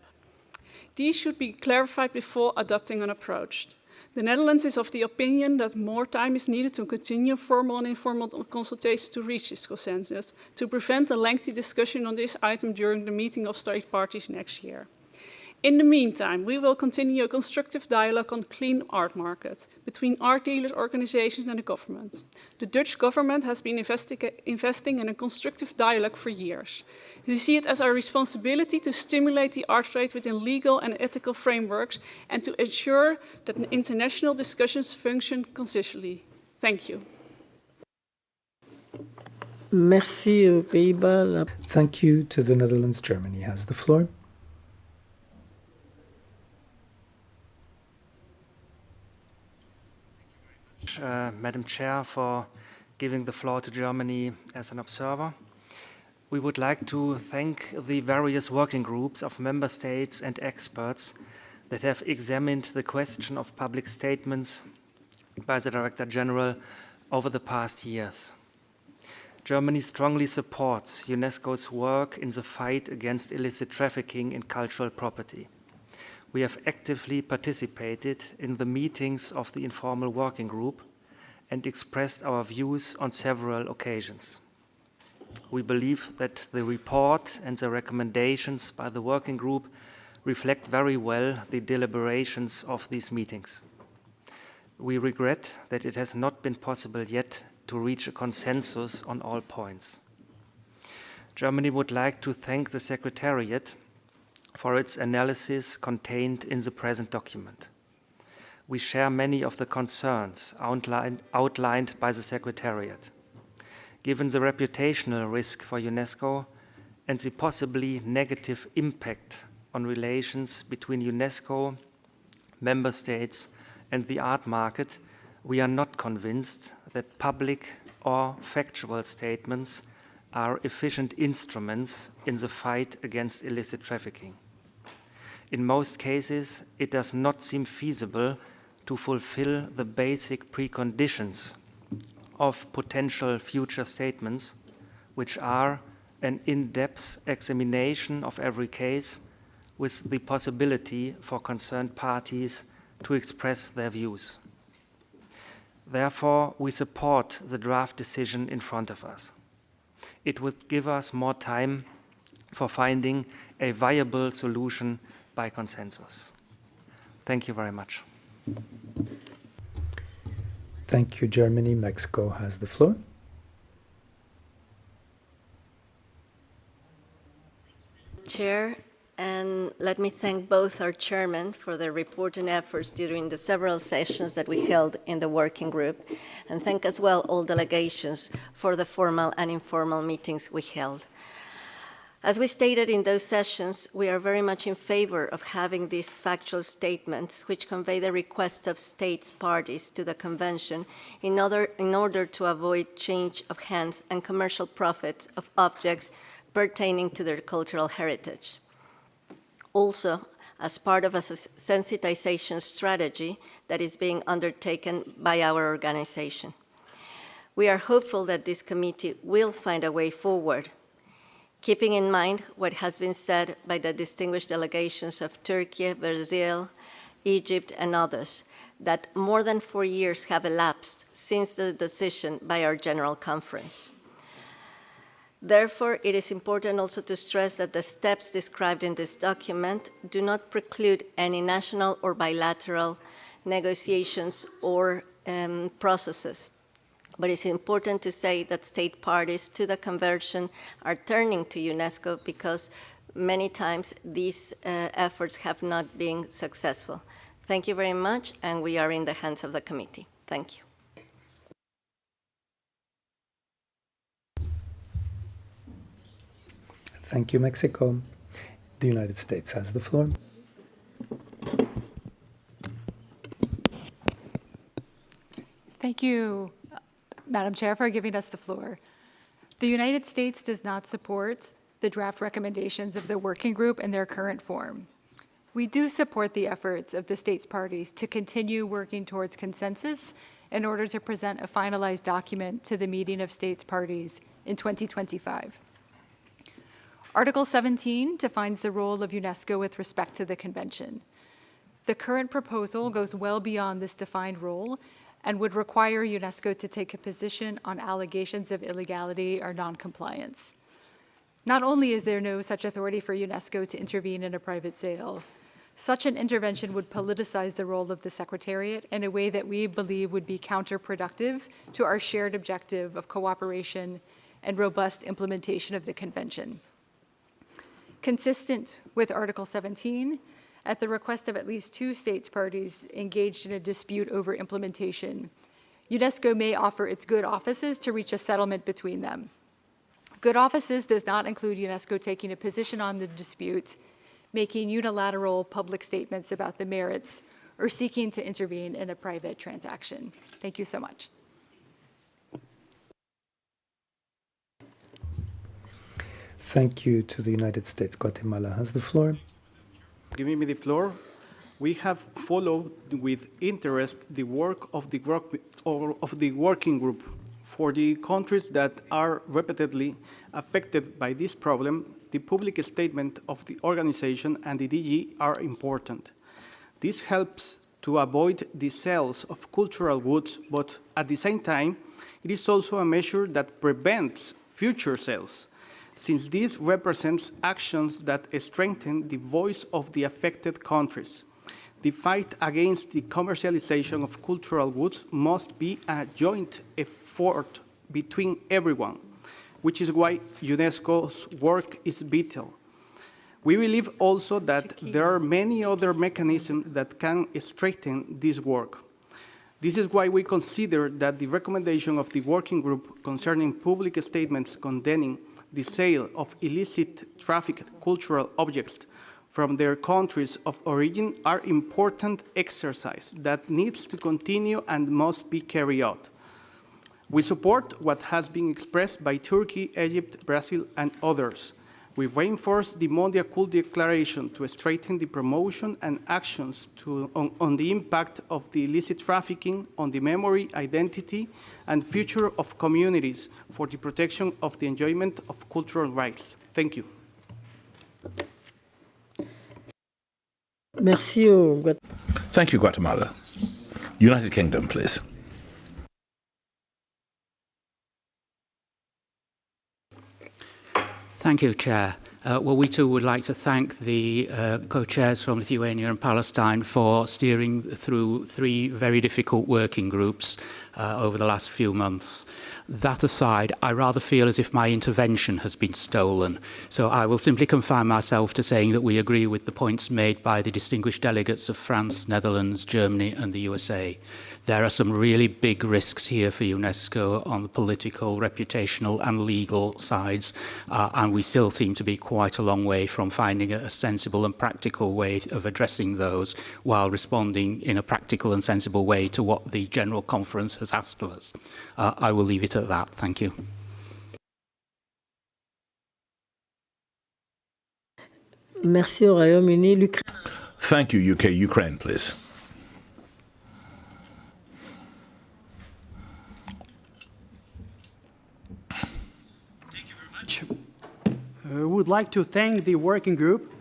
These should be clarified before adopting an approach. The Netherlands is of the opinion that more time is needed to continue formal and informal consultations to reach this consensus, to prevent a lengthy discussion on this item during the meeting of state parties next year. In the meantime, we will continue a constructive dialogue on clean art market between art dealers, organizations and the government. The Dutch government has been investing in a constructive dialogue for years. We see it as our responsibility to stimulate the art trade within legal and ethical frameworks and to ensure that international discussions function consistently. Thank you. Merci aux Pays-Bas. Thank you to the Netherlands. Germany has the floor. Madam Chair, for giving the floor to Germany as an observer. We would like to thank the various working groups of member states and experts that have examined the question of public statements by the Director General over the past years. Germany strongly supports UNESCO's work in the fight against illicit trafficking in cultural property. We have actively participated in the meetings of the informal working group and expressed our views on several occasions. We believe that the report and the recommendations by the working group reflect very well the deliberations of these meetings. We regret that it has not been possible yet to reach a consensus on all points. Germany would like to thank the Secretariat for its analysis contained in the present document. We share many of the concerns outlined by the Secretariat. Given the reputational risk for UNESCO and the possibly negative impact on relations between UNESCO, member states, and the art market, we are not convinced that public or factual statements are efficient instruments in the fight against illicit trafficking. In most cases, it does not seem feasible to fulfill the basic preconditions of potential future statements, which are an in-depth examination of every case with the possibility for concerned parties to express their views. Therefore, we support the draft decision in front of us. It would give us more time for finding a viable solution by consensus. Thank you very much. Thank you, Germany. Mexico has the floor. Chair, and let me thank both our chairmen for their report and efforts during the several sessions that we held in the working group, and thank as well all delegations for the formal and informal meetings we held. As we stated in those sessions, we are very much in favor of having these factual statements which convey the request of states parties to the Convention in order to avoid change of hands and commercial profits of objects pertaining to their cultural heritage. Also, as part of a sensitization strategy that is being undertaken by our organization. We are hopeful that this committee will find a way forward, keeping in mind what has been said by the distinguished delegations of Turkey, Brazil, Egypt, and others, that more than 4 years have elapsed since the decision by our General Conference. Therefore, it is important also to stress that the steps described in this document do not preclude any national or bilateral negotiations or processes. But it's important to say that state parties to the convention are turning to UNESCO because many times these efforts have not been successful. Thank you very much, and we are in the hands of the committee. Thank you. Thank you, Mexico. The United States has the floor. Thank you, Madam Chair, for giving us the floor. The United States does not support the draft recommendations of the working group in their current form. We do support the efforts of the states parties to continue working towards consensus in order to present a finalized document to the meeting of states parties in 2025. Article 17 defines the role of UNESCO with respect to the convention. The current proposal goes well beyond this defined role and would require UNESCO to take a position on allegations of illegality or noncompliance. Not only is there no such authority for UNESCO to intervene in a private sale, such an intervention would politicize the role of the Secretariat in a way that we believe would be counterproductive to our shared objective of cooperation and robust implementation of the convention. Consistent with Article 17, at the request of at least 2 states parties engaged in a dispute over implementation, UNESCO may offer its good offices to reach a settlement between them. Good offices does not include UNESCO taking a position on the dispute, making unilateral public statements about the merits, or seeking to intervene in a private transaction. Thank you so much. Thank you to the United States. Guatemala has the floor. Giving me the floor. We have followed with interest the work of the working group. For the countries that are repeatedly affected by this problem, the public statement of the organization and the DG are important. This helps to avoid the sales of cultural goods, but at the same time, it is also a measure that prevents future sales, since this represents actions that strengthen the voice of the affected countries. The fight against the commercialization of cultural goods must be a joint effort between everyone, which is why UNESCO's work is vital. We believe also that there are many other mechanisms that can strengthen this work. This is why we consider that the recommendation of the working group concerning public statements condemning the sale of illicit trafficked cultural objects from their countries of origin are important exercise that needs to continue and must be carried out. We support what has been expressed by Turkey, Egypt, Brazil, and others. We reinforce the Mondial Cult Declaration to strengthen the promotion and actions on the impact of the illicit trafficking on the memory, identity, and future of communities for the protection of the enjoyment of cultural rights. Thank you. Merci. Thank you, Guatemala. United Kingdom, please. Thank you, Chair. Well, we too would like to thank the co-chairs from Lithuania and Palestine for steering through 3 very difficult working groups over the last few months. That aside, I rather feel as if my intervention has been stolen. So I will simply confine myself to saying that we agree with the points made by the distinguished delegates of France, Netherlands, Germany, and the USA. There are some really big risks here for UNESCO on the political, reputational, and legal sides, and we still seem to be quite a long way from finding a sensible and practical way of addressing those while responding in a practical and sensible way to what the General Conference has asked of us. I will leave it at that. Thank you. Merci au Royaume-Uni. Thank you, UK. Ukraine, please. Would like to thank the working group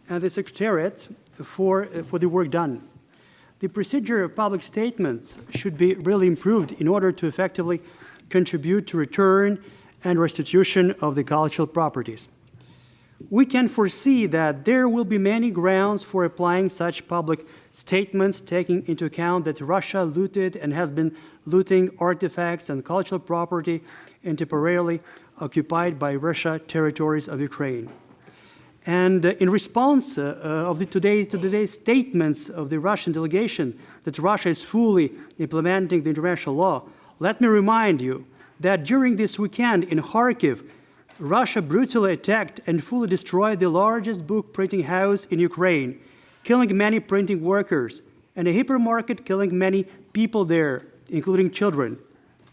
and the Secretariat for the work done. The procedure of public statements should be really improved in order to effectively contribute to return and restitution of the cultural properties. We can foresee that there will be many grounds for applying such public statements, taking into account that Russia looted and has been looting artifacts and cultural property in temporarily occupied by Russia territories of Ukraine. And in response to today's statements of the Russian delegation that Russia is fully implementing the international law, let me remind you that during this weekend in Kharkiv, Russia brutally attacked and fully destroyed the largest book printing house in Ukraine, killing many printing workers, and a hypermarket killing many people there, including children.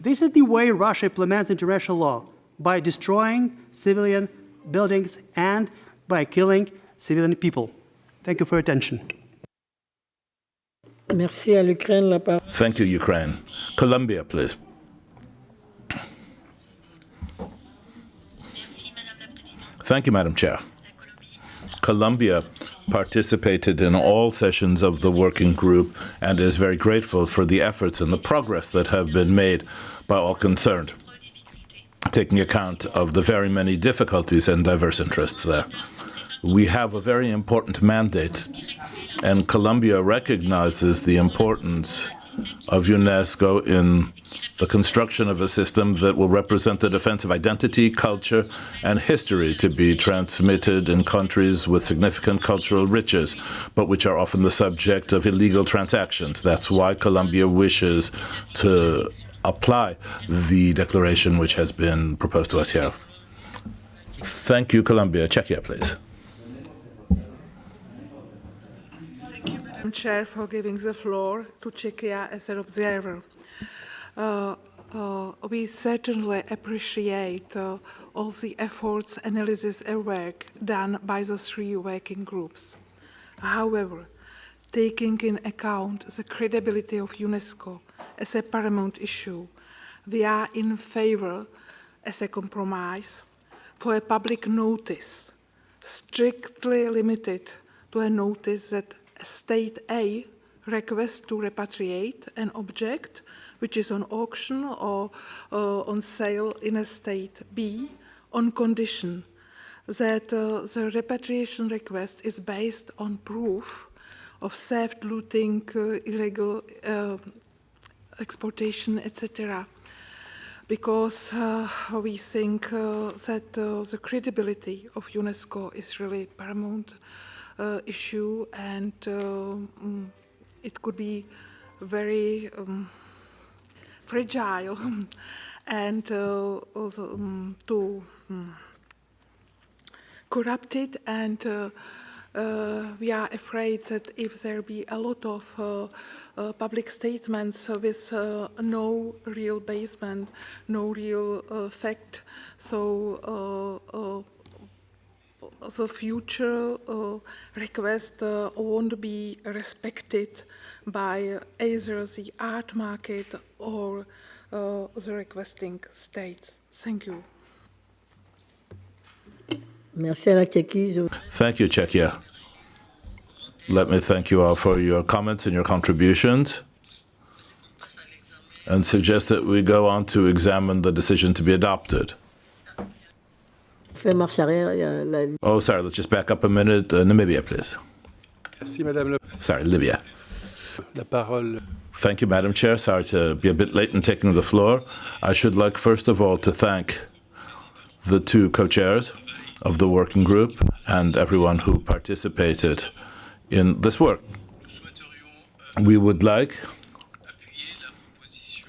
This is the way Russia implements international law, by destroying civilian buildings and by killing civilian people. Thank you for your attention. Merci à l'Ukraine. La parole. Thank you, Ukraine. Colombia, please. Thank you, Madam Chair. Colombia participated in all sessions of the working group and is very grateful for the efforts and the progress that have been made by all concerned, taking account of the very many difficulties and diverse interests there. We have a very important mandate, and Colombia recognizes the importance of UNESCO in the construction of a system that will represent the defense of identity, culture, and history to be transmitted in countries with significant cultural riches, but which are often the subject of illegal transactions. That's why Colombia wishes to apply the declaration which has been proposed to us here. Thank you, Colombia. Czechia, please. Thank you, Madam Chair, for giving the floor to Czechia as an observer. We certainly appreciate all the efforts, analysis, and work done by the three working groups. However, taking in account the credibility of UNESCO as a paramount issue, we are in favor, as a compromise, for a public notice, strictly limited to a notice that State A requests to repatriate an object which is on auction or on sale in a State B, on condition that the repatriation request is based on proof of theft, looting, illegal exportation, etc. Because we think that the credibility of UNESCO is really paramount issue, and it could be very fragile and corrupted, and we are afraid that if there be a lot of public statements with no real basement, no real fact, so the future request won't be respected by either the art market or the requesting states. Thank you. Merci à la Tchéquie. Thank you, Czechia. Let me thank you all for your comments and your contributions, and suggest that we go on to examine the decision to be adopted. Oh, sorry, let's just back up a minute. Namibia, please. Sorry, Libya. Thank you, Madam Chair. Sorry to be a bit late in taking the floor. I should like, first of all, to thank the two co-chairs of the working group and everyone who participated in this work. We would like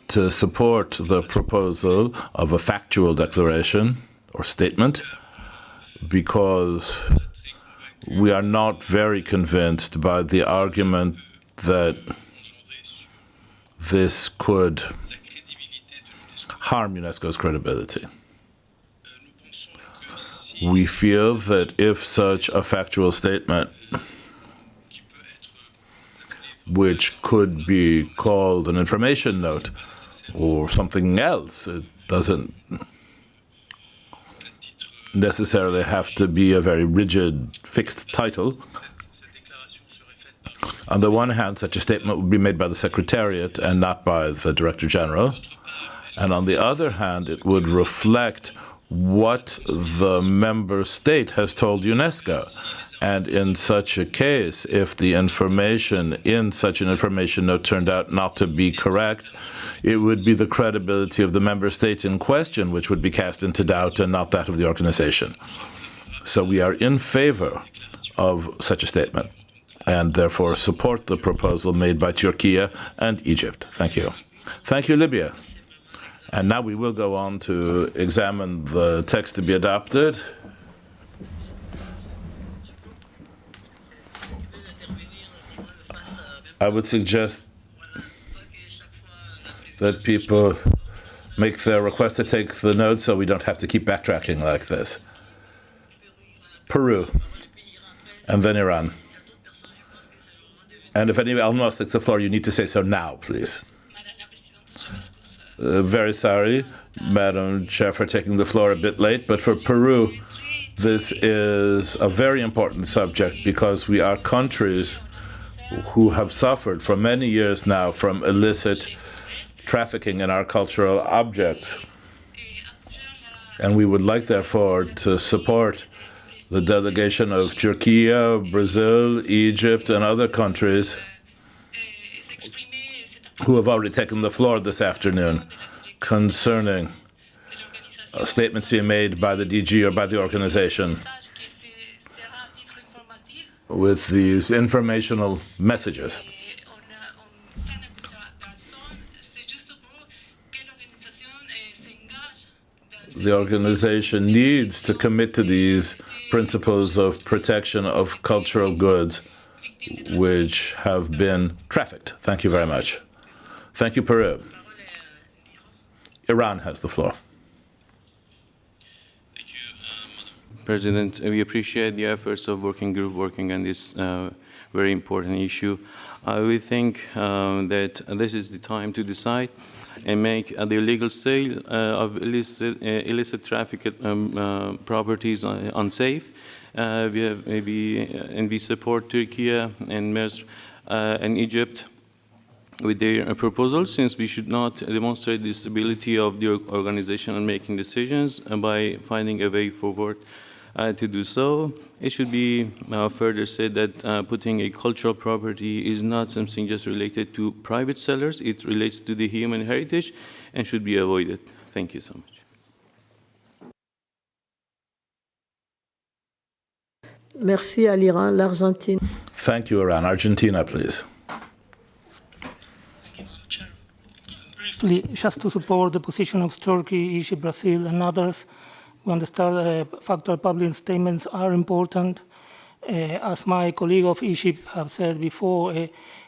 to support the proposal of a factual declaration or statement, because we are not very convinced by the argument that this could harm UNESCO's credibility. We feel that if such a factual statement which could be called an information note or something else. It doesn't necessarily have to be a very rigid, fixed title. On the one hand, such a statement would be made by the Secretariat and not by the Director General. And on the other hand, it would reflect what the member state has told UNESCO. And in such a case, if the information in such an information note turned out not to be correct, it would be the credibility of the member states in question which would be cast into doubt and not that of the organization. So we are in favor of such a statement and therefore support the proposal made by Turkey and Egypt. Thank you. Thank you, Libya. And now we will go on to examine the text to be adopted. I would suggest that people make their request to take the notes so we don't have to keep backtracking like this. Peru, and then Iran. And if anyone else takes the floor, you need to say so now, please. Very sorry, Madam Chair, for taking the floor a bit late, but for Peru, this is a very important subject because we are countries who have suffered for many years now from illicit trafficking in our cultural objects. And we would like, therefore, to support the delegation of Turkey, Brazil, Egypt, and other countries who have already taken the floor this afternoon concerning statements being made by the DG or by the organization with these informational messages. The organization needs to commit to these principles of protection of cultural goods which have been trafficked. Thank you very much. Thank you, Peru. Iran has the floor. President, we appreciate the efforts of working group working on this very important issue. We think that this is the time to decide and make the illegal sale of illicit trafficked properties unsafe. We support Turkey and Egypt with their proposals, since we should not demonstrate the stability of the organization in making decisions by finding a way forward to do so. It should be further said that putting a cultural property is not something just related to private sellers. It relates to the human heritage and should be avoided. Thank you so much. Merci à l'Iran, l'Argentine. Thank you, Iran. Argentina, please. Briefly, just to support the position of Turkey, Egypt, Brazil, and others, we understand factual public statements are important. As my colleague of Egypt have said before,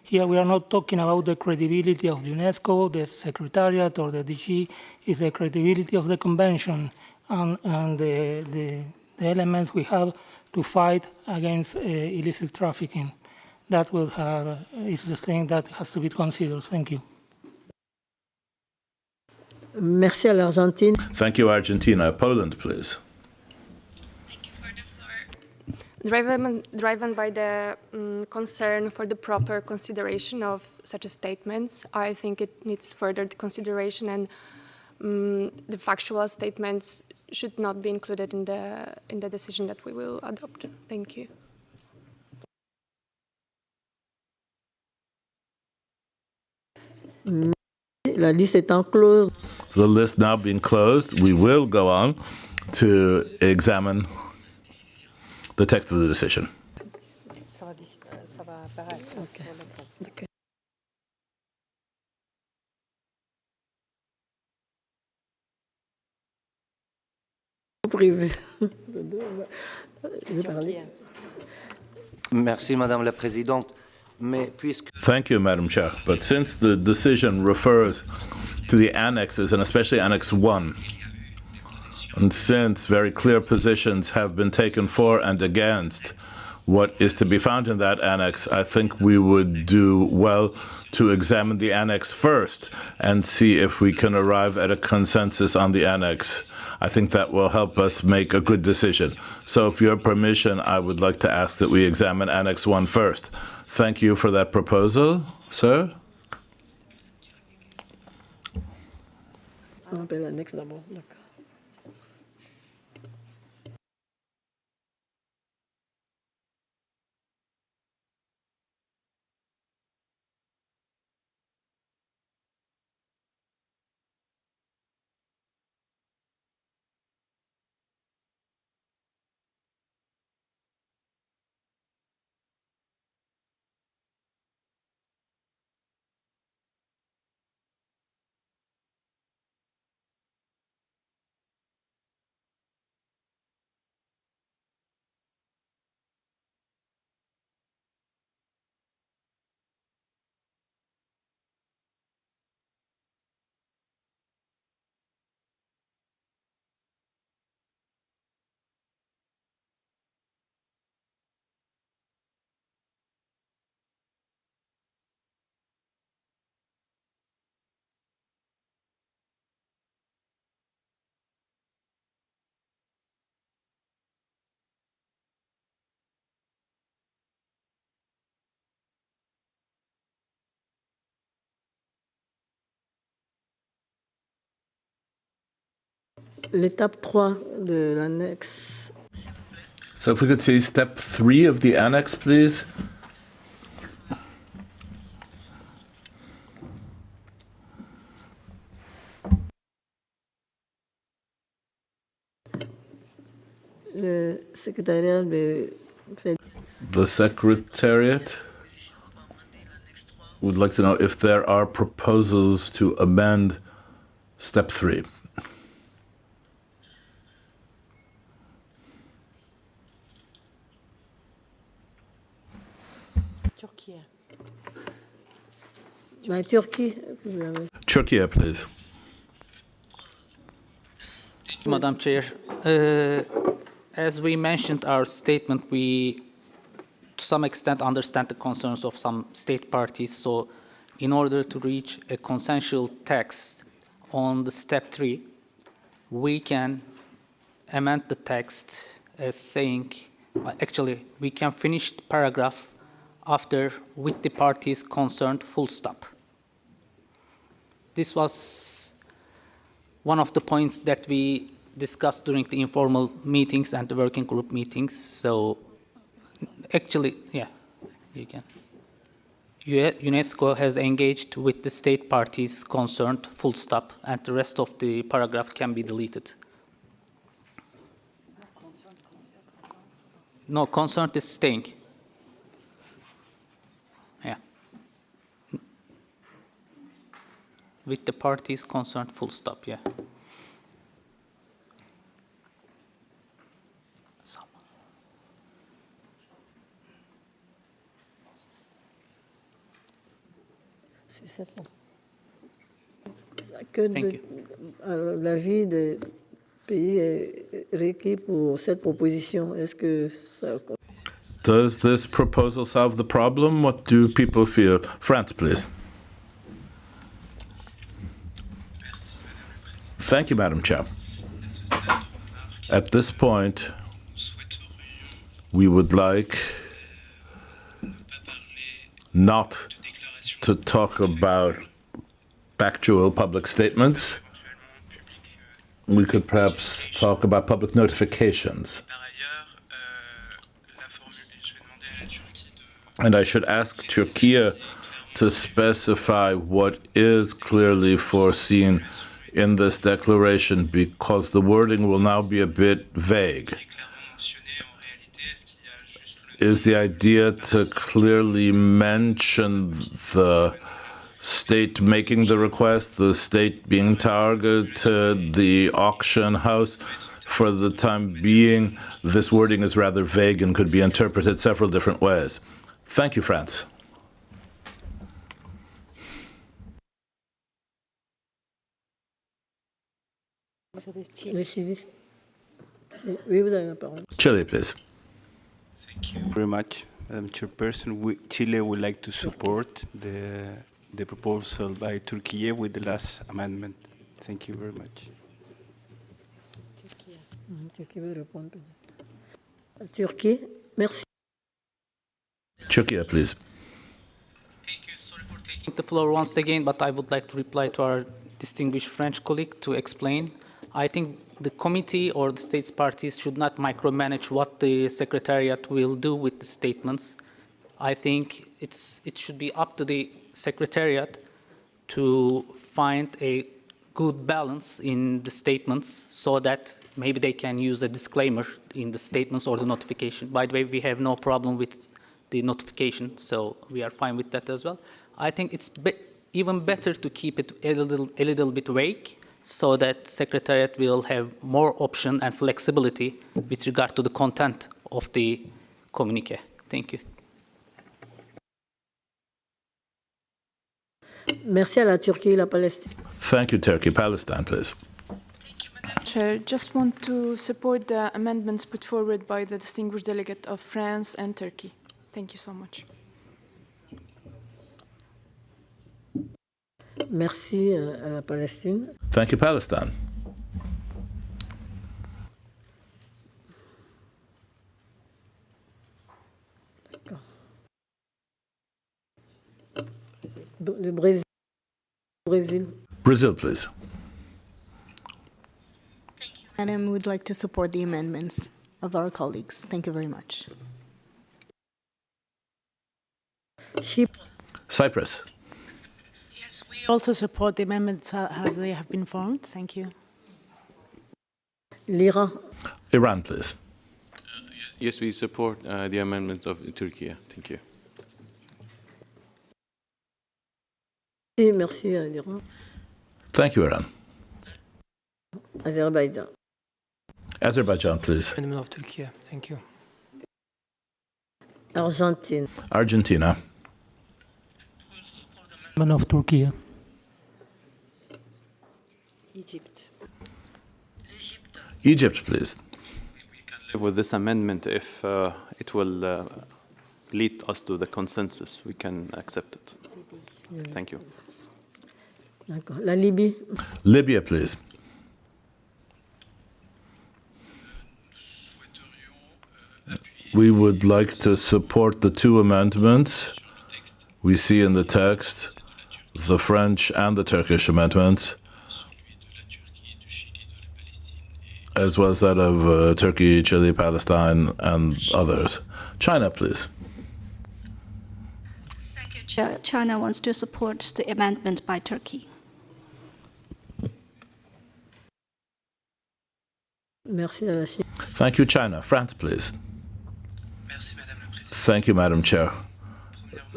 here we are not talking about the credibility of UNESCO, the Secretariat, or the DG. It's the credibility of the Convention and the elements we have to fight against illicit trafficking. That will have is the thing that has to be considered. Thank you. Merci à l'Argentine. Thank you, Argentina. Poland, please. Driven by the concern for the proper consideration of such statements, I think it needs further consideration, and the factual statements should not be included in the decision that we will adopt. Thank you. La liste étant close. The list now being closed, we will go on to examine the text of the decision. Merci, Madame la Présidente. Mais puisque... Thank you, Madam Chair. But since the decision refers to the annexes, and especially Annex 1, and since very clear positions have been taken for and against, what is to be found in that annex, I think we would do well to examine the annex first and see if we can arrive at a consensus on the annex. I think that will help us make a good decision. So if you have permission, I would like to ask that we examine Annex 1 first. Thank you for that proposal, sir. On appelle l'annexe d'abord, d'accord. L'étape 3 de l'annexe. So if we could see step 3 of the annex, please. Le secrétariat fait. The Secretariat would like to know if there are proposals to amend step 3. Turkey, please. Madam Chair, as we mentioned our statement, we to some extent understand the concerns of some state parties. So in order to reach a consensual text on the step 3, we can amend the text as saying, actually, we can finish the paragraph after with the parties concerned, full stop. This was one of the points that we discussed during the informal meetings and the working group meetings. So actually, yeah, you can. UNESCO has engaged with the state parties concerned, full stop, and the rest of the paragraph can be deleted. No, concerned is staying. Yeah. With the parties concerned, full stop, yeah. L'avis des pays est requis pour cette proposition. Est-ce que ça... Does this proposal solve the problem? What do people feel? France, please. Thank you, Madam Chair. At this point, we would like not to talk about factual public statements. We could perhaps talk about public notifications. And I should ask Turkey to specify what is clearly foreseen in this declaration, because the wording will now be a bit vague. Is the idea to clearly mention the state making the request, the state being targeted, the auction house? For the time being, this wording is rather vague and could be interpreted several different ways. Thank you, France. Oui, vous avez la parole. Chile, please. Very much, Madam Chairperson. Chile would like to support the proposal by Turkey with the last amendment. Thank you very much. Turkey, merci. Turkey, please. The floor once again, but I would like to reply to our distinguished French colleague to explain. I think the committee or the states parties should not micromanage what the Secretariat will do with the statements. I think it should be up to the Secretariat to find a good balance in the statements so that maybe they can use a disclaimer in the statements or the notification. By the way, we have no problem with the notification, so we are fine with that as well. I think it's even better to keep it a little bit vague so that Secretariat will have more option and flexibility with regard to the content of the communique. Thank you. Merci à la Turquie et la Palestine. Thank you, Turkey. Palestine, please. Chair, just want to support the amendments put forward by the distinguished delegate of France and Turkey. Thank you so much. Merci à la Palestine. Thank you, Palestine. Le Brésil. Brazil, please. Madam, we would like to support the amendments of our colleagues. Thank you very much. Cyprus. We also support the amendments as they have been formed. Thank you. Iran, please. Yes, we support the amendments of Turkey. Thank you. Merci à l'Iran. Thank you, Iran. Azerbaijan. Azerbaijan, please. Amendment of Turkey. Thank you. Argentine. Argentina. Amendment of Turkey. Egypt. Egypt, please. Live with this amendment if it will lead us to the consensus. We can accept it. Thank you. La Libye. Libya, please. We would like to support the two amendments we see in the text, the French and the Turkish amendments, as well as that of Turkey, Chile, Palestine, and others. China, please. China wants to support the amendment by Turkey. Thank you, China. France, please. Thank you, Madam Chair.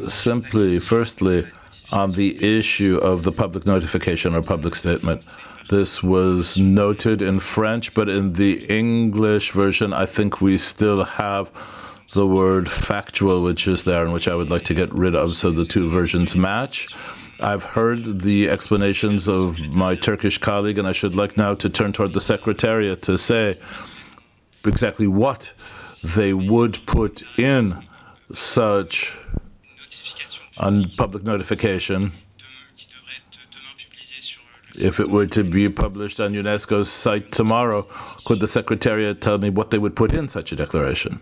Firstly, on the issue of the public notification or public statement, this was noted in French, but in the English version, I think we still have the word factual, which is there, and which I would like to get rid of, so the two versions match. I've heard the explanations of my Turkish colleague, and I should like now to turn toward the Secretariat to say exactly what they would put in such a public notification if it were to be published on UNESCO's site tomorrow. Could the Secretariat tell me what they would put in such a declaration?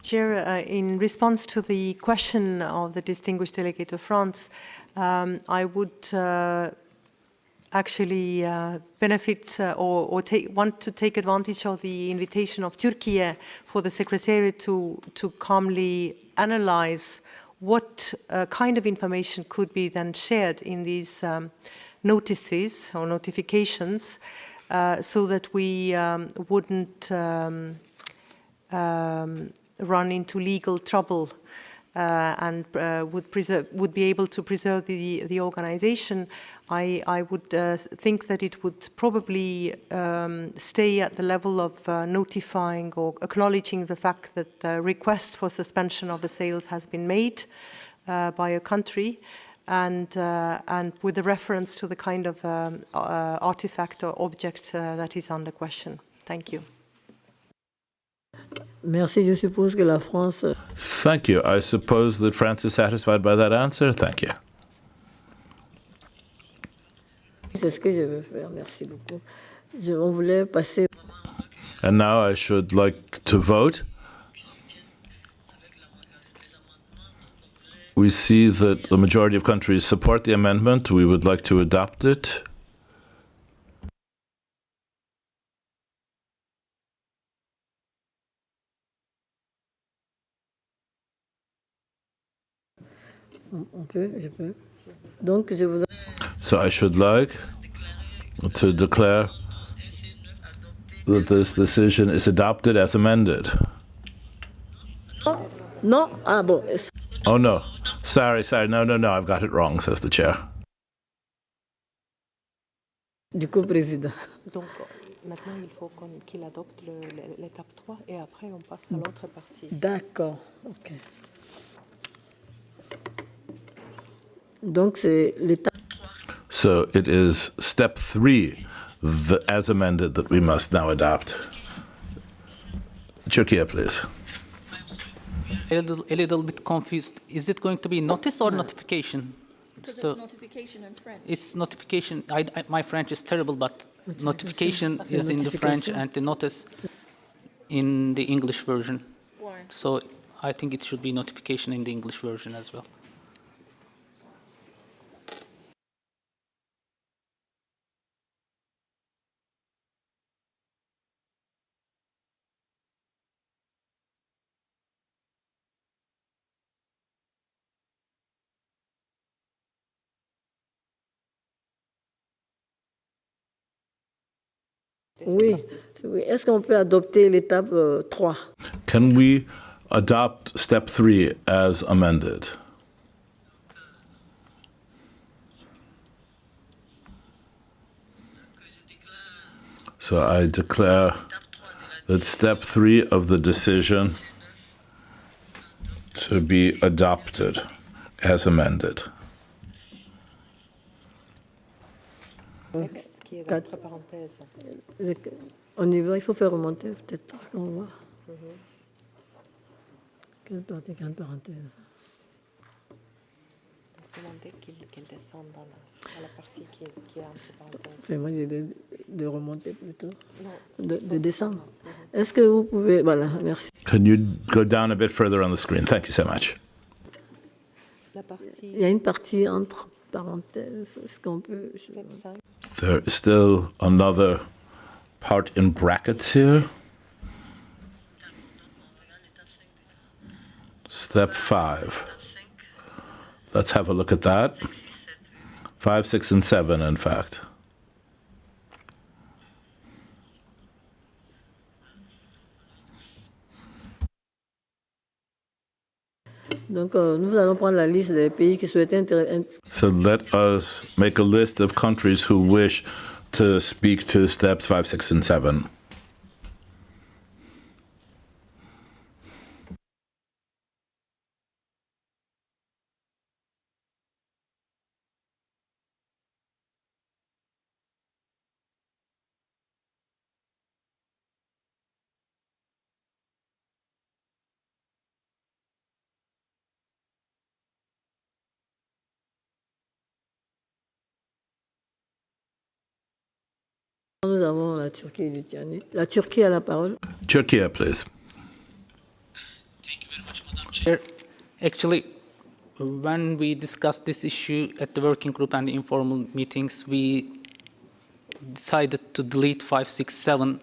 Chair, in response to the question of the distinguished delegate of France, I would actually benefit or want to take advantage of the invitation of Turkey for the Secretariat to calmly analyze what kind of information could be then shared in these notices or notifications so that we wouldn't run into legal trouble and would be able to preserve the organization. I would think that it would probably stay at the level of notifying or acknowledging the fact that the request for suspension of the sales has been made by a country, and with a reference to the kind of artifact or object that is under question. Thank you. Merci, je suppose que la France... Thank you. I suppose that France is satisfied by that answer. Thank you. C'est ce que je veux faire. Merci beaucoup. On voulait passer... And now I should like to vote. We see that the majority of countries support the amendment. We would like to adopt it. On peut, je peux. Donc, je voudrais... So I should like to declare that this decision is adopted as amended. Non? Ah bon. Oh no. Sorry. No, I've got it wrong, says the chair. Du co-président. Donc, maintenant, il faut qu'il adopte l'étape 3 et après, on passe à l'autre partie. D'accord. OK. Donc, c'est l'étape... So it is step 3, as amended, that we must now adopt. Turkey, please. A little bit confused. Is it going to be notice or notification? So it's notification in French. It's notification. My French is terrible, but notification is in the French and the notice in the English version. Why? So I think it should be notification in the English version as well. Oui. Est-ce qu'on peut adopter l'étape 3? Can we adopt step 3 as amended? So I declare that step 3 of the decision to be adopted as amended. Entre parenthèses. On y va, il faut faire remonter peut-être. On voit. Quelle partie, quelle parenthèse? Demander qu'il descende dans la partie qui est entre parenthèses. Enfin, moi, j'ai de remonter plutôt. De descendre. Est-ce que vous pouvez... Voilà, merci. Can you go down a bit further on the screen? Thank you so much. Il y a une partie entre parenthèses. Est-ce qu'on peut... There is still another part in brackets here. Step 5. Let's have a look at that. 5, 6, and 7, in fact. Donc, nous allons prendre la liste des pays qui souhaitent So let us make a list of countries who wish to speak to steps 5, 6, and 7. Nous avons la Turquie et la Lituanie. La Turquie a la parole. Turkey, please. Actually, when we discussed this issue at the working group and the informal meetings, we decided to delete 5, 6, 7,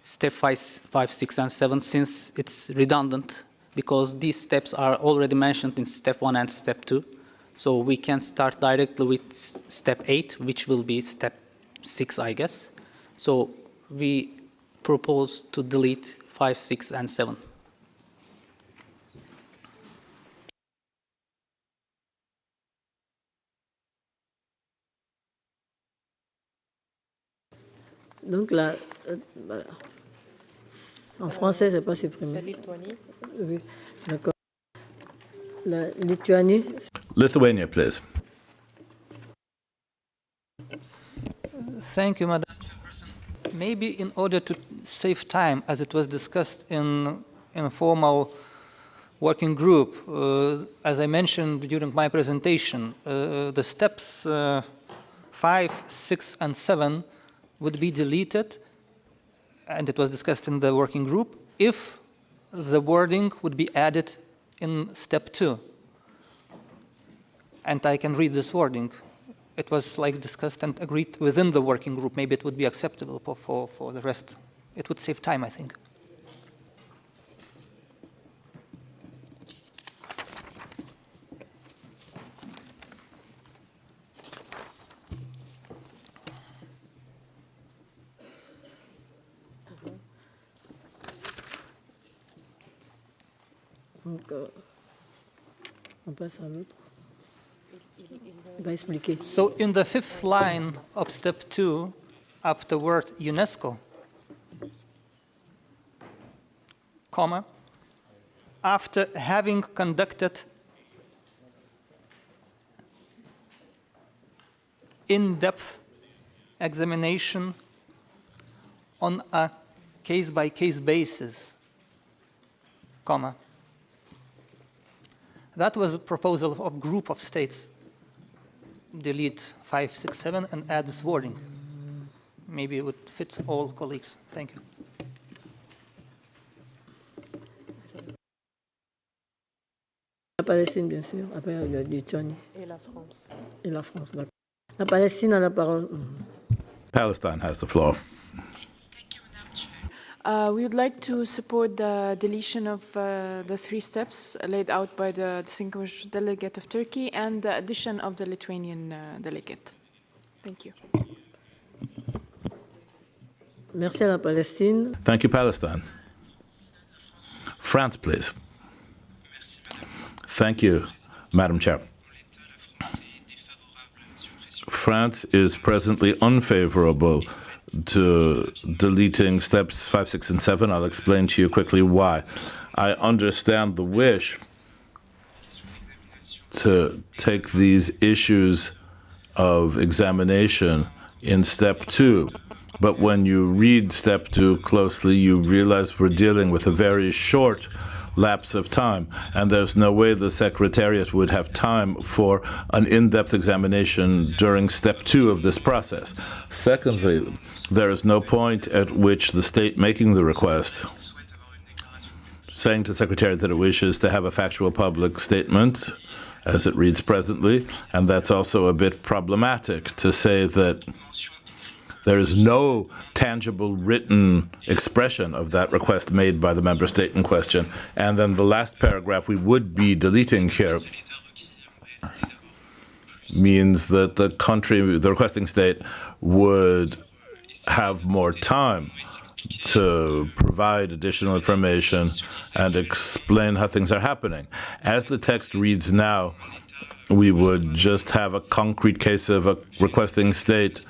step 5, 6, and 7, since it's redundant, because these steps are already mentioned in step 1 and step 2. So we can start directly with step 8, which will be step 6, I guess. So we propose to delete 5, 6, and 7. Donc là, voilà. En français, c'est pas supprimé. C'est Lituanie. Oui, d'accord. La Lituanie. Lithuania, please. Thank you, Madam Chairperson. Maybe in order to save time, as it was discussed in informal working group. As I mentioned during my presentation, the steps 5, 6, and 7 would be deleted, and it was discussed in the working group, if the wording would be added in step 2. And I can read this wording. It was discussed and agreed within the working group. Maybe it would be acceptable for the rest. It would save time, I think. Donc, on passe à l'autre. Il va expliquer. So in the 5th line of step 2, after word UNESCO, comma, after having conducted in-depth examination on a case-by-case basis, comma. That was a proposal of a group of states. Delete 5, 6, 7 and add this wording. Maybe it would fit all colleagues. Thank you. La Palestine, bien sûr. Après, il y a du Tchani. Et la France. Et la France, d'accord. La Palestine a la parole. Palestine has the floor. We would like to support the deletion of the 3 steps laid out by the distinguished delegate of Turkey and the addition of the Lithuanian delegate. Thank you. Merci à la Palestine. Thank you, Palestine. France, please. Thank you, Madam Chair. France is presently unfavorable to deleting steps 5, 6, and 7. I'll explain to you quickly why. I understand the wish to take these issues of examination in step 2. But when you read step 2 closely, you realize we're dealing with a very short lapse of time, and there's no way the Secretariat would have time for an in-depth examination during step 2 of this process. Secondly, there is no point at which the state making the request, saying to the Secretariat that it wishes to have a factual public statement, as it reads presently, and that's also a bit problematic to say that there is no tangible written expression of that request made by the member state in question. And then the last paragraph we would be deleting here means that the country, the requesting state, would have more time to provide additional information and explain how things are happening. As the text reads now, we would just have a concrete case of a requesting state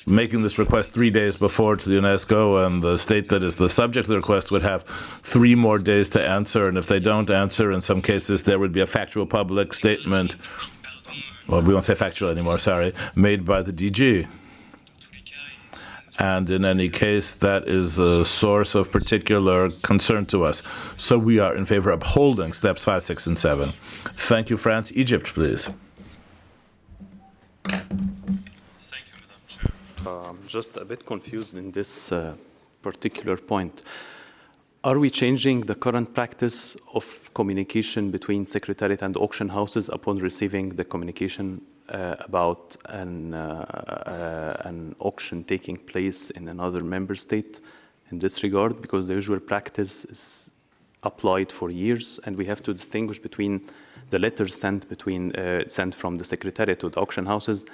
making this request 3 days before to the UNESCO, and the state that is the subject of the request would have 3 more days to answer, and if they don't answer, in some cases there would be a factual public statement, well, we won't say factual anymore, sorry, made by the DG. And in any case, that is a source of particular concern to us. So we are in favor of holding steps 5, 6, and 7. Thank you, France. Egypt, please. Just a bit confused in this particular point. Are we changing the current practice of communication between Secretariat and auction houses upon receiving the communication about an auction taking place in another member state in this regard? Because the usual practice is applied for years, and we have to distinguish between the letters sent from the Secretariat to the auction houses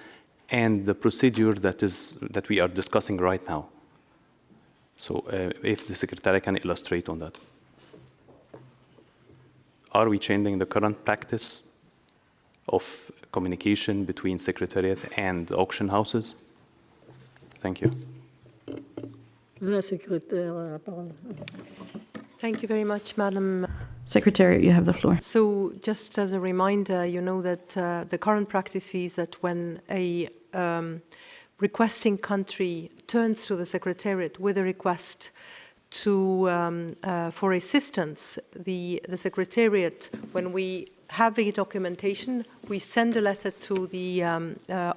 and the procedure that we are discussing right now. So if the Secretariat can illustrate on that. Are we changing the current practice of communication between Secretariat and auction houses? Thank you. La secrétaire, la parole. Thank you very much, Madam Secretary, you have the floor. So just as a reminder, you know that the current practice is that when a requesting country turns to the Secretariat with a request for assistance, the Secretariat, when we have the documentation, we send a letter to the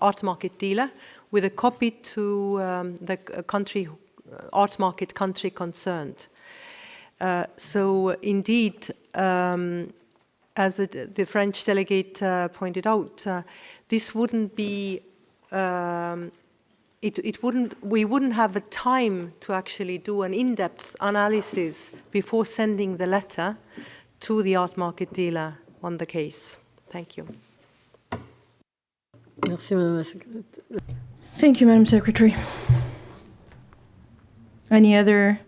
art market dealer with a copy to the country, art market country concerned. So indeed, as the French delegate pointed out, this wouldn't be, we wouldn't have the time to actually do an in-depth analysis before sending the letter to the art market dealer on the case. Thank you. Merci, Madame la Secrétaire. Thank you, Madam Secretary. Any other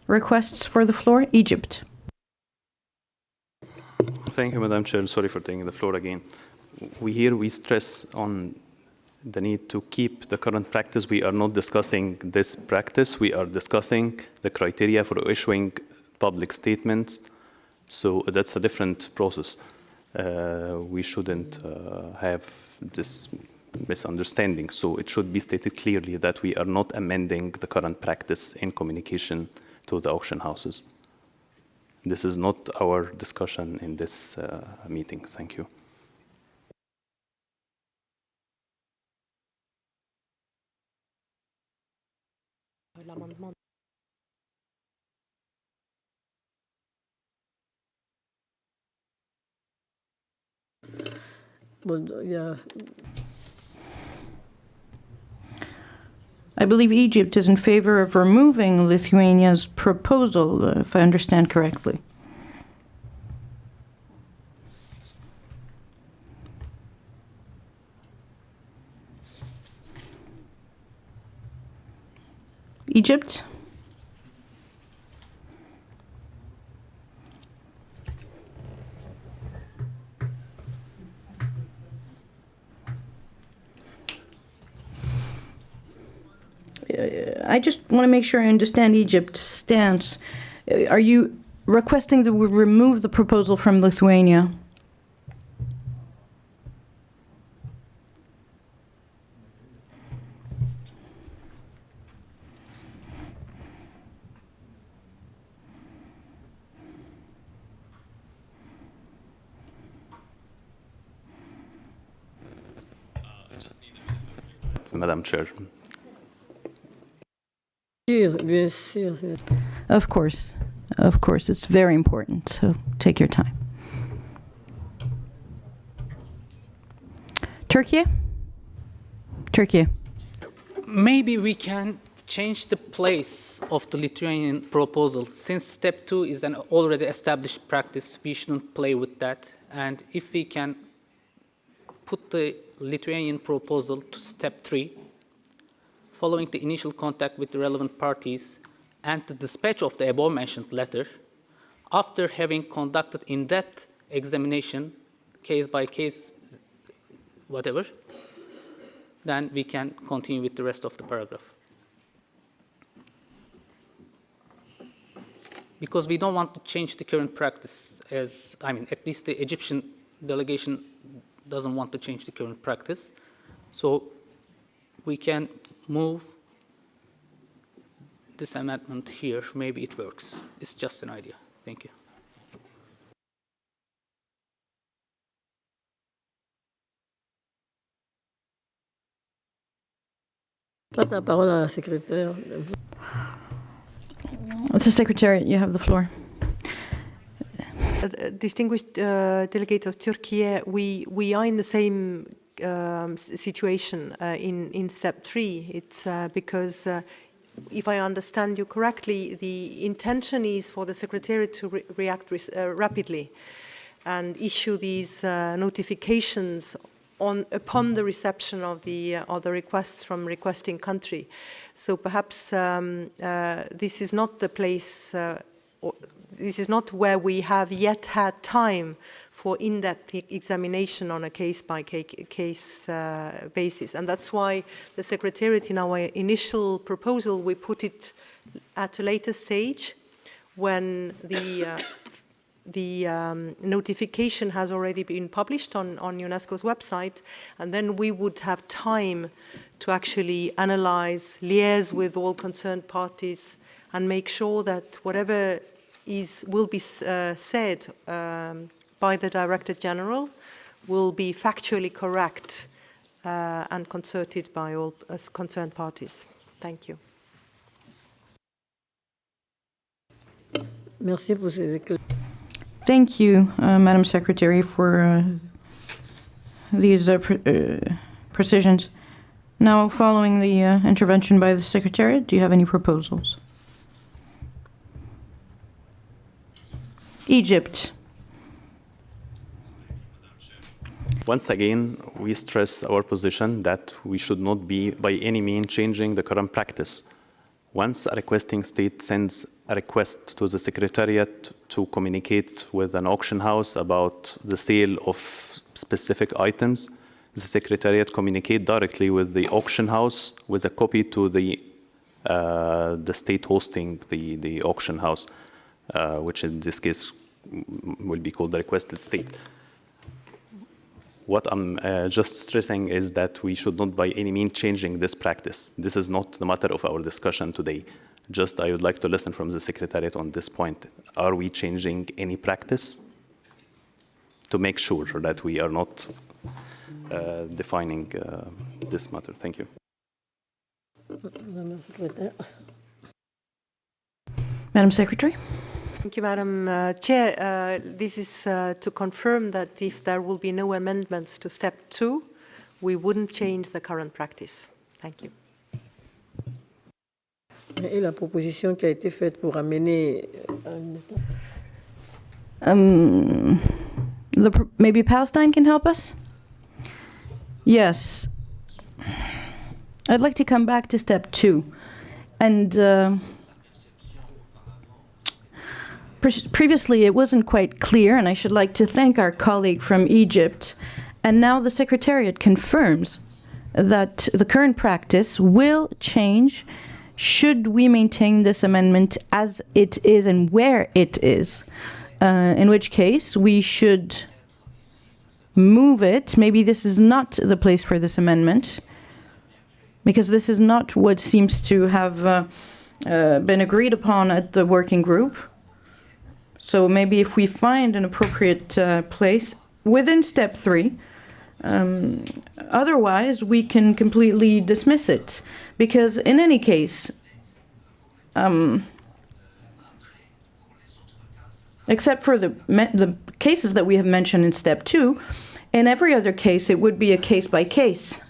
requests for the floor? Egypt. Thank you, Madam Chair. Sorry for taking the floor again. We stress on the need to keep the current practice. We are not discussing this practice. We are discussing the criteria for issuing public statements. So that's a different process. We shouldn't have this misunderstanding. So it should be stated clearly that we are not amending the current practice in communication to the auction houses. This is not our discussion in this meeting. Thank you. I believe Egypt is in favor of removing Lithuania's proposal, if I understand correctly. Egypt? I just want to make sure I understand Egypt's stance. Are you requesting that we remove the proposal from Lithuania? Madam Chair. Of course, it's very important, so take your time. Turkey? Maybe we can change the place of the Lithuanian proposal. Since step 2 is an already established practice, we shouldn't play with that. And if we can put the Lithuanian proposal to step 3, following the initial contact with the relevant parties and the dispatch of the above-mentioned letter, after having conducted in-depth examination, case by case, whatever, then we can continue with the rest of the paragraph. Because we don't want to change the current practice at least the Egyptian delegation doesn't want to change the current practice. So we can move this amendment here. Maybe it works. It's just an idea. Thank you. Mr. Secretary, you have the floor. Distinguished delegate of Turkey, we are in the same situation in step 3. It's because, if I understand you correctly, the intention is for the Secretariat to react rapidly and issue these notifications upon the reception of the requests from requesting country. So perhaps this is not the place, this is not where we have yet had time for in-depth examination on a case-by-case basis. And that's why the Secretariat, in our initial proposal, we put it at a later stage when the notification has already been published on UNESCO's website, and then we would have time to actually analyze, liaise with all concerned parties, and make sure that whatever will be said by the Director General will be factually correct and concerted by all concerned parties. Thank you. Merci pour ces Thank you, Madam Secretary, for these precisions. Now, following the intervention by the Secretariat, do you have any proposals? Egypt. Once again, we stress our position that we should not be by any means changing the current practice. Once a requesting state sends a request to the Secretariat to communicate with an auction house about the sale of specific items, the Secretariat communicates directly with the auction house with a copy to the state hosting the auction house, which in this case will be called the requested state. What I'm just stressing is that we should not by any means changing this practice. This is not the matter of our discussion today. Just I would like to listen from the Secretariat on this point. Are we changing any practice to make sure that we are not defining this matter? Thank you. Madam Secretary. Thank you, Madam Chair. This is to confirm that if there will be no amendments to step 2, we wouldn't change the current practice. Thank you. Et la proposition qui a été faite pour amener maybe Palestine can help us? Yes. I'd like to come back to step 2. And previously it wasn't quite clear, and I should like to thank our colleague from Egypt. And now the Secretariat confirms that the current practice will change should we maintain this amendment as it is and where it is, in which case we should move it. Maybe this is not the place for this amendment, because this is not what seems to have been agreed upon at the working group. So maybe if we find an appropriate place within step 3, otherwise we can completely dismiss it. Because in any case, except for the cases that we have mentioned in step 2, in every other case it would be a case-by-case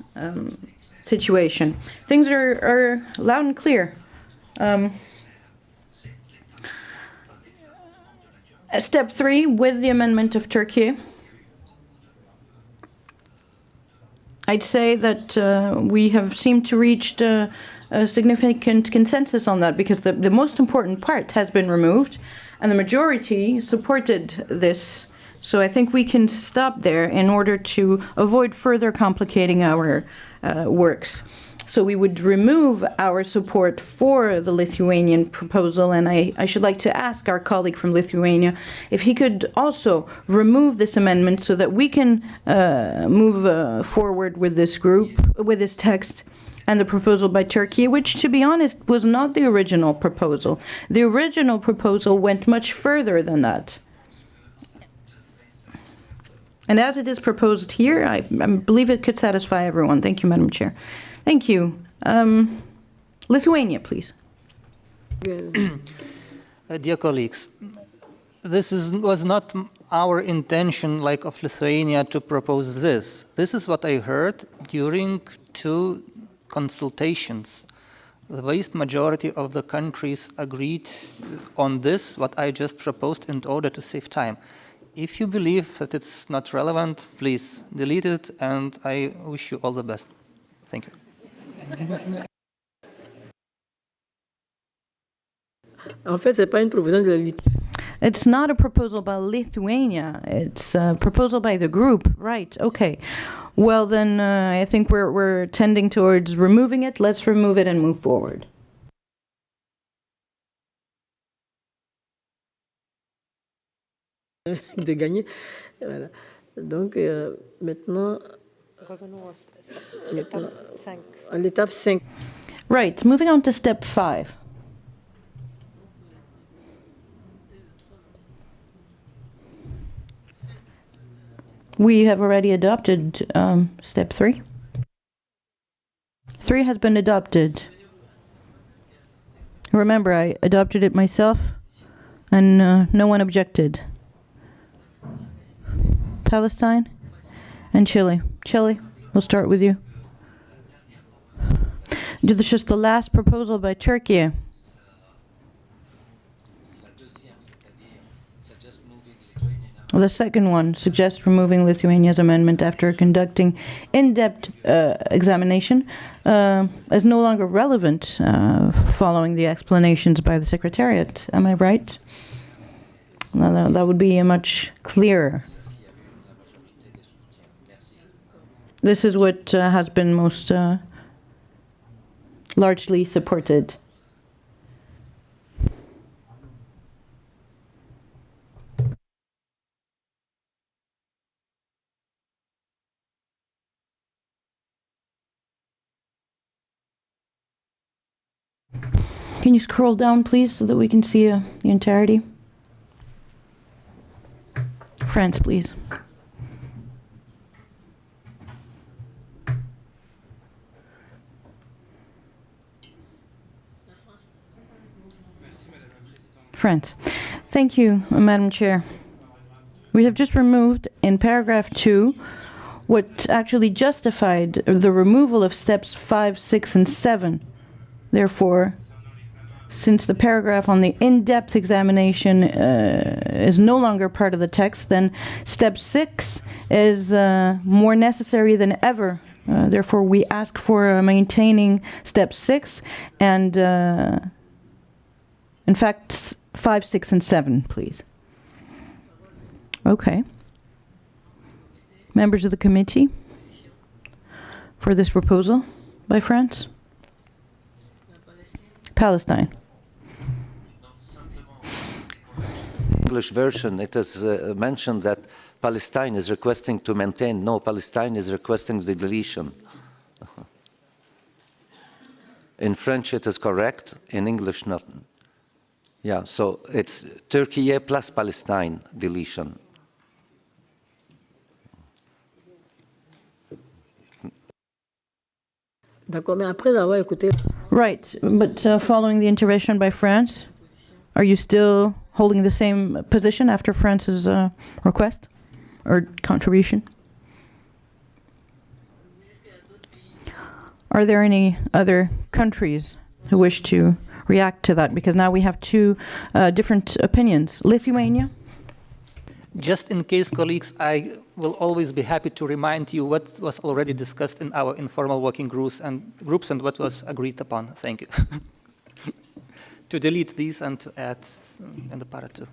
situation. Things are loud and clear. Step 3, with the amendment of Turkey, I'd say that we have seemed to reach a significant consensus on that, because the most important part has been removed, and the majority supported this. So I think we can stop there in order to avoid further complicating our works. So we would remove our support for the Lithuanian proposal, and I should like to ask our colleague from Lithuania if he could also remove this amendment so that we can move forward with this group, with this text, and the proposal by Turkey, which, to be honest, was not the original proposal. The original proposal went much further than that. And as it is proposed here, I believe it could satisfy everyone. Thank you, Madam Chair. Thank you. Lithuania, please. Dear colleagues, this was not our intention, like of Lithuania, to propose this. This is what I heard during 2 consultations. The vast majority of the countries agreed on this, what I just proposed, in order to save time. If you believe that it's not relevant, please delete it, and I wish you all the best. Thank you. En fait, c'est pas une proposition de la Lituanie. It's not a proposal by Lithuania. It's a proposal by the group. Right. Okay. Well, then I think we're tending towards removing it. Let's remove it and move forward. De gagner. Voilà. Donc, maintenant, à l'étape 5. Right. Moving on to step 5. We have already adopted step 3. 3 has been adopted. Remember, I adopted it myself, and no one objected. Palestine and Chile. Chile, we'll start with you. This is just the last proposal by Turkey. The second one suggests removing Lithuania's amendment after conducting in-depth examination is no longer relevant following the explanations by the Secretariat. Am I right? That would be much clearer. This is what has been most largely supported. Can you scroll down, please, so that we can see the entirety? France, please. France. Thank you, Madam Chair. We have just removed in paragraph 2 what actually justified the removal of steps 5, 6, and 7. Therefore, since the paragraph on the in-depth examination is no longer part of the text, then step 6 is more necessary than ever. Therefore, we ask for maintaining step 6 and, in fact, 5, 6, and 7, please. Okay. Members of the committee for this proposal by France? Palestine. English version, it is mentioned that Palestine is requesting to maintain. No, Palestine is requesting the deletion. In French, it is correct. In English, not. Yeah, so it's Turkey plus Palestine deletion. Right, but following the intervention by France, are you still holding the same position after France's request or contribution? Are there any other countries who wish to react to that? Because now we have two different opinions. Lithuania? Just in case, colleagues, I will always be happy to remind you what was already discussed in our informal working groups and what was agreed upon. Thank you. To delete these and to add in the para 2.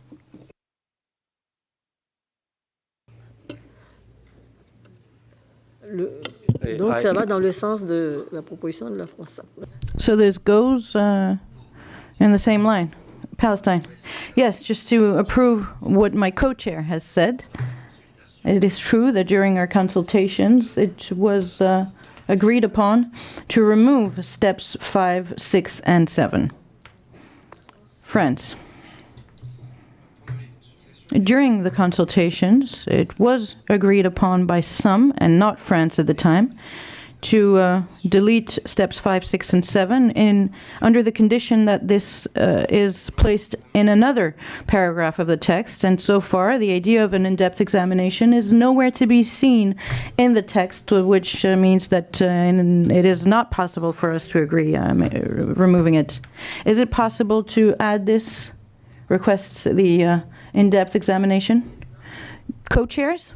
Donc ça va dans le sens de la proposition de la France. So this goes in the same line. Palestine. Yes, just to approve what my co-chair has said. It is true that during our consultations it was agreed upon to remove steps 5, 6, and 7. France. During the consultations, it was agreed upon by some, and not France at the time, to delete steps 5, 6, and 7 under the condition that this is placed in another paragraph of the text. And so far, the idea of an in-depth examination is nowhere to be seen in the text, which means that it is not possible for us to agree removing it. Is it possible to add this? Requests the in-depth examination? Co-chairs?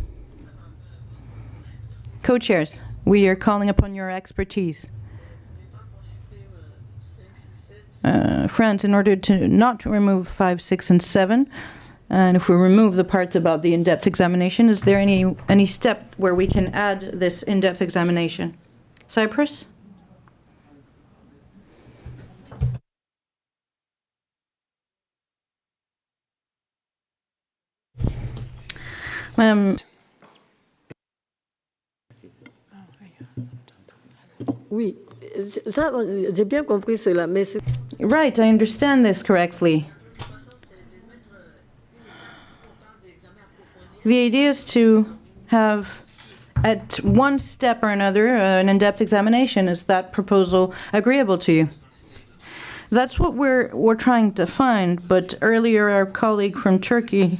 Co-chairs. We are calling upon your expertise. France, in order to not remove 5, 6, and 7, and if we remove the parts about the in-depth examination, is there any step where we can add this in-depth examination? Cyprus? Madam. Oui, ça, j'ai bien compris cela, mais right, I understand this correctly. The idea is to have at one step or another an in-depth examination. Is that proposal agreeable to you? That's what we're trying to find, but earlier our colleague from Turkey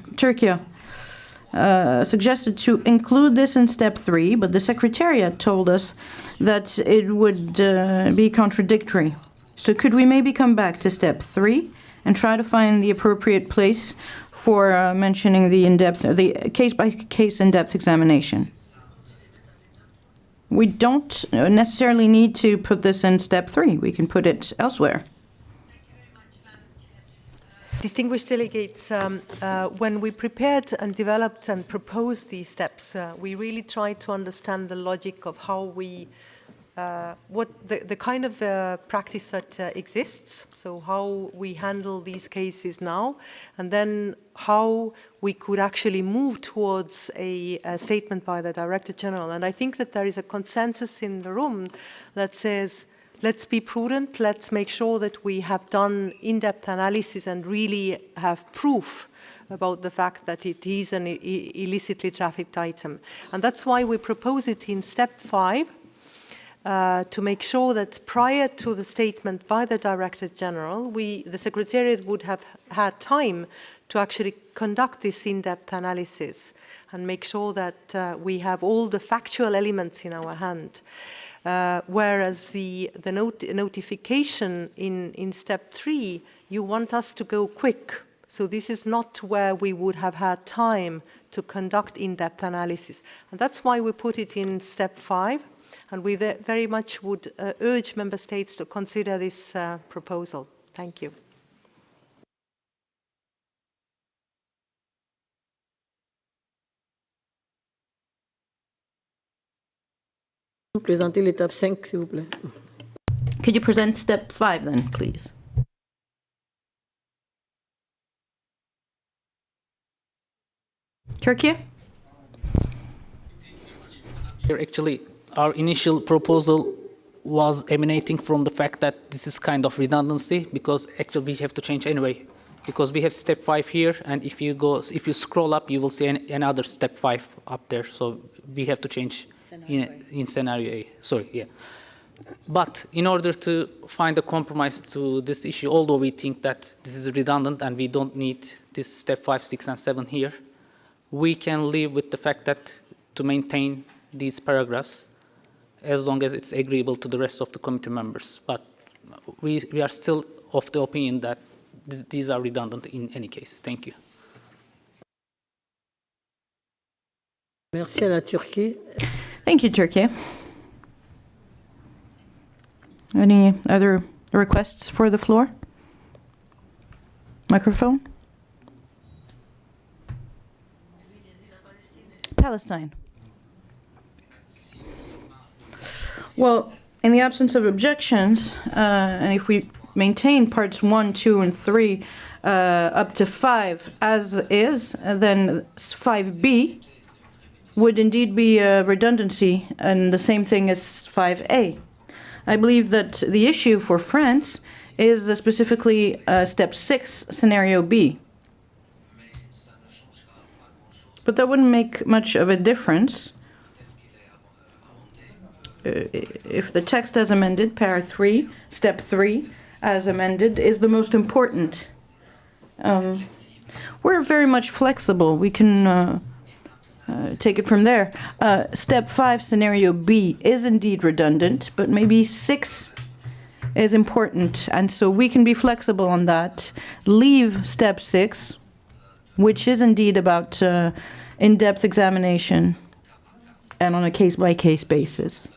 suggested to include this in step 3, but the Secretariat told us that it would be contradictory. So could we maybe come back to step 3 and try to find the appropriate place for mentioning the in-depth, the case-by-case in-depth examination? We don't necessarily need to put this in step 3. We can put it elsewhere. Distinguished delegates, when we prepared and developed and proposed these steps, we really tried to understand the logic of how we, what the kind of practice that exists, so how we handle these cases now, and then how we could actually move towards a statement by the Director General. And I think that there is a consensus in the room that says, let's be prudent, let's make sure that we have done in-depth analysis and really have proof about the fact that it is an illicitly trafficked item. And that's why we propose it in step 5, to make sure that prior to the statement by the Director General, the Secretariat would have had time to actually conduct this in-depth analysis and make sure that we have all the factual elements in our hand. Whereas the notification in step 3, you want us to go quick. So this is not where we would have had time to conduct in-depth analysis. And that's why we put it in step 5. And we very much would urge Member States to consider this proposal. Thank you. Présenter l'étape 5, s'il vous plaît. Could you present step 5 then, please? Turkey? Actually, our initial proposal was emanating from the fact that this is kind of redundancy, because actually we have to change anyway, because we have step 5 here, and if you scroll up, you will see another step 5 up there. So we have to change in scenario A. Sorry, yeah. But in order to find a compromise to this issue, although we think that this is redundant and we don't need this step 5, 6, and 7 here, we can live with the fact that to maintain these paragraphs as long as it's agreeable to the rest of the committee members. But we are still of the opinion that these are redundant in any case. Thank you. Merci à la Turquie. Thank you, Turkey. Any other requests for the floor? Microphone? Palestine. Well, in the absence of objections, and if we maintain parts 1, 2, and 3 up to 5 as is, then 5B would indeed be a redundancy, and the same thing as 5A. I believe that the issue for France is specifically step 6, scenario B. But that wouldn't make much of a difference if the text as amended, para 3, step 3, as amended, is the most important. We're very much flexible. We can take it from there. Step 5, scenario B, is indeed redundant, but maybe 6 is important, and so we can be flexible on that. Leave step 6, which is indeed about in-depth examination and on a case-by-case basis.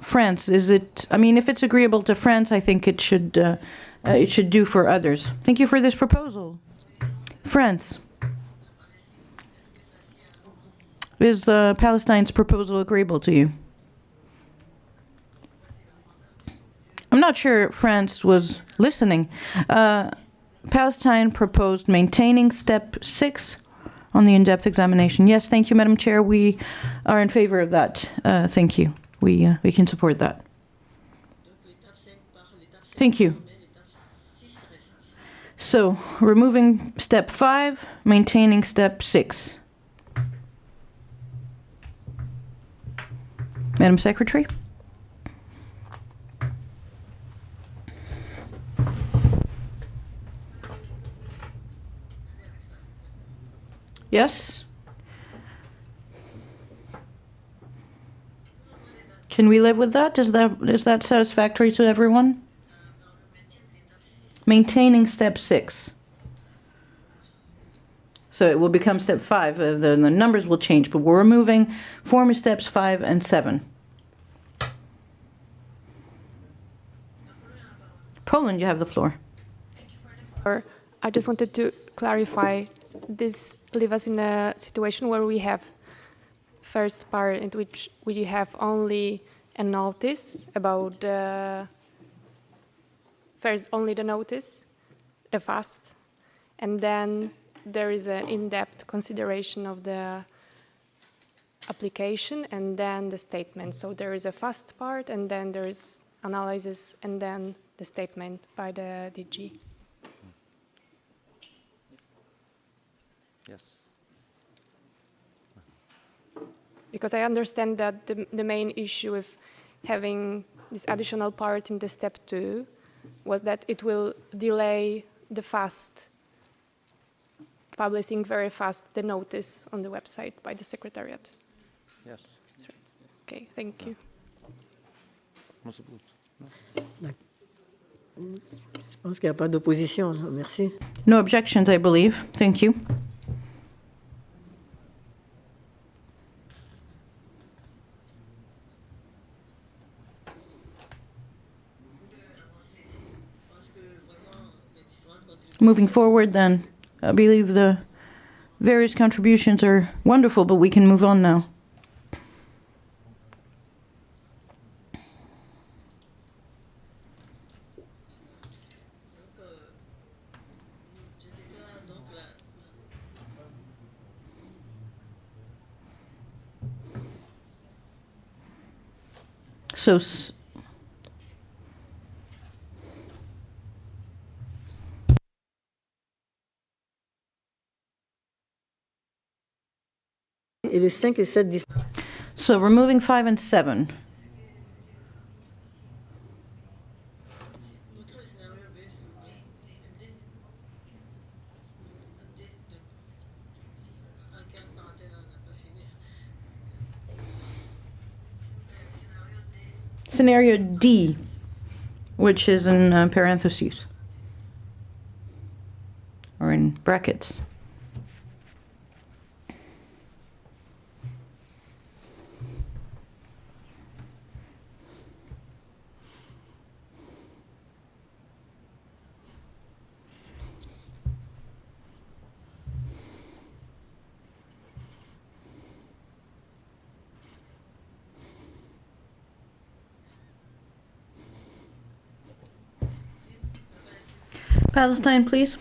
France, is it? I mean, if it's agreeable to France, I think it should do for others. Thank you for this proposal. France. Is Palestine's proposal agreeable to you? I'm not sure France was listening. Palestine proposed maintaining step 6 on the in-depth examination. Yes, thank you, Madam Chair. We are in favor of that. Thank you. We can support that. Thank you. So, removing step 5, maintaining step 6. Madam Secretary? Yes? Can we live with that? Is that satisfactory to everyone? Maintaining step 6. So it will become step 5. The numbers will change, but we're removing former steps 5 and 7. Poland, you have the floor. I just wanted to clarify, this leaves us in a situation where we have first part in which we have only a notice about first only the notice, the fast, and then there is an in-depth consideration of the application and then the statement. So there is a fast part and then there is analysis and then the statement by the DG. Yes. Because I understand that the main issue with having this additional part in the step 2 was that it will delay the fast, publishing very fast the notice on the website by the Secretariat. Yes. That's right. Okay, thank you. Je pense qu'il n'y a pas d'opposition. Merci. No objections, I believe. Thank you. Moving forward, then, I believe the various contributions are wonderful, but we can move on now. So, Et le 5 et 7 so removing 5 and 7. Scenario D, which is in parentheses or in brackets. Palestine, please.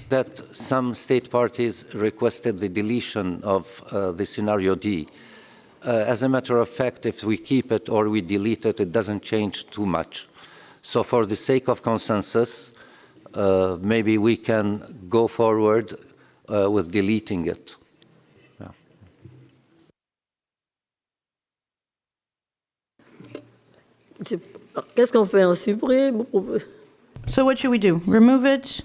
That some state parties requested the deletion of the scenario D. As a matter of fact, if we keep it or we delete it, it doesn't change too much. So for the sake of consensus, maybe we can go forward with deleting it. Qu'est-ce qu'on fait? On supprime? So what should we do? Remove it?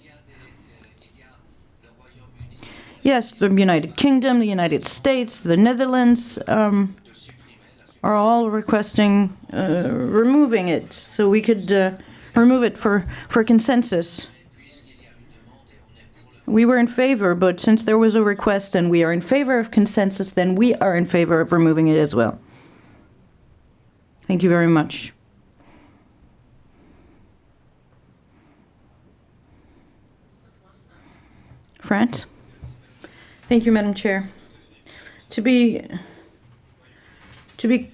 Yes, the United Kingdom, the United States, the Netherlands are all requesting removing it. So we could remove it for consensus. We were in favor, but since there was a request and we are in favor of consensus, then we are in favor of removing it as well. Thank you very much. France? Thank you, Madam Chair. To be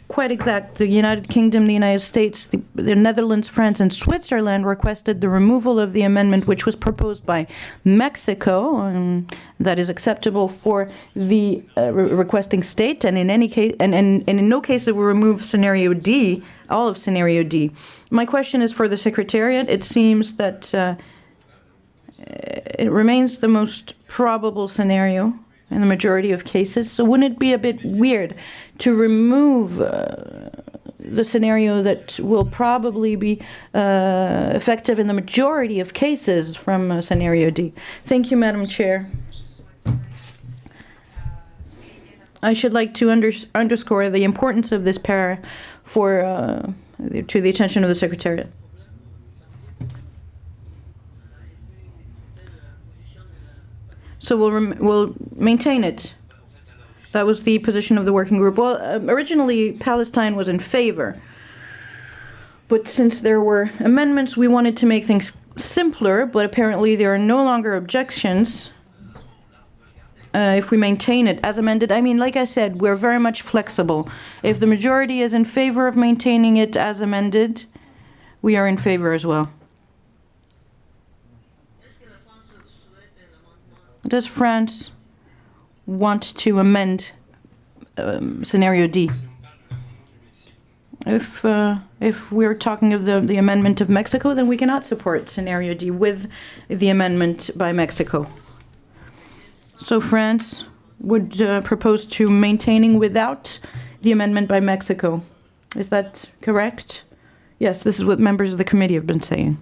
quite exact, the United Kingdom, the United States, the Netherlands, France, and Switzerland requested the removal of the amendment which was proposed by Mexico, that is acceptable for the requesting state, and in any case, and in no case did we remove scenario D, all of scenario D. My question is for the Secretariat. It seems that it remains the most probable scenario in the majority of cases. So wouldn't it be a bit weird to remove the scenario that will probably be effective in the majority of cases from scenario D? Thank you, Madam Chair. I should like to underscore the importance of this para to the attention of the Secretariat. So we'll maintain it. That was the position of the working group. Well, originally Palestine was in favor, but since there were amendments, we wanted to make things simpler, but apparently there are no longer objections if we maintain it as amended. I mean, like I said, we're very much flexible. If the majority is in favor of maintaining it as amended, we are in favor as well. Does France want to amend scenario D? If we're talking of the amendment of Mexico, then we cannot support scenario D with the amendment by Mexico. So France would propose to maintaining without the amendment by Mexico. Is that correct? Yes, this is what members of the committee have been saying.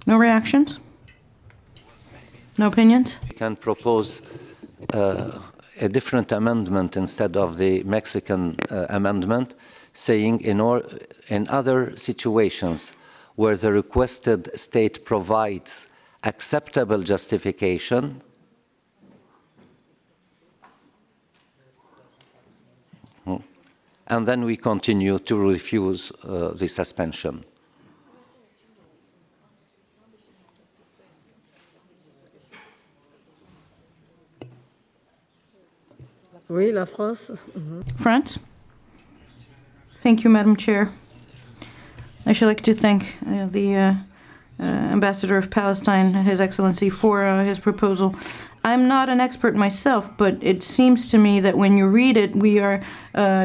No reactions? No opinions? We can propose a different amendment instead of the Mexican amendment, saying in other situations where the requested state provides acceptable justification, and then we continue to refuse the suspension. Oui, la France. France? Thank you, Madam Chair. I should like to thank the Ambassador of Palestine, His Excellency, for his proposal. I'm not an expert myself, but it seems to me that when you read it, we are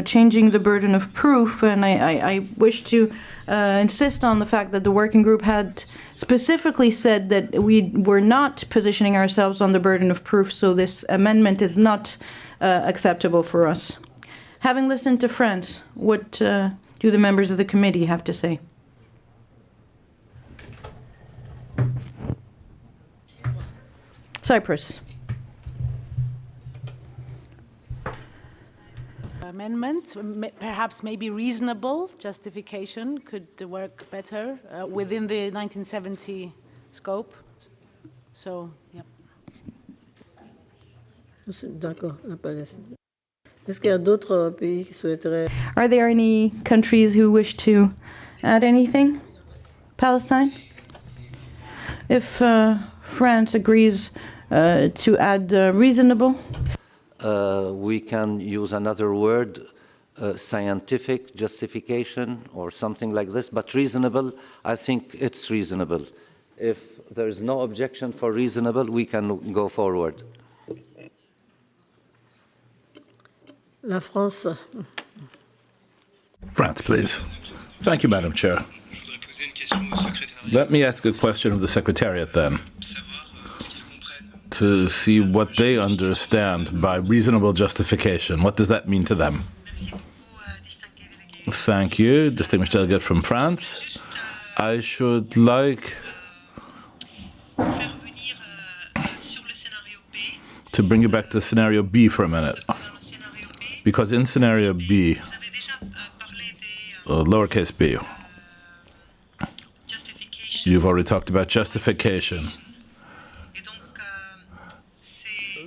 changing the burden of proof, and I wish to insist on the fact that the working group had specifically said that we were not positioning ourselves on the burden of proof, so this amendment is not acceptable for us. Having listened to France, what do the members of the committee have to say? Cyprus. Amendment, perhaps maybe reasonable justification could work better within the 1970 scope. So, yeah. D'accord, la Palestine. Est-ce qu'il y a d'autres pays qui souhaiteraient? Are there any countries who wish to add anything? Palestine? If France agrees to add reasonable? We can use another word, scientific justification or something like this, but reasonable, I think it's reasonable. If there is no objection for reasonable, we can go forward. La France. France, please. Thank you, Madam Chair. Let me ask a question of the Secretariat then, to see what they understand by reasonable justification. What does that mean to them? Thank you, distinguished delegate from France. I should like to bring you back to scenario B for a minute. Because in scenario B, lowercase b, you've already talked about justification.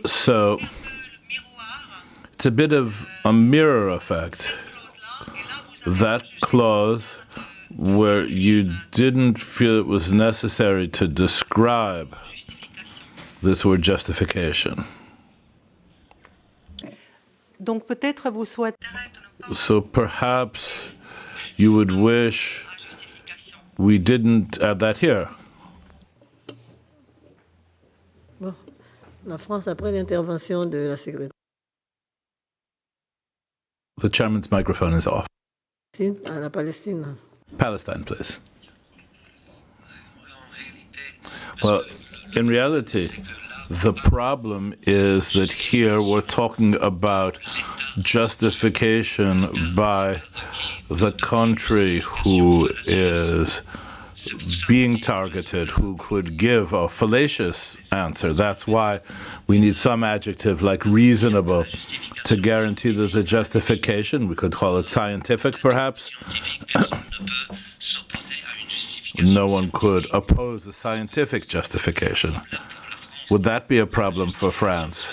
So it's a bit of a mirror effect. That clause where you didn't feel it was necessary to describe this word justification. Donc peut-être vous souhaitez So perhaps you would wish we didn't add that here. Bon. La France, après l'intervention de la secrétaire. The chairman's microphone is off. À la Palestine. Palestine, please. Well, in reality, the problem is that here we're talking about justification by the country who is being targeted, who could give a fallacious answer. That's why we need some adjective like reasonable to guarantee that the justification, we could call it scientific perhaps, no one could oppose a scientific justification. Would that be a problem for France,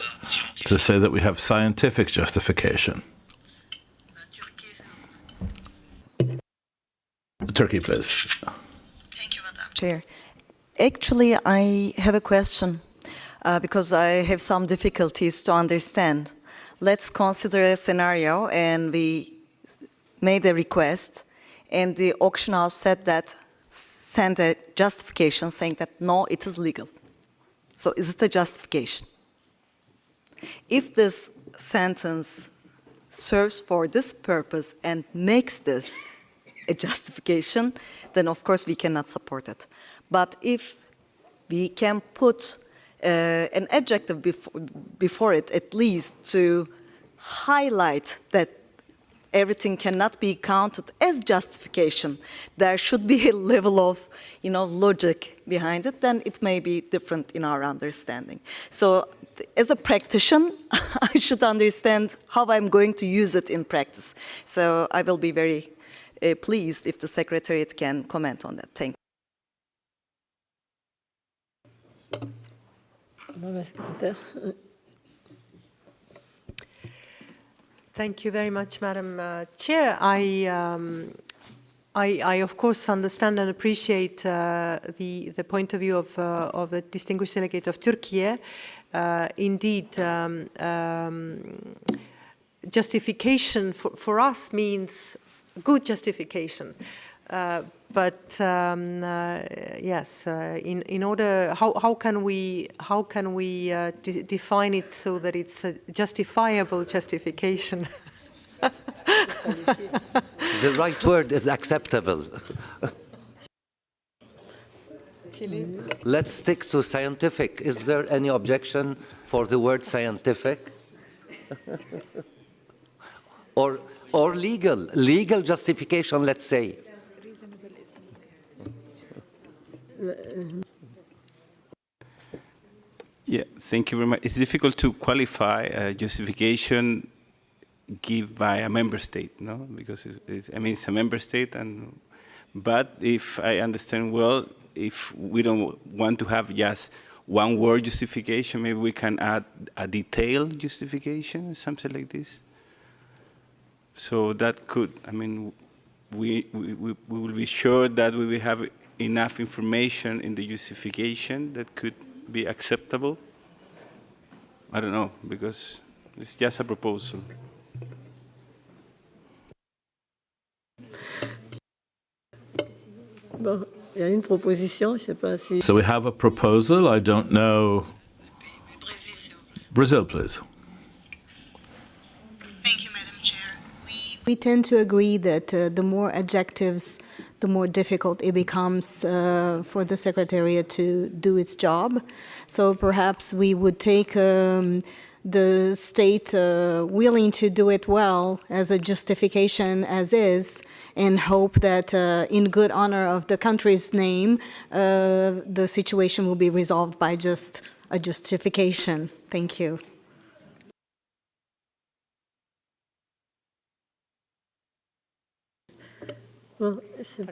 to say that we have scientific justification? Turkey, please. Chair. Actually, I have a question because I have some difficulties to understand. Let's consider a scenario, and we made a request, and the auction house said that, sent a justification saying that no, it is legal. So is it a justification? If this sentence serves for this purpose and makes this a justification, then of course we cannot support it. But if we can put an adjective before it, at least to highlight that everything cannot be counted as justification, there should be a level of, logic behind it, then it may be different in our understanding. So as a practitioner, I should understand how I'm going to use it in practice. So I will be very pleased if the Secretariat can comment on that. Thank you. Thank you very much, Madam Chair. I of course understand and appreciate the point of view of the distinguished delegate of Turkey. Indeed, justification for us means good justification. But yes, in order, how can we define it so that it's a justifiable justification? The right word is acceptable. Let's stick to scientific. Is there any objection for the word scientific? or legal justification, let's say. Yeah, thank you very much. It's difficult to qualify a justification given by a member state, no? Because it's a member state, but if I understand well, if we don't want to have just one word justification, maybe we can add a detailed justification, something like this. So that could, we will be sure that we will have enough information in the justification that could be acceptable. I don't know, because it's just a proposal. Bon, il y a une proposition, je sais pas si... So we have a proposal. I don't know. Brazil, please. We tend to agree that the more adjectives, the more difficult it becomes for the Secretariat to do its job. So perhaps we would take the state willing to do it well as a justification as is, and hope that in good honor of the country's name, the situation will be resolved by just a justification. Thank you. Well,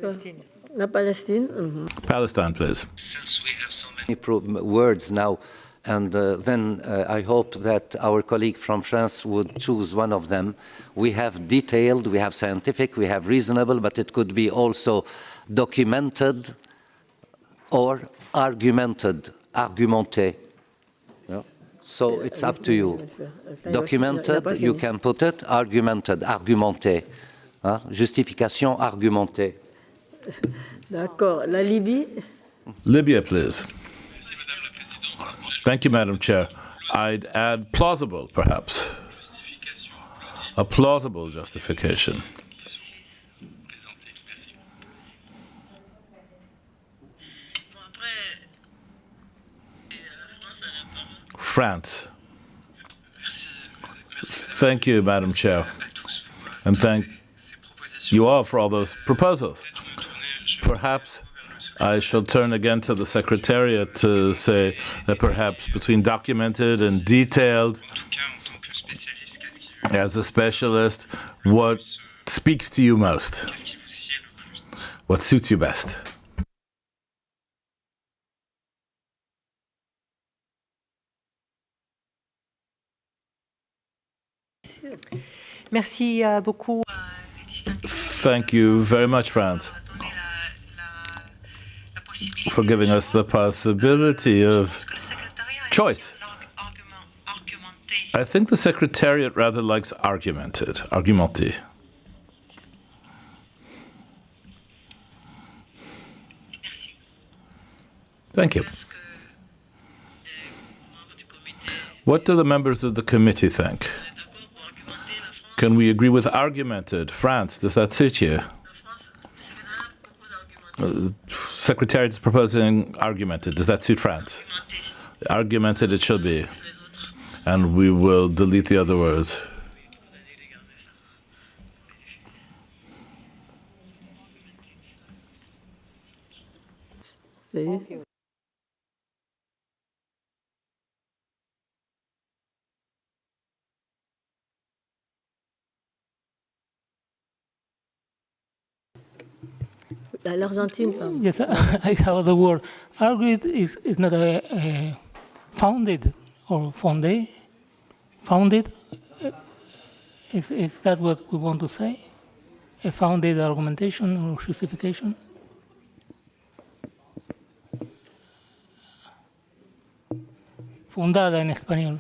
Palestine. La Palestine. Mm-hmm. Palestine, please. Since we have so many words now, and then I hope that our colleague from France would choose one of them. We have detailed, we have scientific, we have reasonable, but it could be also documented or argumented, argumenté. Yeah. So it's up to you. Documented, you can put it. Argumented, argumenté. Hein? Justification argumentée. D'accord. La Libye? Libya, please. Thank you, Madam Chair. I'd add plausible, perhaps. A plausible justification. France. Thank you, Madam Chair. And thank you all for all those proposals. Perhaps I shall turn again to the Secretariat to say that perhaps between documented and detailed, as a specialist, what speaks to you most? What suits you best? Merci beaucoup. Thank you very much, Franz, for giving us the possibility of choice. I think the Secretariat rather likes argumented, argumenté. Thank you. What do the members of the committee think? Can we agree with argumented? France, does that suit you? Secretariat is proposing argumented. Does that suit France? Argumented it should be. And we will delete the other words. See? L'Argentine, pardon. Yes, I have the word. Argued is not a founded or founded. Founded? Is that what we want to say? A founded argumentation or justification? Fundada en español.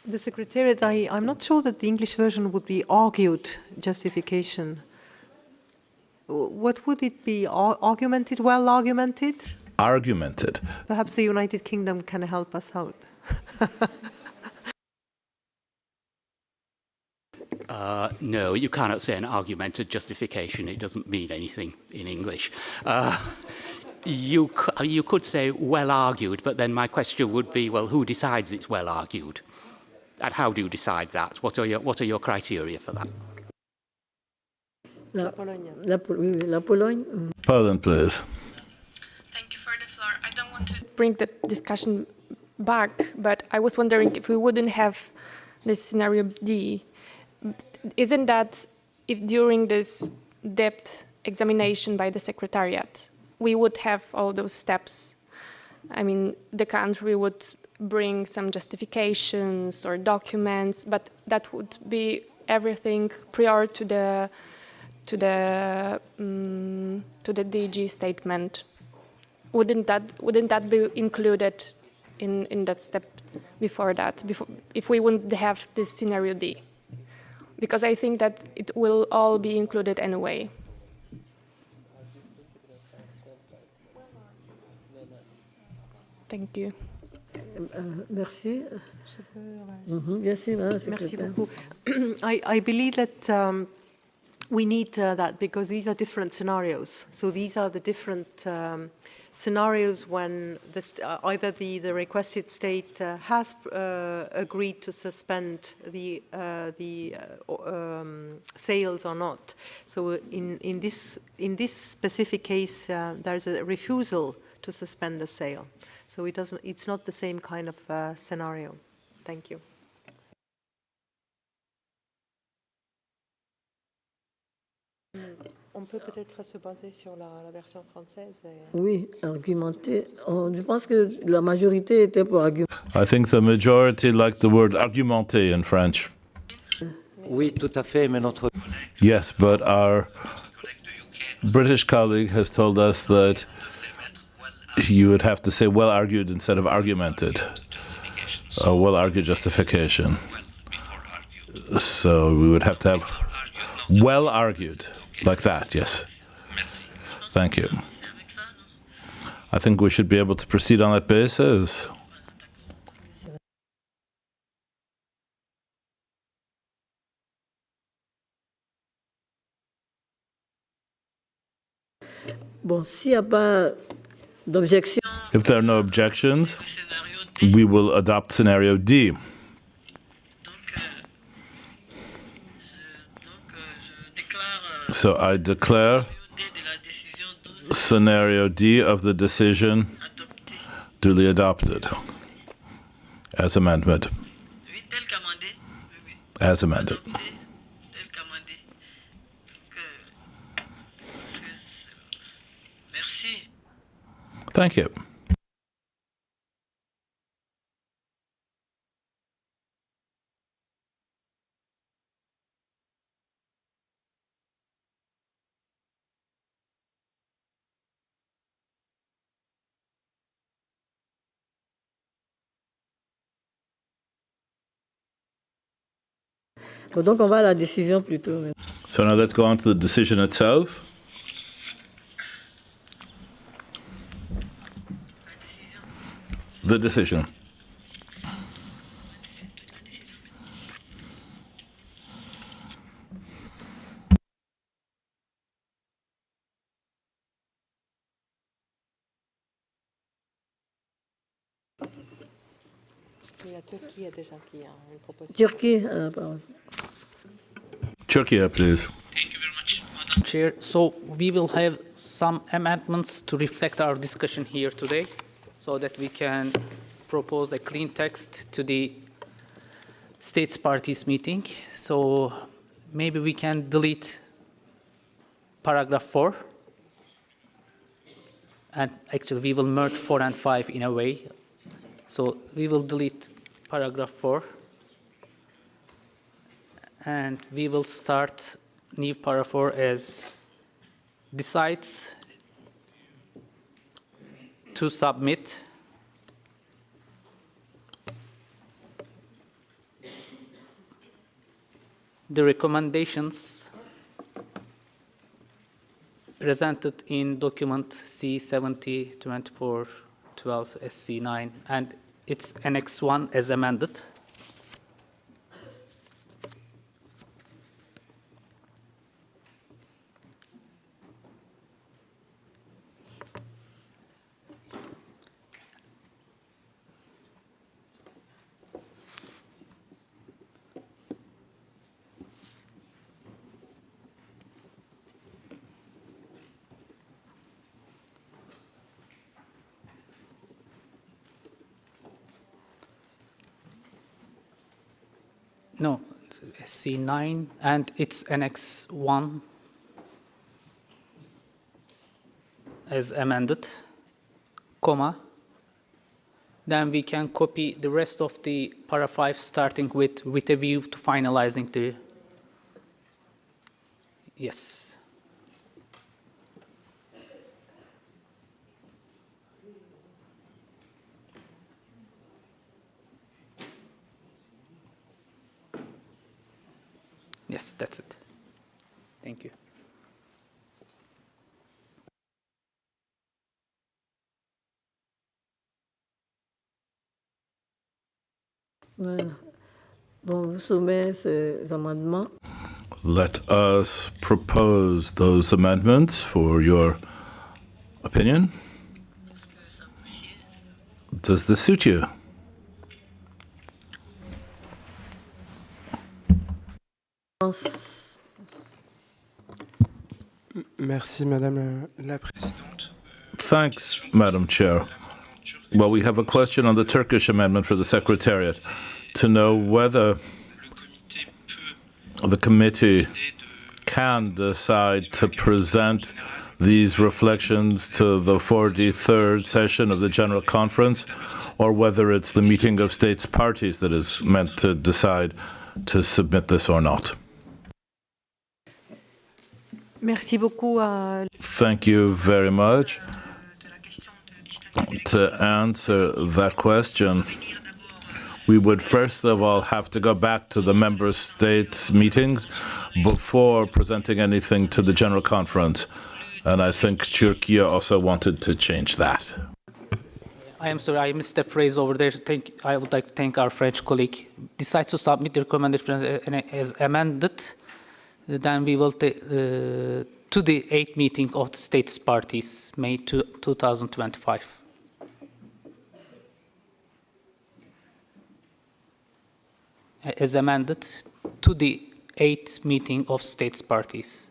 The Secretariat, I'm not sure that the English version would be argued justification. What would it be? Argumented, well argumented? Argumented. Perhaps the United Kingdom can help us out. No, you cannot say an argumented justification. It doesn't mean anything in English. You could say well argued, but then my question would be, well, who decides it's well argued? And how do you decide that? What are your criteria for that? La Pologne. Poland, please. Thank you for the floor. I don't want to bring the discussion back, but I was wondering if we wouldn't have this scenario D. Isn't that if during this depth examination by the Secretariat, we would have all those steps? I mean, the country would bring some justifications or documents, but that would be everything prior to the DG statement. Wouldn't that be included in that step before that? If we wouldn't have this scenario D, because I think that it will all be included anyway. Thank you. Merci. Merci beaucoup. I believe that we need that because these are different scenarios. So these are the different scenarios when either the requested state has agreed to suspend the sales or not. So in this specific case, there's a refusal to suspend the sale. So it's not the same kind of scenario. Thank you. On peut peut-être se baser sur la version française. Oui, argumenter. Oh, je pense que la majorité était pour argumenter. I think the majority liked the word argumenter in French. Oui, tout à fait, mais notre... Yes, but our British colleague has told us that you would have to say well argued instead of argumented. A well argued justification. So we would have to have well argued, like that, yes. Thank you. I think we should be able to proceed on that basis. Bon, s'il n'y a pas d'objection. If there are no objections, we will adopt scenario D. So I declare scenario D of the decision duly adopted as amendment. As amended. Thank you. Bon, donc on va à la décision plutôt. So now let's go on to the decision itself. The decision. Turquie, Turkey, please. Chair, so we will have some amendments to reflect our discussion here today so that we can propose a clean text to the States Parties meeting. So maybe we can delete paragraph 4. And actually we will merge 4 and 5 in a way. So we will delete paragraph 4. And we will start new paragraph 4 as decides to submit the recommendations presented in document C70-24-12 SC9 and its Annex 1 as amended. No, C9 and its Annex 1 as amended, comma. Then we can copy the rest of the paragraph 5 starting with a view to finalizing the, yes. Yes, that's it. Thank you. Voilà. Bon, vous soumet ces amendements. Let us propose those amendments for your opinion. Does this suit you? Merci, Madame la Présidente. Thanks, Madam Chair. Well, we have a question on the Turkish amendment for the Secretariat to know whether the committee can decide to present these reflections to the 43rd session of the General Conference, or whether it's the meeting of states parties that is meant to decide to submit this or not. Merci beaucoup. Thank you very much. To answer that question, we would first of all have to go back to the member states' meetings before presenting anything to the General Conference. And I think Turkey also wanted to change that. I am sorry, I missed a phrase over there. I would like to thank our French colleague. Decides to submit the recommendation as amended, then we will to the 8th meeting of the states parties, May 2025. As amended to the 8th meeting of states parties.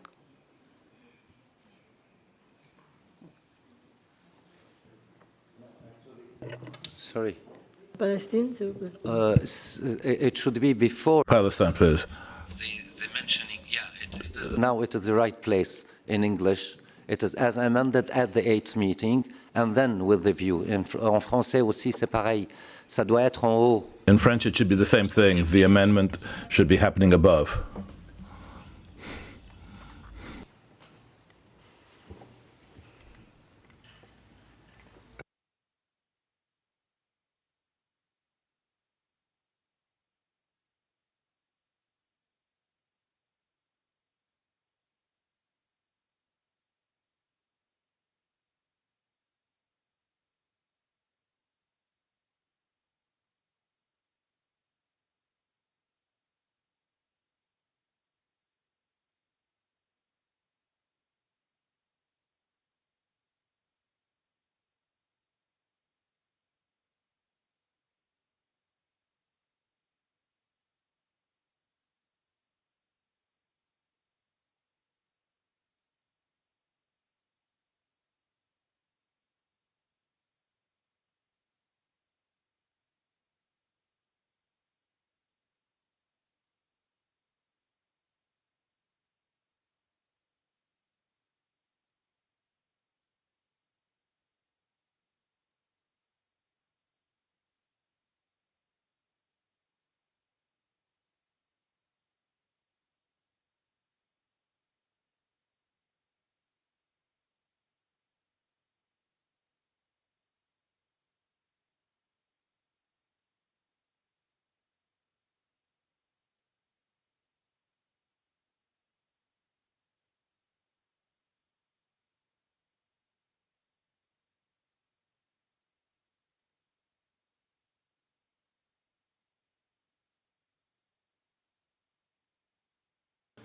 Sorry. Palestine, s'il vous plaît. It should be before. Palestine, please. The mentioning, yeah. Now it is the right place in English. It is as amended at the 8th meeting, and then with the view. En français aussi, c'est pareil. Ça doit être en haut. In French, it should be the same thing. The amendment should be happening above.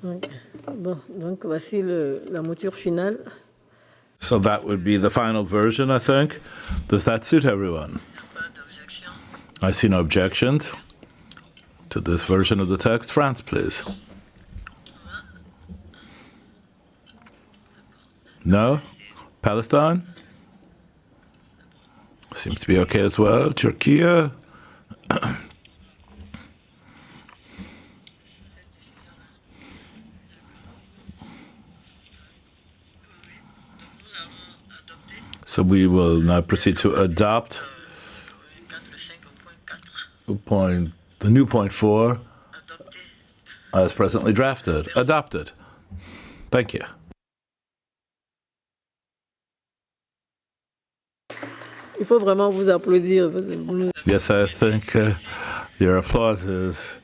Bon, donc voici la mouture finale. So that would be the final version, I think. Does that suit everyone? I see no objections to this version of the text. France, please. No? Palestine? Seems to be okay as well. Turkey? So we will now proceed to adopt the new point 4 as presently drafted. Adopted. Thank you. Il faut vraiment vous applaudir. Yes, I think your applause is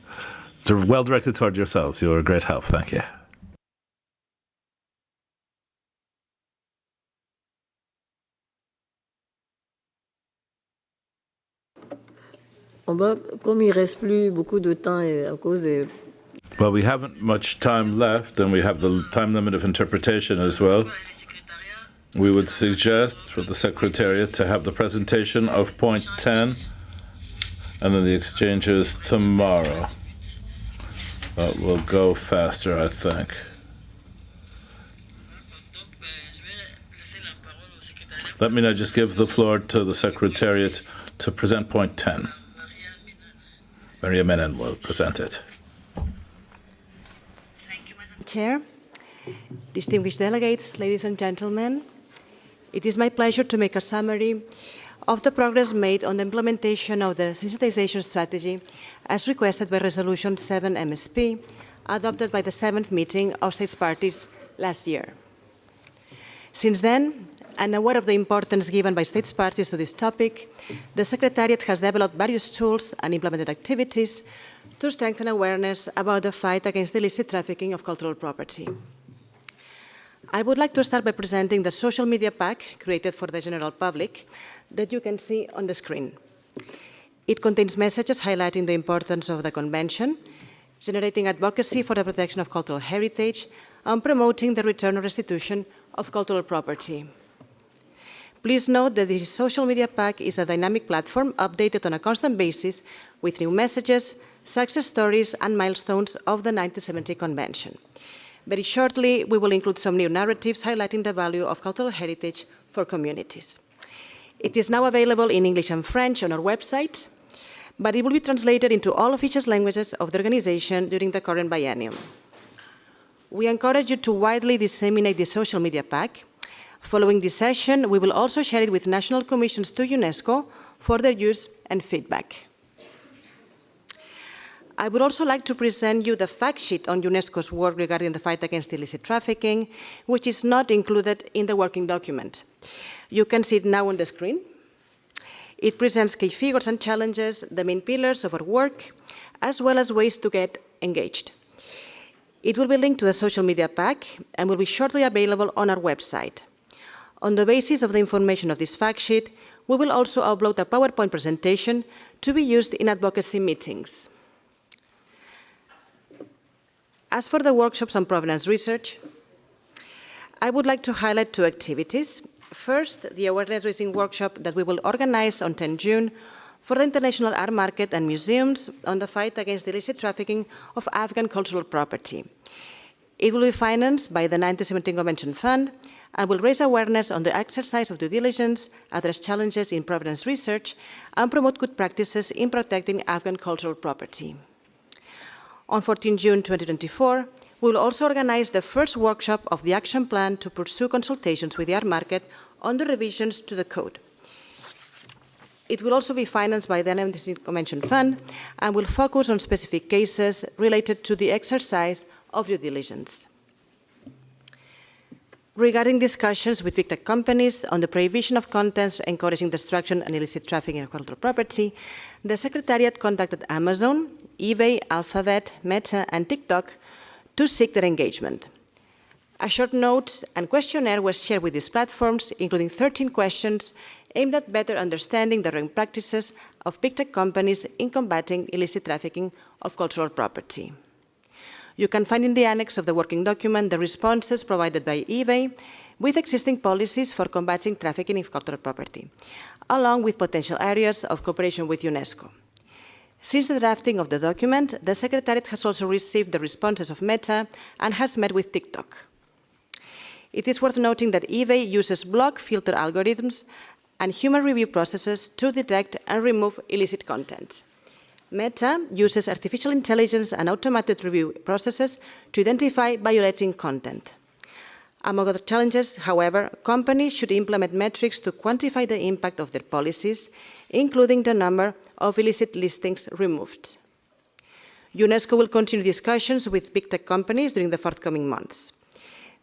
well directed toward yourselves. You are a great help. Thank you. Comme il ne reste plus beaucoup de temps à cause des... Well, we haven't much time left, and we have the time limit of interpretation as well. We would suggest for the Secretariat to have the presentation of point 10 and then the exchanges tomorrow. That will go faster, I think. Let me now just give the floor to the Secretariat to present point 10. Maria Menon will present it. Chair. Distinguished delegates, ladies and gentlemen, it is my pleasure to make a summary of the progress made on the implementation of the sensitization strategy as requested by Resolution 7 MSP, adopted by the 7th meeting of states parties last year. Since then, and aware of the importance given by states parties to this topic, the Secretariat has developed various tools and implemented activities to strengthen awareness about the fight against the illicit trafficking of cultural property. I would like to start by presenting the social media pack created for the general public that you can see on the screen. It contains messages highlighting the importance of the Convention, generating advocacy for the protection of cultural heritage, and promoting the return or restitution of cultural property. Please note that this social media pack is a dynamic platform updated on a constant basis with new messages, success stories, and milestones of the 1970 Convention. Very shortly, we will include some new narratives highlighting the value of cultural heritage for communities. It is now available in English and French on our website, but it will be translated into all official languages of the organization during the current biennium. We encourage you to widely disseminate the social media pack. Following this session, we will also share it with national commissions to UNESCO for their use and feedback. I would also like to present you the fact sheet on UNESCO's work regarding the fight against illicit trafficking, which is not included in the working document. You can see it now on the screen. It presents key figures and challenges, the main pillars of our work, as well as ways to get engaged. It will be linked to the social media pack and will be shortly available on our website. On the basis of the information of this fact sheet, we will also upload a PowerPoint presentation to be used in advocacy meetings. As for the workshops on provenance research, I would like to highlight two activities. First, the awareness-raising workshop that we will organize on 10 June for the international art market and museums on the fight against the illicit trafficking of Afghan cultural property. It will be financed by the 1917 Convention Fund and will raise awareness on the exercise of due diligence, address challenges in provenance research, and promote good practices in protecting Afghan cultural property. On 14 June 2024, we will also organize the first workshop of the action plan to pursue consultations with the art market on the revisions to the code. It will also be financed by the 1917 Convention Fund and will focus on specific cases related to the exercise of due diligence. Regarding discussions with big tech companies on the prohibition of contents encouraging destruction and illicit trafficking of cultural property, the Secretariat contacted Amazon, eBay, Alphabet, Meta, and TikTok to seek their engagement. A short note and questionnaire was shared with these platforms, including 13 questions aimed at better understanding the wrong practices of big tech companies in combating illicit trafficking of cultural property. You can find in the annex of the working document the responses provided by eBay with existing policies for combating trafficking of cultural property, along with potential areas of cooperation with UNESCO. Since the drafting of the document, the Secretariat has also received the responses of Meta and has met with TikTok. It is worth noting that eBay uses block filter algorithms and human review processes to detect and remove illicit content. Meta uses artificial intelligence and automated review processes to identify violating content. Among other challenges, however, companies should implement metrics to quantify the impact of their policies, including the number of illicit listings removed. UNESCO will continue discussions with big tech companies during the forthcoming months.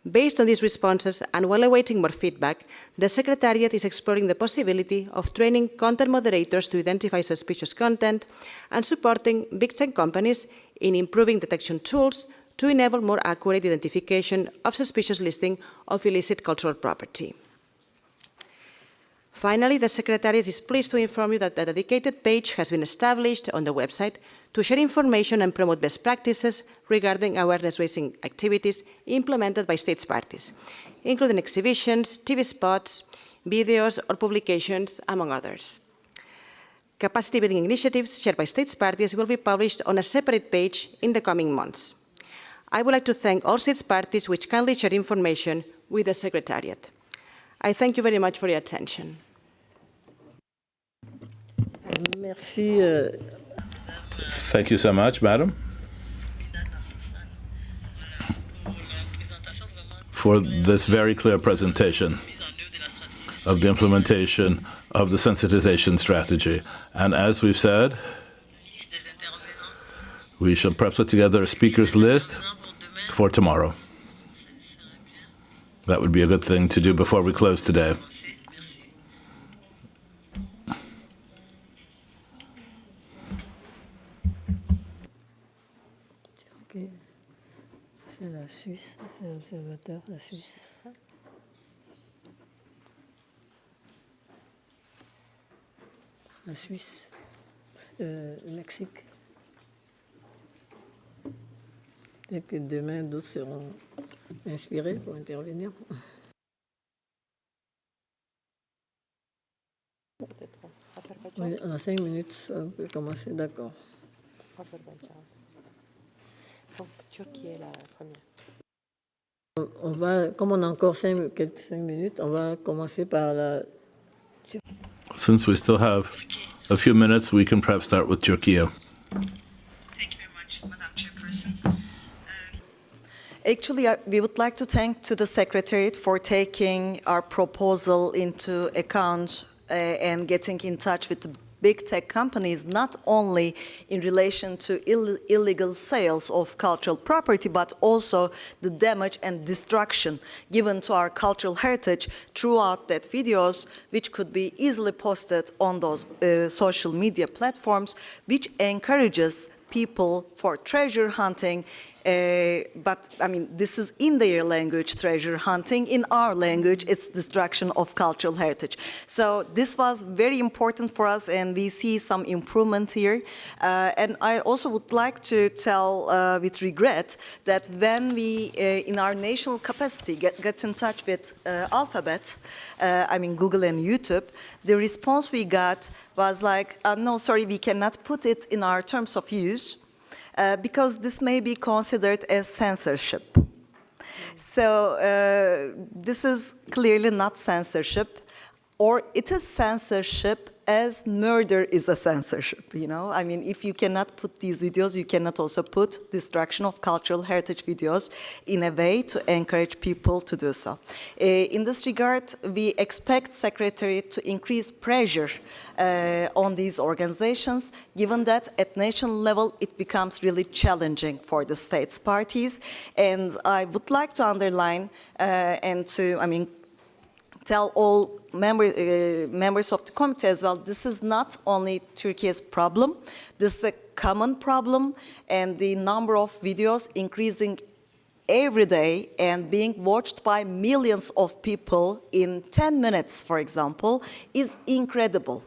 Based on these responses, and while awaiting more feedback, the Secretariat is exploring the possibility of training content moderators to identify suspicious content and supporting big tech companies in improving detection tools to enable more accurate identification of suspicious listing of illicit cultural property. Finally, the Secretariat is pleased to inform you that a dedicated page has been established on the website to share information and promote best practices regarding awareness-raising activities implemented by states parties, including exhibitions, TV spots, videos, or publications, among others. Capacity building initiatives shared by states parties will be published on a separate page in the coming months. I would like to thank all states parties which kindly share information with the Secretariat. I thank you very much for your attention. Merci. Thank you so much, Madam. for this very clear presentation of the implementation of the sensitization strategy. And as we've said, we shall perhaps put together a speakers list for tomorrow. That would be a good thing to do before we close today. C'est la Suisse, c'est l'observateur, la Suisse. La Suisse, le Mexique. Et que demain, d'autres seront inspirés pour intervenir. Oui, en 5 minutes, on peut commencer, d'accord. Donc, Turquie est la première. On va, comme on a encore 5 minutes, on va commencer par la Turquie. Since we still have a few minutes, we can perhaps start with Turkey. Thank you very much, Madam Chairperson. Actually, we would like to thank to the Secretariat for taking our proposal into account and getting in touch with the big tech companies, not only in relation to illegal sales of cultural property, but also the damage and destruction given to our cultural heritage throughout that videos, which could be easily posted on those social media platforms, which encourages people for treasure hunting. But I mean, this is in their language, treasure hunting. In our language, it's destruction of cultural heritage. So this was very important for us, and we see some improvement here. And I also would like to tell with regret that when we, in our national capacity, get in touch with Alphabet, I mean Google and YouTube, the response we got was like, no, sorry, we cannot put it in our terms of use. Because this may be considered as censorship. So this is clearly not censorship, or it is censorship as murder is a censorship, you know? I mean, if you cannot put these videos, you cannot also put destruction of cultural heritage videos in a way to encourage people to do so. In this regard, we expect Secretariat to increase pressure on these organizations, given that at national level, it becomes really challenging for the states parties. And I would like to underline and to, I mean, tell all members of the committee as well, this is not only Turkey's problem, this is a common problem, and the number of videos increasing every day and being watched by millions of people in 10 minutes, for example, is incredible.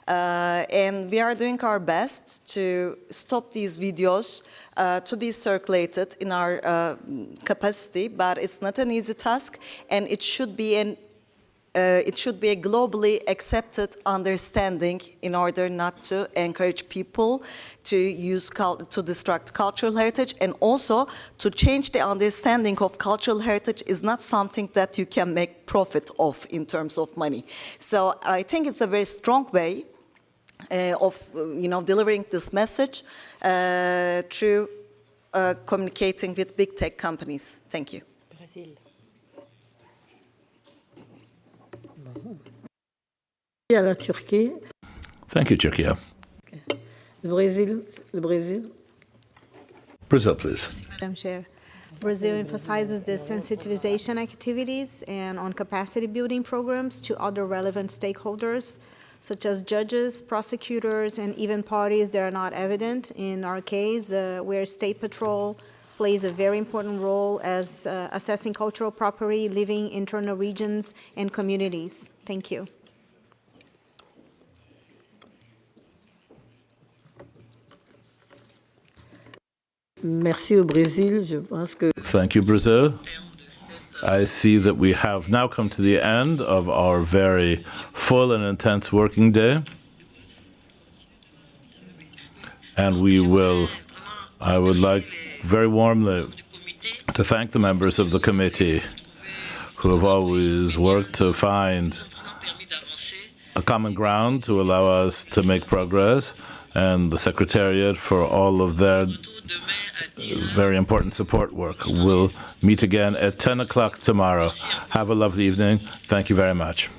And we are doing our best to stop these videos to be circulated in our capacity, but it's not an easy task, and it should be a globally accepted understanding in order not to encourage people to to destruct cultural heritage, and also to change the understanding of cultural heritage is not something that you can make profit of in terms of money. So I think it's a very strong way of delivering this message through communicating with big tech companies. Thank you. Brazil. À la Turquie. Thank you, Turkey. Okay. Le Brésil. Brazil, please. Madam Chair. Brazil emphasizes the sensitization activities and on capacity building programs to other relevant stakeholders, such as judges, prosecutors, and even parties that are not evident. In our case, where State Patrol plays a very important role as assessing cultural property, living internal regions, and communities. Thank you. Merci au Brésil. Je pense que... Thank you, Brazil. I see that we have now come to the end of our very full and intense working day. And I would like very warmly to thank the members of the committee who have always worked to find a common ground to allow us to make progress, and the Secretariat for all of their very important support work. We'll meet again at 10 o'clock tomorrow. Have a lovely evening. Thank you very much.